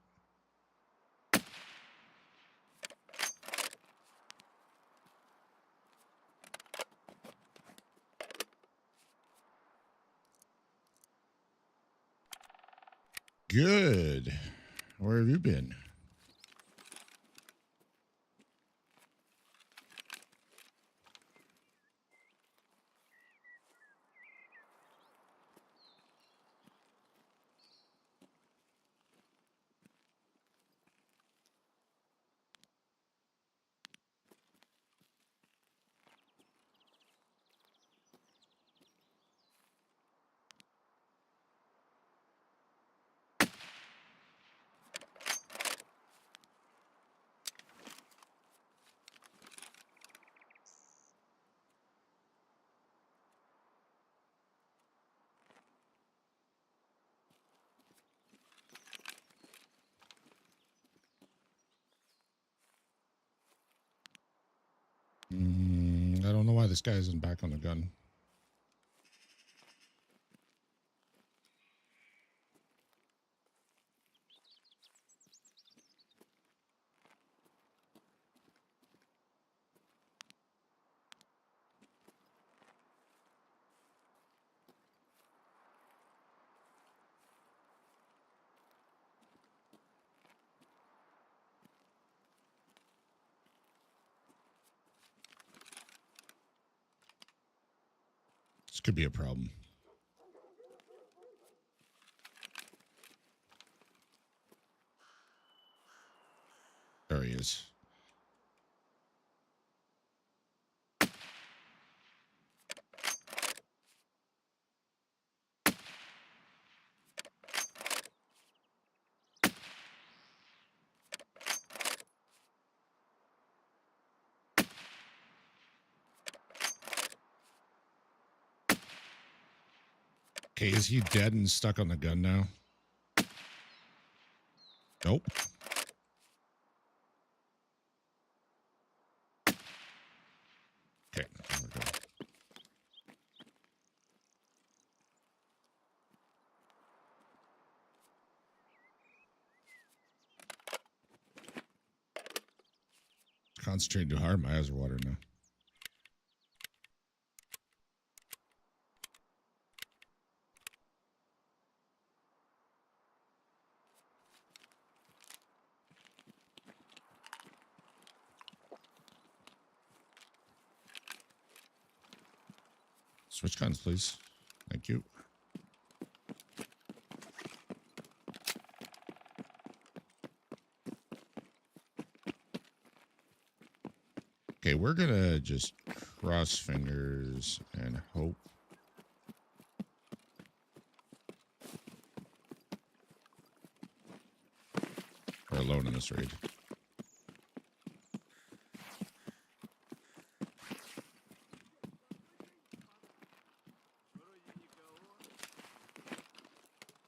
Good. Where have you been? I don't know why this guy isn't back on the gun. This could be a problem. There he is. Okay, is he dead and stuck on the gun now? Nope. Okay, there we go. Concentrating too hard. My eyes are watering now. Switch guns, please. Thank you. Okay, we're gonna just cross fingers and hope. We're alone in this raid.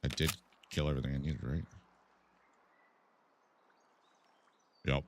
I did kill everything I needed, right? Yep.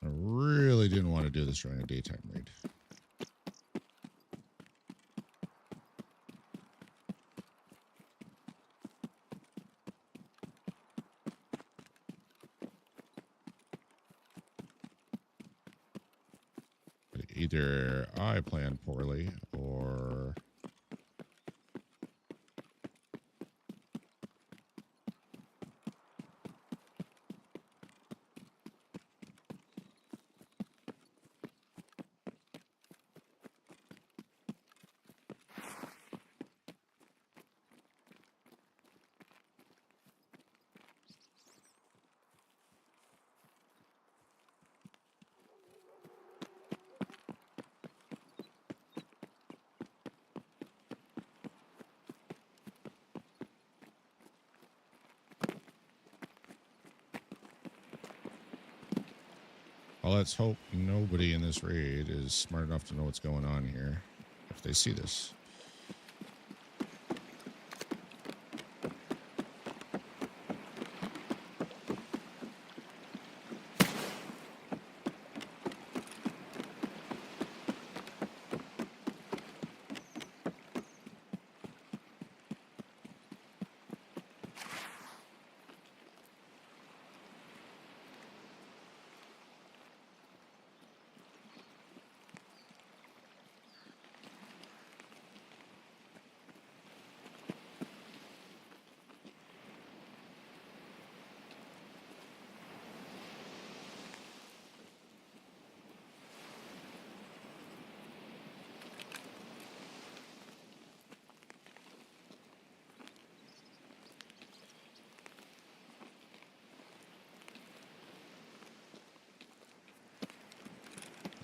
I really didn't want to do this during a daytime raid. But either I planned poorly or Well, let's hope nobody in this raid is smart enough to know what's going on here if they see this.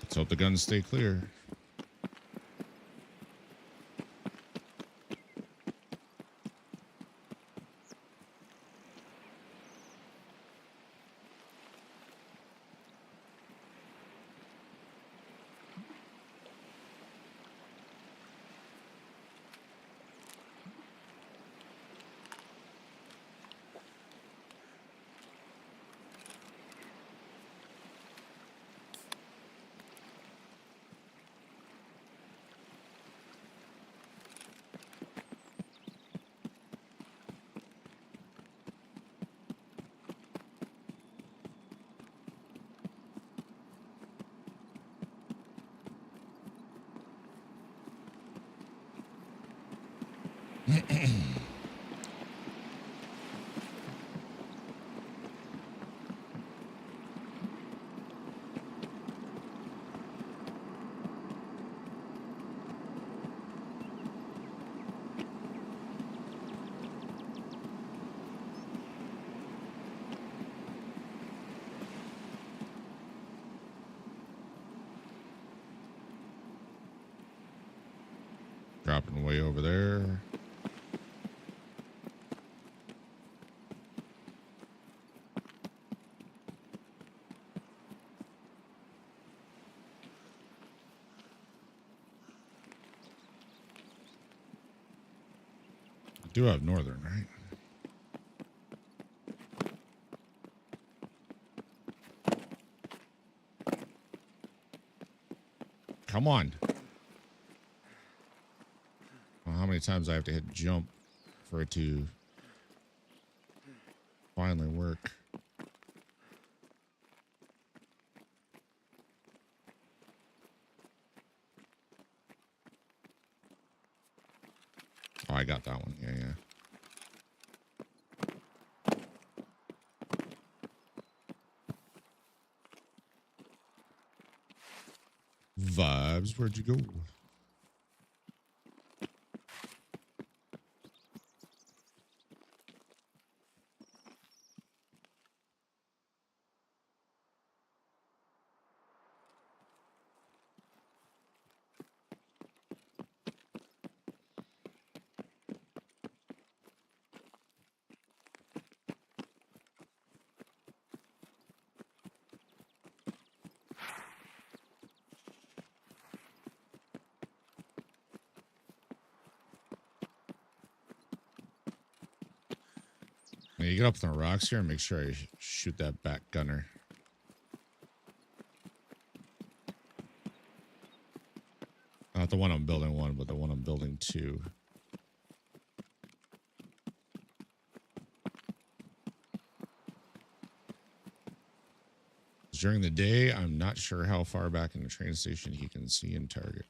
Let's hope the guns stay clear. Dropping way over there. I do have northern, right? Come on. Well, how many times I have to hit jump for it to finally work? Oh, I got that one. Yeah, yeah. Vibes, where'd you go? Now you get up on the rocks here and make sure I shoot that back gunner. Not the one I'm building one, but the one I'm building two. During the day, I'm not sure how far back in the train station he can see and target.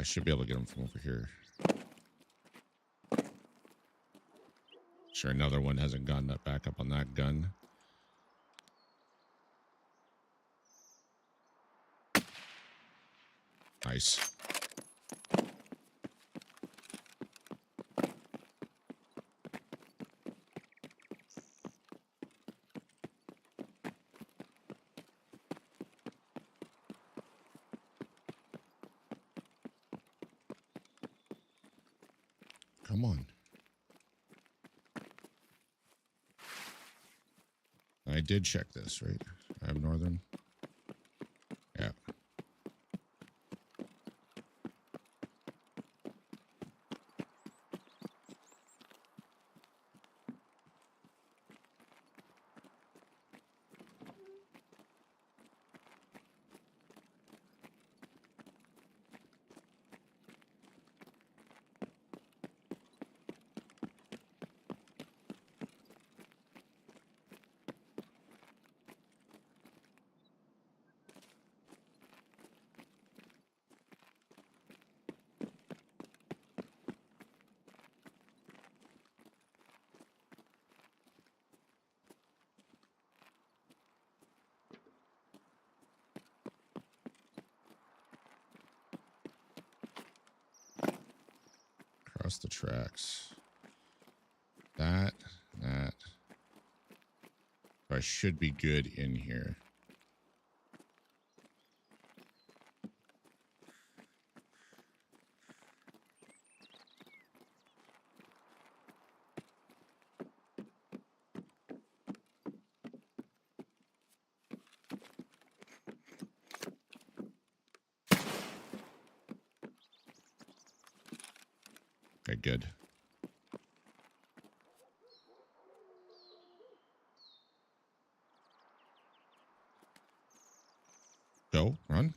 should be able to get them from over here. Sure, another one hasn't gotten that back up on that gun. Nice. Come on. I did check this, right? I have northern. Yeah. Across the tracks. That. I should be good in here. Okay, good. Go, run.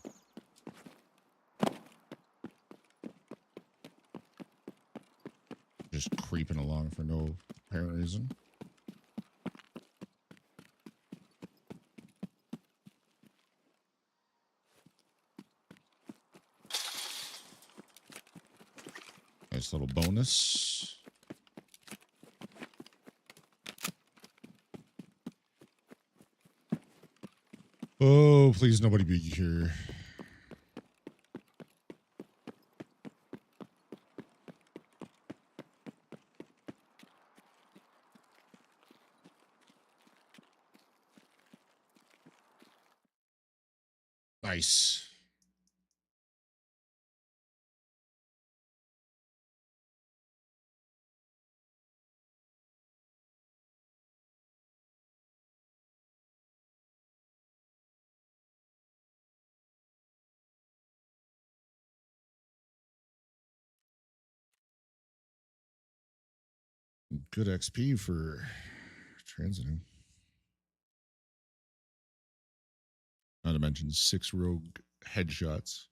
Just creeping along for no apparent reason. Nice little bonus. Oh, please nobody be here. Nice. Good XP for transiting. Not to mention 6 rogue headshots.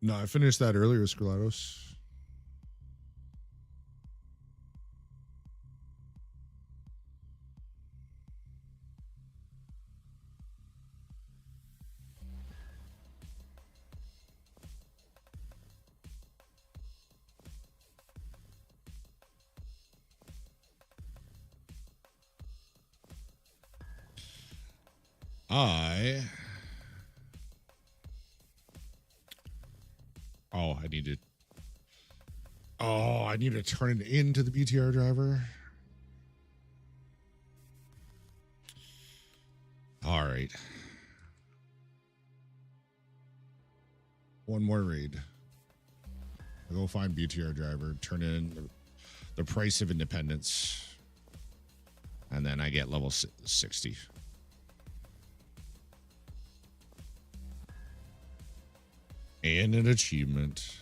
No, I finished that earlier, Scrolatos. I need to turn it into the BTR driver. All right. One more raid. I'll go find BTR driver, turn in the price of independence, and then I get level 60. And an achievement.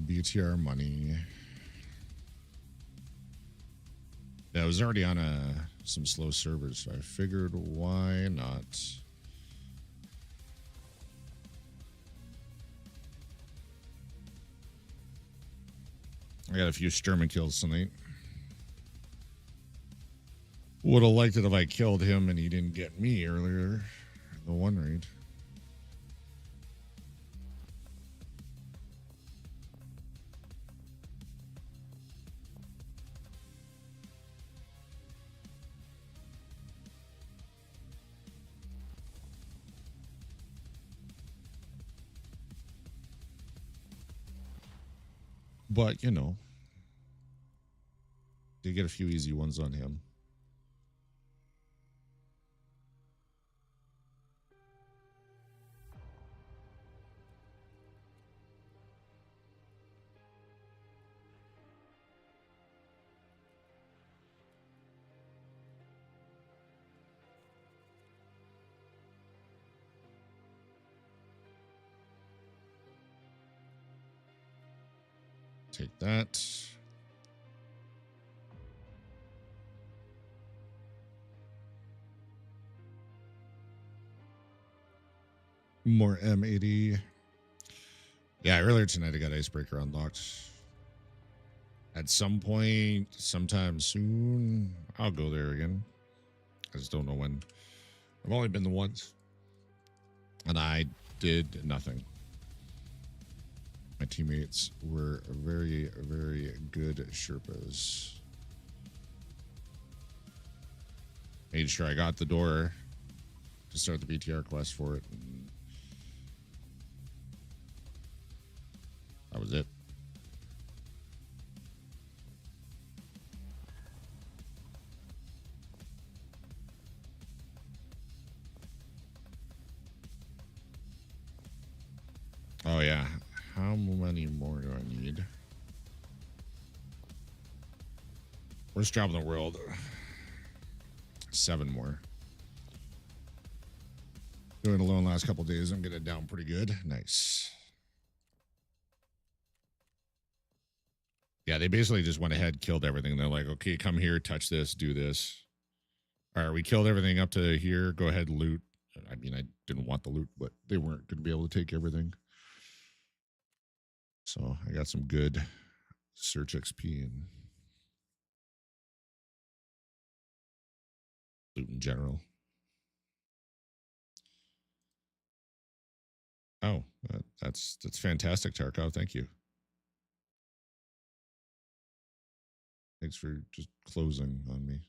BTR money. Yeah, I was already on some slow servers, so I figured why not. I got a few Sturman kills tonight. Would have liked it if I killed him and he didn't get me earlier in the one raid. But, you know, did get a few easy ones on him. Take that. More M80. Yeah, earlier tonight I got Icebreaker unlocked. At some point, sometime soon, I'll go there again. I just don't know when. I've only been the once. And I did nothing. My teammates were very, very good Sherpas. Made sure I got the door to start the BTR quest for it. And that was it. Oh, yeah. How many more do I need? Worst job in the world. 7 more. Doing it alone last couple days. I'm getting it down pretty good. Nice. Yeah, they basically just went ahead, killed everything. They're like, okay, come here, touch this, do this. All right, we killed everything up to here. Go ahead, loot. I mean, I didn't want the loot, but they weren't going to be able to take everything. So I got some good search XP and loot in general. Oh, that's fantastic, Tarkov. Thank you. Thanks for just closing on me.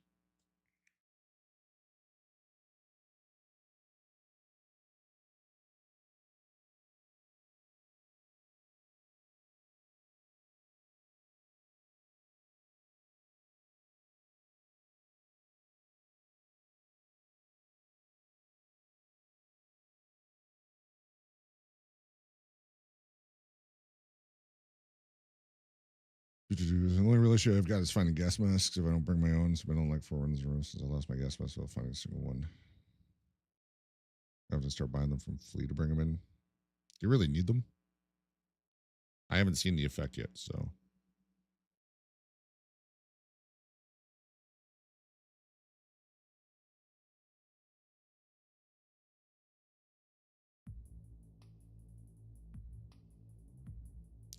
The only real issue I've got is finding gas masks if I don't bring my own. So I don't like 4 runs in a row since I lost my gas mask without finding a single one. I have to start buying them from Flea to bring them in. Do you really need them? I haven't seen the effect yet, so.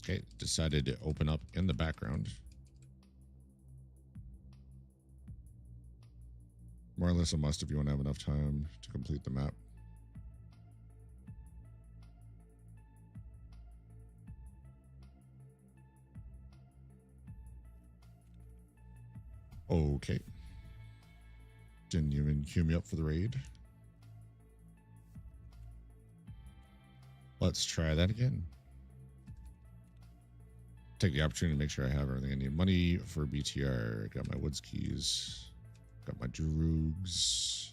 Okay, decided to open up in the background. More or less a must if you want to have enough time to complete the map. Okay. Didn't even queue me up for the raid. Let's try that again. Take the opportunity to make sure I have everything I need. Money for BTR. Got my woods keys. Got my droogs.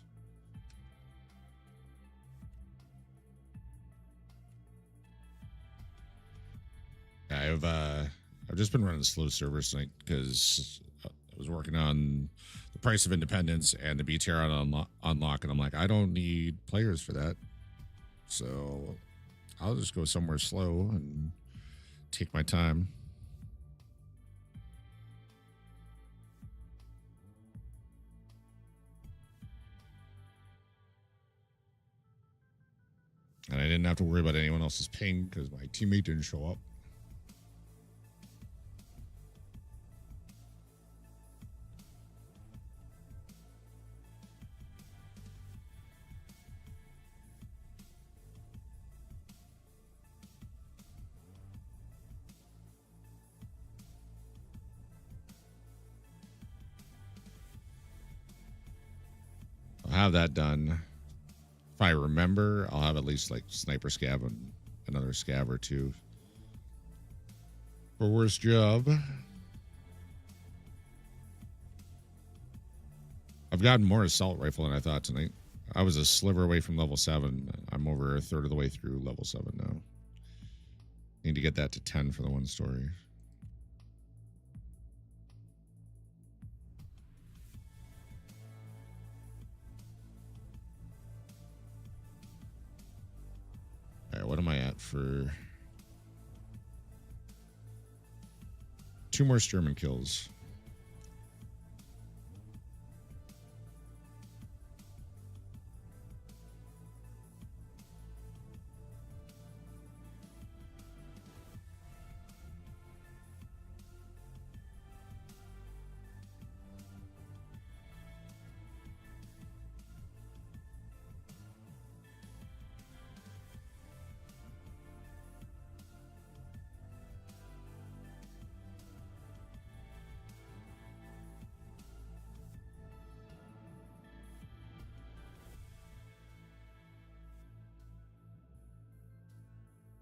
I've just been running slow servers tonight because I was working on the Price of Independence and the BTR on unlock, and I'm like, I don't need players for that, so I'll just go somewhere slow and take my time. And I didn't have to worry about anyone else's ping because my teammate didn't show up. I'll have that done. If I remember, I'll have at least like sniper scav and another scav or two for worst job. I've gotten more assault rifle than I thought tonight. I was a sliver away from level 7. I'm over a third of the way through level 7 now. Need to get that to 10 for the one story. All right, what am I at for 2 more Sturman kills?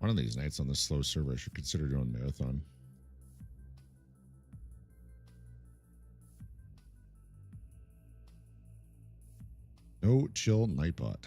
One of these nights on this slow server, I should consider doing marathon. No chill Nightbot.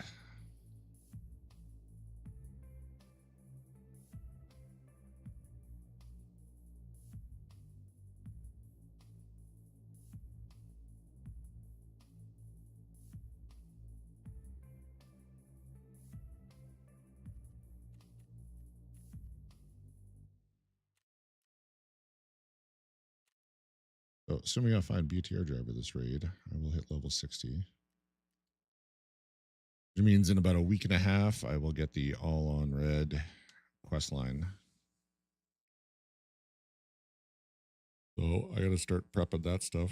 So, assuming I find BTR driver this raid, I will hit level 60. Which means in about a week and a half, I will get the all on red quest line. So I gotta start prepping that stuff.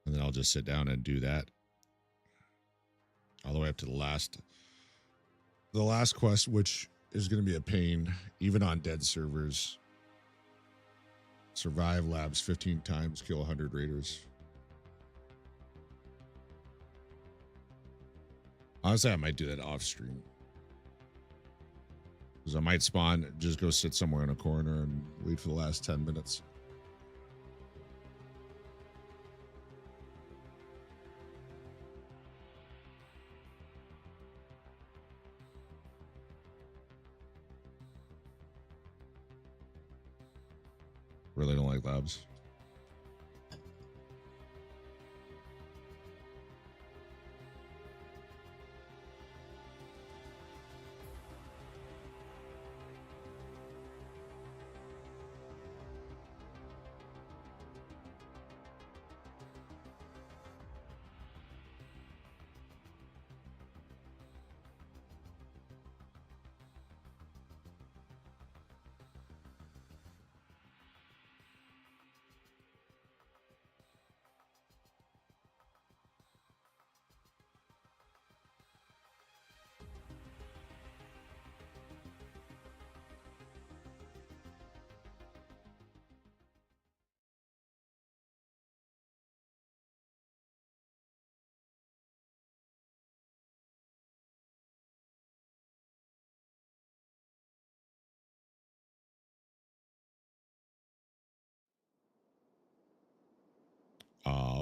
And then I'll just sit down and do that all the way up to the last quest, which is going to be a pain, even on dead servers. Survive labs 15 times, kill 100 raiders. Honestly, I might do that off stream. Because I might spawn, just go sit somewhere in a corner and wait for the last 10 minutes. Really don't like labs.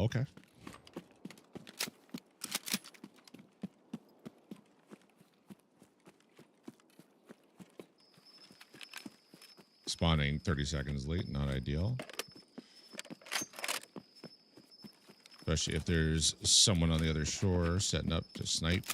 Okay. Spawning 30 seconds late, not ideal. especially if there's someone on the other shore setting up to snipe.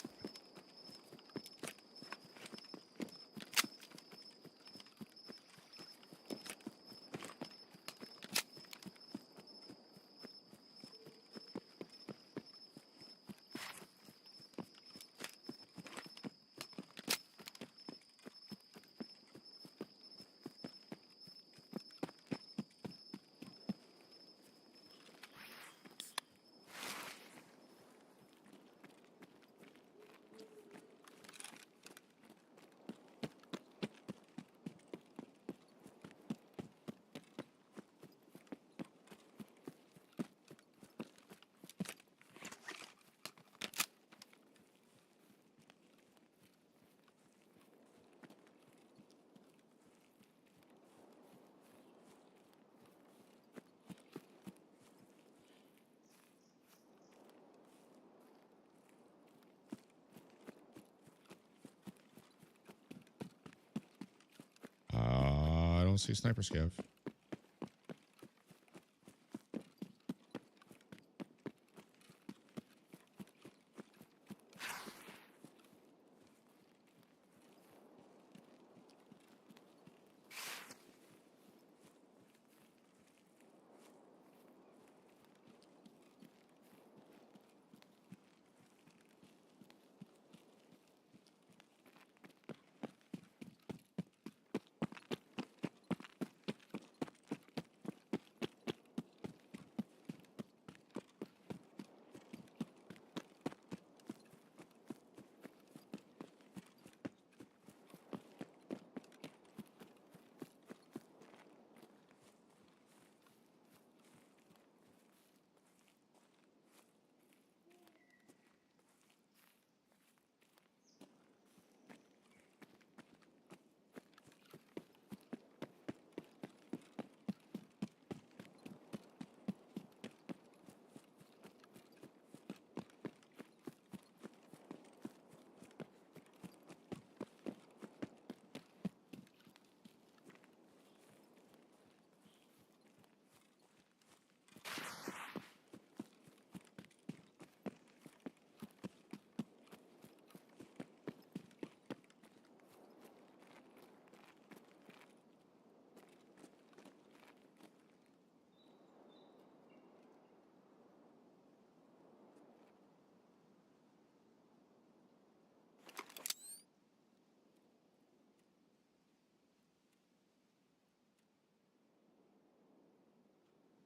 I don't see sniper scav.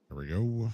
There we go.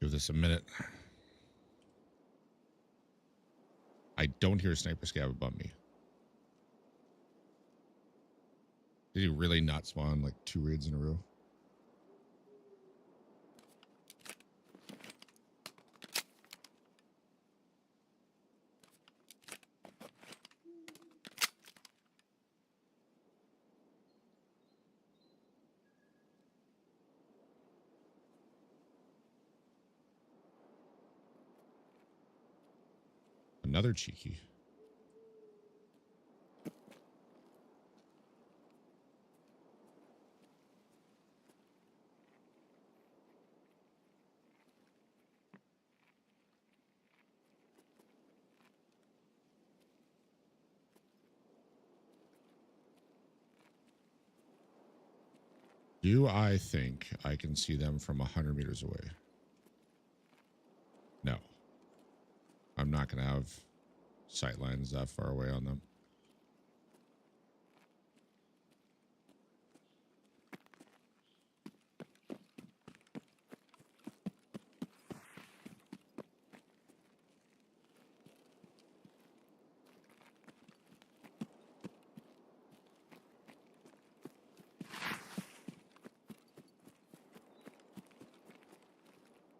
Give this a minute. I don't hear a sniper scav above me. Did he really not spawn like 2 raids in a row? Another cheeky. Do I think I can see them from 100 meters away? No. I'm not going to have sight lines that far away on them.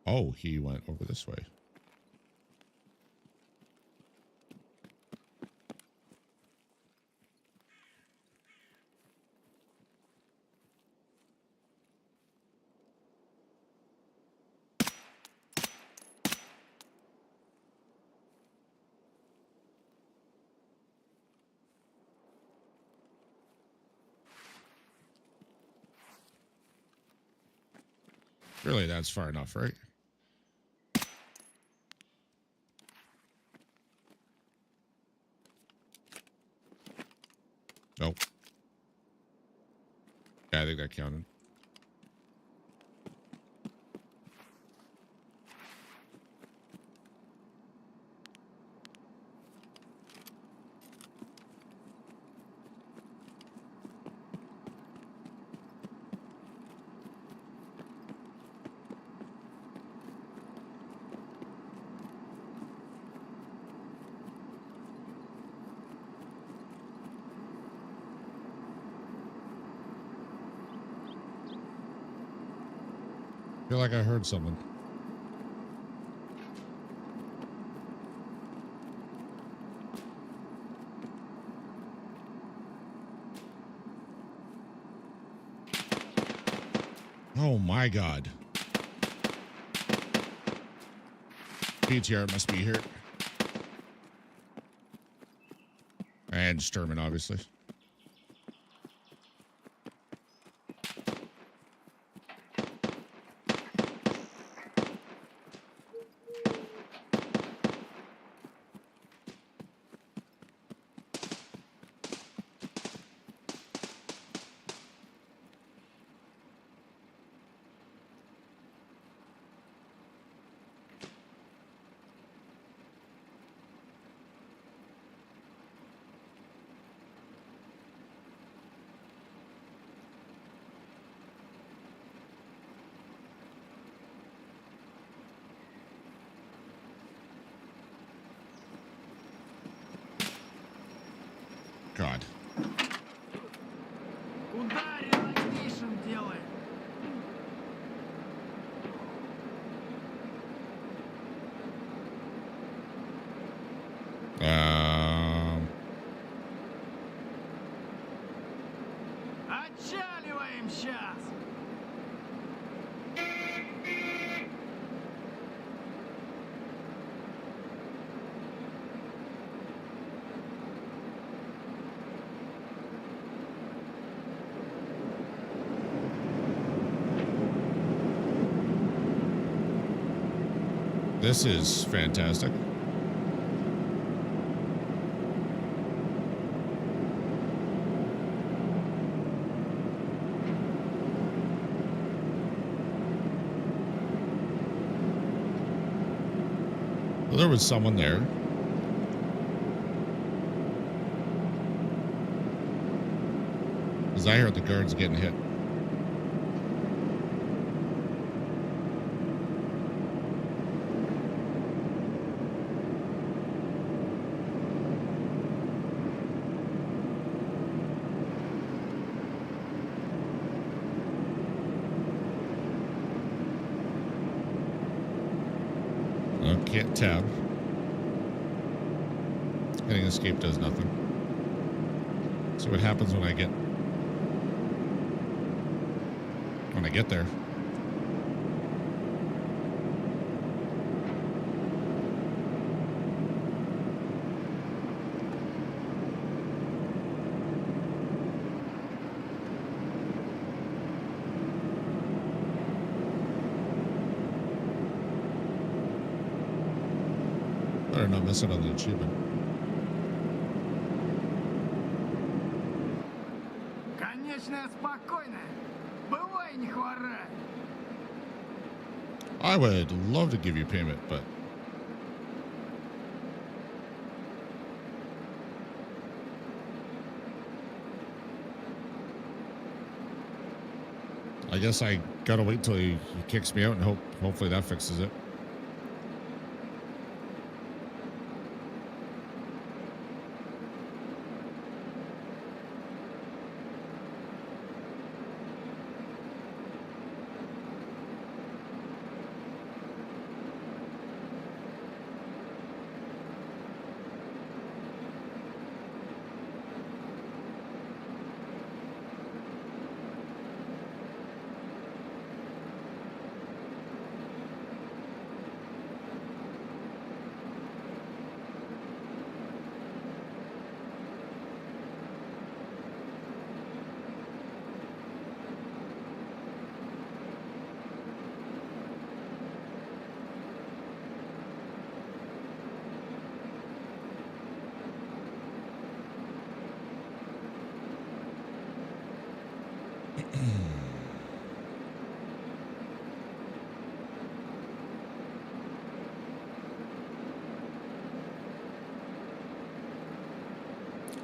Oh, he went over this way. Really, that's far enough, right? Nope. Yeah, I think that counted. I feel like I heard something. Oh my God. PTR must be here. And Sturman, obviously. God. Ударь, логишен делай. Отчаливаем сейчас. This is fantastic. Well, there was someone there. Because I heard the guards getting hit. Can't tab. Hitting escape does nothing. See what happens when I get there. Better not miss it on the achievement. Конечная спокойная. Бывай. Ой, не хворай. I would love to give you payment, but I guess I gotta wait till he kicks me out and hopefully that fixes it.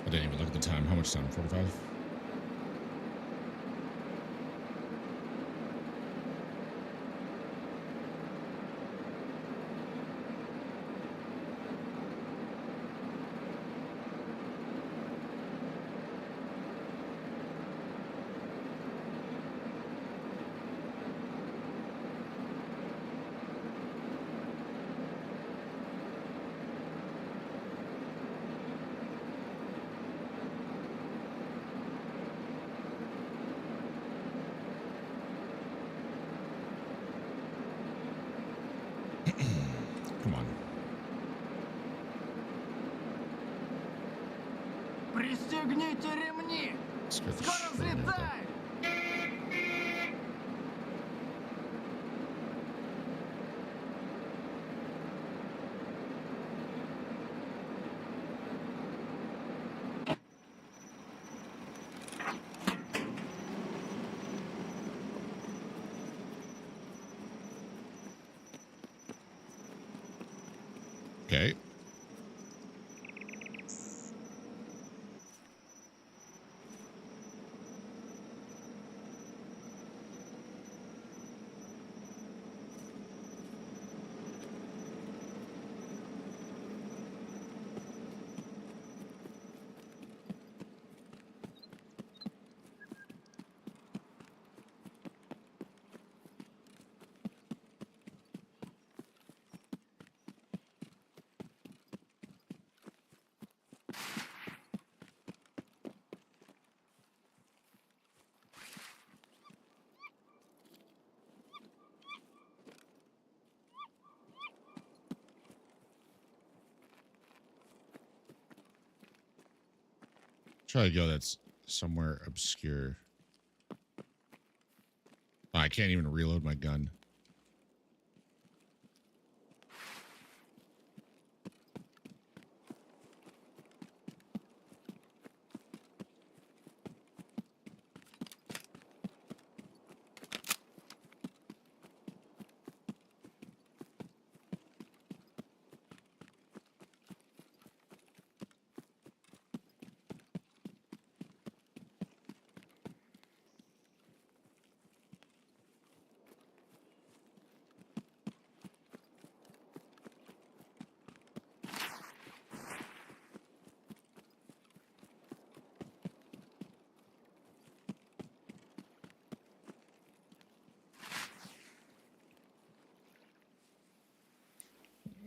I didn't even look at the time. How much time? 45? Come on. Пристегните ремни. Scared the Скоро shit out of me with that. взлетаем. Okay. Try to go that's somewhere obscure. I can't even reload my gun.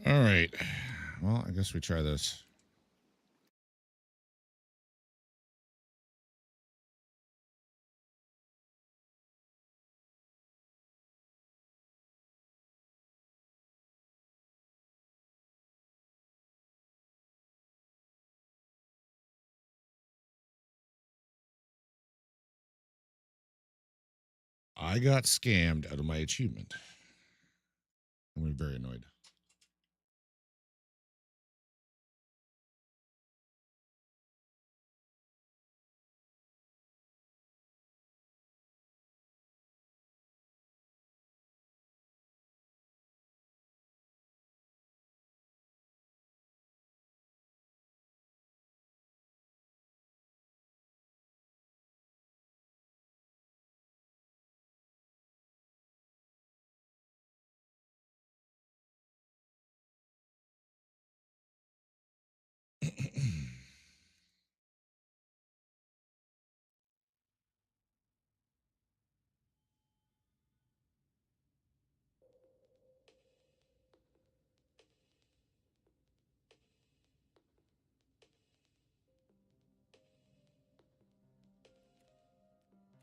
All right. Well, I guess we try this. I got scammed out of my achievement. I'm very annoyed.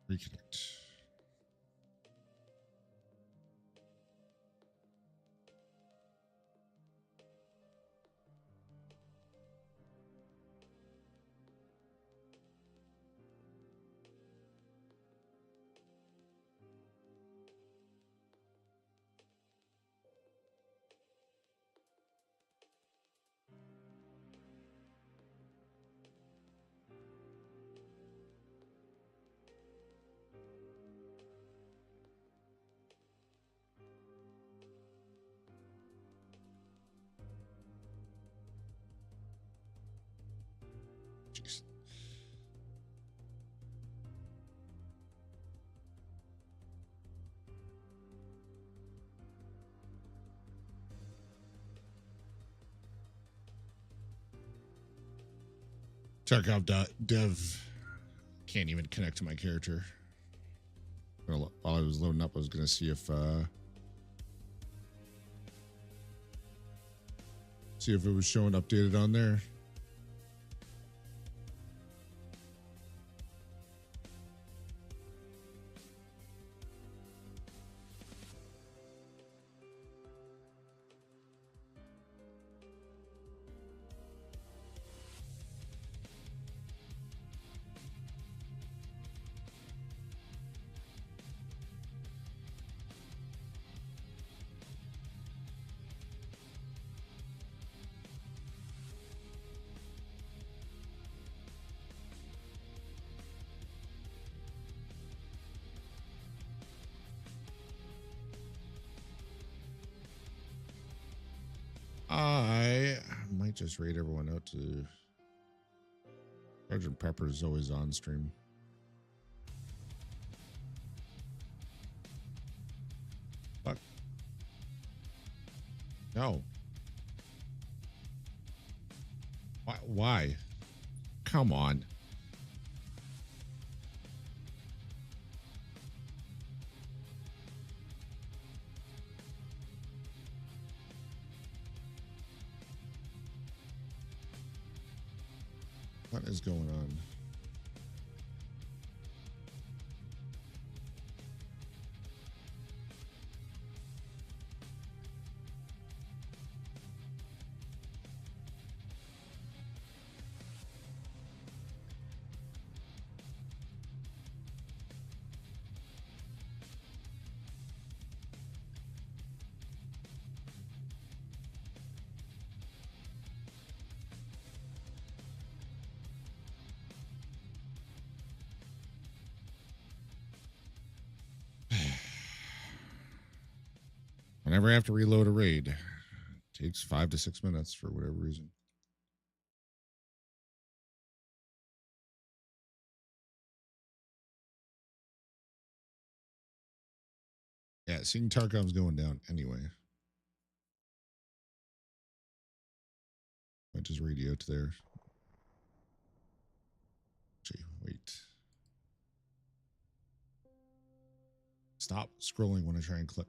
Reconnect. Jeez. Tarkov.dev can't even connect to my character. Well, while I was loading up, I was going to see if it was showing updated on there. I might just raid everyone out to Sergeant Pepper is always on stream. Fuck. No. Why? Come on. What is going on? Whenever I have to reload a raid, it takes 5 to 6 minutes for whatever reason. Yeah, seeing Tarkov's going down anyway. I just radio to there. Actually, wait. Stop scrolling when I try and click.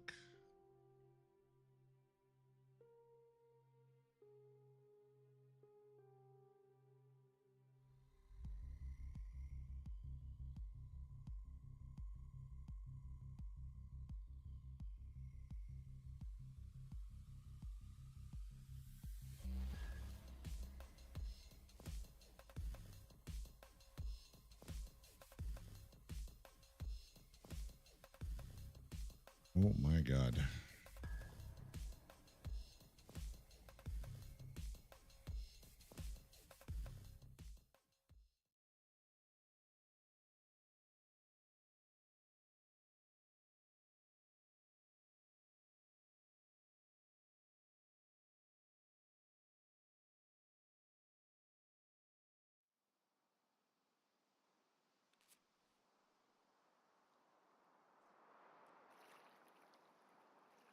Oh my God.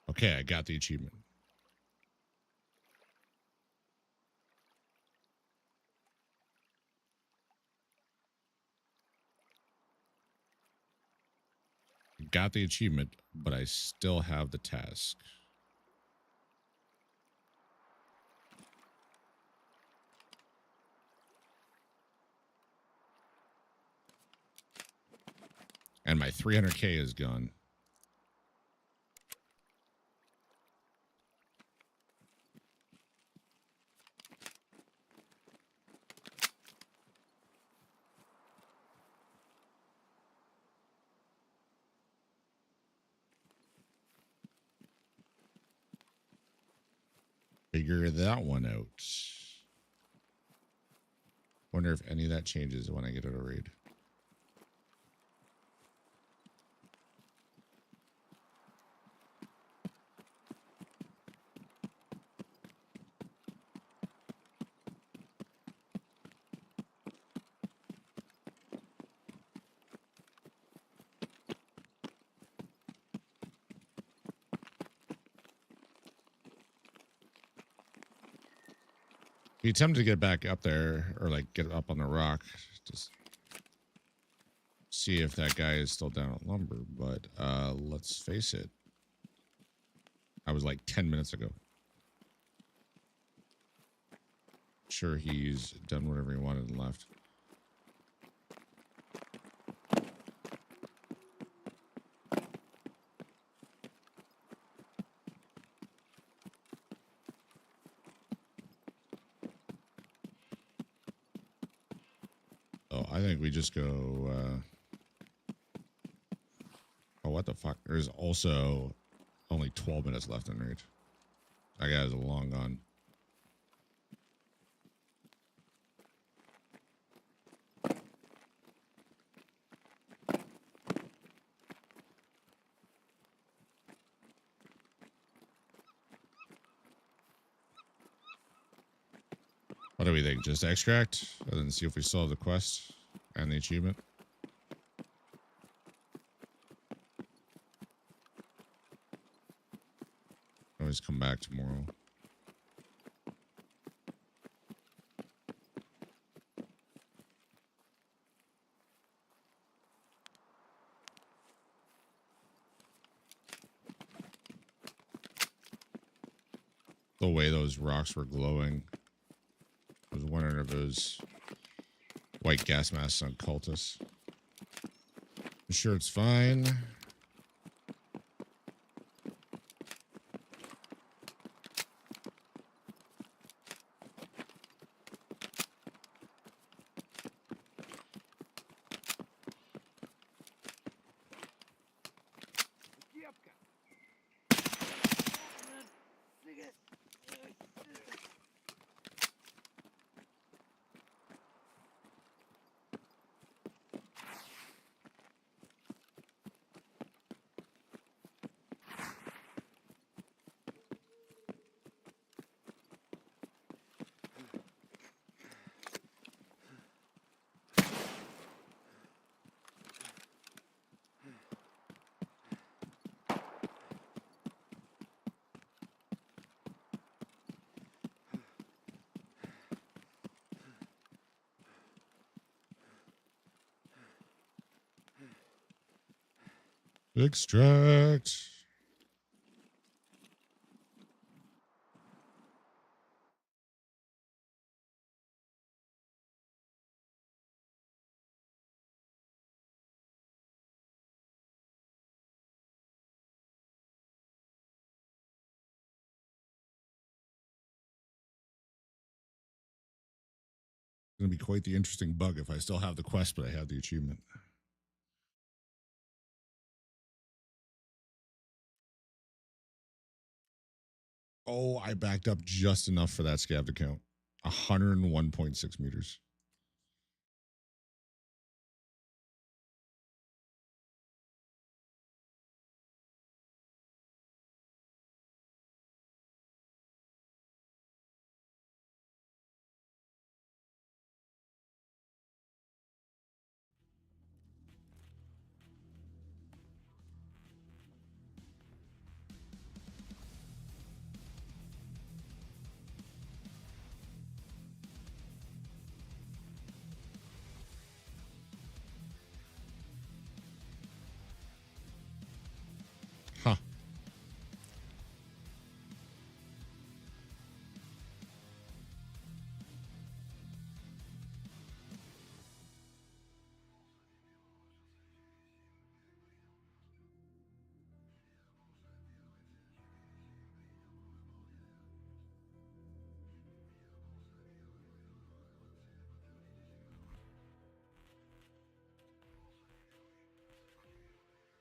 Okay, I got the achievement. Got the achievement, but I still have the task. And my 300K is gone. Figure that one out. Wonder if any of that changes when I get out of raid. Be tempted to get back up there or like get up on the rock. Just see if that guy is still down at lumber, but let's face it. I was like 10 minutes ago. Sure, he's done whatever he wanted and left. Oh, I think we just go oh, what the fuck? There's also only 12 minutes left in raid. That guy's long gone. What do we think? Just extract and then see if we solve the quest and the achievement? Always come back tomorrow. The way those rocks were glowing. I was wondering if it was white gas masks on cultists. I'm sure it's fine. Extract. It's going to be quite the interesting bug if I still have the quest, but I have the achievement. Oh, I backed up just enough for that scav to count. 101.6 meters.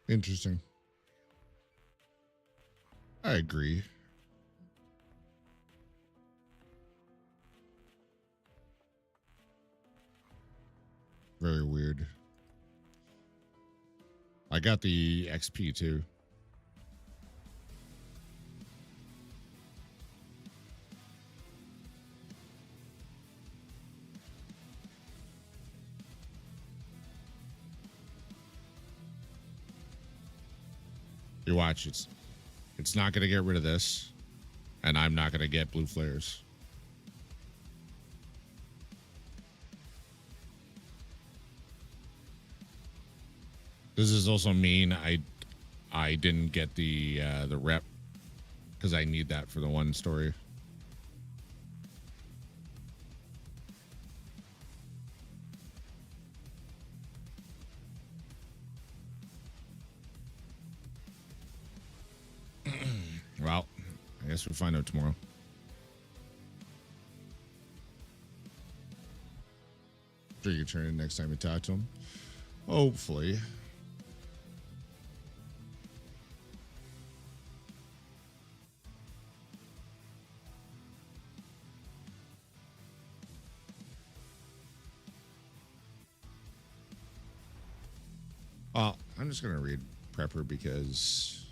Interesting. I agree. Very weird. I got the XP too. You watch, it's not going to get rid of this, and I'm not going to get blue flares. Does this also mean I didn't get the rep because I need that for the one story? Well, I guess we'll find out tomorrow. Sure, you turn in next time you talk to him. Hopefully. Well, I'm just gonna read Prepper because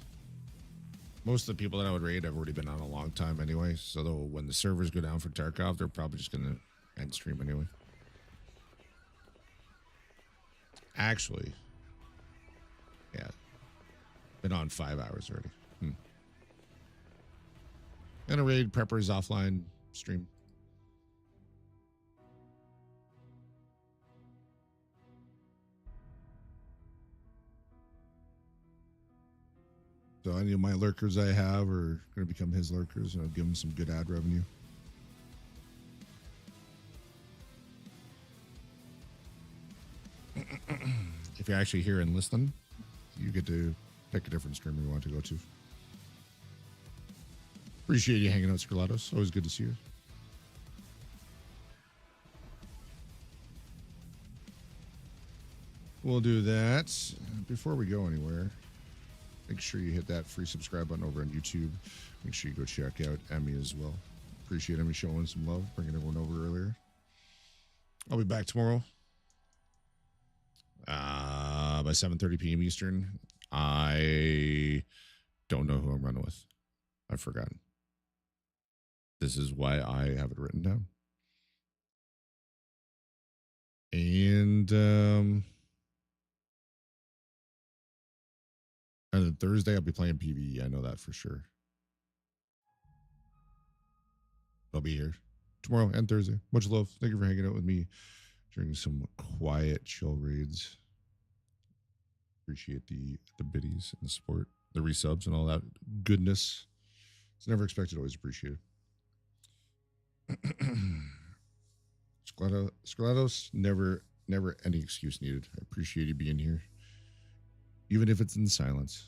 most of the people that I would raid have already been on a long time anyway. So when the servers go down for Tarkov, they're probably just gonna end stream anyway. Actually, yeah, been on 5 hours already. Gonna raid Prepper's offline stream. So any of my lurkers I have are going to become his lurkers, and I'll give him some good ad revenue. If you're actually here and listening, you get to pick a different streamer you want to go to. Appreciate you hanging out, Scarlatos. Always good to see you. We'll do that. Before we go anywhere, make sure you hit that free subscribe button over on YouTube. Make sure you go check out Emmy as well. Appreciate Emmy showing some love, bringing everyone over earlier. I'll be back tomorrow by 7:30 p.m. Eastern. I don't know who I'm running with. I've forgotten. This is why I have it written down. And then Thursday I'll be playing PvE. I know that for sure. I'll be here tomorrow and Thursday. Much love. Thank you for hanging out with me during some quiet, chill raids. Appreciate the biddies and the support, the resubs, and all that goodness. It's never expected, always appreciated. Scarlatos, never any excuse needed. I appreciate you being here, even if it's in silence.